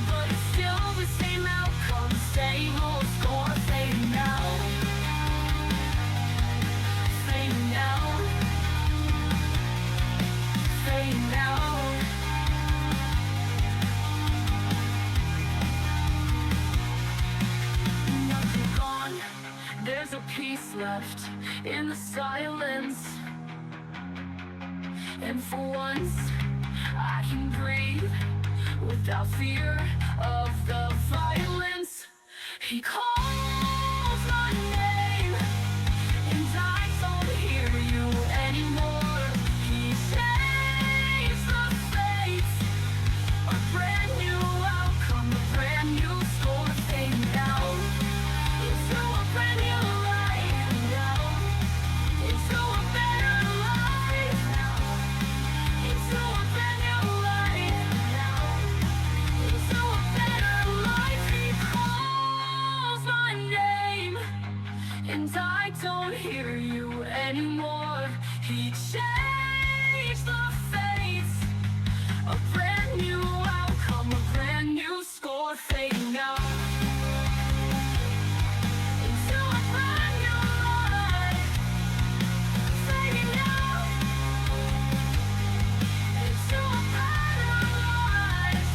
but it's still the same outcome, same old score, fading out, fading out, fading out. Once you're gone, there's a peace left in the silence. And for once, I can breathe without fear of the violence. He calls my name, and I don't hear you anymore. He changed the fates, a brand new outcome, a brand new score, fading out into a brand new life now, into a better life now, into a brand new life now, into a better life. He calls my name, and I don't hear you anymore. He changed the fates, a brand new outcome, a brand new score, fading out into a brand new life, fading out into a better life.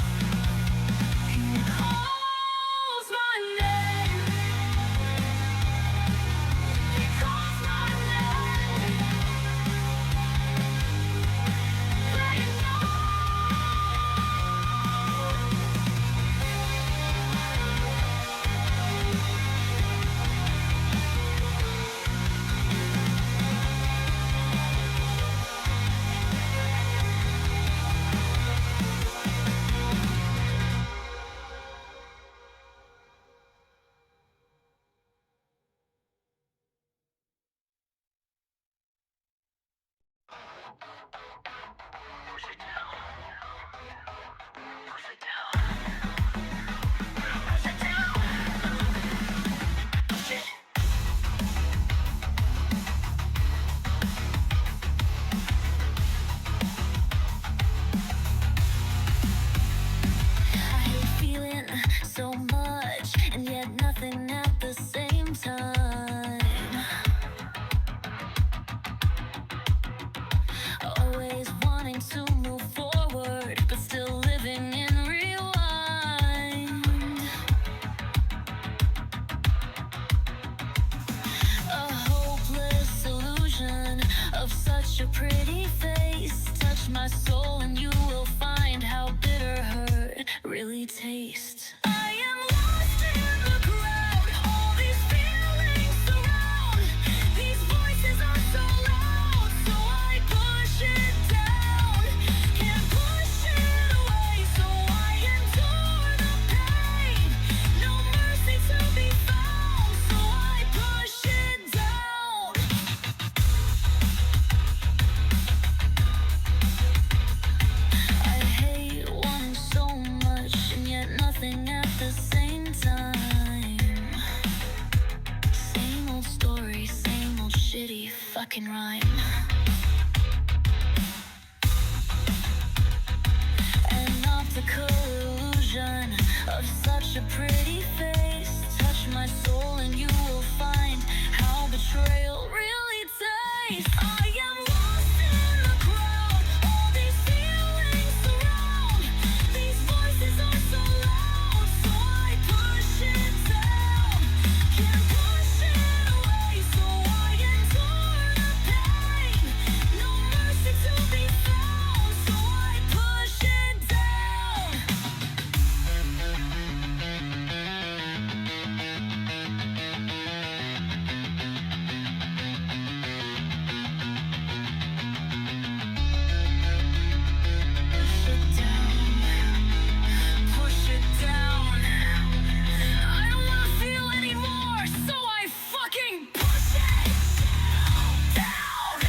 He calls my name. He calls my name. Fading out. I hate feeling so much, and yet nothing at the same time. Always wanting to move forward, but still living in rewind. A hopeless illusion of such a pretty face. Touch my soul and you will find how bitter hurt really tastes. I am lost in the crowd, all these feelings surround. These voices are so loud, so I push it down. Can't push it away, so I endure the pain. No mercy to be found, so I push it down. I hate wanting so much, and yet nothing fucking rhyme. An optical illusion of such a pretty face. Touch my soul and you will find how betrayal really tastes. I am lost in the crowd, all these feelings surround. These voices are so loud, so I push it down. Can't push it away, so I endure the pain. No mercy to be found, so I push it down. Push it down. I don't wanna feel anymore, so I fucking push it down.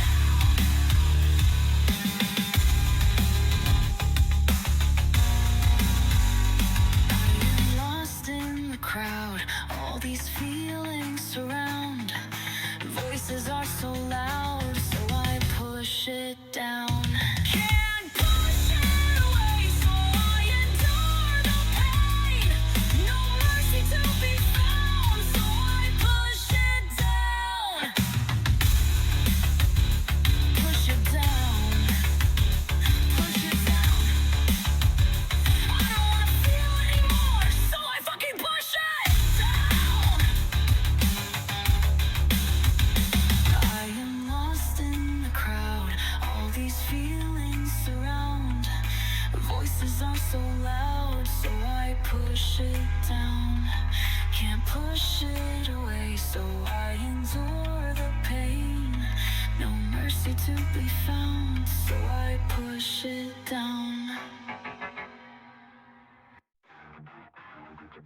I'm lost in the crowd, all these feelings surround. Voices are so loud, so I push it down. Can't push it away, so I endure the pain. No mercy to be found, so I push it down. Push it down. Push it down. I don't wanna feel anymore, so I fucking push it down. I am lost in the crowd, all these feelings surround. Voices are so loud, so I push it down. Can't push it away, so I endure the pain. No mercy to be found, so I push it down.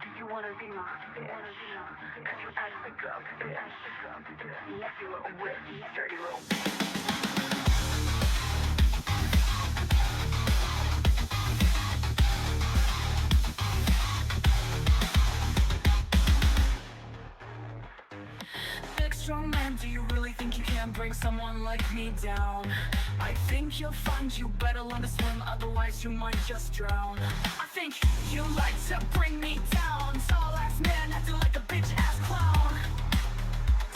Do you wanna be my bitch? Cause you act like a bitch. Messy little witch, dirty little bitch. Big strong man, do you really think you can bring someone like me down? I think you'll find you better learn to swim, otherwise you might just drown. I think you like to bring me down, tall ass man acting like a bitch ass clown.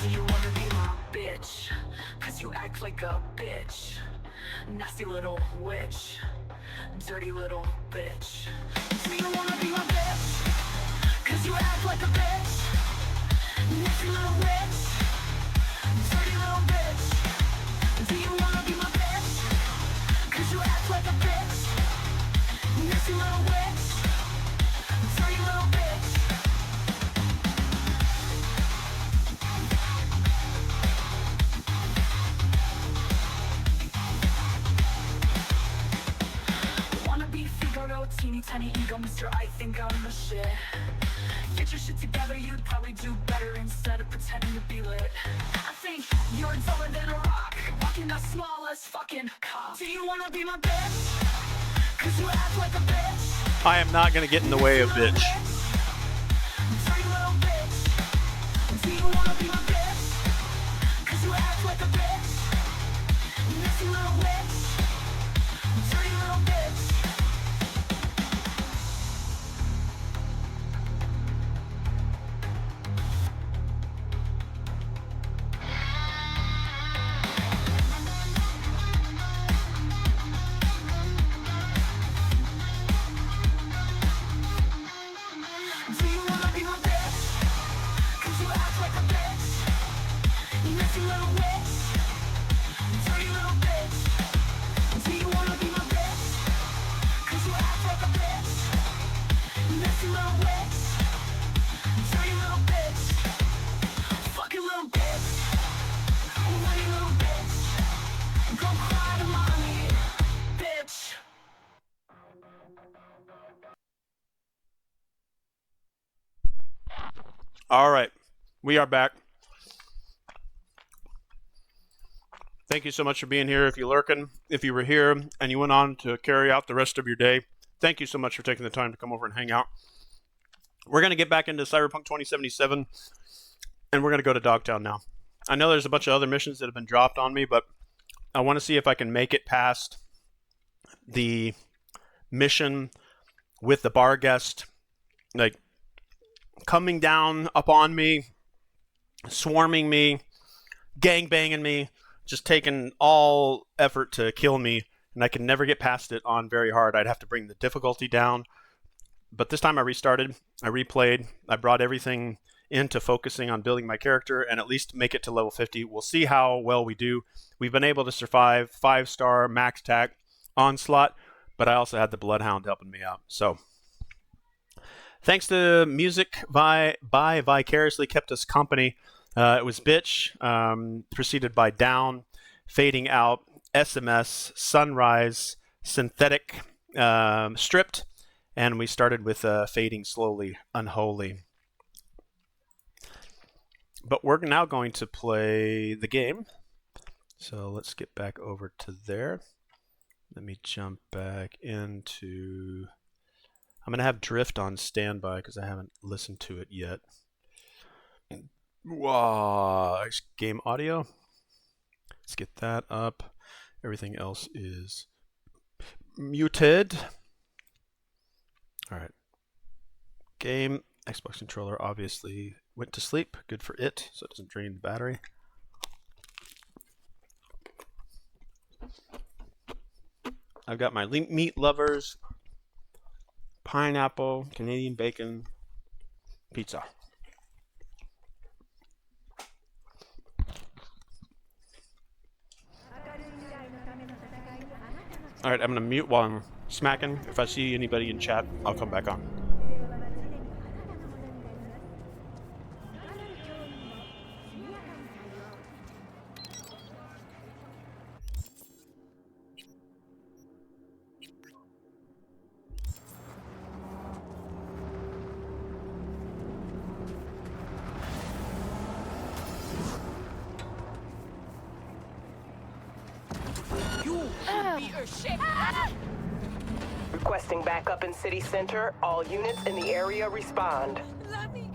Do you wanna be my bitch? Cause you act like a bitch. Nasty little witch, dirty little bitch. Do you wanna be my bitch? Cause you act like a bitch. Nasty little witch, dirty little bitch. Do you wanna be my bitch? Cause you act like a bitch. Nasty little witch, dirty little bitch. Wanna be Figaro, teeny tiny ego, Mr. I think I'm the shit. Get your shit together, you'd probably do better instead of pretending to be lit. I think you're duller than a rock, walking the smallest fucking cock. Do you wanna be my bitch? Cause you act like a bitch. I am not going to get in the way of bitch. Dirty little bitch. Do you wanna be my bitch? Cause you act like a bitch. Messy little witch. Dirty little bitch. Do you wanna be my bitch? Cause you act like a bitch. You messy little witch. Dirty little bitch. Do you wanna be my bitch? Cause you act like a bitch. You messy little witch. Dirty little bitch. Fucking little bitch. Whiny little bitch. Go cry to mommy, bitch. All right, we are back. Thank you so much for being here. If you're lurking, if you were here and you went on to carry out the rest of your day, thank you so much for taking the time to come over and hang out. We're going to get back into Cyberpunk 2077, and we're going to go to Dogtown now. I know there's a bunch of other missions that have been dropped on me, but I want to see if I can make it past the mission with the bar guest, like, coming down upon me, swarming me, gangbanging me, just taking all effort to kill me, and I can never get past it on very hard. I'd have to bring the difficulty down. But this time I restarted, I replayed, I brought everything into focusing on building my character and at least make it to level 50. We'll see how well we do. We've been able to survive 5-star max tac onslaught, but I also had the Bloodhound helping me out. So thanks to music by Vicariously kept us company. It was Bitch, preceded by Down, Fading Out, SMS, Sunrise, Synthetic, Stripped, and we started with Fading Slowly, Unholy. But we're now going to play the game. So let's get back over to there. Let me jump back into... I'm going to have Drift on standby because I haven't listened to it yet. Wow, game audio. Let's get that up. Everything else is muted. All right. Game. Xbox controller obviously went to sleep. Good for it, so it doesn't drain the battery. I've got my meat lovers, pineapple, Canadian bacon, pizza. All right, I'm gonna mute while I'm smacking. If I see anybody in chat, I'll come back on. Requesting backup in city center. All units in the area respond.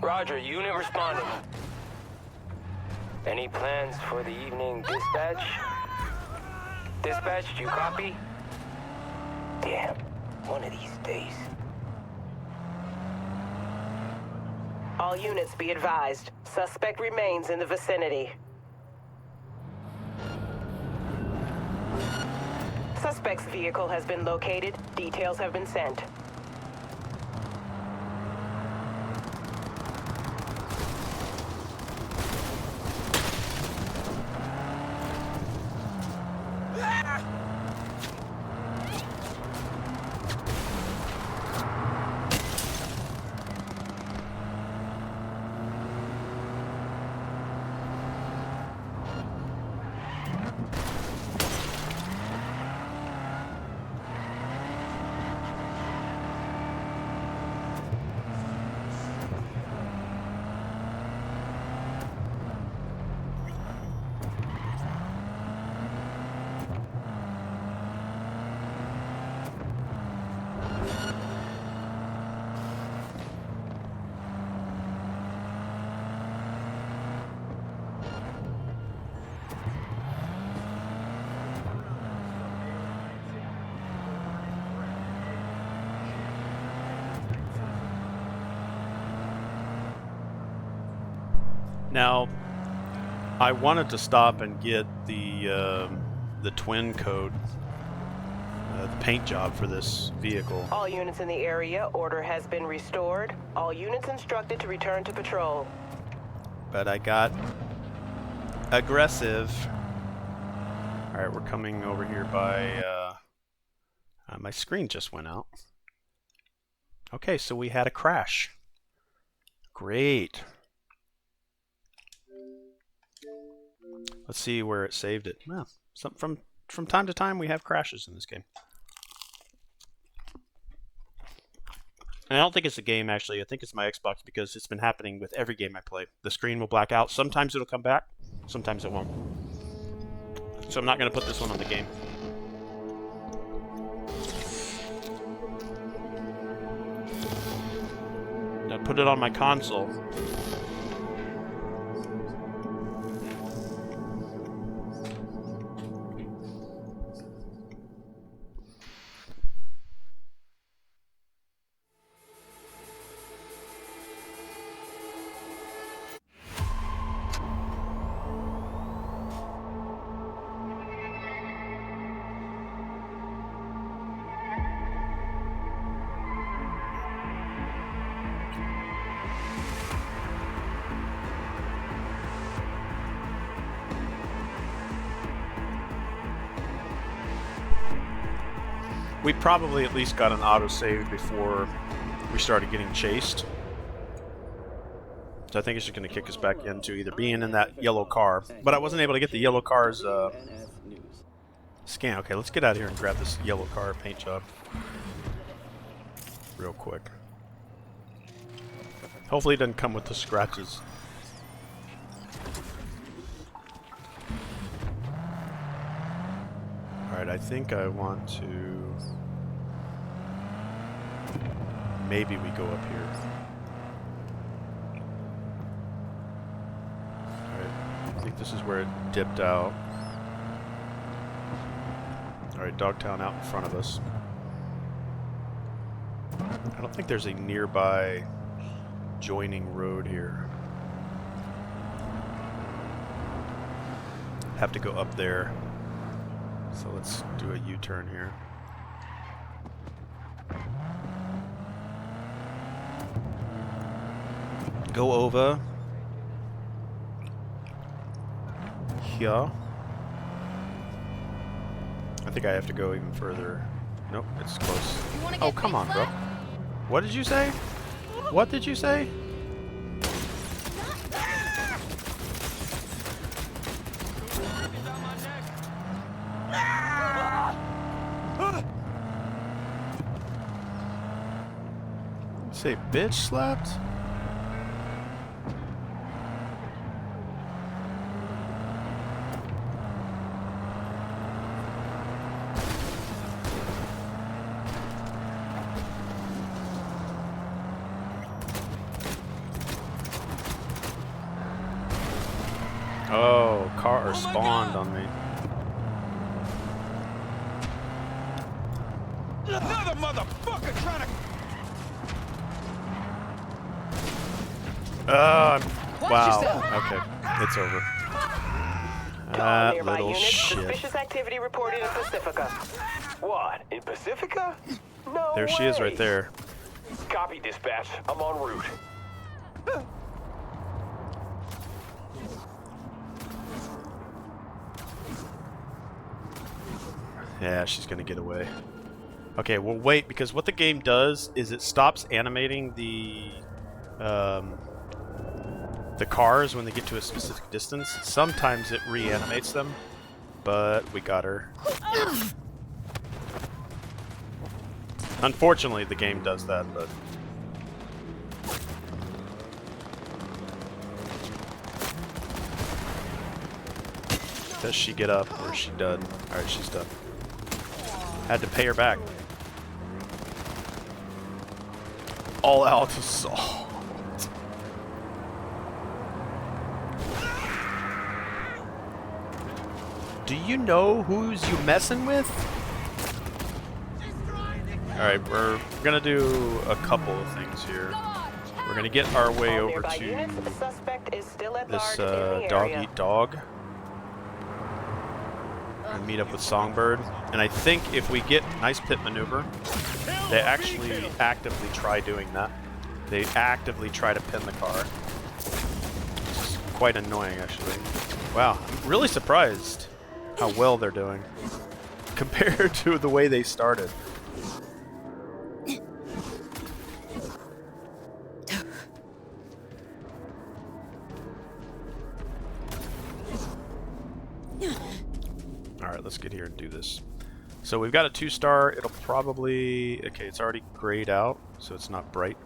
Roger, unit responding. Any plans for the evening dispatch? Dispatch, do you copy? Damn, one of these days. All units be advised. Suspect remains in the vicinity. Suspect's vehicle has been located. Details have been sent. Now, I wanted to stop and get the twin code, the paint job for this vehicle. All units in the area, order has been restored. All units instructed to return to patrol. But I got aggressive. All right, we're coming over here by... my screen just went out. Okay, so we had a crash. Great. Let's see where it saved it. Well, from time to time we have crashes in this game. And I don't think it's a game, actually. I think it's my Xbox because it's been happening with every game I play. The screen will black out. Sometimes it'll come back. Sometimes it won't. So I'm not going to put this one on the game. I put it on my console. we probably at least got an autosave before we started getting chased. So I think it's just going to kick us back into either being in that yellow car. But I wasn't able to get the yellow car's scan. Okay, let's get out of here and grab this yellow car paint job real quick. Hopefully it doesn't come with the scratches. Alright, I think I want to... Maybe we go up here. Alright, I think this is where it dipped out. Alright, Dogtown out in front of us. I don't think there's a nearby joining road here. Have to go up there. So let's do a U-turn here. Go over here. I think I have to go even further. Nope, it's close. Oh, come on, bro. What did you say? What did you say? Say bitch slapped? Oh, car spawned on me. Another motherfucker trying to... Wow. Okay, it's over. That Nearby little unit, shit. suspicious activity reported in Pacifica. What? In Pacifica? No There she is right there. Copy, dispatch. I'm en route. Yeah, she's gonna get away. Okay, well wait, because what the game does is it stops animating the cars when they get to a specific distance. Sometimes it reanimates them, but we got her. Unfortunately, the game does that, but... Does she get up, or is she done? Alright, she's done. Had to pay her back. All out assault. Do you know who's you messing with? Alright, we're gonna do a couple of things here. We're gonna get our way over to this dog-eat-dog. And meet up with Songbird. And I think if we get nice pit maneuver, they actually actively try doing that. They actively try to pin the car. This is quite annoying, actually. Wow, I'm really surprised how well they're doing compared to the way they started. Alright, let's get here and do this. So we've got a 2-star. It'll probably... Okay, it's already grayed out, so it's not bright.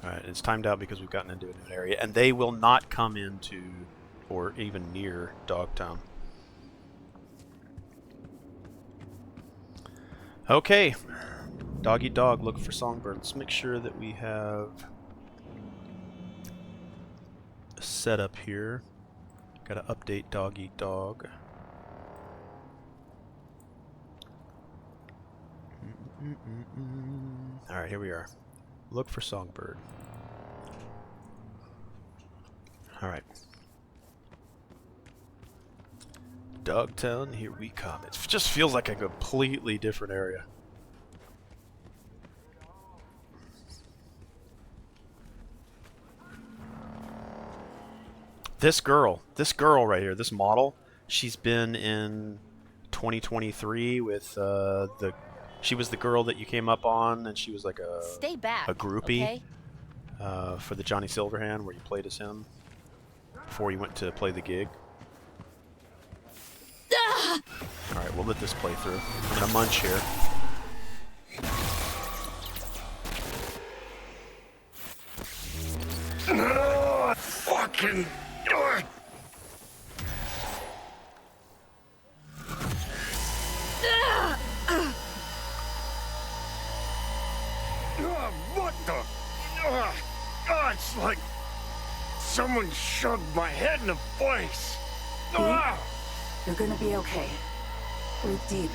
Alright, it's timed out because we've gotten into a new area. And they will not come into, or even near, Dogtown. Okay. Dog eat dog, look for Songbird. Let's make sure that we have a setup here. Gotta update dog eat dog. Alright, here we are. Look for Songbird. Alright. Dogtown, here we come. It just feels like a completely different area. This girl right here, this model, she's been in 2023 with she was the girl that you came up on, and she was like Stay back, a groupie okay? for the Johnny Silverhand, where you played as him before you went to play the gig. Alright, we'll let this play through. I'm gonna munch here. No, fucking do it! What the? It's like someone shoved my head in a place. You're gonna be okay. Breathe deep.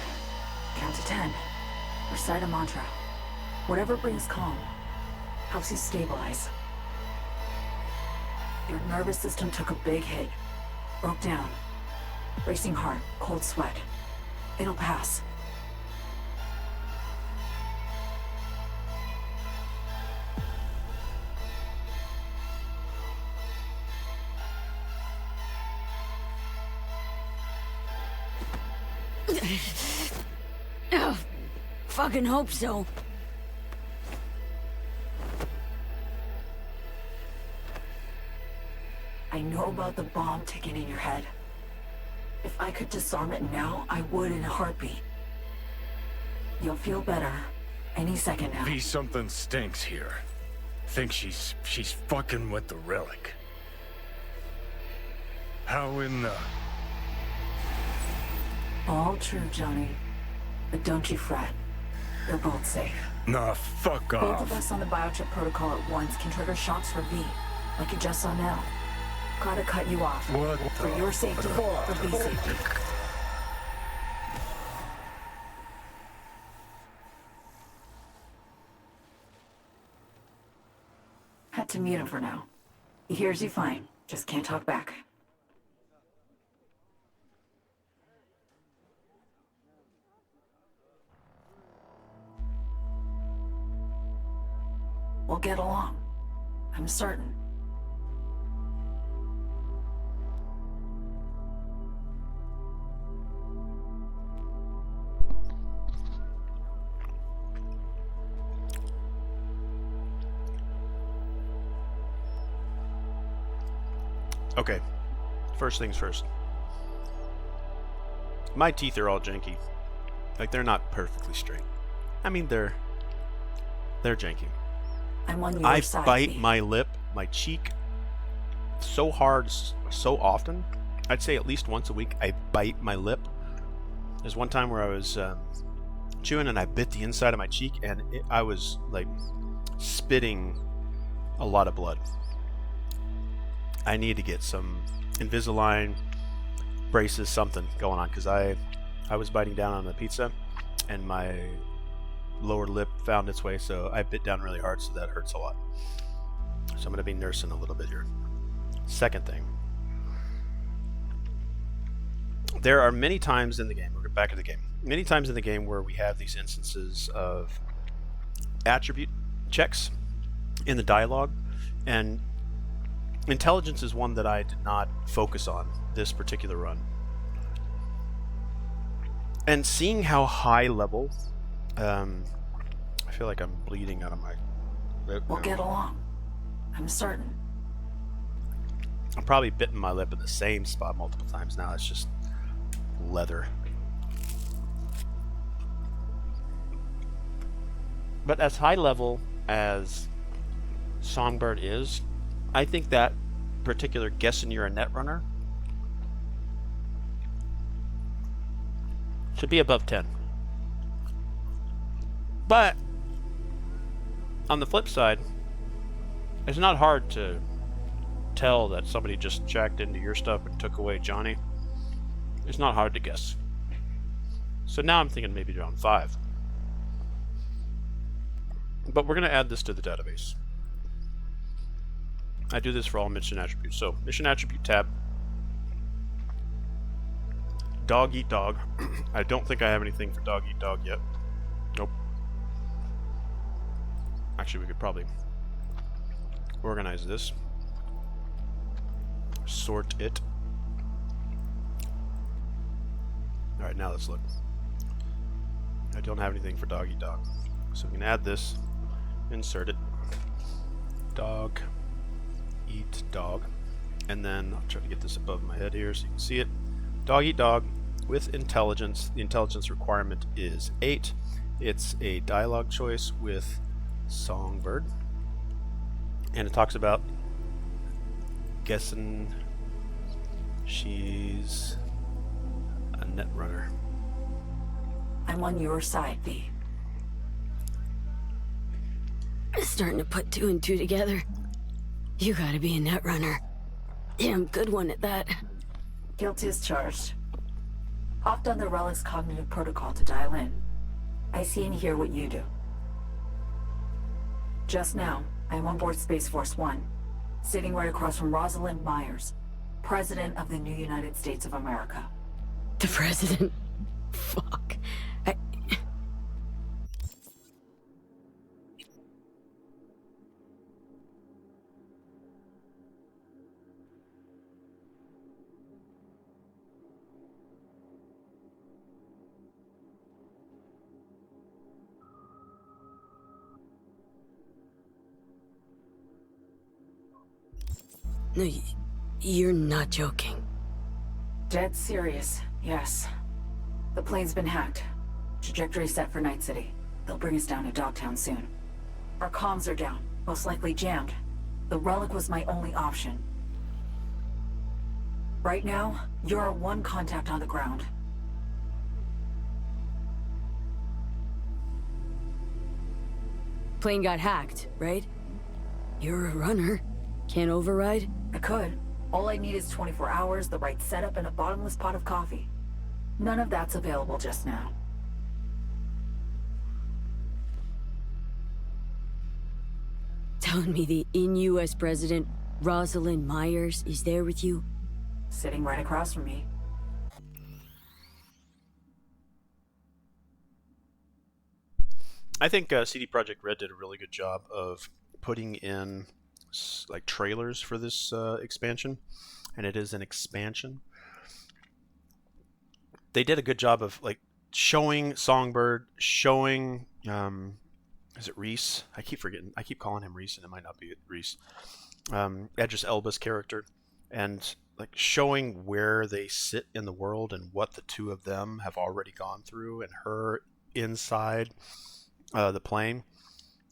Count to 10. Recite a mantra. Whatever brings calm. Helps you stabilize. Your nervous system took a big hit. Broke down. Racing heart, cold sweat. It'll pass. Oh, fucking hope so. I know about the bomb ticking in your head. If I could disarm it now, I would in a heartbeat. You'll feel better any second now. V, something stinks here. Think she's fucking with the relic. How in the... All true, Johnny. But don't you fret. They're both safe. Nah, fuck Both off. of us on the biochip protocol at once can trigger shocks for V, like you just saw now. Gotta cut you off. What for the your safety, for V's safety. Had to mute him for now. He hears you fine, just can't talk back. We'll get along. I'm certain. Okay, first things first. My teeth are all janky. Like, they're not perfectly straight. I mean, they're janky. I'm on your I side. bite V. my lip, my cheek, so hard, so often. I'd say at least once a week, I bite my lip. There's one time where I was chewing and I bit the inside of my cheek, and I was like spitting a lot of blood. I need to get some Invisalign braces, something going on, because I was biting down on the pizza and my lower lip found its way, so I bit down really hard, so that hurts a lot. So I'm going to be nursing a little bit here. Second thing. There are many times in the game, we're back in the game, many times in the game where we have these instances of attribute checks in the dialogue, and intelligence is one that I did not focus on this particular run. And seeing how high level, I feel like I'm bleeding out of my lip. We'll get along. I'm certain. I'm probably bitten my lip in the same spot multiple times now. It's just leather. But as high level as Songbird is, I think that particular guessing you're a netrunner should be above 10. But on the flip side, it's not hard to tell that somebody just jacked into your stuff and took away Johnny. It's not hard to guess. So now I'm thinking maybe around 5. But we're going to add this to the database. I do this for all mission attributes. So, mission attribute tab. Dog eat dog. I don't think I have anything for dog eat dog yet. Nope. Actually, we could probably organize this. Sort it. Alright, now let's look. I don't have anything for dog eat dog. So we can add this, insert it. Dog eat dog. And then I'll try to get this above my head here so you can see it. Dog eat dog with intelligence. The intelligence requirement is 8. It's a dialogue choice with Songbird. And it talks about guessing she's a net runner. I'm on your side, V. Starting to put 2 and 2 together. You gotta be a net runner. Damn good one at that. Guilt is charged. Hopped on the Relic's cognitive protocol to dial in. I see and hear what you do. Just now, I am on board Space Force 1, sitting right across from Rosalind Myers, President of the new United States of America. The President? Fuck. No, you're not joking. Dead serious, yes. The plane's been hacked. Trajectory set for Night City. They'll bring us down to Dogtown soon. Our comms are down, most likely jammed. The Relic was my only option. Right now, you're our one contact on the ground. Plane got hacked, right? You're a runner. Can't override? I could. All I need is 24 hours, the right setup, and a bottomless pot of coffee. None of that's available just now. Telling me the in-US President, Rosalind Myers, is there with you? Sitting right across from me. I think CD Projekt Red did a really good job of putting in like trailers for this expansion, and it is an expansion. They did a good job of like showing Songbird, showing is it Reese? I keep forgetting. I keep calling him Reese, and it might not be Reese. Idris Elba's character, and like showing where they sit in the world and what the two of them have already gone through, and her inside the plane.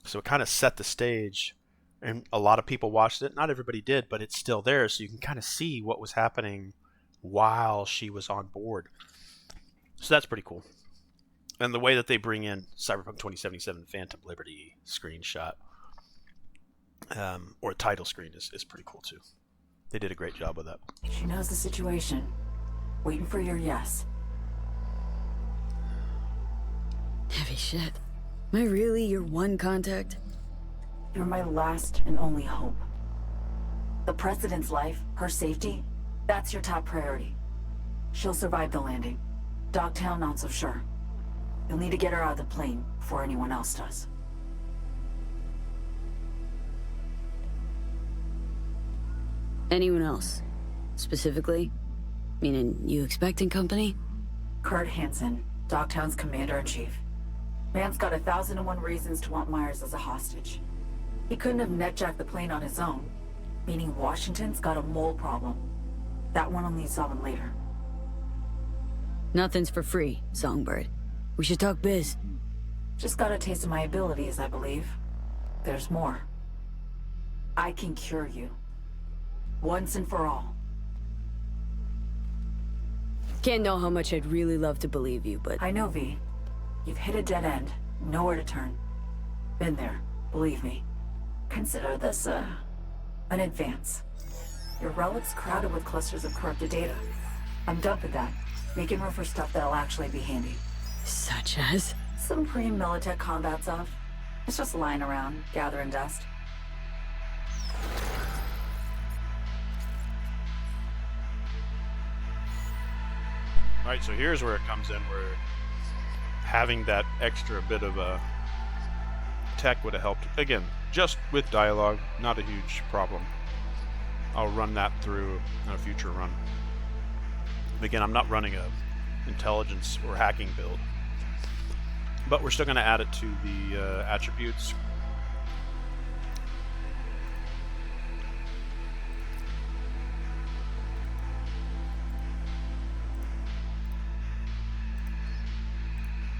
So it kind of set the stage, and a lot of people watched it. Not everybody did, but it's still there, so you can kind of see what was happening while she was on board. So that's pretty cool. And the way that they bring in Cyberpunk 2077 Phantom Liberty screenshot, or title screen, is pretty cool too. They did a great job with that. She knows the situation. Waiting for your yes. Heavy shit. Am I really your one contact? You're my last and only hope. The President's life, her safety, that's your top priority. She'll survive the landing. Dogtown, not so sure. You'll need to get her out of the plane before anyone else does. Anyone else? Specifically? Meaning you expecting company? Kurt Hansen, Dogtown's commander-in-chief. Man's got 1,001 reasons to want Myers as a hostage. He couldn't have netjacked the plane on his own, meaning Washington's got a mole problem. That one will need solving later. Nothing's for free, Songbird. We should talk biz. Just got a taste of my abilities, I believe. There's more. I can cure you. Once and for all. Can't know how much I'd really love to believe you, but... I know, V. You've hit a dead end. Nowhere to turn. Been there. Believe me. Consider this, an advance. Your relic's crowded with clusters of corrupted data. I'm dumping that. Making room for stuff that'll actually be handy. Such as? Some pre-Militech combat stuff. It's just lying around, gathering dust. Alright, so here's where it comes in, where having that extra bit of tech would have helped. Again, just with dialogue, not a huge problem. I'll run that through in a future run. Again, I'm not running a intelligence or hacking build. But we're still going to add it to the attributes.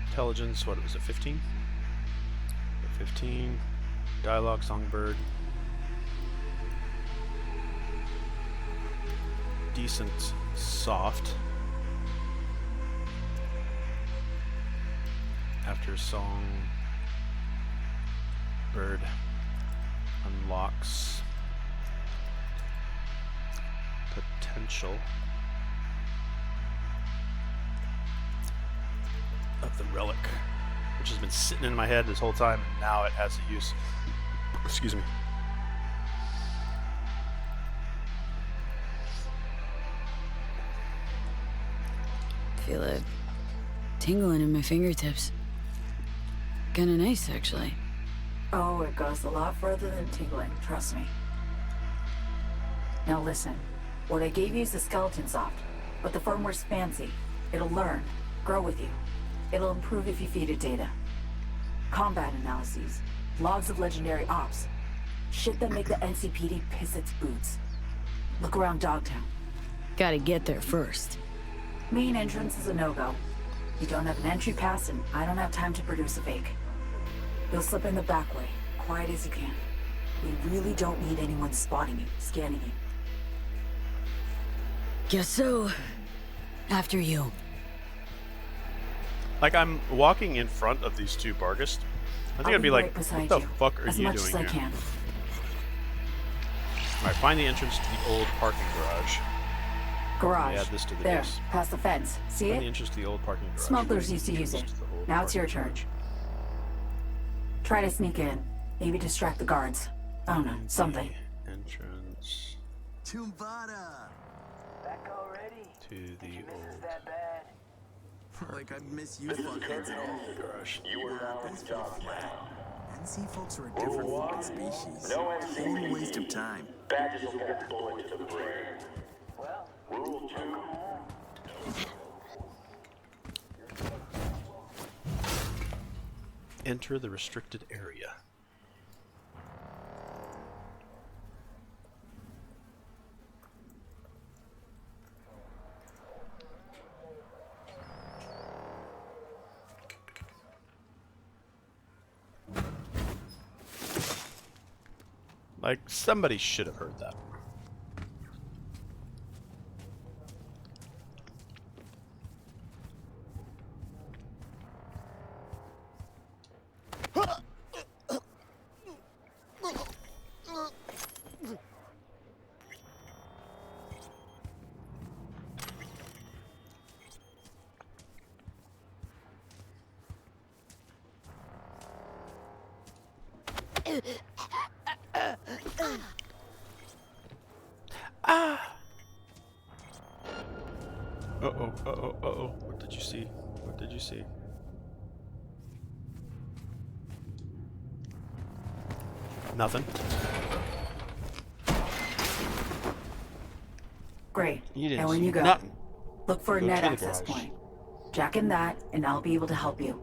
Intelligence, what was it, 15? 15. Dialogue, Songbird. Decent, soft. After song, bird unlocks potential of the relic, which has been sitting in my head this whole time, and now it has a use. Excuse me. Feel a tingling in my fingertips. Kinda nice, actually. Oh, it goes a lot further than tingling, trust me. Now listen, what I gave you is the skeleton soft, but the firmware's fancy. It'll learn, grow with you. It'll improve if you feed it data. Combat analyses, logs of legendary ops. Shit that make the NCPD piss its boots. Look around Dogtown. Gotta get there first. Main entrance is a no-go. You don't have an entry pass, and I don't have time to produce a fake. You'll slip in the back way, quiet as you can. We really don't need anyone spotting you, scanning you. Guess so. After you. Like, I'm walking in front of these two Barghest. I think I'd be like, what the fuck are you doing here? Alright, find the entrance to the old parking garage. Garage. Add this to the there, base. past the fence. See Find the it? entrance to the old parking garage. Smugglers used to use it. Now it's your turn. Try to sneak in. Maybe distract the guards. I don't know, something. Entrance Chumbada! Back already? to the old that bad? Like I miss you fuckheads at all. garage. You are now in job now. NC folks are a different fucking species. No total waste of time. Badges will get bullet to the brain. Well, Rule 2. Enter the restricted area. Like, somebody should have heard that. Uh-oh. What did you see? What did you see? Nothing. Great. You didn't and when see you go, nothing. look for a Go net to the access garage. point. Jack in that, and I'll be able to help you.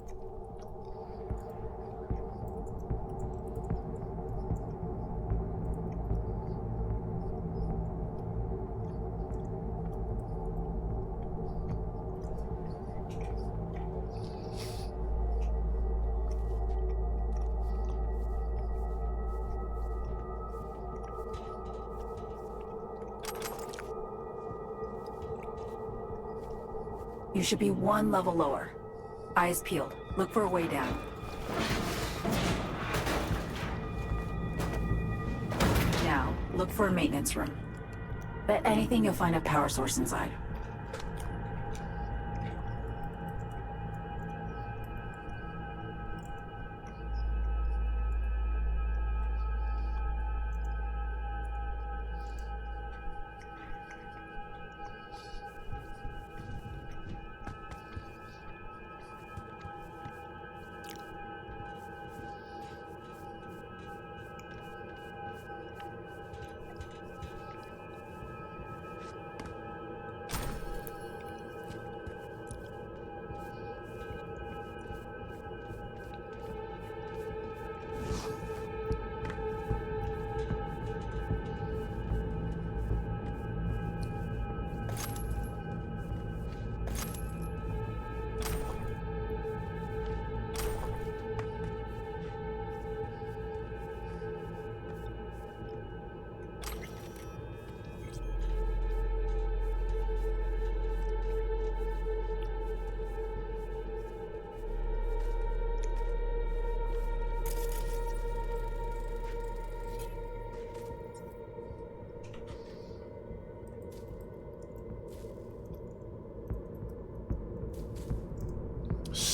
You should be one level lower. Eyes peeled. Look for a way down. Now, look for a maintenance room. Bet anything you'll find a power source inside.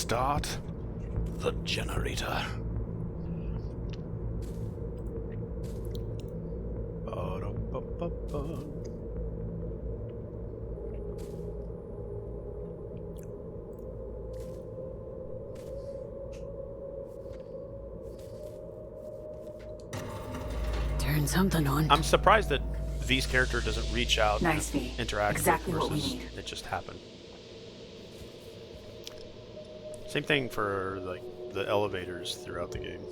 start the generator. Ba-da-ba-ba-ba. Turn something on. I'm surprised that V's character doesn't reach out Nice, and V. interact Exactly with what we versus need. it just happened. Same thing for like the elevators throughout the game.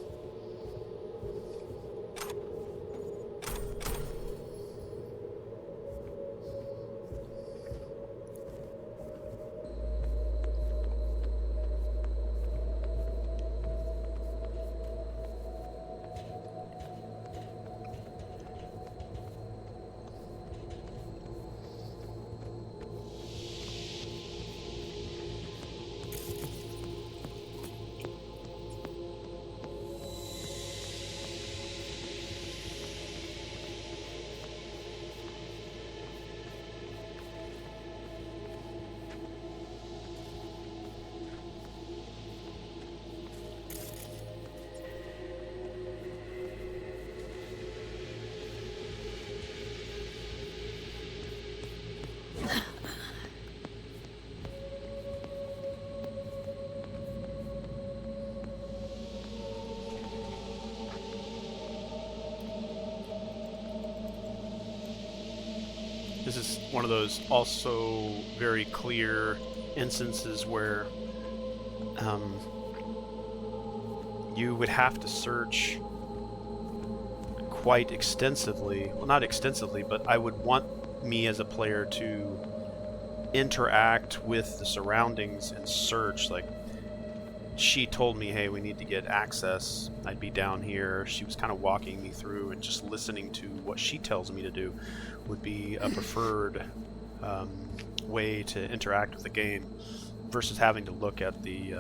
This is one of those also very clear instances where you would have to search quite extensively. Well, not extensively, but I would want me as a player to interact with the surroundings and search. Like, she told me, hey, we need to get access. I'd be down here. She was kind of walking me through, and just listening to what she tells me to do would be a preferred way to interact with the game versus having to look at the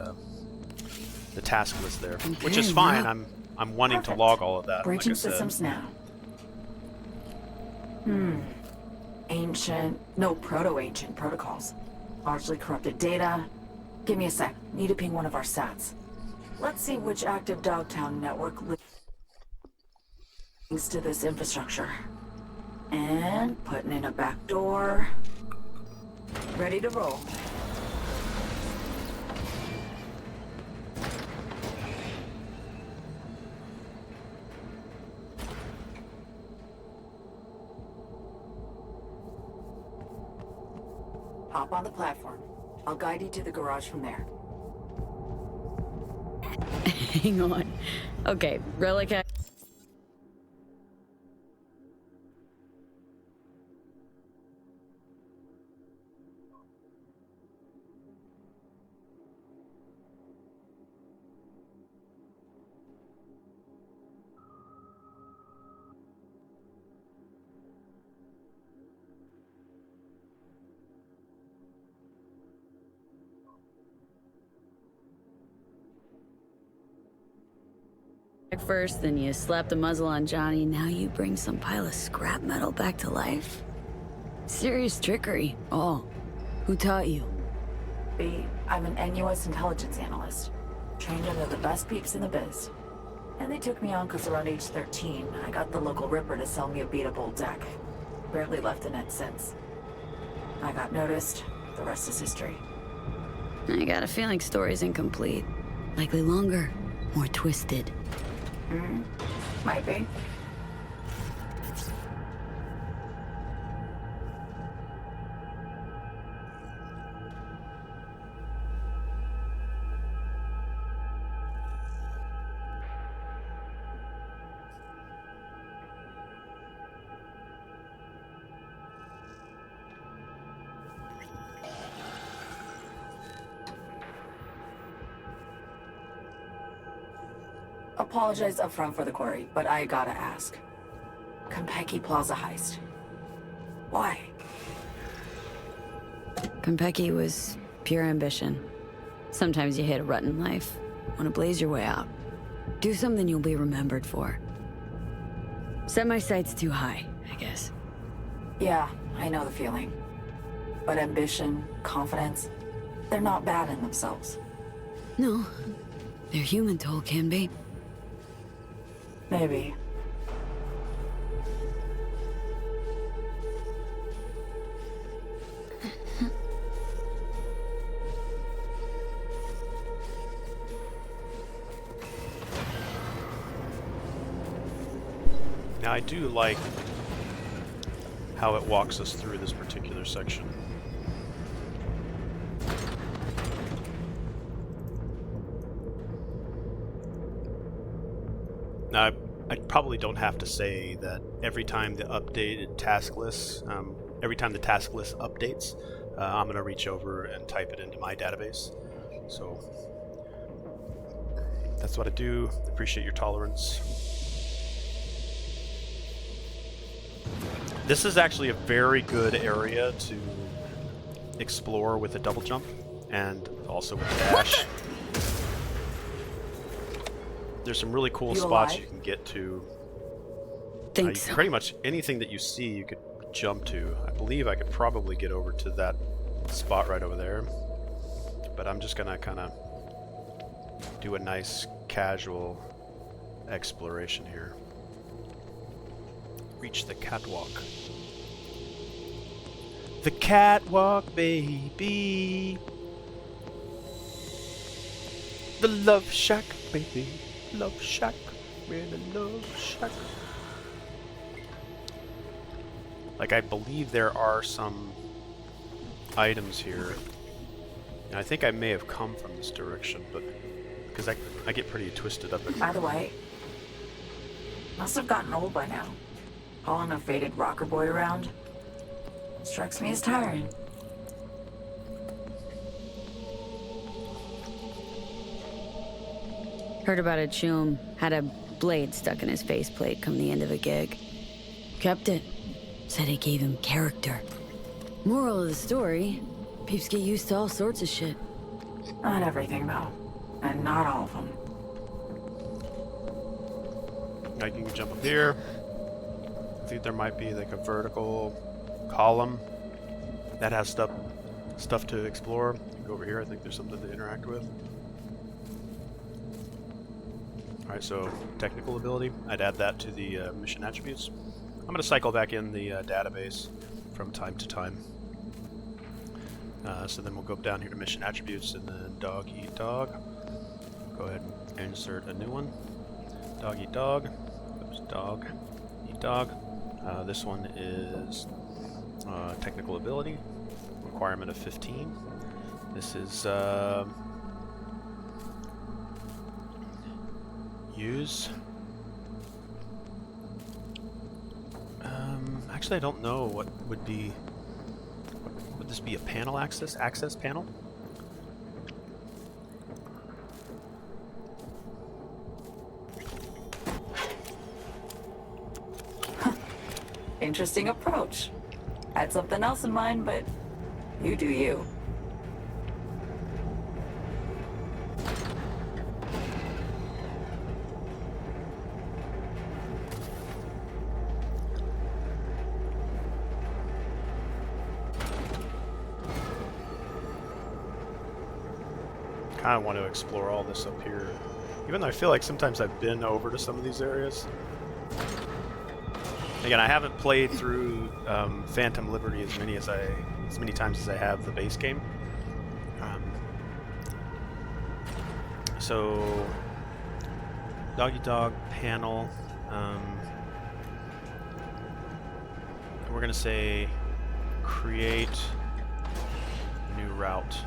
task list there, which is fine. wow. I'm wanting Perfect. to log all of that. Breaching like I said. systems now. Ancient, no, proto-ancient protocols. Largely corrupted data. Give me a sec. Need to ping one of our sats. Let's see which active Dogtown network links to this infrastructure. And putting in a back door. Ready to roll. Hop on the platform. I'll guide you to the garage from there. Hang on. Okay, relic. First, then you slap the muzzle on Johnny, now you bring some pile of scrap metal back to life? Serious trickery. Oh, who taught you? B, I'm an NUS intelligence analyst. Trained under the best peeps in the biz. And they took me on because around age 13, I got the local Ripper to sell me a beat-up old deck. Barely left the net since. I got noticed. The rest is history. I got a feeling story's incomplete. Likely longer, more twisted. Might be. Apologize upfront for the query, but I gotta ask. Konpeki Plaza heist. Why? Konpeki was pure ambition. Sometimes you hit a rut in life. Want to blaze your way out. Do something you'll be remembered for. Set my sights too high, I guess. Yeah, I know the feeling. But ambition, confidence, they're not bad in themselves. No. Their human toll can be. Maybe. Now I do like how it walks us through this particular section. Now I probably don't have to say that every time the updated task list, every time the task list updates, I'm going to reach over and type it into my database. So that's what I do. Appreciate your tolerance. This is actually a very good area to explore with a double jump and also with a dash. There's some really cool spots you can get to. Think so. Pretty much anything that you see you could jump to. I believe I could probably get over to that spot right over there. But I'm just gonna kind of do a nice casual exploration here. Reach the catwalk. The catwalk, baby. The love shack, baby. Love shack. We're in the love shack. Like, I believe there are some items here. And I think I may have come from this direction, but because I get pretty twisted up. By the way, must have gotten old by now. Hauling a faded rocker boy around strikes me as tiring. Heard about a Choom. Had a blade stuck in his faceplate come the end of a gig. Kept it. Said it gave him character. Moral of the story, peeps get used to all sorts of shit. Not everything, though. And not all of them. I can jump up here. I think there might be like a vertical column that has stuff to explore. Go over here. I think there's something to interact with. Alright, so technical ability. I'd add that to the mission attributes. I'm going to cycle back in the database from time to time. So then we'll go down here to mission attributes and then dog eat dog. Go ahead and insert a new one. Dog eat dog. Oops, dog eat dog. This one is technical ability, requirement of 15. This is use. Actually, I don't know what would be. Would this be a panel access panel? Interesting approach. Had something else in mind, but you do you. I kind of want to explore all this up here, even though I feel like sometimes I've been over to some of these areas. Again, I haven't played through Phantom Liberty as many times as I have the base game. So, doggy dog panel. We're gonna say create new route.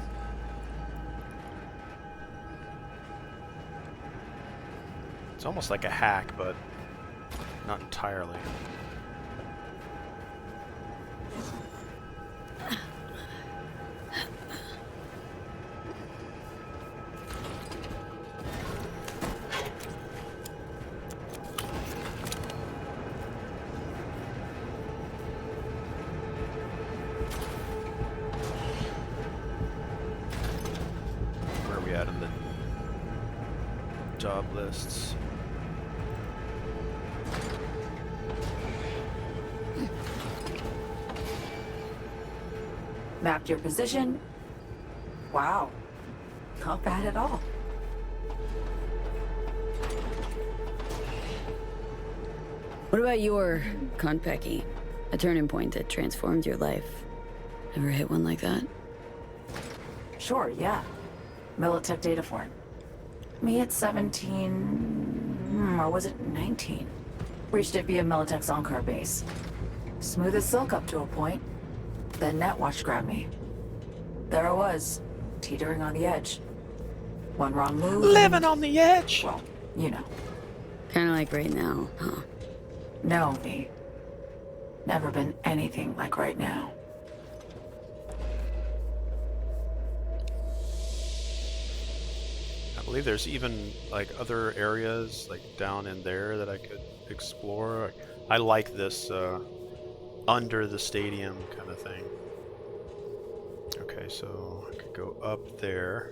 It's almost like a hack, but not entirely. Where are we at in the job lists? Mapped your position. Wow. Not bad at all. What about your Konpeki? A turning point that transformed your life. Ever hit one like that? Sure, yeah. Militech data form. Me at 17... or was it 19? Reached it via Militech's on-car base. Smooth as silk up to a point. Then Netwatch grabbed me. There I was, teetering on the edge. One wrong move. Living on the edge! Well, you know. Kinda like right now, huh? No, me. Never been anything like right now. I believe there's even like other areas like down in there that I could explore. I like this under the stadium kind of thing. Okay, so I could go up there.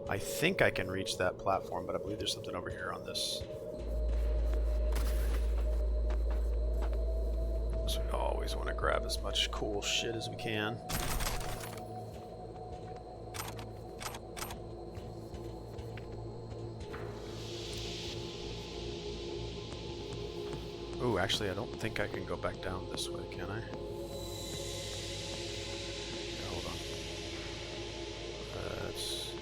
I think I can reach that platform, but I believe there's something over here on this. So we always want to grab as much cool shit as we can. Ooh, actually, I don't think I can go back down this way, can I? Yeah, hold on. Let's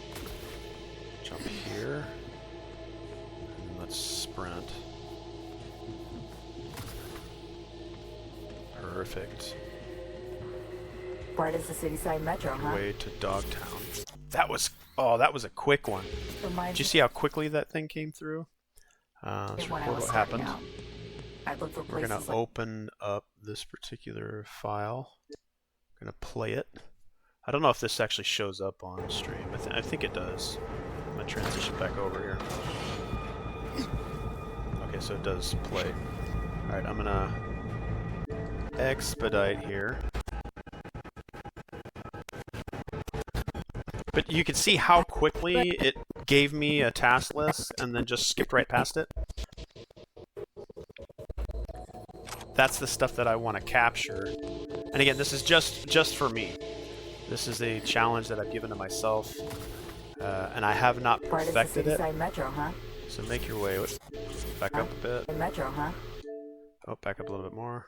jump here. And let's sprint. Perfect. Bright as the city side metro, huh? Way to Dogtown. That was, oh, that was a quick one. Did you see how quickly that thing came through? Let's record what happened. We're going to open up this particular file. I'm going to play it. I don't know if this actually shows up on stream. I think it does. I'm going to transition back over here. Okay, so it does play. Alright, I'm going to expedite here. But you can see how quickly it gave me a task list and then just skipped right past it. That's the stuff that I want to capture. And again, this is just for me. This is a challenge that I've given to myself, and I have not perfected it. Metro, huh? So make your way back up a bit. Metro, huh? Oh, back up a little bit more.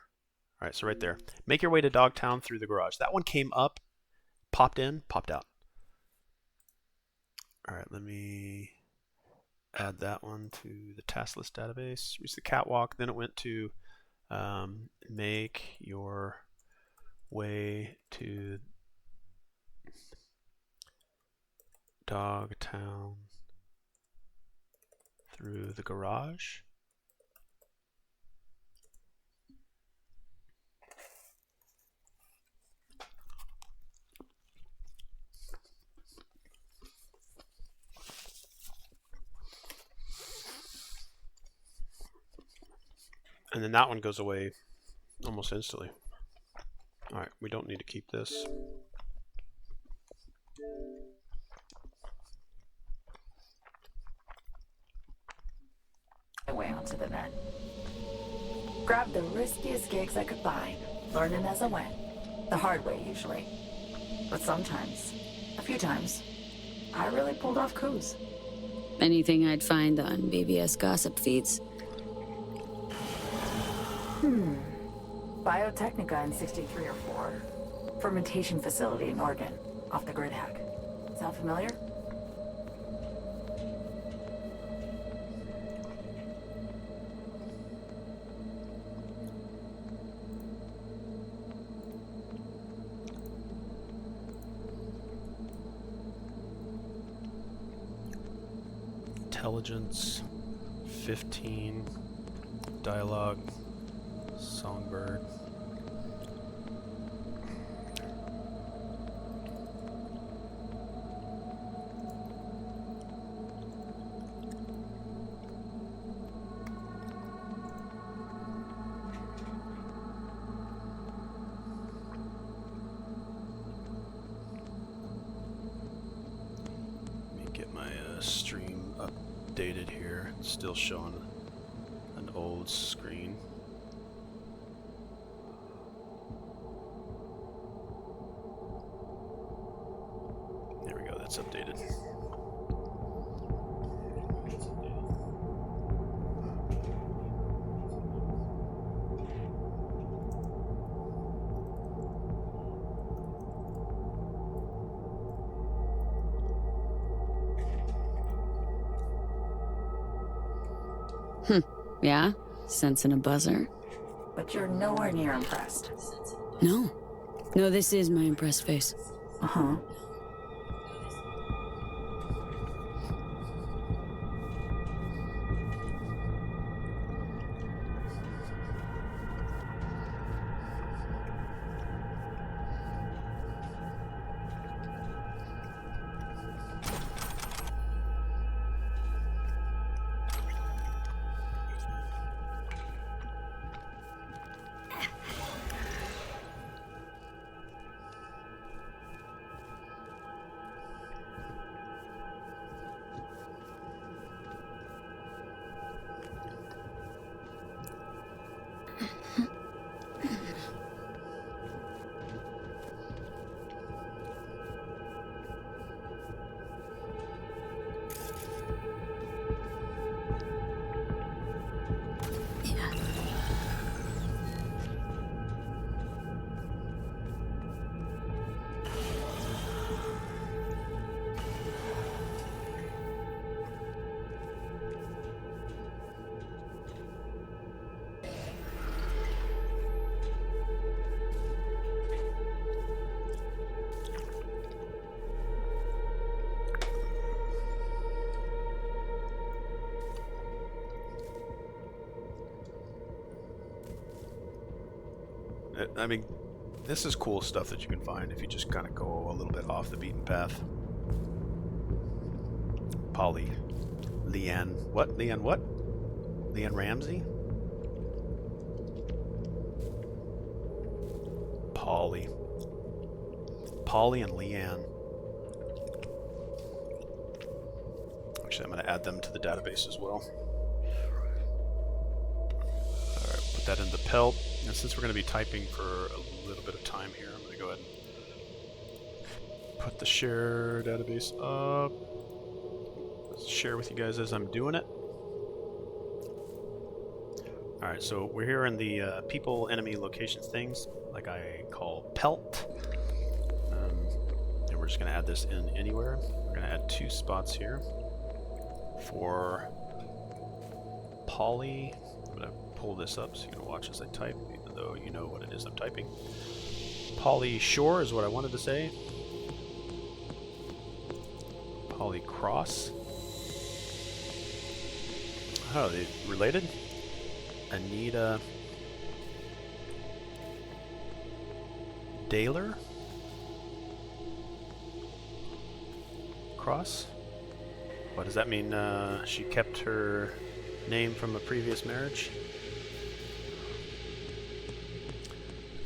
All right, so right there. Make your way to Dogtown through the garage. That one came up, popped in, popped out. All right, let me add that one to the task list database. Reach the catwalk. Then it went to make your way to Dogtown through the garage. And then that one goes away almost instantly. Alright, we don't need to keep this. Way onto the net. Grabbed the riskiest gigs I could find, learning as I went. The hard way, usually. But sometimes, a few times, I really pulled off coups. Anything I'd find on BBS gossip feeds? Biotechnica in 63 or 4. Fermentation facility in Oregon, off the grid hack. Sound familiar? Intelligence 15, dialogue, songbird. Let me get my stream updated here. It's still showing an old screen. There we go, that's updated. Yeah? Sensing a buzzer? But you're nowhere near impressed. No. No, this is my impressed face. Uh-huh. I mean, this is cool stuff that you can find if you just kind of go a little bit off the beaten path. Polly. Leanne. What? Leanne what? Leanne Ramsey? Polly. Polly and Leanne. Actually, I'm going to add them to the database as well. Alright, put that in the pelt. And since we're going to be typing for a little bit of time here, I'm going to go ahead and put the share database up. Let's share with you guys as I'm doing it. Alright, so we're here in the people, enemy, locations things, like I call pelt. And we're just going to add this in anywhere. We're going to add 2 spots here for Polly. I'm going to pull this up so you can watch as I type, even though you know what it is I'm typing. Polly Shore is what I wanted to say. Polly Cross. Oh, are they related? Anita Daler Cross? What does that mean? She kept her name from a previous marriage?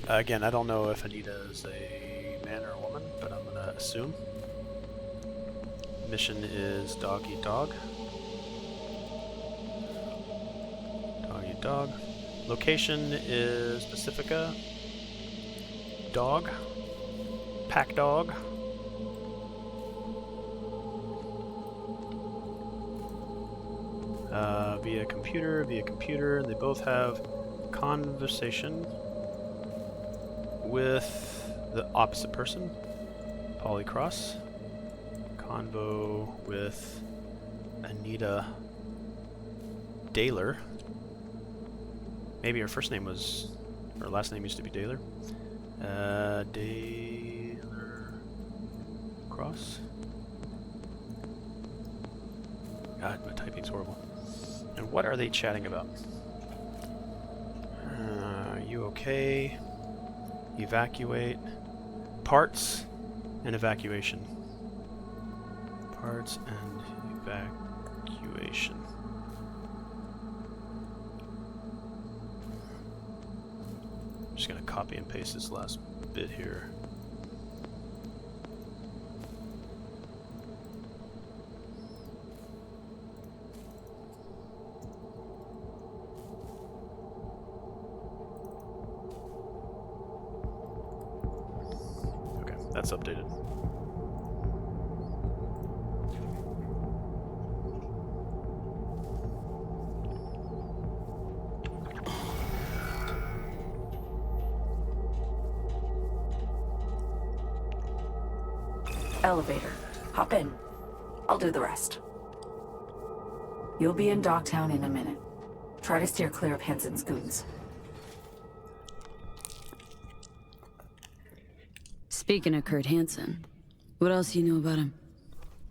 Again, I don't know if Anita is a man or a woman, but I'm gonna assume. Mission is dog eat dog. Dog eat dog. Location is Pacifica. Dog. Pack dog. Via computer, and they both have conversation with the opposite person, Polycross. Convo with Anita Daler. Maybe her first name was, her last name used to be Daler. Daler Cross. God, my typing's horrible. And what are they chatting about? Are you okay? Evacuate. Parts and evacuation. Parts and evacuation. I'm just going to copy and paste this last bit here. That's updated. Elevator. Hop in. I'll do the rest. You'll be in Dogtown in a minute. Try to steer clear of Hansen's goons. Speaking of Kurt Hansen, what else do you know about him?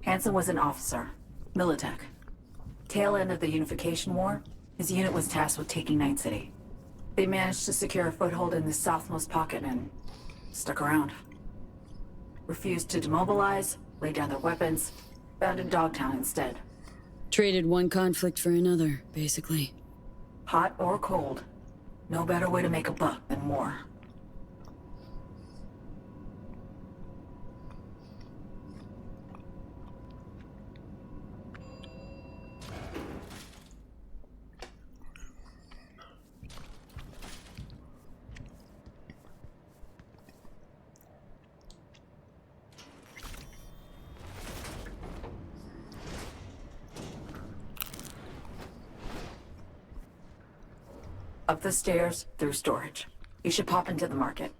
Hansen was an officer, Militech. Tail end of the Unification War, his unit was tasked with taking Night City. They managed to secure a foothold in the southmost pocket and stuck around. Refused to demobilize, laid down their weapons, founded Dogtown instead. Traded one conflict for another, basically. Hot or cold, no better way to make a buck than war. Up the stairs, through storage. You should pop into the market.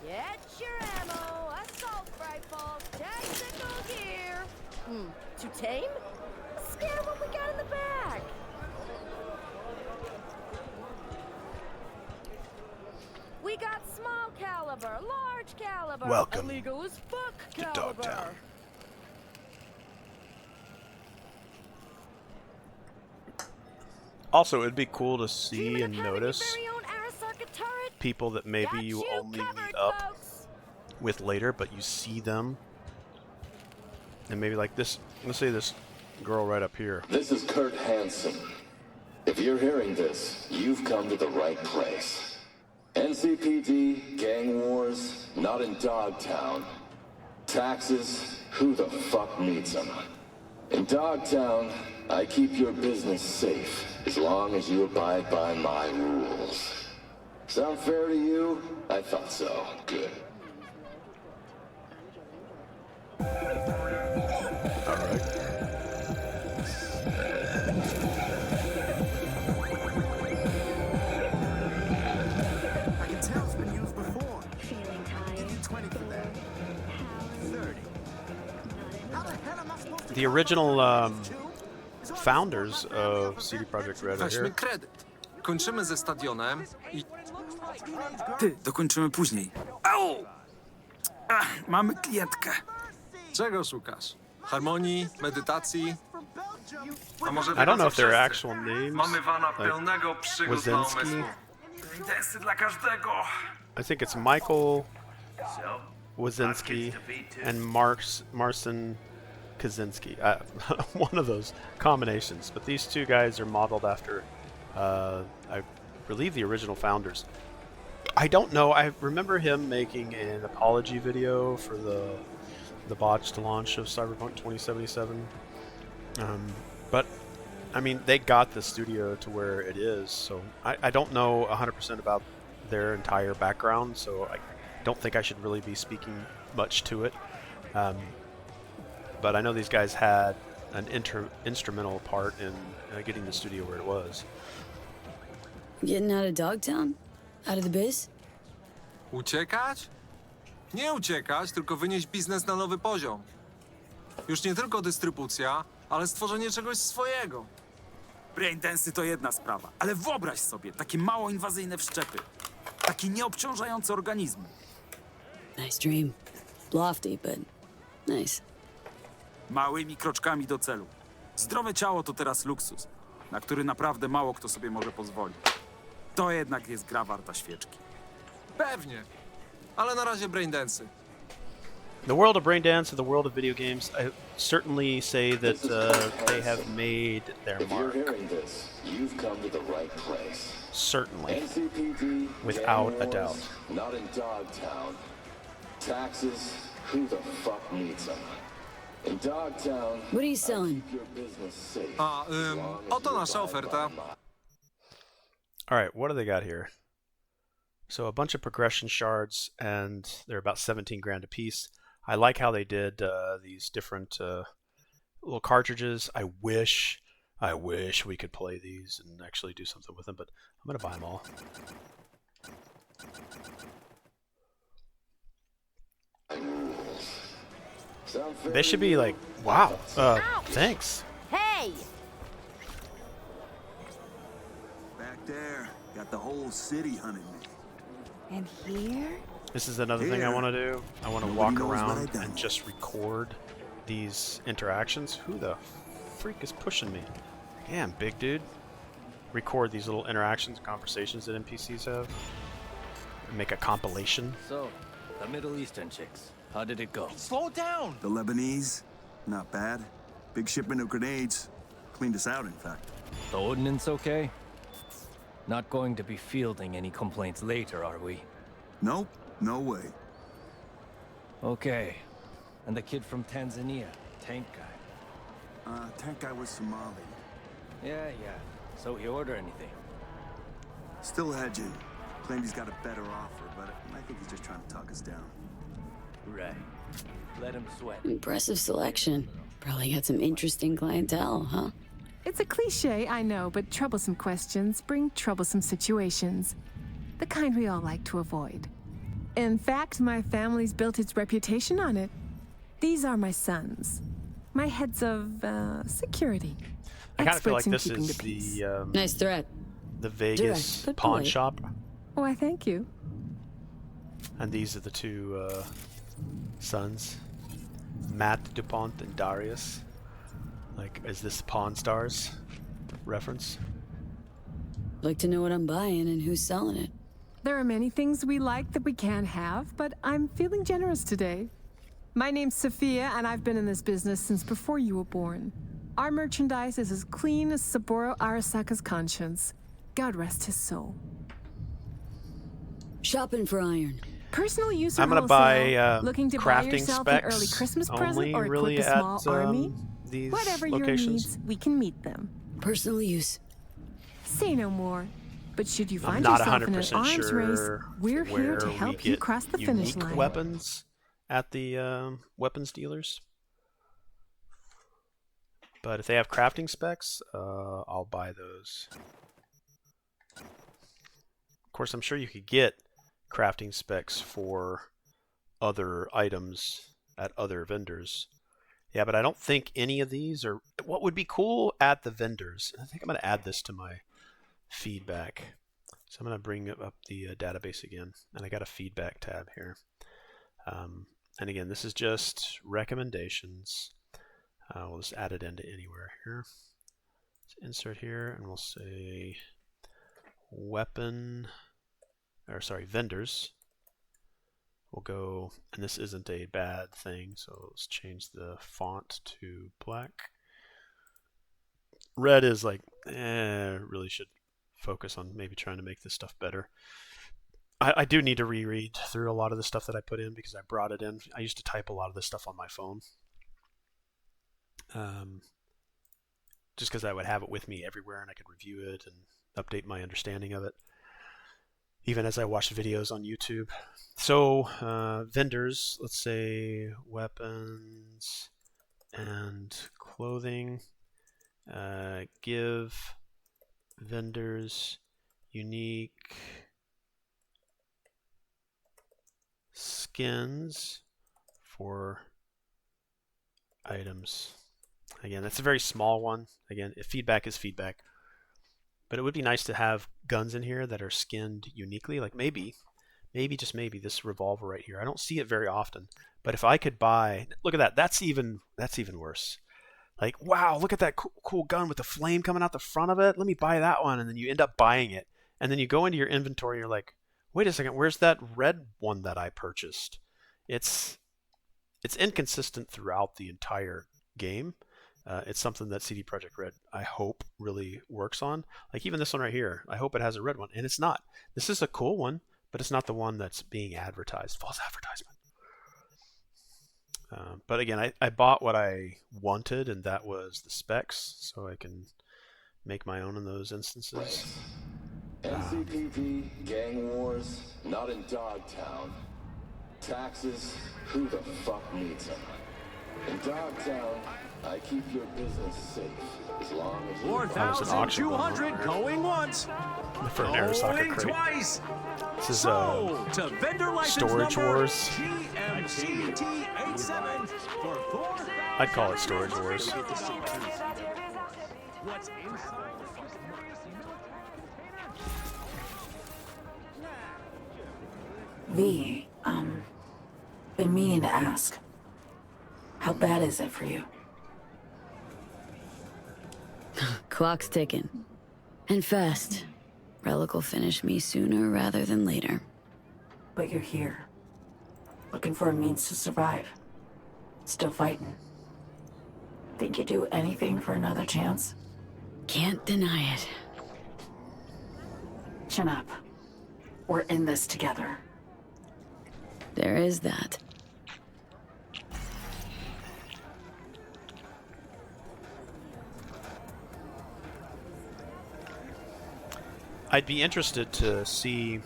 Get your ammo, assault rifle, tactical gear. Too tame? Scared of what we got in the back. We got small caliber, large caliber, Welcome illegal as fuck to caliber. Dogtown. Also, it'd be cool to see and notice people that maybe you only meet up with later, but you see them. And maybe like this, let's say this girl right up here. This is Kurt Hansen. If you're hearing this, you've come to the right place. NCPD, gang wars, not in Dogtown. Taxes, who the fuck needs them? In Dogtown, I keep your business safe, as long as you abide by my rules. Sound fair to you? I thought so. Good. The original founders of CD Projekt Red are Weźmy here. kredyt. Kończymy ze stadionem i... Ty, dokończymy później. Au! Ach, mamy klientkę. Czego szukasz? Harmonii, medytacji? A może I don't know if they're wszyscy? actual names. Mamy wana Like pełnego przygód na Wazinski. umysł. Intensy dla każdego. I think it's Michael Wazinski and Marcin Kaczynski. One of those combinations. But these two guys are modeled after, I believe, the original founders. I don't know. I remember him making an apology video for the botched launch of Cyberpunk 2077. But I mean, they got the studio to where it is, so I don't know 100% about their entire background, so I don't think I should really be speaking much to it. But I know these guys had an instrumental part in getting the studio where it was. Getting out of Dogtown? Out of the biz? Uciekać? Nie uciekać, tylko wynieść biznes na nowy poziom. Już nie tylko dystrybucja, ale stworzenie czegoś swojego. Braindensy to jedna sprawa, ale wyobraź sobie takie mało inwazyjne wszczepy. Takie nieobciążające organizmy. Nice dream. Lofty, but nice. Małymi kroczkami do celu. Zdrowe ciało to teraz luksus, na który naprawdę mało kto sobie może pozwolić. To jednak jest gra warta świeczki. Pewnie. Ale na razie braindensy. The world of Braindance and the world of video games, I certainly say that they have made their If mark. you're hearing this, you've come to the right place. Certainly. NCPD, Without gang a wars, doubt. Not in Dogtown. Taxes, who the fuck needs them? In Dogtown, What are you selling? your business safe. A, oto nasza oferta. Alright, what do they got here? So a bunch of progression shards, and they're about 17 grand a piece. I like how they did these different little cartridges. I wish we could play these and actually do something with them, but I'm going to buy them all. They should be like, wow, thanks. Hey! Back there, got the whole city hunting me. And here? This is another thing I want to do. I want to walk around and just record these interactions. Who the freak is pushing me? Damn, big dude. Record these little interactions, conversations that NPCs have. And make a compilation. So, the Middle Eastern chicks, how did it go? Slow down! The Lebanese, not bad. Big shipment of grenades. Cleaned us out, in fact. The ordnance okay? Not going to be fielding any complaints later, are we? Nope, no way. Okay. And the kid from Tanzania, tank guy. Tank guy was Somali. Yeah. So he order anything? Still hedging. Claimed he's got a better offer, but I think he's just trying to talk us down. Right. Let him sweat. Impressive selection. Probably got some interesting clientele, huh? It's a cliche, I know, but troublesome questions bring troublesome situations. The kind we all like to avoid. In fact, my family's built its reputation on it. These are my sons. My heads of, security. I kind of feel like Experts in this keeping is the the, Nice threat. the Vegas pawn shop. Why, thank you. And these are the two sons. Matt DuPont and Darius. Like, is this Pawn Stars reference? Like to know what I'm buying and who's selling it. There are many things we like that we can't have, but I'm feeling generous today. My name's Sophia, and I've been in this business since before you were born. Our merchandise is as clean as Saburo Arasaka's conscience. God rest his soul. Shopping for iron. Personal use or I'm gonna wholesale? buy Looking to buy crafting yourself an specs early Christmas present only or really equip a small at army? these Whatever locations. your needs, we can meet them. Personal use. Say no more. But should you I'm find not yourself in an 100% arms race, sure we're here where to we help you get cross the finish unique line. weapons at the weapons dealers. But if they have crafting specs, I'll buy those. Of course, I'm sure you could get crafting specs for other items at other vendors. Yeah, but I don't think any of these are... What would be cool at the vendors? I think I'm going to add this to my feedback. So I'm going to bring up the database again. And I got a feedback tab here. And again, this is just recommendations. We'll just add it into anywhere here. Let's insert here, and we'll say vendors. We'll go, and this isn't a bad thing, so let's change the font to black. Red is like, really should focus on maybe trying to make this stuff better. I do need to reread through a lot of the stuff that I put in because I brought it in. I used to type a lot of this stuff on my phone. Just because I would have it with me everywhere and I could review it and update my understanding of it, even as I watched videos on YouTube. So, vendors, let's say weapons and clothing. Give vendors unique skins for items. Again, that's a very small one. Again, feedback is feedback. But it would be nice to have guns in here that are skinned uniquely. Like maybe, just maybe, this revolver right here. I don't see it very often. But if I could buy... Look at that. That's even worse. Like, wow, look at that cool gun with the flame coming out the front of it. Let me buy that one. And then you end up buying it. And then you go into your inventory and you're like, wait a second, where's that red one that I purchased? It's inconsistent throughout the entire game. It's something that CD Projekt Red, I hope, really works on. Like even this one right here, I hope it has a red one, and it's not. This is a cool one, but it's not the one that's being advertised. False advertisement. But again, I bought what I wanted, and that was the specs, so I can make my own in those instances. NCPD, gang wars, not in Dogtown. Taxes, who the fuck needs them? In Dogtown, I keep your business safe as long as you... 4,200 going once. For an Arasaka crate. Twice. This is to vendor license Storage number Wars. GMCT87 for I'd call it Storage Wars. V, been meaning to ask. How bad is it for you? Clock's ticking. And fast. Relic will finish me sooner rather than later. But you're here. Looking for a means to survive. Still fighting. Think you'd do anything for another chance? Can't deny it. Chin up. We're in this together. There is that. I'd be interested to see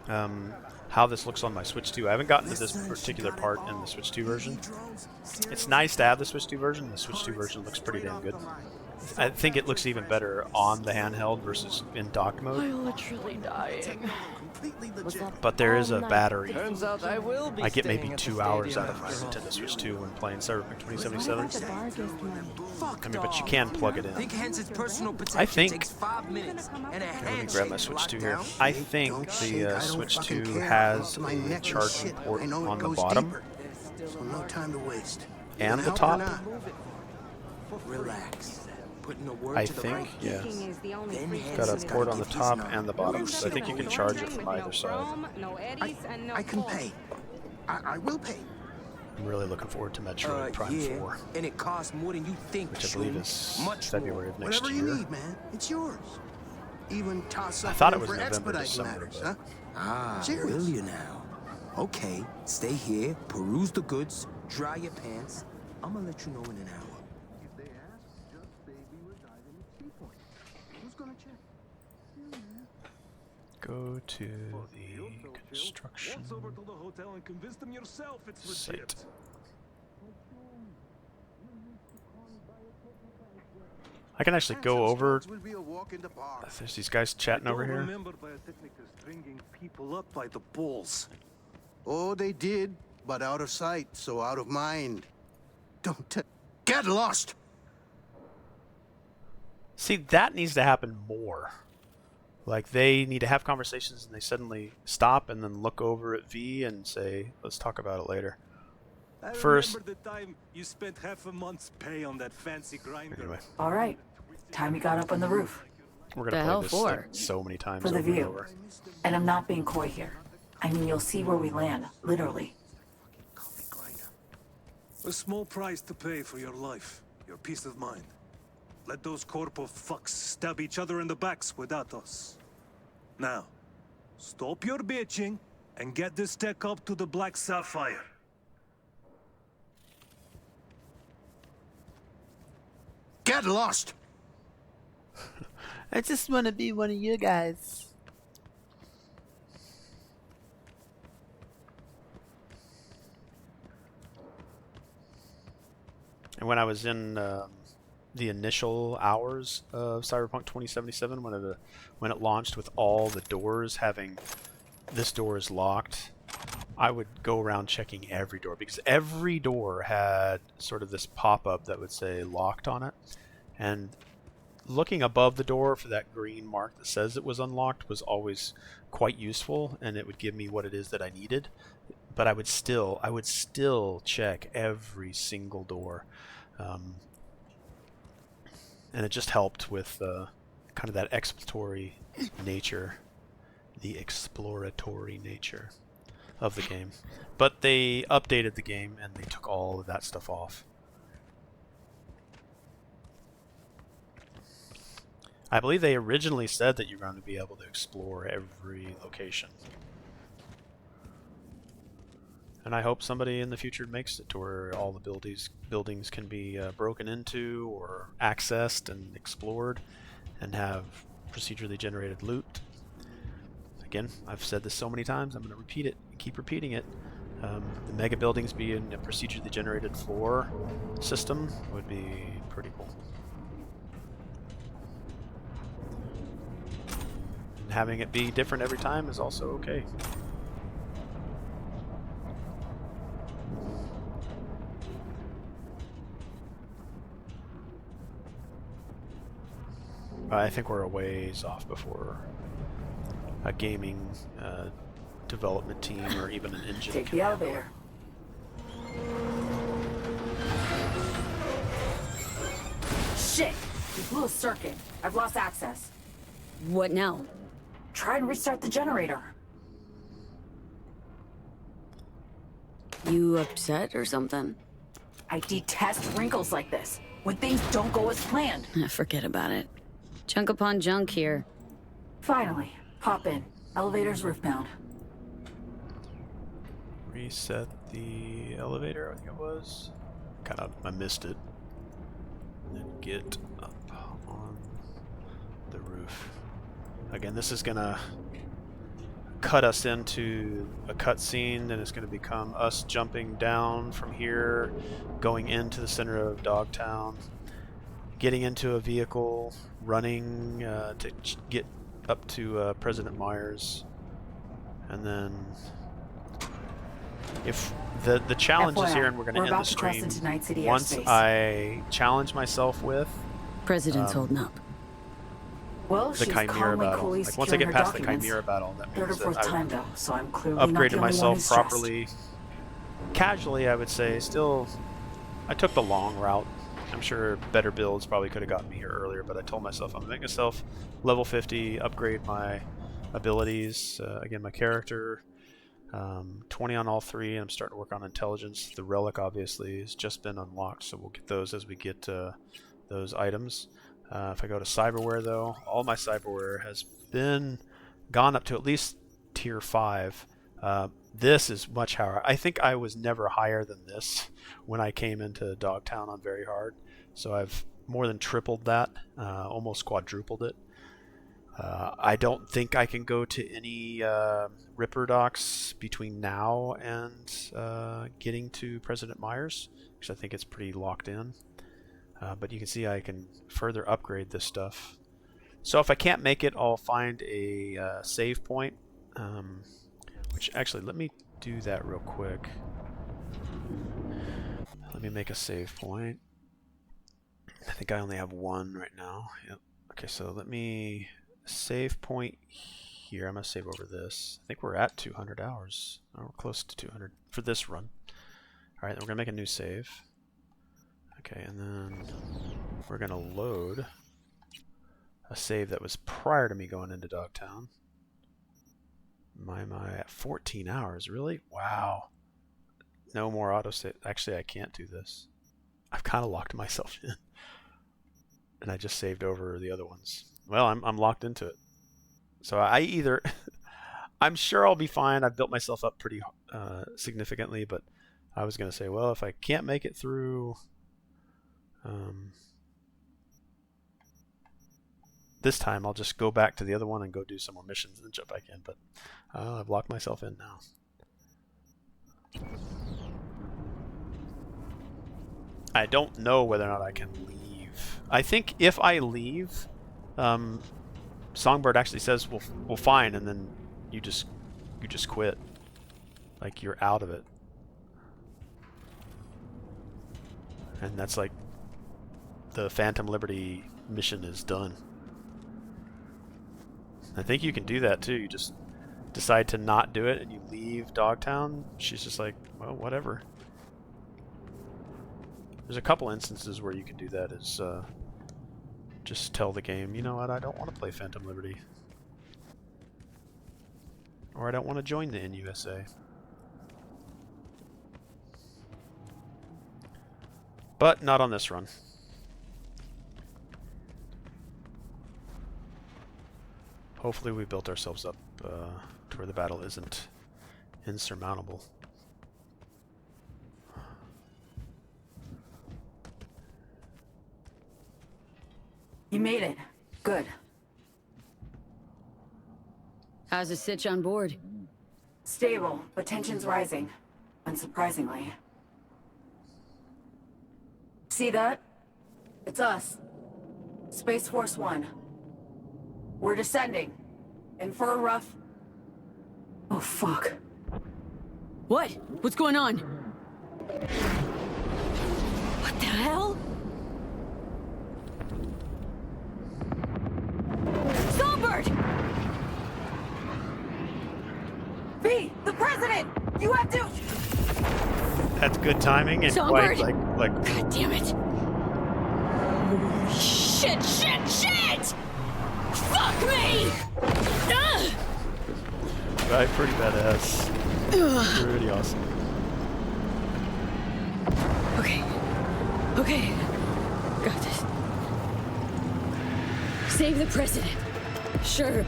how this looks on my Switch 2. I haven't gotten to this particular part in the Switch 2 version. It's nice to have the Switch 2 version. The Switch 2 version looks pretty damn good. I think it looks even better on the handheld versus in docked mode. I'm literally dying. But there is a battery. Turns out I will be I get maybe staying at the 2 hours stadium out of my after all. Nintendo Switch 2 when playing Cyberpunk 2077. Fuck I mean, but you can plug it in. Think Henson's personal I protection think. takes 5 minutes and a Let me handshake grab my to Switch lock 2 here. down? I think the Switch 2 has a charging port on the bottom So no time to waste. and the Help or top. not? Relax. Putting a word I to the think, right. yeah. Then It's got a Henson's port gotta on the give his top number. and the bottom, so I think you can charge it from either side. I can pay. I will pay. I'm really looking forward to Metroid Prime yeah, 4, and it costs more than you think, which I believe Chooms. is Much February of next Whatever year. you need, man. It's yours. Even toss I up thought it one was for November, expediting December, matters, but- huh? Ah, Serious. will you now? Okay, stay here, peruse the goods, dry your pants. I'm gonna let you know in an hour. If they ask, just say we reside in the Seapoint. Who's gonna check? Go to the construction Over to the hotel and convince them yourself it's legit. site. I can actually go over. Will be a walk in the park. There's these guys chatting over here. Remember Biotechnica stringing people up by the balls. Oh, they did, but out of sight, so out of mind. Don't get lost. See, that needs to happen more. Like, they need to have conversations and they suddenly stop and then look over at V and say, let's talk about it later. I First, remember the time you spent half a month's pay on that fancy grinder. anyway, All right. Time you got up on the roof. we're The going to hell play this for? like, so many times For the over and view. over. And I'm not being coy here. I mean, you'll see where we land, literally. A small price to pay for your life, your peace of mind. Let those corpo fucks stab each other in the backs without us. Now, stop your bitching and get this tech up to the Black Sapphire. Get lost. I just want to be one of you guys. And when I was in the initial hours of Cyberpunk 2077, when it launched with all the doors having this door is locked, I would go around checking every door because every door had sort of this pop-up that would say locked on it. And looking above the door for that green mark that says it was unlocked was always quite useful, and it would give me what it is that I needed. But I would still check every single door, and it just helped with kind of that exploratory nature, of the game. But they updated the game and they took all of that stuff off. I believe they originally said that you're going to be able to explore every location. And I hope somebody in the future makes it to where all the buildings can be broken into or accessed and explored and have procedurally generated loot. Again, I've said this so many times, I'm going to repeat it and keep repeating it. The mega buildings being a procedurally generated floor system would be pretty cool. And having it be different every time is also okay. I think we're a ways off before a gaming development team or even an engine. Take the elevator. Shit! You blew a circuit. I've lost access. What now? Try and restart the generator. You upset or something? I detest wrinkles like this, when things don't go as planned. Forget about it. Junk upon junk here. Finally, pop in. Elevator's roofbound. Reset the elevator, I think it was. I missed it. And then get up on the roof. Again, this is gonna cut us into a cutscene, and it's gonna become us jumping down from here, going into the center of Dogtown, getting into a vehicle, running to get up to President Myers, and then if the challenge is here, and we're going to end the stream once I challenge myself with President's holding up. Well, the Chimera battle. Like once I get past the Chimera battle, that means that I've upgraded myself properly. Casually, I would say. Still, I took the long route. I'm sure better builds probably could have gotten me here earlier, but I told myself I'm going to make myself level 50, upgrade my abilities, again, my character, 20 on all three, and I'm starting to work on intelligence. The relic, obviously, has just been unlocked, so we'll get those as we get those items. If I go to cyberware, though, all my cyberware has been gone up to at least tier 5. This is much higher. I think I was never higher than this when I came into Dogtown on very hard. So I've more than tripled that, almost quadrupled it. I don't think I can go to any Ripper docks between now and getting to President Myers, because I think it's pretty locked in. But you can see I can further upgrade this stuff. So if I can't make it, I'll find a save point. Which actually, let me do that real quick. Let me make a save point. I think I only have one right now. Yep. Okay, so let me save point here. I'm going to save over this. I think we're at 200 hours. Oh, we're close to 200 for this run. Alright, then we're going to make a new save. Okay, and then we're going to load a save that was prior to me going into Dogtown. My, at 14 hours, really? Wow. No more autosave. Actually, I can't do this. I've kind of locked myself in. And I just saved over the other ones. Well, I'm locked into it. So I either... I'm sure I'll be fine. I've built myself up pretty significantly, but I was going to say, well, if I can't make it through... this time I'll just go back to the other one and go do some more missions and then jump back in, but I've locked myself in now. I don't know whether or not I can leave. I think if I leave, Songbird actually says we'll fine, and then you just quit. Like you're out of it. And that's like the Phantom Liberty mission is done. I think you can do that too. You just decide to not do it and you leave Dogtown. She's just like, well, whatever. There's a couple instances where you can do that. Is just tell the game, you know what, I don't want to play Phantom Liberty. Or I don't want to join the NUSA. But not on this run. Hopefully we built ourselves up to where the battle isn't insurmountable. You made it. Good. How's the sitch on board? Stable, but tension's rising. Unsurprisingly. See that? It's us. Space Force 1. We're descending. In for a rough... Oh, fuck. What? What's going on? What the hell? You have to. That's good timing and Songbird. quite like. God damn it! Shit! Shit! Shit! Fuck me! Right, pretty badass. Pretty awesome. Okay. Okay. Got this. Save the president. Sure.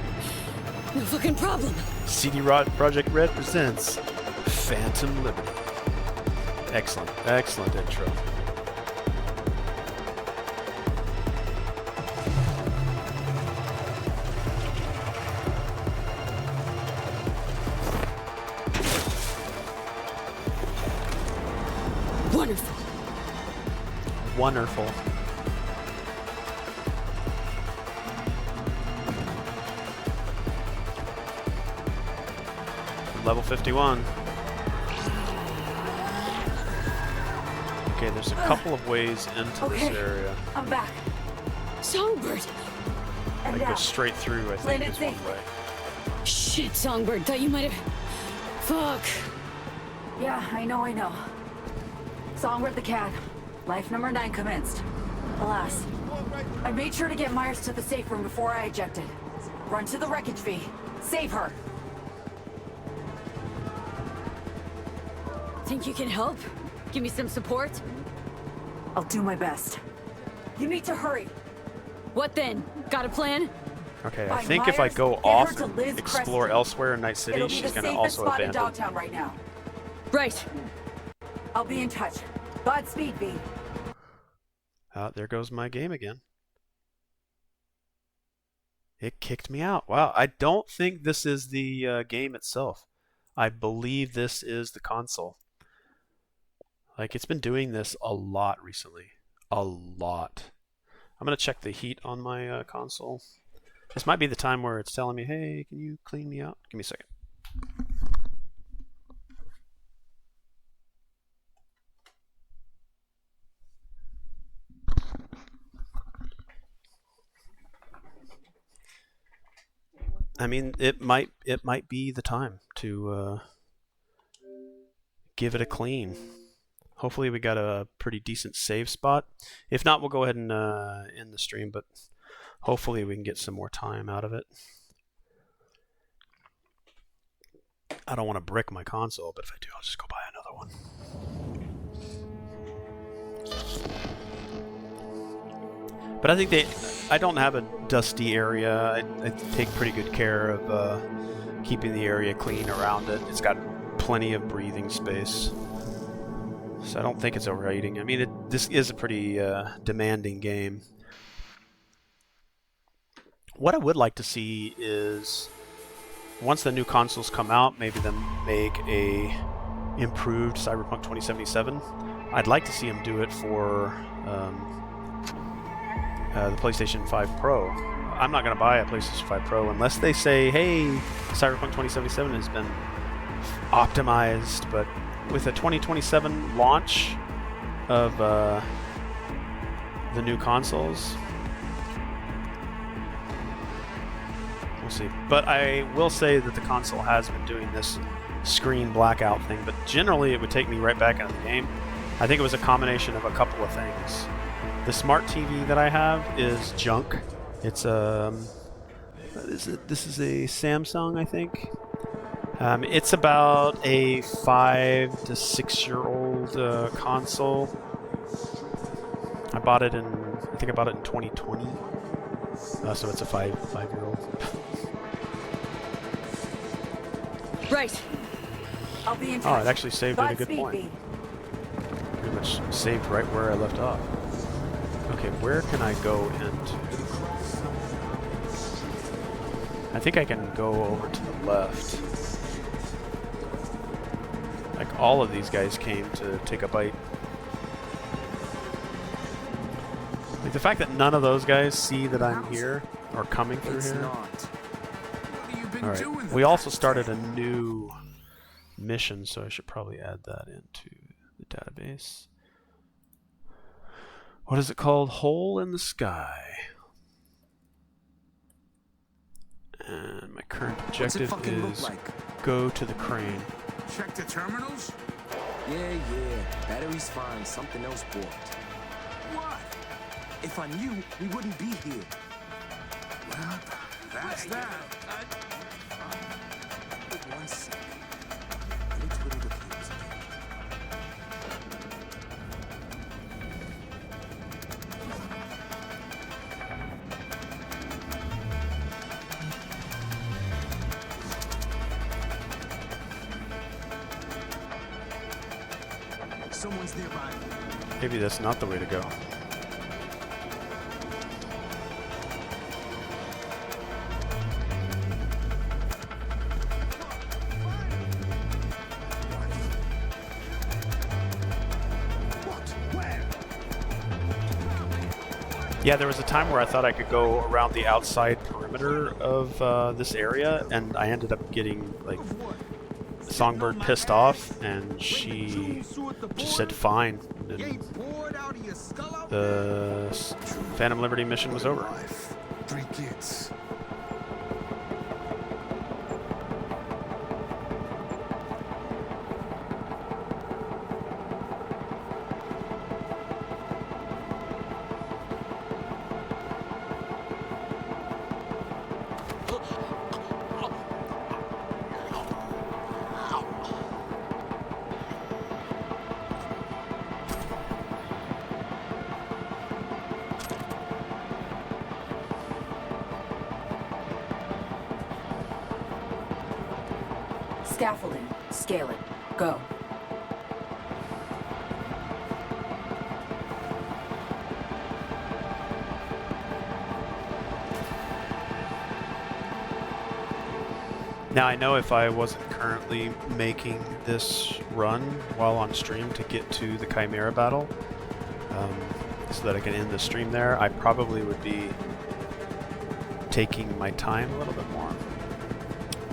No fucking problem. CD Projekt Red presents Phantom Liberty. Excellent, excellent intro. Wonderful. Wonderful. Level 51. Okay, there's a couple of ways into this area. I'm back. Songbird. And I go now. straight through, I think, Landed is one safely. way. Shit, Songbird. Thought you might have. Fuck. Yeah, I know. Songbird the cat. Life number 9 commenced. Alas, I made sure to get Myers to the safe room before I ejected. Run to the wreckage, V. Save her. Think you can help? Give me some support? I'll do my best. You need to hurry. What then? Got a plan? Okay, I Find think if I Myers, go get her off to and Liz explore Creston. elsewhere in Night City, It'll be she's the going to safest also spot in abandon. Dogtown right now. Right. I'll be in touch. Godspeed, V. There goes my game again. It kicked me out. Wow, I don't think this is the game itself. I believe this is the console. Like, it's been doing this a lot recently. A lot. I'm going to check the heat on my console. This might be the time where it's telling me, hey, can you clean me out? Give me a second. I mean, it might be the time to give it a clean. Hopefully we got a pretty decent save spot. If not, we'll go ahead and end the stream, but hopefully we can get some more time out of it. I don't want to brick my console, but if I do, I'll just go buy another one. But I think I don't have a dusty area. I take pretty good care of keeping the area clean around it. It's got plenty of breathing space. So I don't think it's overheating. I mean, this is a pretty demanding game. What I would like to see is, once the new consoles come out, maybe them make a improved Cyberpunk 2077. I'd like to see them do it for the PlayStation 5 Pro. I'm not going to buy a PlayStation 5 Pro unless they say, hey, Cyberpunk 2077 has been optimized, but with a 2027 launch of the new consoles, we'll see. But I will say that the console has been doing this screen blackout thing, but generally it would take me right back into the game. I think it was a combination of a couple of things. The smart TV that I have is junk. It's this is a Samsung, I think. It's about a 5 to 6 year old console. I bought it in, I think I bought it in 2020. So it's a 5-year-old. Right. I'll be in touch. Oh, it actually saved at a good Godspeed, point. V. Pretty much saved right where I left off. Okay, where can I go into? I think I can go over to the left. Like, all of these guys came to take a bite. Like, the fact that none of those guys see that I'm here or coming through here. Alright, we also started a new mission, so I should probably add that into the database. What is it called? Hole in the Sky. And my current objective is go to the crane. Check the terminals? Yeah. Battery's fine. Something else borked. What? If I knew, we wouldn't be here. Well, that's that. Wait 1 second. Let me twiddle the cables again. Someone's nearby. Maybe that's not the way to go. Yeah, there was a time where I thought I could go around the outside perimeter of this area, and I ended up getting, like, Songbird pissed off, and she just said fine, and the Phantom Liberty mission was over. 3 kids. Scaffolding. Scale it. Go. Now, I know if I wasn't currently making this run while on stream to get to the Chimera battle, so that I can end the stream there, I probably would be taking my time a little bit more.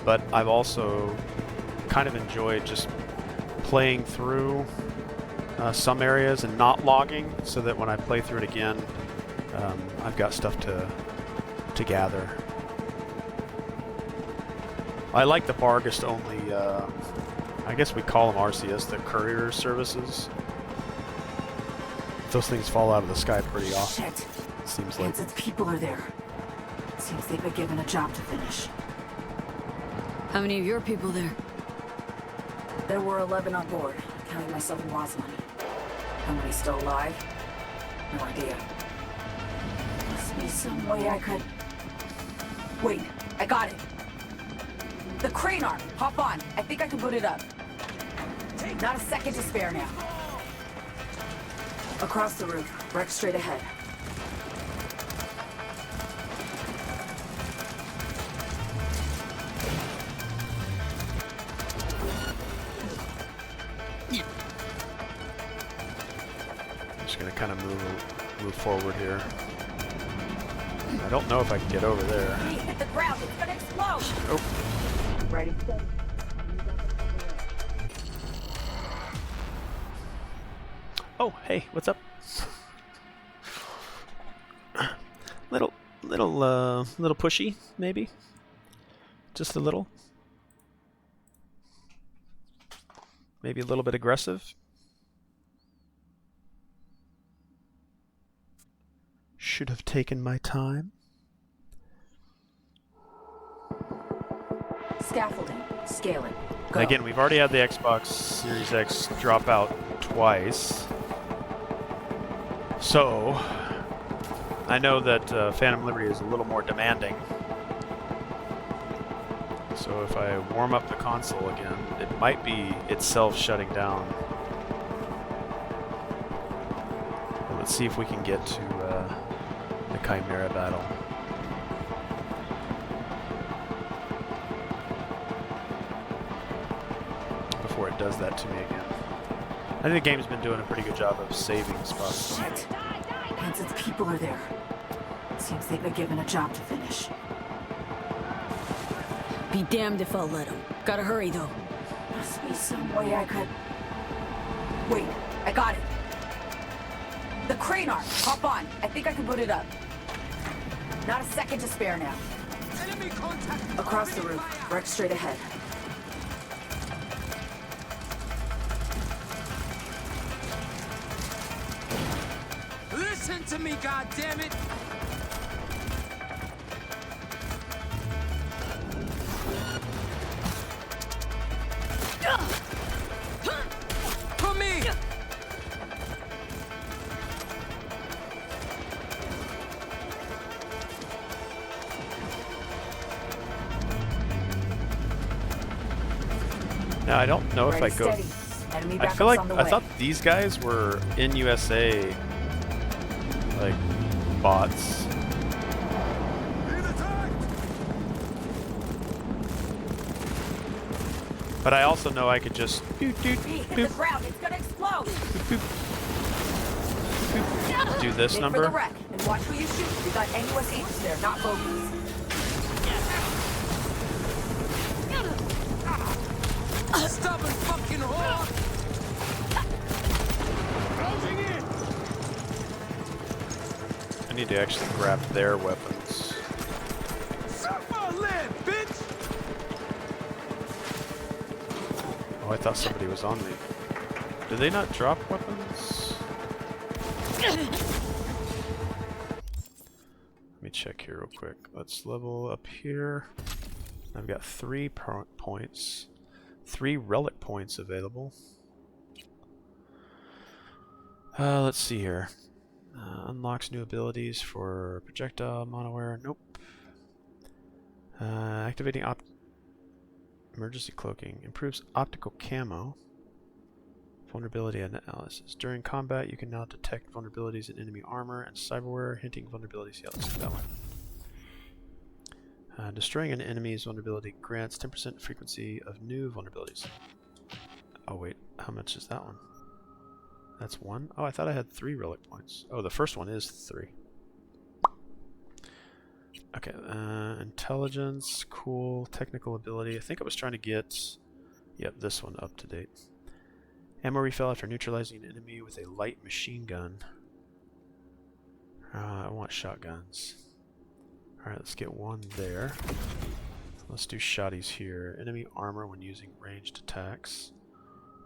But I've also kind of enjoyed just playing through some areas and not logging, so that when I play through it again, I've got stuff to gather. I like the Bargist only, I guess we call them RCS, the courier services. Those things fall out of the sky pretty often. Shit. It seems like. Hanson's people are there. Seems they've been given a job to finish. How many of your people there? There were 11 on board, counting myself and Rosalind. How many still alive? No idea. Must be some way I could... Wait, I got it. The crane arm. Hop on. I think I can put it up. Not a second to spare now. Across the roof. Wreck straight ahead. Just gonna kind of move forward here. I don't know if I can get over there. He hit the ground. It's gonna explode. Oh. Ready? Oh, hey, what's up? Little pushy, maybe? Just a little? Maybe a little bit aggressive? Should have taken my time. Scaffolding. Scale it. And again, we've already had the Xbox Series X drop out twice. So, I know that Phantom Liberty is a little more demanding. So if I warm up the console again, it might be itself shutting down. But let's see if we can get to the Chimera battle. Before it does that to me again. I think the game's been doing a pretty good job of saving spots. Shit. Hanson's people are there. Seems they've been given a job to finish. Be damned if I'll let him. Gotta hurry, though. Must be some way I could... Wait, I got it. The crane arm. Hop on. I think I can put it up. Not a second to spare now. Enemy contact. Across the roof. Wreck straight ahead. Listen to me, goddammit! For me! Now I don't know if I go. I feel like I thought these guys were in USA, like bots. But I also know I could just Hit the ground, it's gonna explode. do this Hit number. For the wreck, and watch who you shoot. We got NUS agents there, not bogeys. Stubborn fucking whore! Closing in! I need to actually grab their weapons. Surfer land, bitch! Oh, I thought somebody was on me. Did they not drop weapons? Let me check here real quick. Let's level up here. I've got 3 points. 3 relic points available. Let's see here. Unlocks new abilities for projectile, monoware. Nope. Activating emergency cloaking. Improves optical camo. Vulnerability analysis. During combat, you can now detect vulnerabilities in enemy armor and cyberware, hinting vulnerabilities. Yeah, let's do that one. Destroying an enemy's vulnerability grants 10% frequency of new vulnerabilities. Oh wait, how much is that one? That's 1? Oh, I thought I had 3 relic points. Oh, the first one is 3. Okay, intelligence, cool, technical ability. I think I was trying to get, yep, this one up to date. Ammo refill after neutralizing an enemy with a light machine gun. I want shotguns. Alright, let's get 1 there. Let's do shotties here. Enemy armor when using ranged attacks.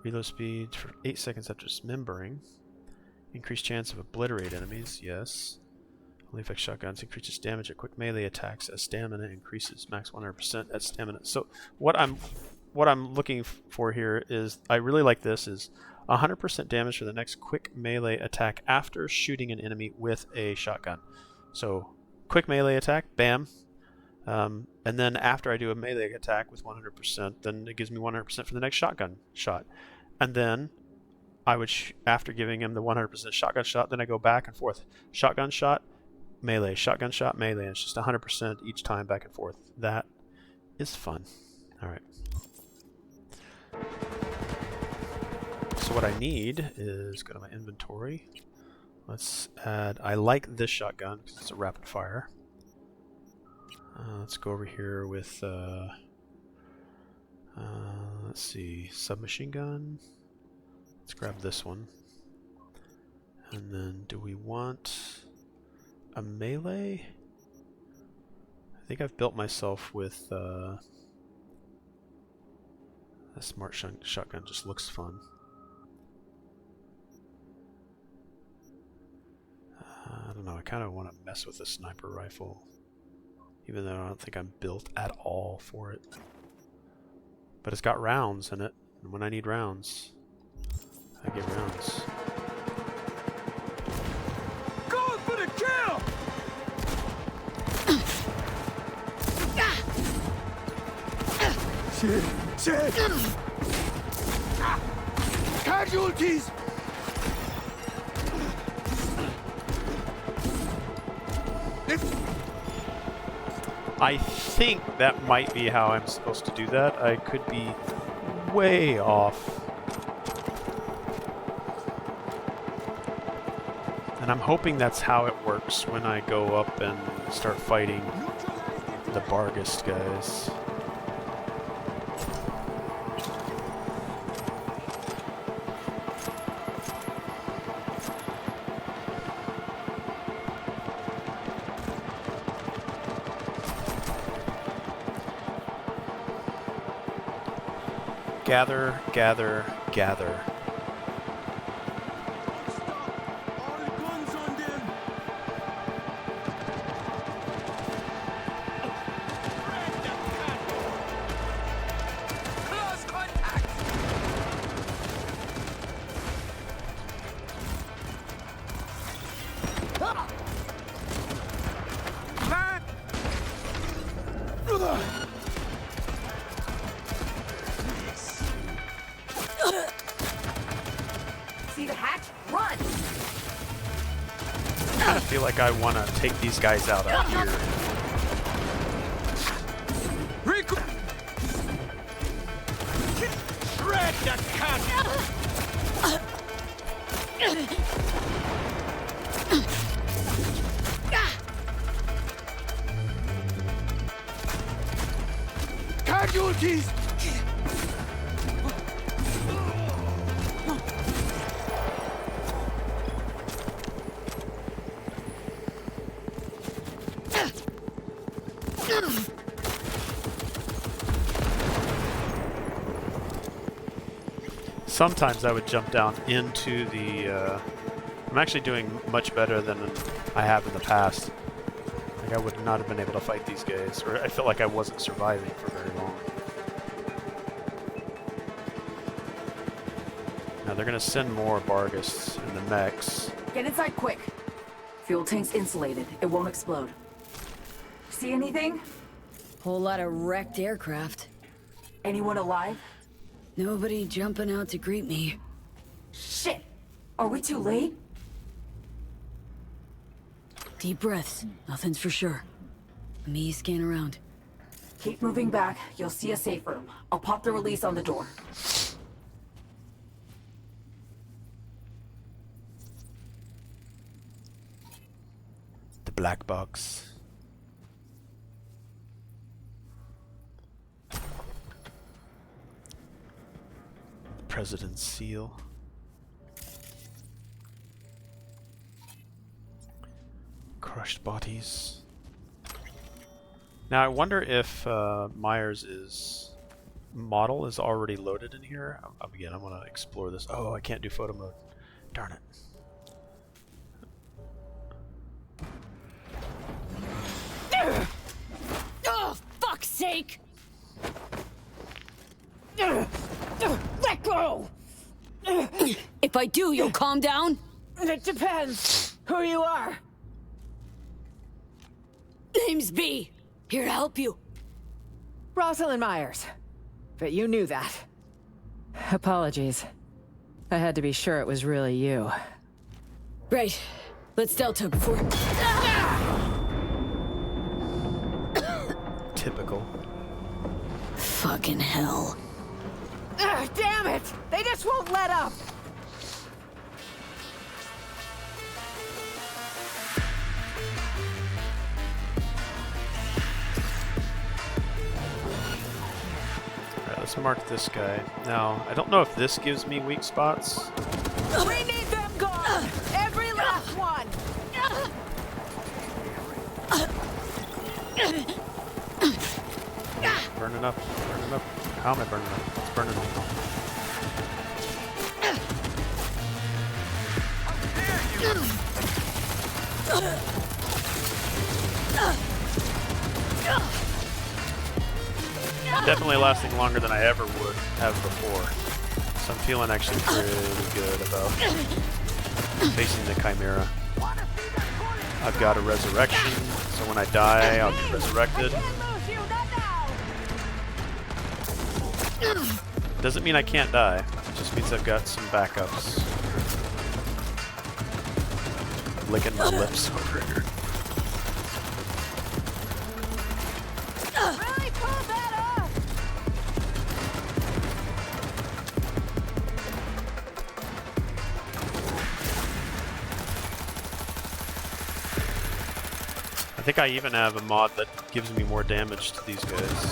Reload speed for 8 seconds after dismembering. Increased chance of obliterate enemies, yes. Only effect shotguns increases damage at quick melee attacks as stamina increases max 100% at stamina. So what I'm looking for here is, I really like this, is 100% damage for the next quick melee attack after shooting an enemy with a shotgun. So quick melee attack, bam. And then after I do a melee attack with 100%, then it gives me 100% for the next shotgun shot. And then I would, after giving him the 100% shotgun shot, then I go back and forth. Shotgun shot, melee, shotgun shot, melee. And it's just 100% each time back and forth. That is fun. Alright. So what I need is go to my inventory. Let's add, I like this shotgun because it's a rapid fire. Let's go over here with, let's see, submachine gun. Let's grab this one. And then do we want a melee? I think I've built myself with a smart shotgun, just looks fun. I don't know, I kind of want to mess with the sniper rifle, even though I don't think I'm built at all for it. But it's got rounds in it, and when I need rounds, I get rounds. Going for the kill! Shit! Casualties! I think that might be how I'm supposed to do that. I could be way off. And I'm hoping that's how it works when I go up and start fighting the Bargist guys. Gather, gather, gather. like I want to take these guys out up here. Red the cut! Casualties! Sometimes I would jump down into the... I'm actually doing much better than I have in the past. Like I would not have been able to fight these guys, or I felt like I wasn't surviving for very long. Now they're gonna send more Bargists in the mechs. Get inside quick. Fuel tank's insulated. It won't explode. See anything? Whole lot of wrecked aircraft. Anyone alive? Nobody jumping out to greet me. Shit! Are we too late? Deep breaths. Nothing's for sure. Me scan around. Keep moving back. You'll see a safe room. I'll pop the release on the door. The black box. President's seal. Crushed bodies. Now I wonder if Myers' model is already loaded in here. Again, I want to explore this. Oh, I can't do photo mode. Darn it. Oh, fuck's sake! Let go! If I do, you'll calm down? It depends who you are. Name's B. Here to help you. Rosalind Myers. But you knew that. Apologies. I had to be sure it was really you. Right. Let's Delta before... Typical. Fucking hell. Damn it! They just won't let up! Alright, let's mark this guy. Now, I don't know if this gives me weak spots. We need them gone! Every last one! Burning up, burning up. How am I burning up? It's burning up. Definitely lasting longer than I ever would have before. So I'm feeling actually pretty good about facing the Chimera. I've got a resurrection, so when I die, I'll be resurrected. Doesn't mean I can't die. It just means I've got some backups. Licking my lips over here. Really pull that up! I think I even have a mod that gives me more damage to these guys.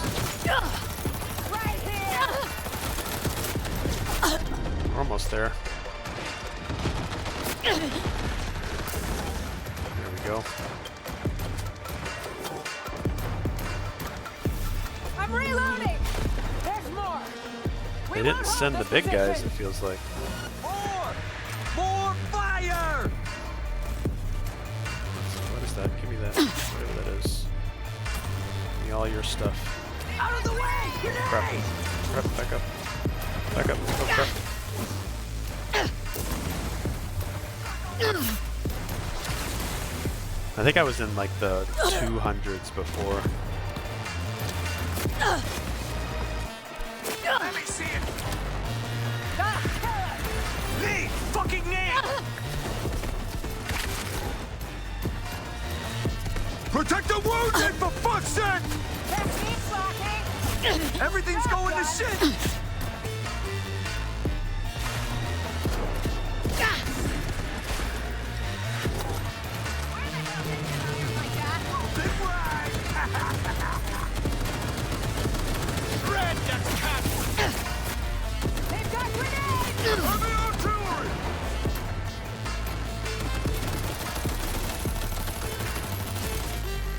Right here! We're almost there. There we go. I'm reloading! There's more! They didn't send the big guys, it feels like. More fire! What is that? Give me that. Whatever that is. Give me all your stuff. Out of the way! Crap. Crap, back up. Back up. Oh, crap. I think I was in like the 200s before. Let me see it! Lee! Fucking name! Protect the wounded, for fuck's sake! Everything's going to shit!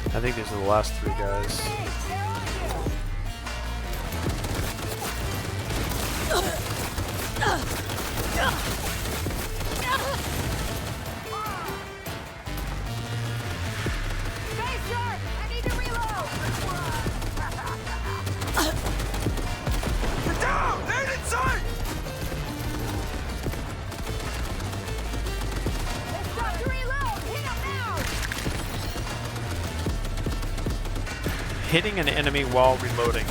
I think these are the last three guys. Hitting an enemy while reloading.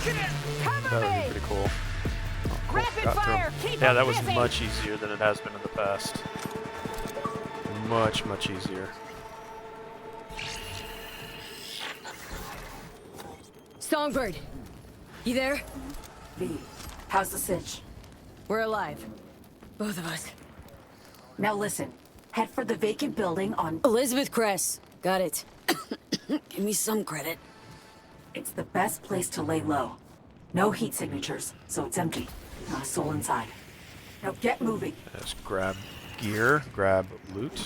That would be pretty cool. Oh, cool. Got through. Yeah, that was much easier than it has been in the past. Much, much easier. Songbird, you there? V, how's the sitch? We're alive. Both of us. Now listen, head for the vacant building on Elizabeth Cress. Got it. Give me some credit. It's the best place to lay low. No heat signatures, so it's empty. Not a soul inside. Now get moving. Let's grab gear, grab loot.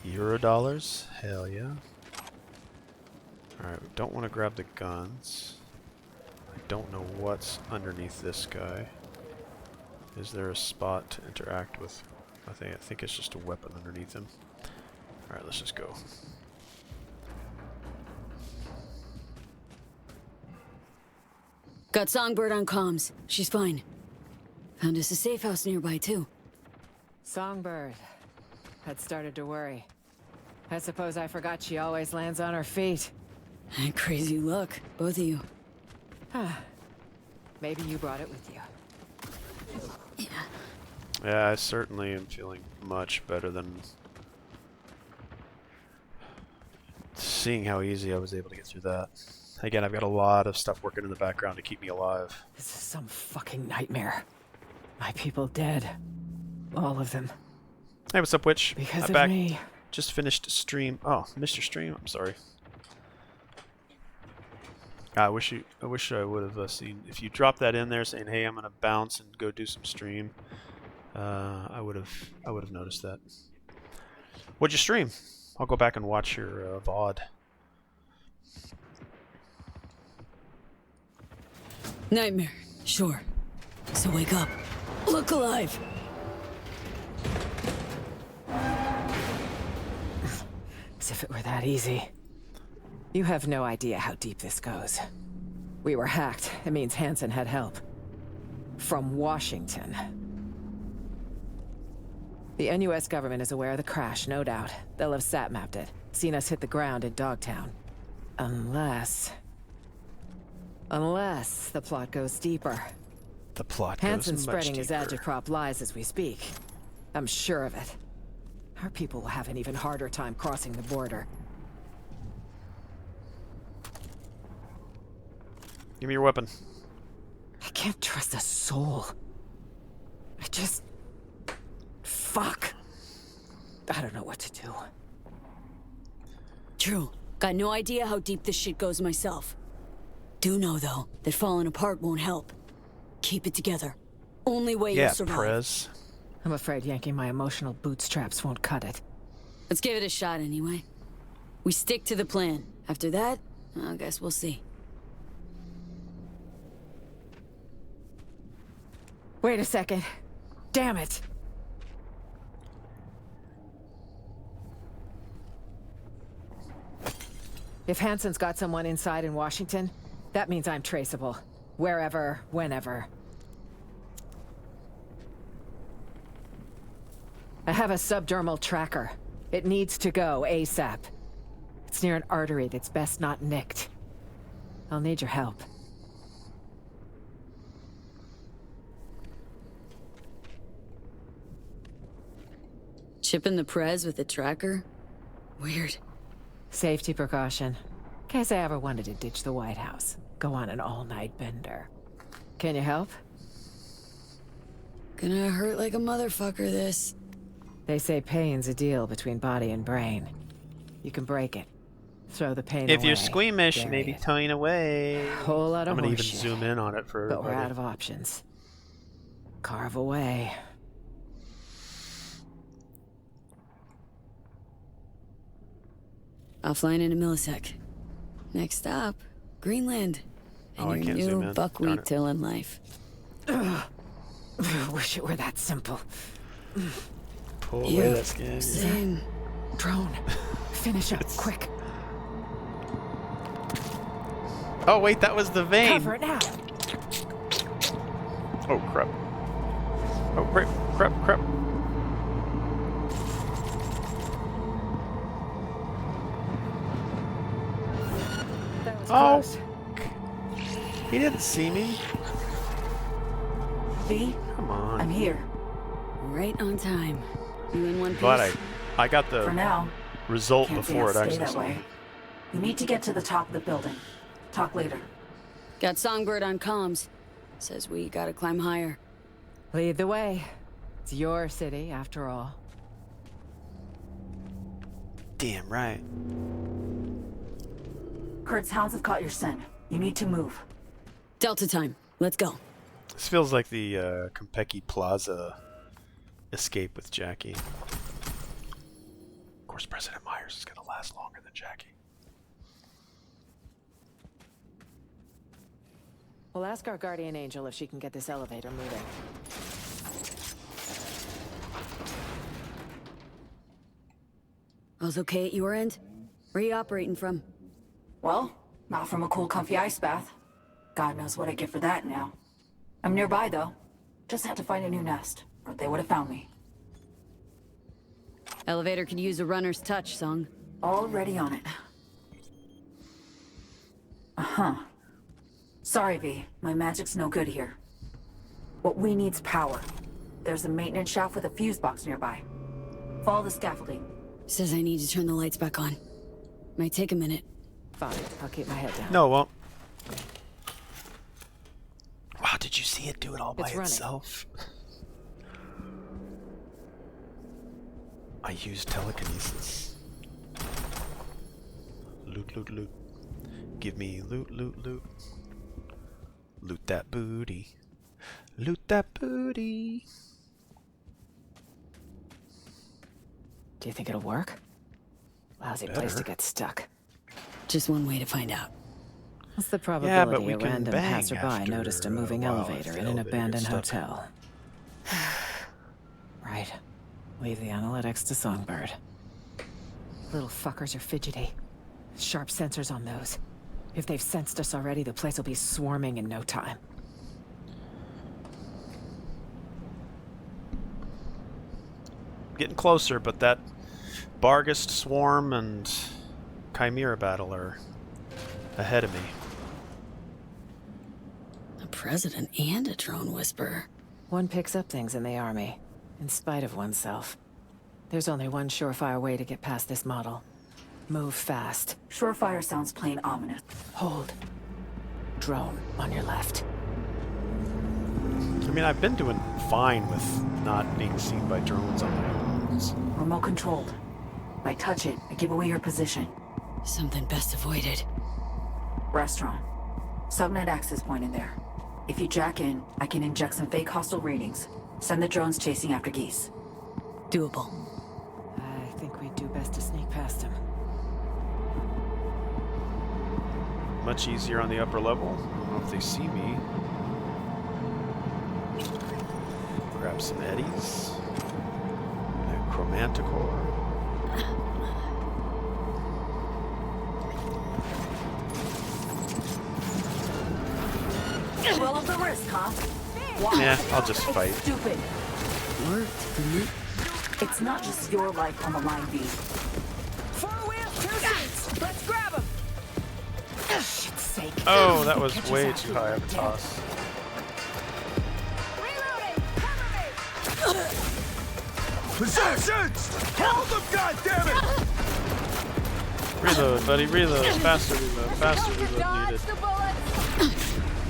$. Hell yeah. Alright, we don't want to grab the guns. I don't know what's underneath this guy. Is there a spot to interact with? I think it's just a weapon underneath him. Alright, let's just go. Got Songbird on comms. She's fine. Found us a safe house nearby, too. Songbird. Had started to worry. I suppose I forgot she always lands on her feet. Crazy luck, both of you. Maybe you brought it with you. Yeah, I certainly am feeling much better than seeing how easy I was able to get through that. Again, I've got a lot of stuff working in the background to keep me alive. This is some fucking nightmare. My people dead. All of them. Hey, what's up, Witch? Because I'm of back. me. Just finished stream. Oh, missed your stream. I'm sorry. I wish I would have seen if you dropped that in there saying, "Hey, I'm gonna bounce and go do some stream." I would have noticed that. What'd you stream? I'll go back and watch your VOD. Nightmare, sure. So wake up. Look alive. As if it were that easy. You have no idea how deep this goes. We were hacked. It means Hansen had help. From Washington. The NUS government is aware of the crash, no doubt. They'll have sat-mapped it. Seen us hit the ground in Dogtown. Unless the plot goes deeper. The plot Hansen's goes much spreading his deeper. agitprop lies as we speak. I'm sure of it. Our people will have an even harder time crossing the border. Give me your weapon. I can't trust a soul. I just... Fuck. I don't know what to do. True. Got no idea how deep this shit goes myself. Do know, though, that falling apart won't help. Keep it together. Only way you'll survive. Prez. I'm afraid yanking my emotional bootstraps won't cut it. Let's give it a shot anyway. We stick to the plan. After that, I guess we'll see. Wait a second. Damn it. If Hansen's got someone inside in Washington, that means I'm traceable. Wherever, whenever. I have a subdermal tracker. It needs to go ASAP. It's near an artery that's best not nicked. I'll need your help. Chipping the Prez with a tracker? Weird. Safety precaution. In case I ever wanted to ditch the White House. Go on an all-night bender. Can you help? Gonna hurt like a motherfucker, this. They say pain's a deal between body and brain. You can break it. Throw the pain If away. you're squeamish, Bury maybe it. towing away. Whole lot of I'm gonna even horseshit. zoom in on it for But we're everybody. out of options. Carve away. Offline in a millisec. Next stop, Greenland. And Oh, I your can't zoom new in. Darn buckwheat it. tilling life. Wish it were that simple. Pull away that skin. Same. Drone. Finish up, quick. Oh wait, that was the vein. Cover it now. Oh crap. Oh crap, crap, crap. That was Oh. close. He didn't see me. V, Come on. I'm here. Right on time. You in one piece? Glad I got the For now. result Can't say before I'll it stay actually that saw way. me. We need to get to the top of the building. Talk later. Got Songbird on comms. Says we gotta climb higher. Lead the way. It's your city, after all. Damn right. Kurt's hounds have caught your scent. You need to move. Delta time. Let's go. This feels like the Konpeki Plaza escape with Jackie. Of course, President Myers is going to last longer than Jackie. We'll ask our guardian angel if she can get this elevator moving. All's okay at your end? Where you operating from? Well, not from a cool, comfy ice bath. God knows what I get for that now. I'm nearby, though. Just had to find a new nest, or they would have found me. Elevator could use a runner's touch, Song. Already on it. Uh-huh. Sorry, V. My magic's no good here. What we need's power. There's a maintenance shaft with a fuse box nearby. Follow the scaffolding. Says I need to turn the lights back on. Might take a minute. Fine, I'll keep my head down. No, it won't. Wow, did you see it do it all by It's running. itself? I used telekinesis. Loot, loot, loot. Give me loot, loot, loot. Loot that booty. Loot that booty. Do you think it'll work? Lousy place to get stuck. Just one way to find out. What's the Yeah, probability but we a can random bang passerby after noticed a a moving while elevator if the in an elevator abandoned gets stuck. hotel? Right. Leave the analytics to Songbird. Little fuckers are fidgety. Sharp sensors on those. If they've sensed us already, the place will be swarming in no time. Getting closer, but that Barghest Swarm and Chimera battle are ahead of me. A president and a drone whisperer. One picks up things in the army, in spite of oneself. There's only one surefire way to get past this model. Move fast. Surefire sounds plain ominous. Hold. Drone on your left. I mean, I've been doing fine with not being seen by drones on my own. Remote controlled. If I touch it, I give away your position. Something best avoided. Restaurant. Subnet access point in there. If you jack in, I can inject some fake hostile readings. Send the drones chasing after geese. Doable. I think we'd do best to sneak past him. Much easier on the upper level. I don't know if they see me. Grab some eddies. A chromanticore. Well of the risk, huh? Yeah, I'll just It's fight. stupid. It's not just your life on the line, V. 4 wheels, 2 seats. Let's grab them. Shit's sake. Oh, that was Catch us way out too here, high of a damn. toss. Reloading. Cover me. Positions! Hold them, goddammit! Reload, buddy, reload. Faster reload needed.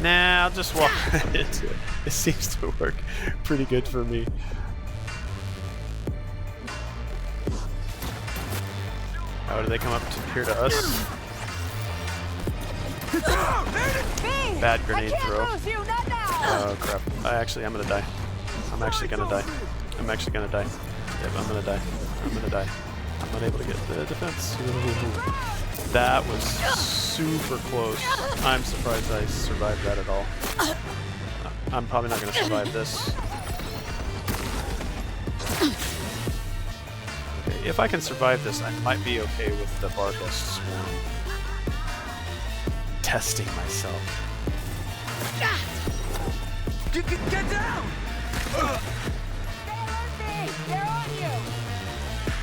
Nah, I'll just walk into it. It seems to work pretty good for me. Oh, do they come up to here to us? Bad grenade throw. Oh crap. I'm gonna die. I'm actually gonna die. Yep, I'm gonna die. I'm not able to get the defense. Ooh. That was super close. I'm surprised I survived that at all. I'm probably not gonna survive this. Okay, if I can survive this, I might be okay with the Barghest Swarm. Testing myself. Get down!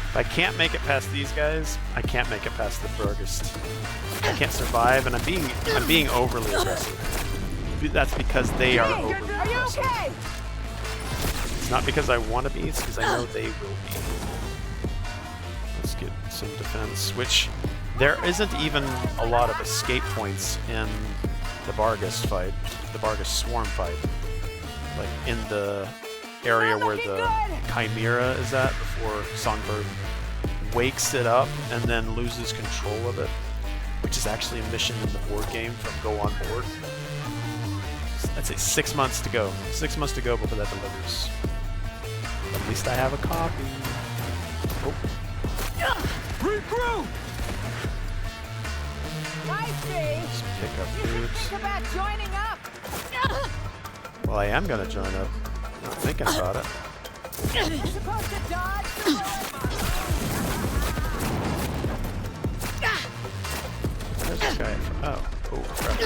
If I can't make it past these guys, I can't make it past the Barghest. I can't survive, and I'm being overly aggressive. That's because they are overly aggressive. Okay? It's not because I want to be, it's because I know they will be. Let's get some defense, which there isn't even a lot of escape points in the Barghest fight, the Barghest Swarm fight. Like in the area where the Chimera is at before Songbird wakes it up and then loses control of it, which is actually a mission in the board game from Go On Board. I'd say 6 months to go. 6 months to go before that delivers. But at least I have a copy. Oh. Regroup! Just pick up boots. Think about joining up. Well, I am gonna join up. Not thinking about it. You're supposed to dodge the Where's this guy from? Oh, crap.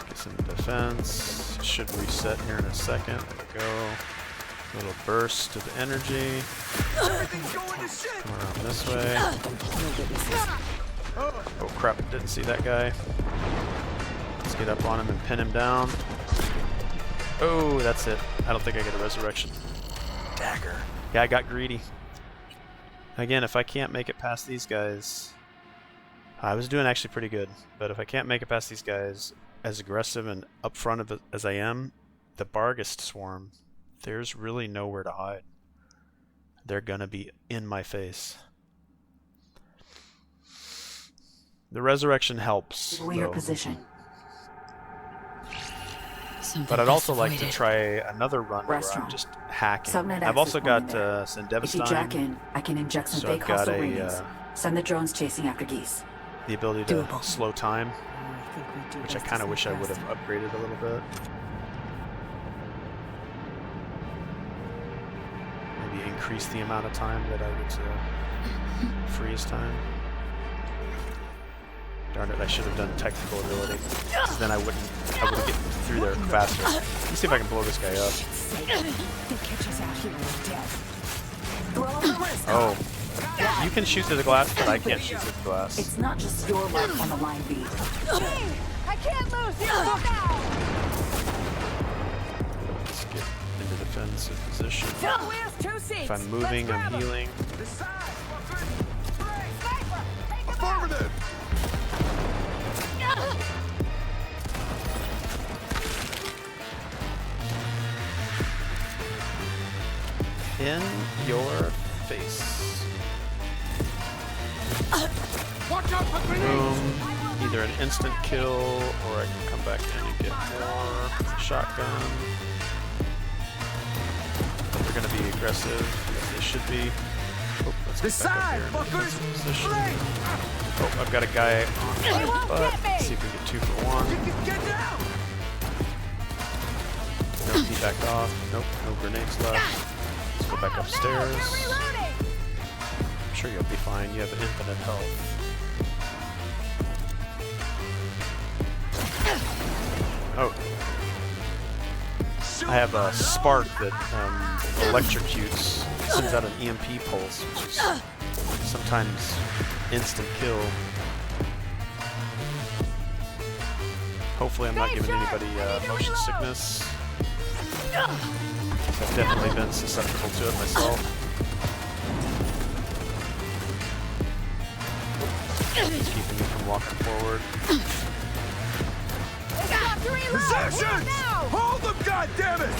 Get some defense. Should reset here in a second. There we go. Little burst of energy. Come around this way. Oh crap, didn't see that guy. Let's get up on him and pin him down. Oh, that's it. I don't think I get a resurrection. Dagger. Yeah, I got greedy. Again, if I can't make it past these guys... I was doing actually pretty good, but if I can't make it past these guys as aggressive and upfront of it as I am, the Barghest Swarm, there's really nowhere to hide. They're gonna be in my face. The resurrection helps, Your position. but I'd also like to try another run where I'm just hacking. Subnet I've also got access point there. If you jack in, I can inject some so fake I've got hostile readings. Send the drones chasing after geese. the ability to slow time, which I kind of wish I would have upgraded a little bit. Maybe increase the amount of time that I would freeze time. Darn it, I should have done technical ability, because then I would have get through there faster. Let me see if I can blow this guy up. Oh. You can shoot through the glass, but I can't shoot through the glass. It's not just your life on the line, B. I can't lose you now. Let's get into defensive position. If I'm moving, I'm healing. Affirmative! In your face. Boom. Either an instant kill, or I can come back in and get more shotgun. But they're going to be aggressive, as they should be. Oh, let's get back up here in defensive position. Oh, I've got a guy on my butt. Let's see if we get 2 for 1. Nope, he backed off. Nope, no grenades left. Let's go back upstairs. I'm sure you'll be fine. You have infinite health. Oh. I have a spark that electrocutes, sends out an EMP pulse, which is sometimes instant kill. Hopefully I'm not giving anybody motion sickness. I've definitely been susceptible to it myself. It's keeping me from walking forward. Possession! Hold them, goddammit!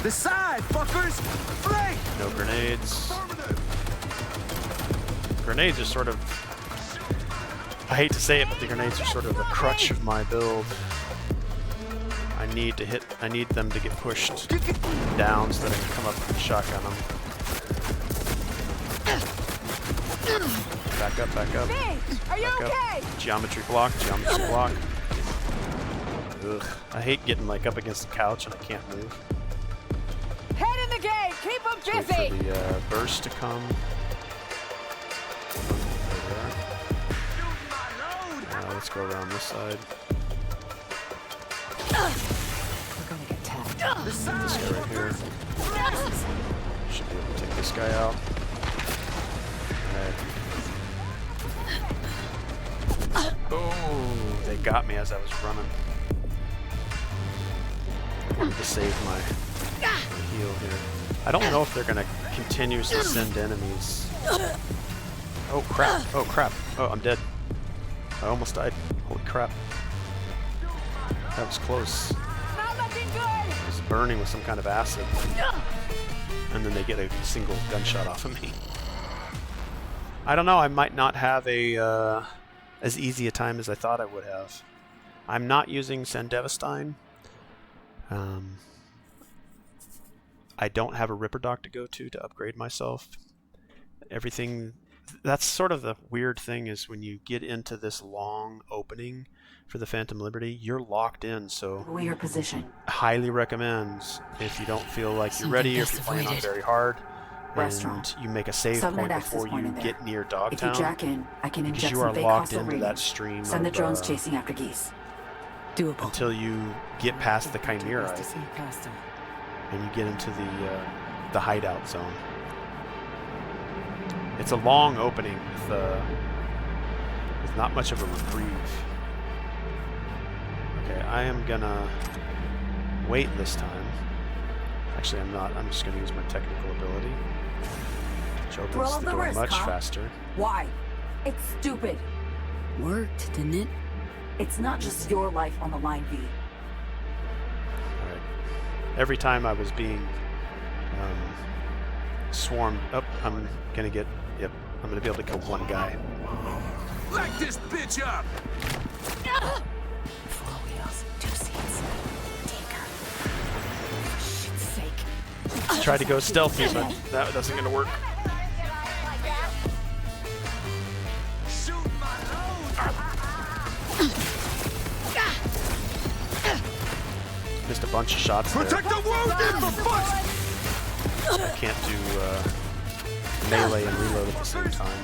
The side, fuckers! Flank! No grenades. Grenades are sort of... I hate to say it, but the grenades are sort of the crutch of my build. I need them to get pushed down so that I can come up and shotgun them. Back up, back up. Are you okay? Geometry block, geometry block. Ugh. I hate getting like up against the couch and I can't move. Head in the game. Keep them Wait busy. for the burst to come. Let's go around this side. We're gonna get tapped. This guy right here. Should be able to take this guy out. Alright. Oh, they got me as I was running. I wanted to save my heal here. I don't know if they're gonna continuously send enemies. Oh crap! Oh crap! Oh, I'm dead. I almost died. Holy crap. That was close. I was burning with some kind of acid. And then they get a single gunshot off of me. I don't know, I might not have a as easy a time as I thought I would have. I'm not using Sandevestein. I don't have a Ripper Dock to go to upgrade myself. Everything... That's sort of the weird thing is when you get into this long opening for the Phantom Liberty, you're locked in, so Your position. highly recommend if you don't feel like you're ready or if you're playing on very hard Restaurant. and you make a save Subnet point access before point you in there. get near If you Dogtown, jack in, I can because inject you some are fake locked hostile into radiant. that stream Send the of, drones chasing after geese. Doable. until you get past the Chimera and you get into the hideout zone. It's a long opening with not much of a reprieve. Okay, I am gonna wait this time. Actually, I'm not. I'm just gonna use my technical ability, which Roll opens the the door risk, much huh? faster. Why? It's stupid. Worked, didn't it? It's not just your life on the line, V. Alright. Every time I was being swarmed up, I'm gonna get... Yep, I'm gonna be able to kill one guy. Light this bitch up! 4 wheels, 2 seats. Tinker. For shit's sake. Tried to go stealthy, but that wasn't gonna work. Missed a bunch of shots there. Protect the wounded, for fuck's... Can't do melee and reload at the same time.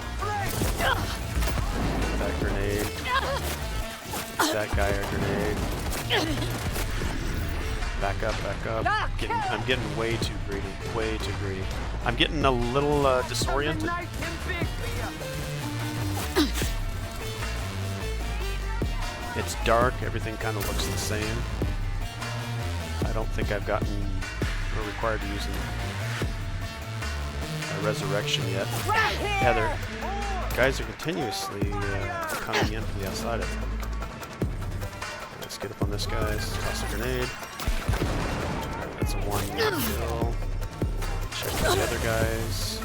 That grenade. That guy a grenade. Back up, back up. I'm getting way too greedy. Way too greedy. I'm getting a little disoriented. It's dark, everything kind of looks the same. I don't think I've gotten or required to use a resurrection yet. Yeah, guys are continuously coming in from the outside, I think. Let's get up on this guy. Toss a grenade. Alright, that's a 1 kill. Check the other guys.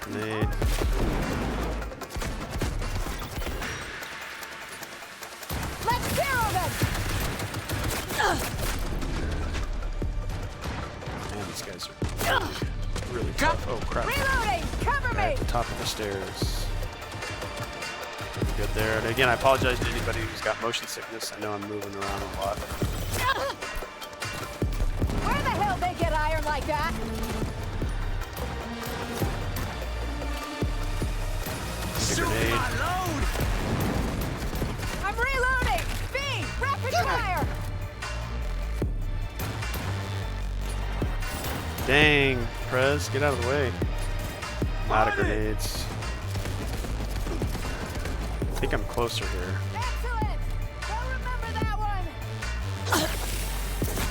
Grenade. Let's zero them. Man, these guys are really tough. Oh crap. Reloading. Cover me. At the top of the stairs. Good there. And again, I apologize to anybody who's got motion sickness. I know I'm moving around a lot. Where the hell they get iron like that? Grenade. I'm reloading. B, rapid fire. Dang, Prez, get out of the way. Out of grenades. I think I'm closer here. Excellent. Don't remember that one.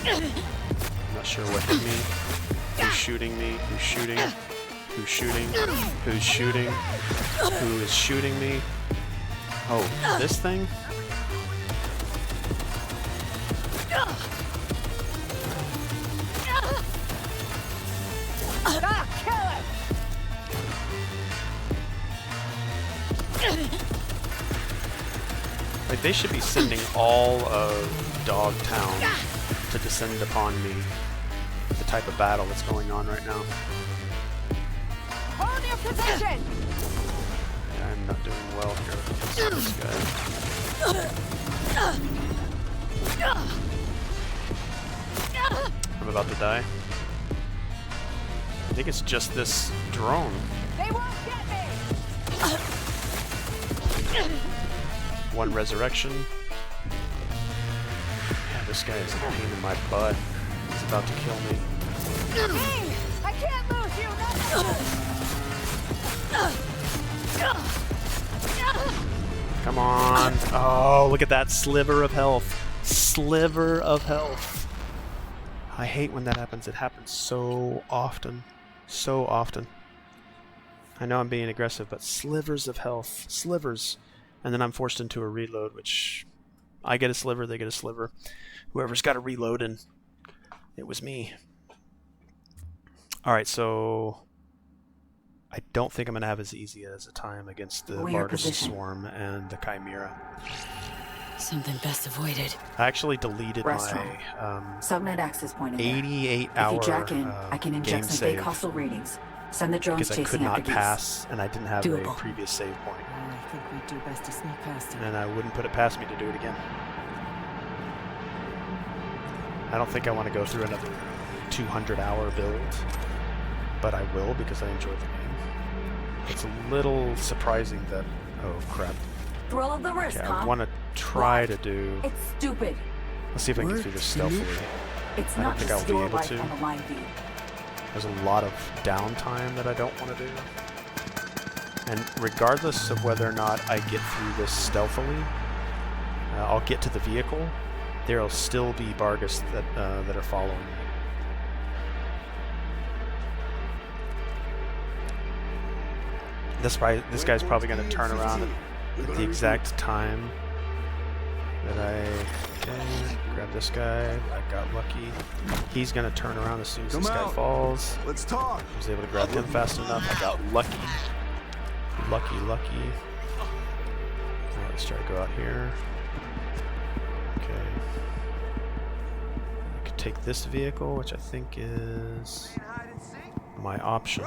I'm not sure what hit me. Who's shooting me? Who's shooting? Who's shooting? Who's shooting? Who is shooting me? Oh, this thing? Like, they should be sending all of Dogtown to descend upon me with the type of battle that's going on right now. Hold your position! Yeah, I'm not doing well here against this guy. I'm about to die. I think it's just this drone. They won't get me! One resurrection. Yeah, this guy is a pain in my butt. He's about to kill me. Hey, I can't lose you! Come on. Oh, look at that sliver of health. Sliver of health. I hate when that happens. It happens so often. So often. I know I'm being aggressive, but slivers of health. Slivers. And then I'm forced into a reload, which I get a sliver, they get a sliver. Whoever's got a reload, and it was me. Alright, so I don't think I'm going to have as easy as a time against the Vargas Swarm and the Chimera. Something best avoided. I actually deleted Restaurant. my Subnet access point in there. 88-hour If you jack in, I can game inject some save fake hostile ratings. Send the drones because I could chasing not after geese. pass, and I didn't have a Doable. previous save point. I think we'd do best to sneak past him. And I wouldn't put it past me to do it again. I don't think I want to go through another 200-hour build, but I will because I enjoy the game. It's a little surprising that... Oh, crap. Thrill of the risk, Okay, huh? I want to try to do... It's stupid. Let's see if I can get through this stealthily. It's I not don't think just I'll be your able life to. on the line, V. There's a lot of downtime that I don't want to do. And regardless of whether or not I get through this stealthily, I'll get to the vehicle. There'll still be Vargas that are following me. This guy's probably going to turn around at the exact time that okay, grab this guy. I got lucky. He's going to turn around as soon as this guy falls. Let's talk. I was able to grab him fast enough. I got lucky. Lucky. Alright, let's try to go out here. Okay. I could take this vehicle, which I think is my option.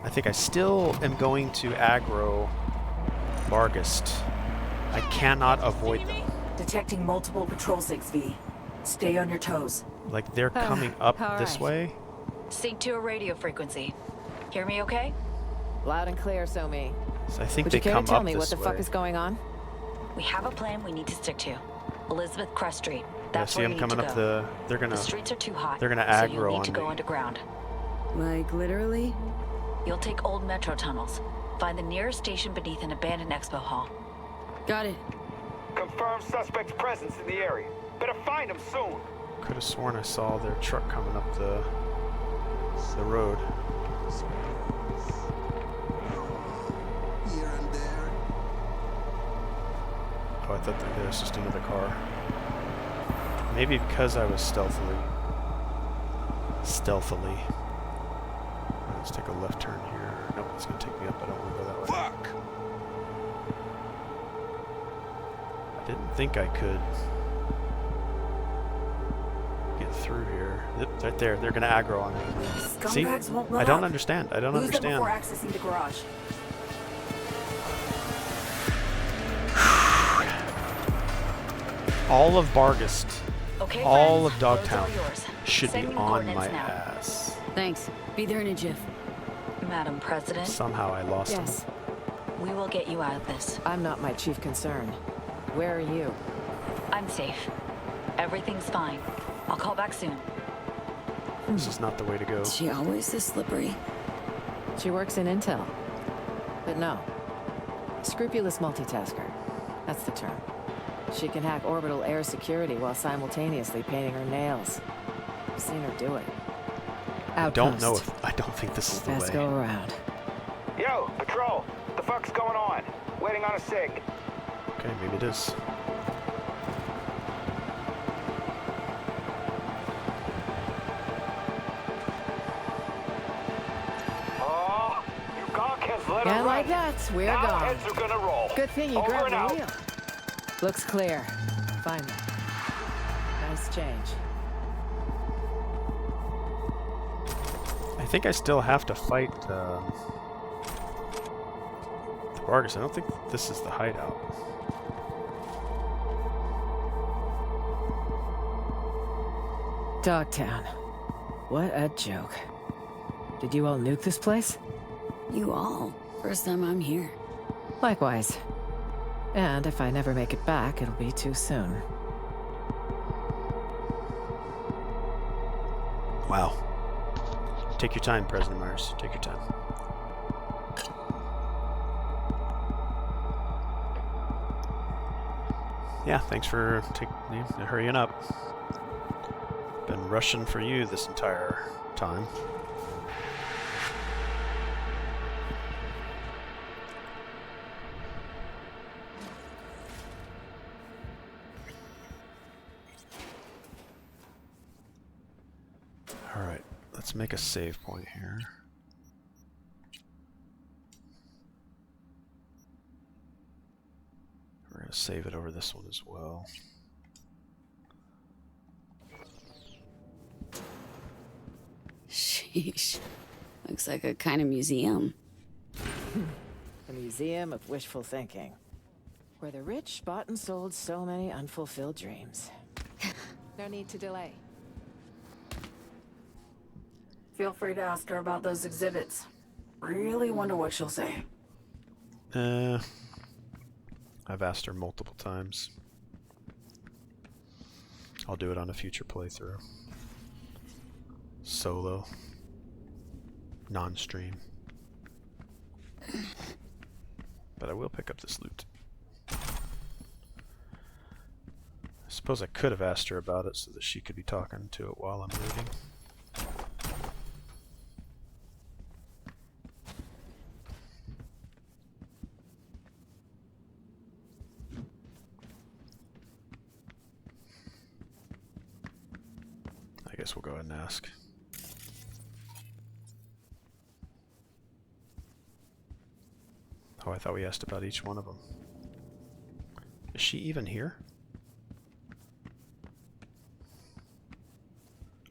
I think I still am going to aggro Vargas. I cannot avoid them. Detecting multiple patrol sigs, V. Stay on your toes. Like, they're coming up this way. Sync to a radio frequency. Hear me okay? Loud and clear, Somi. So I think Would they you care come to tell up me this what the way. fuck is going on? We have a plan we need to stick to. Elizabeth Crest Street. Yeah, That's see where them you need coming to up go. they're gonna The streets are too hot. they're gonna so aggro you need on to go me. underground. Like, literally? You'll take old metro tunnels. Find the nearest station beneath an abandoned expo hall. Got it. Confirm suspect's presence in the area. Better find him soon. Could have sworn I saw their truck coming up the road. Here and there. Oh, I thought that there was just another car. Maybe because I was stealthily. Let's take a left turn here. Nope, it's gonna take me up. I don't want to go that way. Fuck! I didn't think I could get through here. Yep, right there. They're gonna aggro on me. See? Scumbags won't let I don't up. understand. I don't Lose understand. them before accessing the garage. All of Vargas, Okay, all friends, of roads Dogtown are yours. should be Send me the on coordinates my now. ass. Thanks. Be there in a jiff. Madam President, Somehow I lost him. Yes. we will get you out of this. I'm not my chief concern. Where are you? I'm safe. Everything's fine. I'll call back soon. This is not the way to go. Is she always this slippery? She works in intel. But no. Scrupulous multitasker. That's the term. She can hack orbital air security while simultaneously painting her nails. I've seen her do it. I don't know if I don't think this is the Let's way. go around. Yo, patrol! The fuck's going on? Waiting on a sig. Okay, maybe it is. Oh, you gawkheads let her And run. like that, we're Now gone. heads are gonna roll. Good thing you Over grabbed and the out. wheel. Looks clear. Finally. Nice change. I think I still have to fight Vargas. I don't think this is the hideout. Dogtown. What a joke. Did you all nuke this place? You all? First time I'm here. Likewise. And if I never make it back, it'll be too soon. Wow. Take your time, President Myers. Take your time. Yeah, thanks for hurrying up. Been rushing for you this entire time. Alright, let's make a save point here. We're going to save it over this one as well. Sheesh. Looks like a kind of museum. A museum of wishful thinking. Where the rich bought and sold so many unfulfilled dreams. No need to delay. Feel free to ask her about those exhibits. Really wonder what she'll say. I've asked her multiple times. I'll do it on a future playthrough. Solo. Non-stream. But I will pick up this loot. I suppose I could have asked her about it so that she could be talking to it while I'm looting. I guess we'll go ahead and ask. Oh, I thought we asked about each one of them. Is she even here?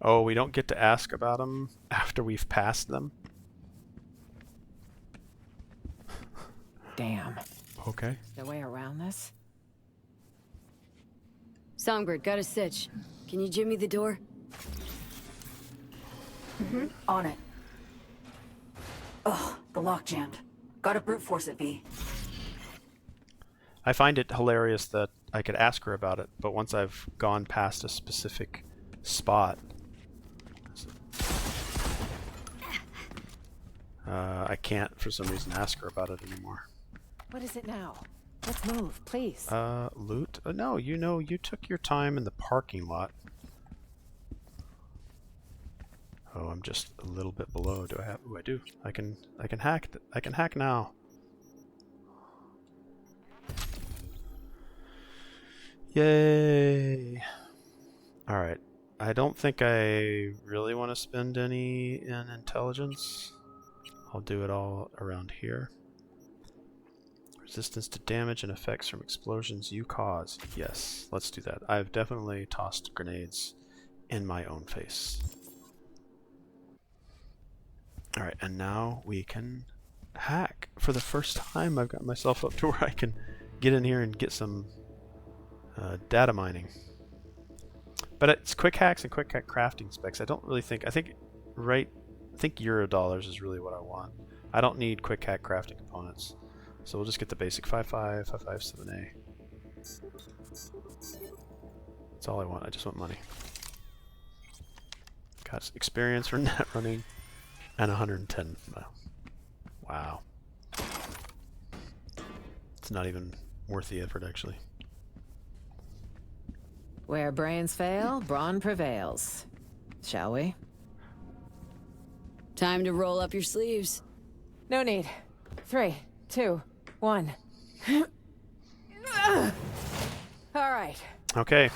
Oh, we don't get to ask about them after we've passed them? Damn. Okay. No way around this? Songbird, got a sitch. Can you jimmy the door? On it. Ugh, the lock jammed. Gotta brute force it, V. I find it hilarious that I could ask her about it, but once I've gone past a specific spot, I can't, for some reason, ask her about it anymore. What is it now? Let's move, please. Loot? No, you took your time in the parking lot. Oh, I'm just a little bit below. Do I have? Ooh, I do. I can hack. I can hack now. Yay! All right. I don't think I really want to spend any in intelligence. I'll do it all around here. Resistance to damage and effects from explosions you cause. Yes, let's do that. I've definitely tossed grenades in my own face. Alright, and now we can hack. For the first time, I've got myself up to where I can get in here and get some data mining. But it's quick hacks and quick hack crafting specs. I don't really think... I think Eurodollars is really what I want. I don't need quick hack crafting components. So we'll just get the basic 5.5, 5.5, 7A. That's all I want. I just want money. Got experience for net running and 110. Wow. It's not even worth the effort, actually. Where brains fail, brawn prevails. Shall we? Time to roll up your sleeves. No need. 3, 2, 1. All right. Okay.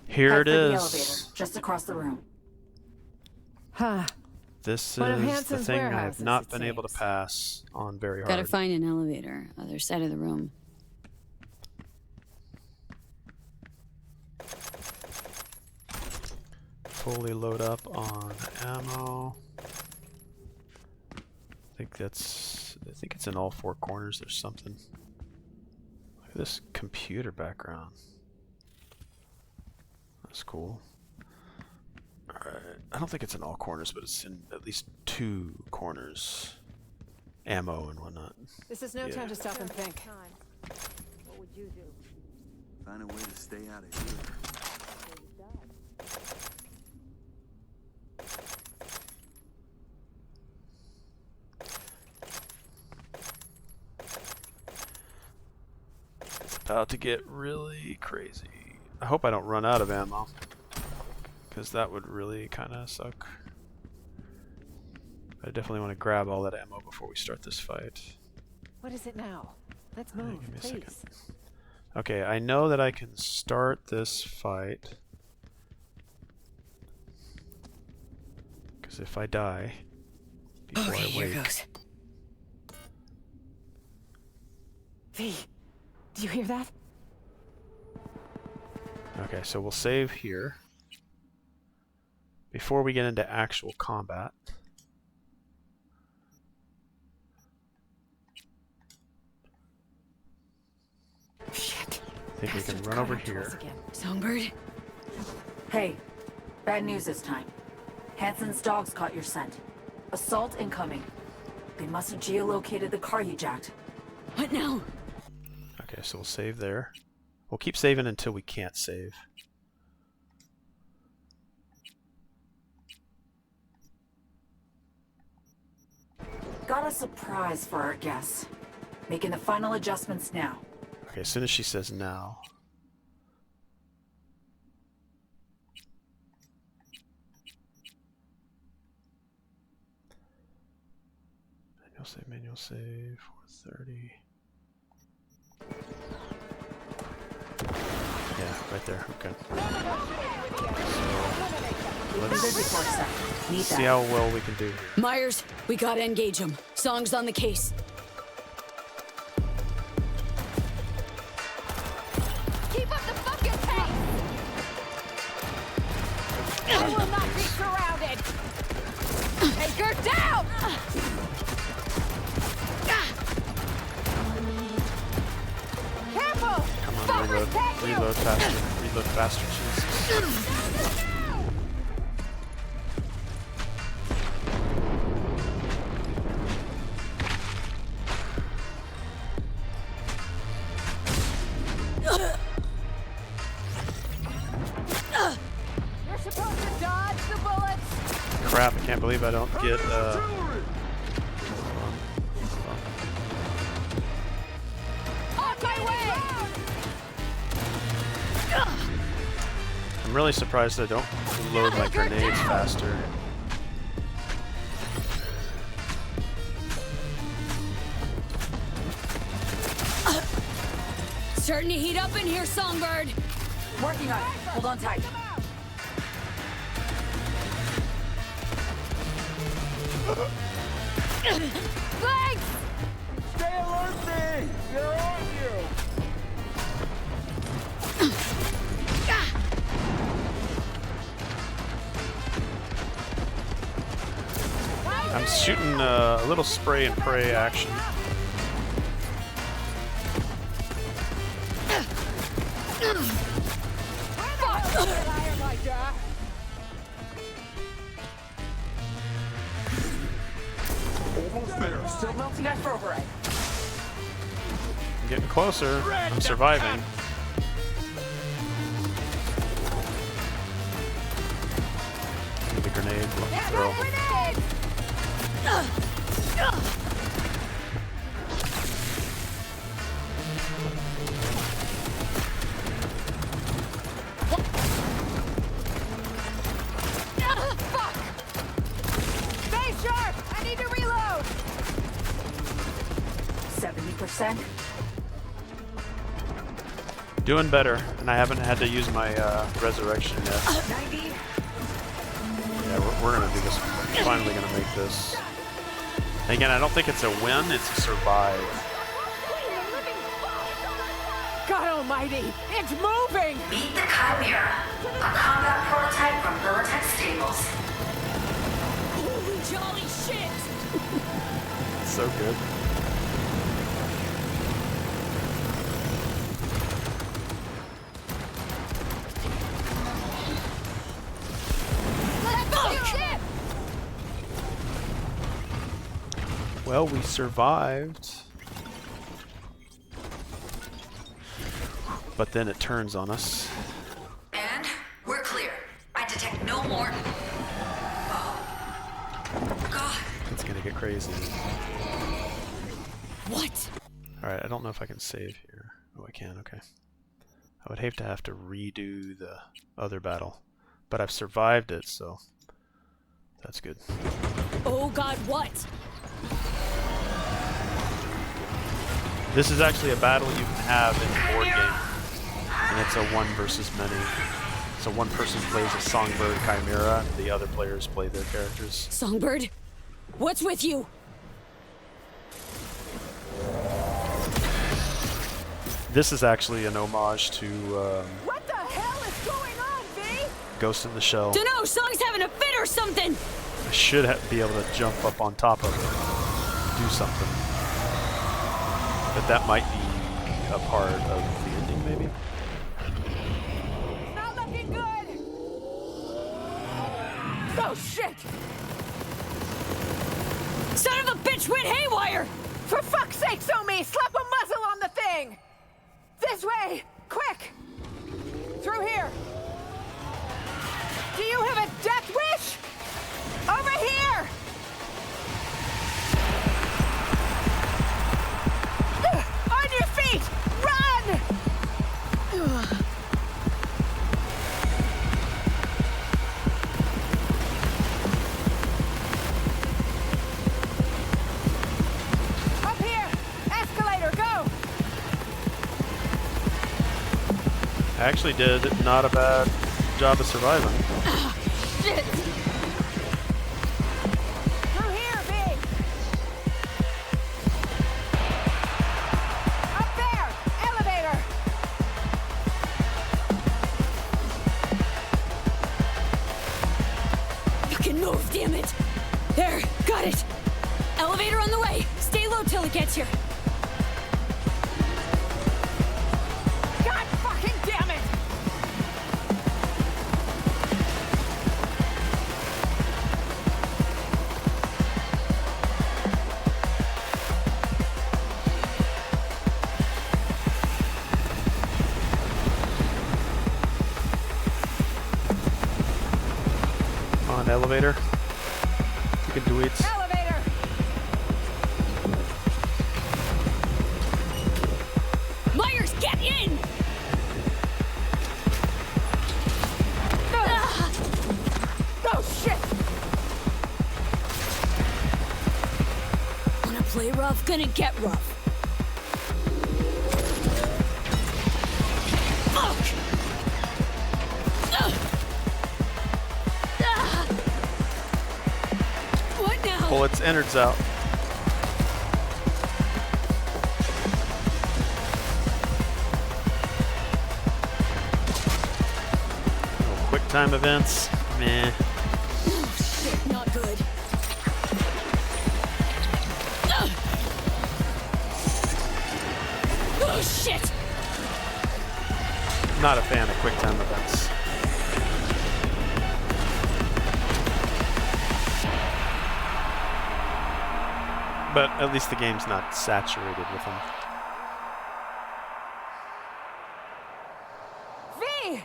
Here Head it for the is. elevator, just across the room. Huh. This One of is the Hansen's thing I have warehouses, not it been able to seems. pass on very hard. Gotta find an elevator, other side of the room. Fully load up on ammo. I think it's in all 4 corners. There's something. Look at this computer background. That's cool. Alright. I don't think it's in all corners, but it's in at least 2 corners. Ammo and whatnot. This is no time to stop and think. What would you do? Find a way to stay out of here. It's about to get really crazy. I hope I don't run out of ammo, because that would really kind of suck. I definitely want to grab all that ammo before we start this fight. What is it now? Let's move, Give me a please. second. Okay, I know that I can start this fight. Because if I die before I Here wake... goes. V, do you hear that? Okay, so we'll save here. Before we get into actual combat. Shit. I think we can run over here. Songbird? Hey, bad news this time. Hansen's dogs caught your scent. Assault incoming. They must have geolocated the car you jacked. What now? Okay, so we'll save there. We'll keep saving until we can't save. Got a surprise for our guests. Making the final adjustments now. Okay, as soon as she says now. Manual save, 430. Yeah, right there, okay. So, let's see how well we can do here. Myers, we gotta engage him. Song's on the case. Keep up the fucking pace! I will not be surrounded! Take her down! Careful! Come on, reload faster, Jesus. You're supposed to dodge the bullets! Crap, I can't believe I don't get, On my way! I'm really surprised I don't load my grenades faster. Starting to heat up in here, Songbird. Working on it. Hold on tight. Thanks! Stay alert, V! They're on you! I'm shooting a little spray and pray action. Almost there. Still melting ice for override. I'm getting closer. I'm surviving. Need the grenade. Throw. percent? Doing better, and I haven't had to use my resurrection yet. 90. Yeah, we're gonna do this. Finally gonna make this. Again, I don't think it's a win, it's a survive. God almighty, it's moving! Meet the Chimera, a combat prototype from Militech Stables. Holy jolly shit! So good. Well, we survived. But then it turns on us. And we're clear. I detect no more. Oh. God. It's gonna get crazy. What? Alright, I don't know if I can save here. Oh, I can, okay. I would hate to have to redo the other battle. But I've survived it, so that's good. Oh God, what? This is actually a battle you can have in the board game. And it's a one versus many. So one person plays a Songbird Chimera, and the other players play their characters. Songbird? What's with you? This is actually an homage to What the hell is going on, V? Ghost in the Shell. Dunno, Song's having a fit or something! I should be able to jump up on top of it, do something. But that might be a part of the ending, maybe? Not looking good! Oh shit! Son of a bitch went haywire! For fuck's sake, Somi! Slap a muzzle on the thing! This way! Quick! Through here! Do you have a death wish? Over here! On your feet! Run! Up here! Escalator, go! I actually did not a bad job of surviving. Shit! Through here, V! Up there! Elevator! Fucking move, damn it! There, got it! Elevator on the way! Stay low till it gets here. God fucking damn it! Come on, elevator. You can do it. Elevator! Myers, get in! Oh shit! Wanna play rough? Gonna get rough. Fuck! What now? Pull its innards out. Oh, quick time events. Meh. Oh shit, not good. Oh shit! Not a fan of quick time events. But at least the game's not saturated with them. V!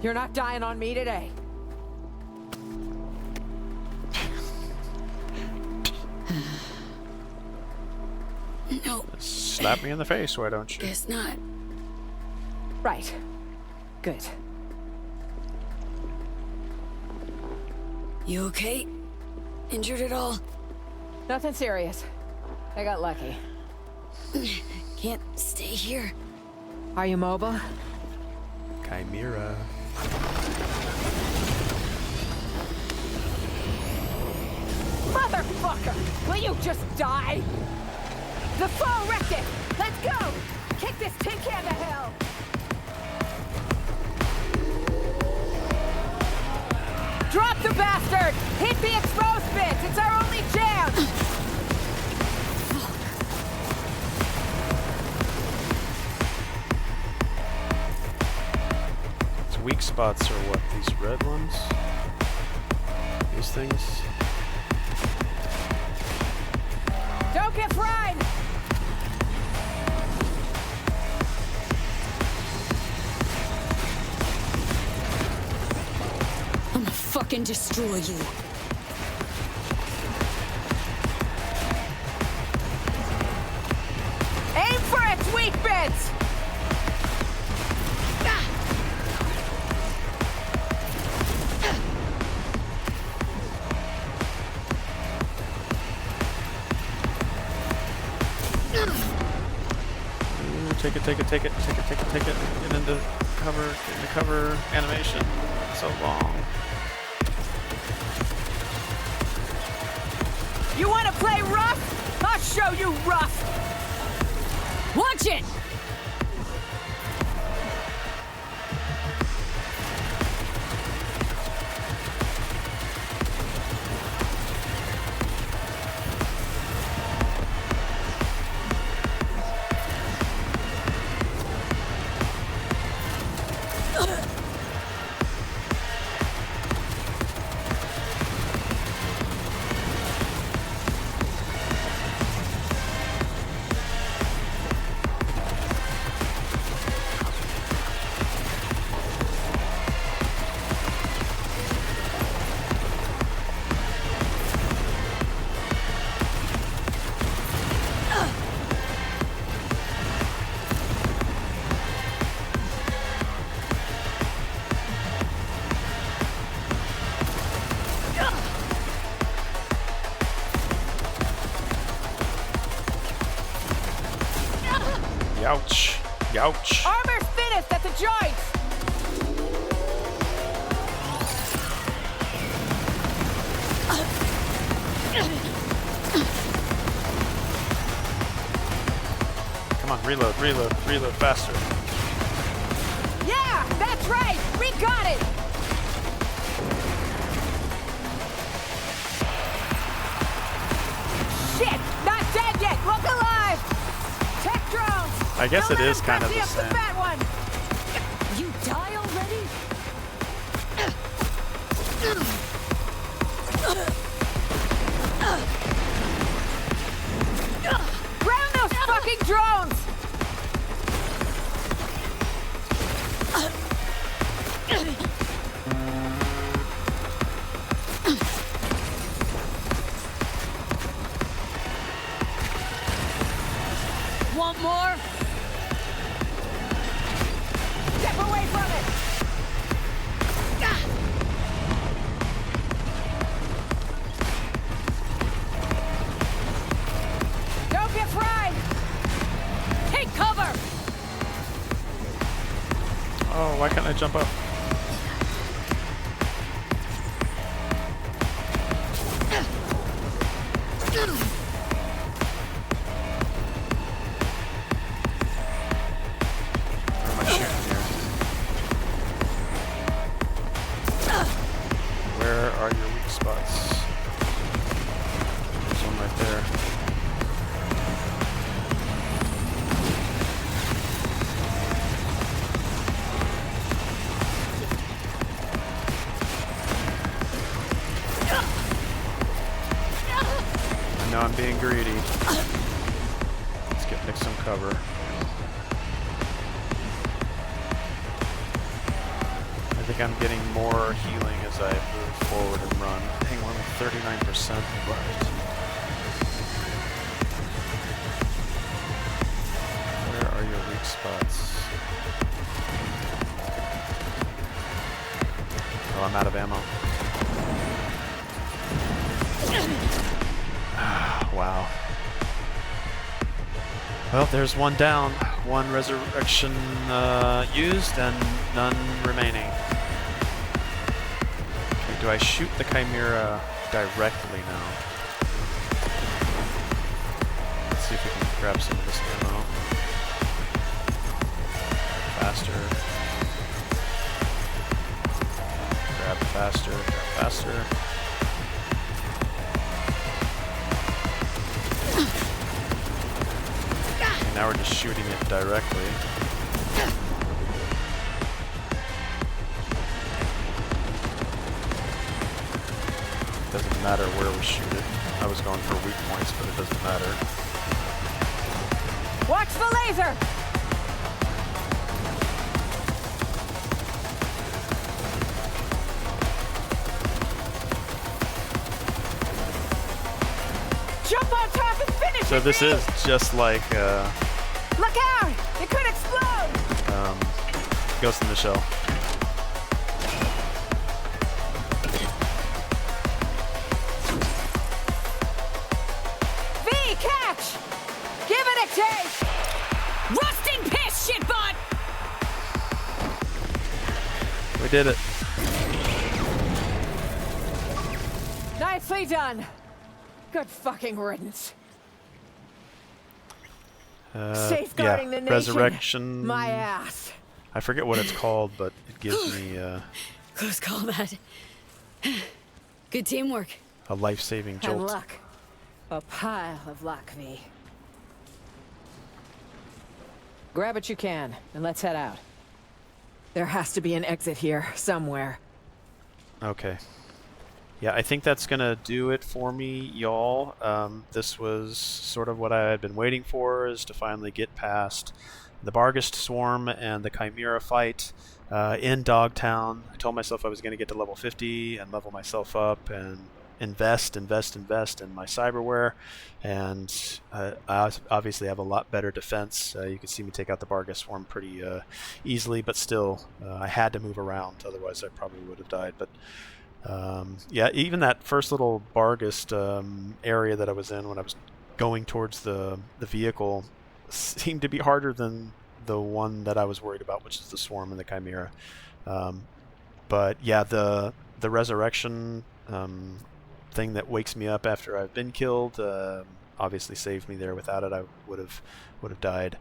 You're not dying on me today. No. Slap me in the face, why don't you? Guess not. Right. Good. You okay? Injured at all? Nothing serious. I got lucky. Can't stay here. Are you mobile? Chimera. Motherfucker! Will you just die? The foe wrecked it! Let's go! Kick this tin can to hell! Drop the bastard! Hit the exposed bits! It's our only chance! Its weak spots are what? These red ones? These things? Don't get fried! I'm gonna fucking destroy you. Aim for its weak bits! Take it, take it, take it, take it, take it, take it. Get into cover animation. So long. You want to play rough? I'll show you rough! Watch it! Youch. Youch. Armor's thinnest at the joints! Come on, reload, reload, reload faster. Yeah, that's right! We got it! Shit! Not dead yet! Look alive! Tech drones! I guess it is kind of the the same. fat one! You die already? Ground those fucking drones! Want more? Step away from it! Don't get fried! Take cover! Oh, why can't I jump up? Where am I shooting here? Where are your weak spots? There's one right there. I know I'm being greedy. Let's get Nick some cover. I think I'm getting more healing as I move forward and run. Hang on, 39%, but where are your weak spots? Oh, I'm out of ammo. Well, there's one down. One resurrection used and none remaining. Okay, do I shoot the Chimera directly now? Let's see if we can grab some of this ammo. Faster. Grab faster, grab faster. Okay, now we're just shooting it directly. Doesn't matter where we shoot it. I was going for weak points, but it doesn't matter. Watch the laser! Jump on top and finish So it, this V! is just like Look out! It could explode! Ghost in the Shell. V, catch! Give it a taste! Rusting piss, shitbot! We did it. Nicely done. Good fucking riddance. Safeguarding the nation. Resurrection. My ass. I forget what it's called, but it gives me Close call, that. Good teamwork. a life-saving jolt. And luck. A pile of luck, V. Grab what you can, and let's head out. There has to be an exit here, somewhere. Okay. Yeah, I think that's gonna do it for me, y'all. This was sort of what I had been waiting for, is to finally get past the Barghest Swarm and the Chimera fight in Dogtown. I told myself I was gonna get to level 50 and level myself up and invest in my cyberware, and I obviously have a lot better defense. You can see me take out the Barghest Swarm pretty easily, but still, I had to move around, otherwise I probably would have died. But yeah, even that first little Barghest area that I was in when I was going towards the vehicle seemed to be harder than the one that I was worried about, which is the Swarm and the Chimera. But yeah, the resurrection thing that wakes me up after I've been killed obviously saved me there. Without it, I would have died.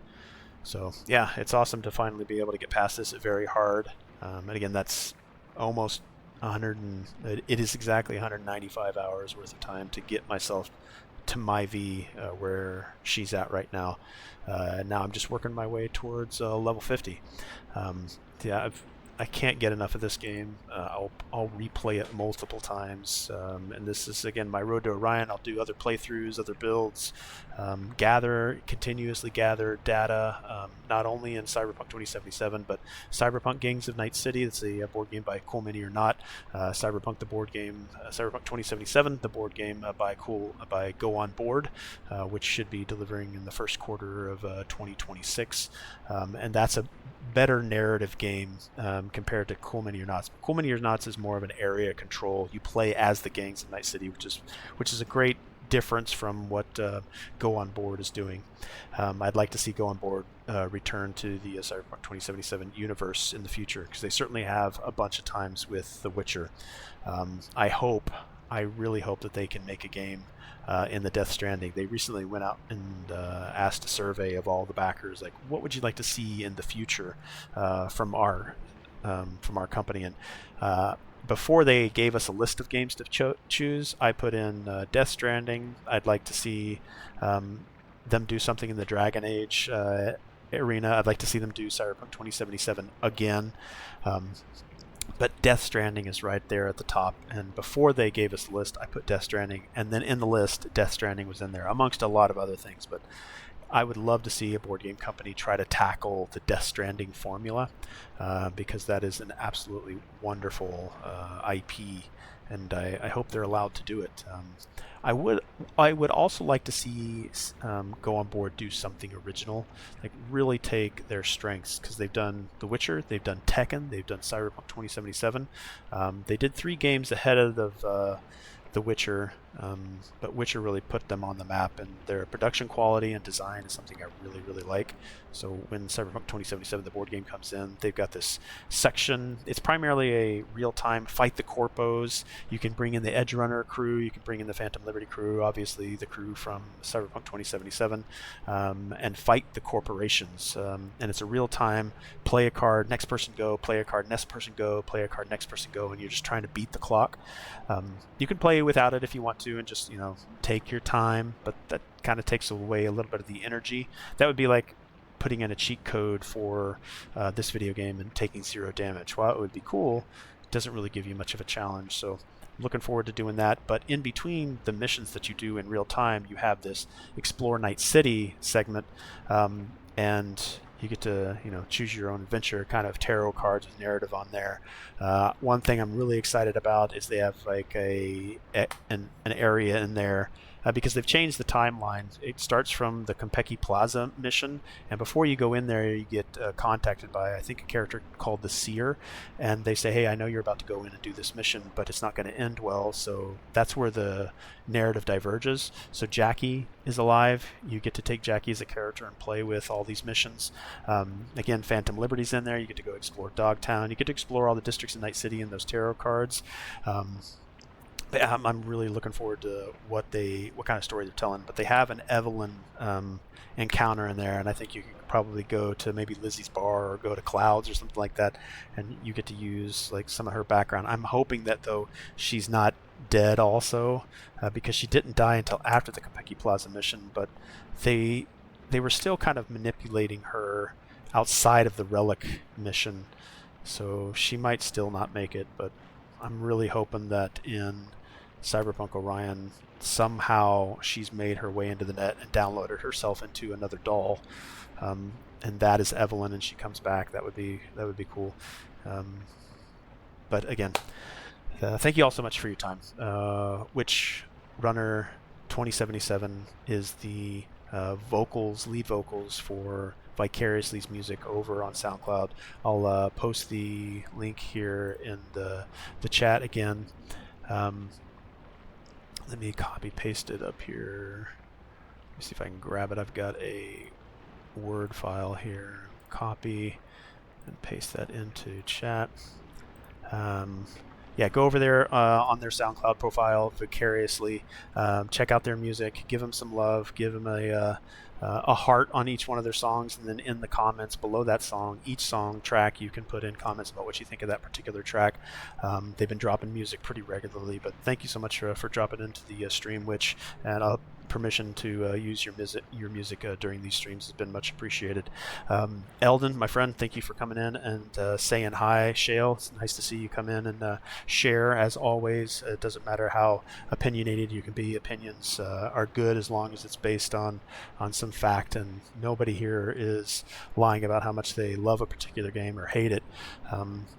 So yeah, it's awesome to finally be able to get past this. It's very hard, and again, that's almost it is exactly 195 hours worth of time to get myself to my V where she's at right now. Now I'm just working my way towards level 50. Yeah, I can't get enough of this game. I'll replay it multiple times, and this is again my road to Orion. I'll do other playthroughs, other builds, continuously gather data, not only in Cyberpunk 2077, but Cyberpunk Gangs of Night City. That's a board game by Cool Mini or Not. Cyberpunk the board game, Cyberpunk 2077, the board game by Go On Board, which should be delivering in the first quarter of 2026, and that's a better narrative game compared to Cool Mini or Nots. Cool Mini or Nots is more of an area control. You play as the Gangs of Night City, which is a great difference from what Go On Board is doing. I'd like to see Go On Board return to the Cyberpunk 2077 universe in the future, because they certainly have a bunch of times with The Witcher. I really hope that they can make a game in the Death Stranding. They recently went out and asked a survey of all the backers, like, what would you like to see in the future from our company? And before they gave us a list of games to choose, I put in Death Stranding. I'd like to see them do something in the Dragon Age arena. I'd like to see them do Cyberpunk 2077 again. But Death Stranding is right there at the top, and before they gave us the list, I put Death Stranding, and then in the list, Death Stranding was in there, amongst a lot of other things. But I would love to see a board game company try to tackle the Death Stranding formula, because that is an absolutely wonderful IP, and I hope they're allowed to do it. I would also like to see Go On Board do something original, like really take their strengths, because they've done The Witcher, they've done Tekken, they've done Cyberpunk 2077. They did 3 games ahead of The Witcher But Witcher really put them on the map, and their production quality and design is something I really, really like. So when Cyberpunk 2077, the board game, comes in, they've got this section. It's primarily a real-time fight the corpos. You can bring in the Edge Runner crew, you can bring in the Phantom Liberty crew, obviously the crew from Cyberpunk 2077, and fight the corporations. And it's a real-time play a card, next person go, play a card, next person go, play a card, next person go, and you're just trying to beat the clock. You can play without it if you want to, and just, take your time, but that kind of takes away a little bit of the energy. That would be like putting in a cheat code for this video game and taking 0 damage. While it would be cool, it doesn't really give you much of a challenge. So I'm looking forward to doing that. But in between the missions that you do in real time, you have this Explore Night City segment, and you get to choose your own adventure, kind of tarot cards with narrative on there. One thing I'm really excited about is they have like an area in there, because they've changed the timeline. It starts from the Konpeki Plaza mission, and before you go in there, you get contacted by, I think, a character called the Seer, and they say, hey, I know you're about to go in and do this mission, but it's not going to end well. So that's where the narrative diverges. So Jackie is alive. You get to take Jackie as a character and play with all these missions. Again, Phantom Liberty's in there. You get to go explore Dogtown. You get to explore all the districts in Night City and those tarot cards. I'm really looking forward to what kind of story they're telling. But they have an Evelyn encounter in there, and I think you could probably go to maybe Lizzie's bar or go to Clouds or something like that, and you get to use like some of her background. I'm hoping that though she's not dead also, because she didn't die until after the Konpeki Plaza mission, but they were still kind of manipulating her outside of the Relic mission, so she might still not make it. But I'm really hoping that in Cyberpunk Orion somehow she's made her way into the net and downloaded herself into another doll, and that is Evelyn, and she comes back. That would be cool. But again, thank you all so much for your time. Witch Runner 2077 is the lead vocals for Vicariously's music over on SoundCloud. I'll post the link here in the chat again. Let me copy paste it up here. Let me see if I can grab it. I've got a Word file here. Copy and paste that into chat. Yeah, go over there on their SoundCloud profile, Vicariously. Check out their music. Give them some love. Give them a heart on each one of their songs, and then in the comments below that song, each song track, you can put in comments about what you think of that particular track. They've been dropping music pretty regularly, but thank you so much for dropping into the stream, Witch, and permission to use your music during these streams has been much appreciated. Eldon, my friend, thank you for coming in and saying hi. Shale, it's nice to see you come in and share as always. It doesn't matter how opinionated you can be. Opinions are good as long as it's based on some fact, and nobody here is lying about how much they love a particular game or hate it.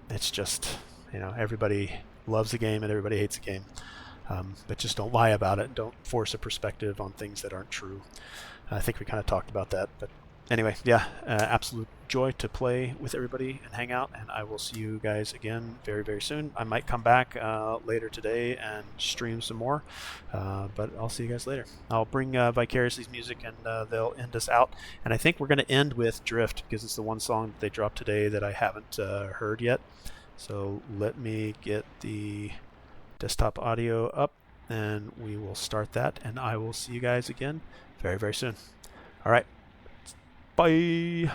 It's just, everybody loves a game and everybody hates a game. But just don't lie about it. Don't force a perspective on things that aren't true. I think we kind of talked about that. But anyway, yeah, absolute joy to play with everybody and hang out. And I will see you guys again very, very soon. I might come back later today and stream some more. But I'll see you guys later. I'll bring Vicariously's music, and they'll end us out. And I think we're going to end with Drift, because it's the one song that they dropped today that I haven't heard yet. So let me get the desktop audio up, and we will start that, and I will see you guys again very, very soon. All right, bye.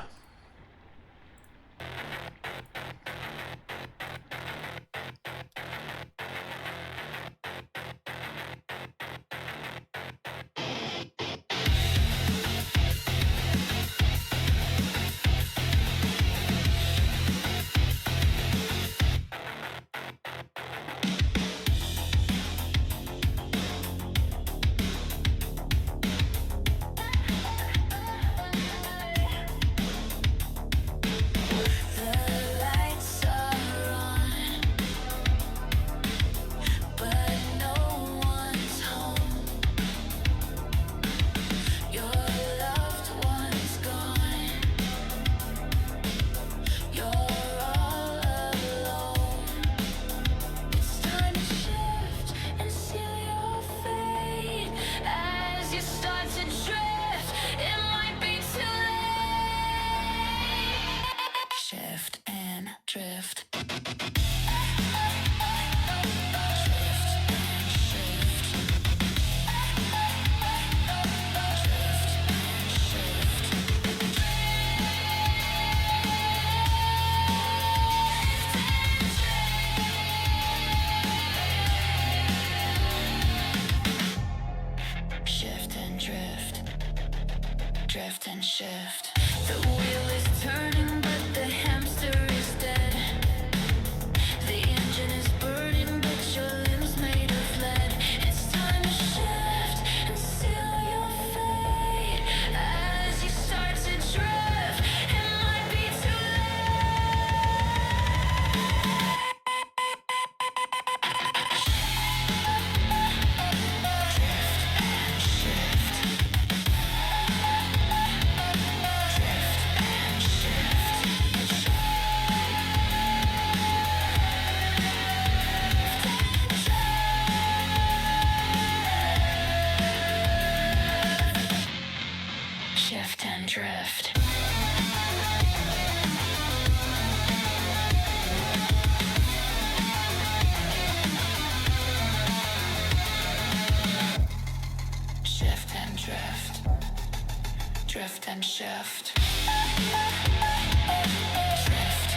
Drift and shift. The wheel is turning, but the hamster is dead. The engine is burning, but your limbs made of lead. It's time to shift and seal your fate. As you start to drift, it might be too shift and drift. Shift and drift. Drift and shift. Drift and shift.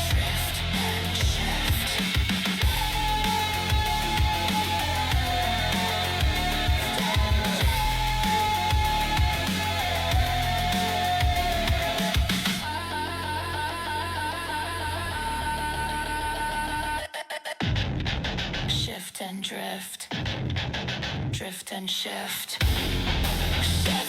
Drift and shift. Shift and drift. Drift and shift. Shift.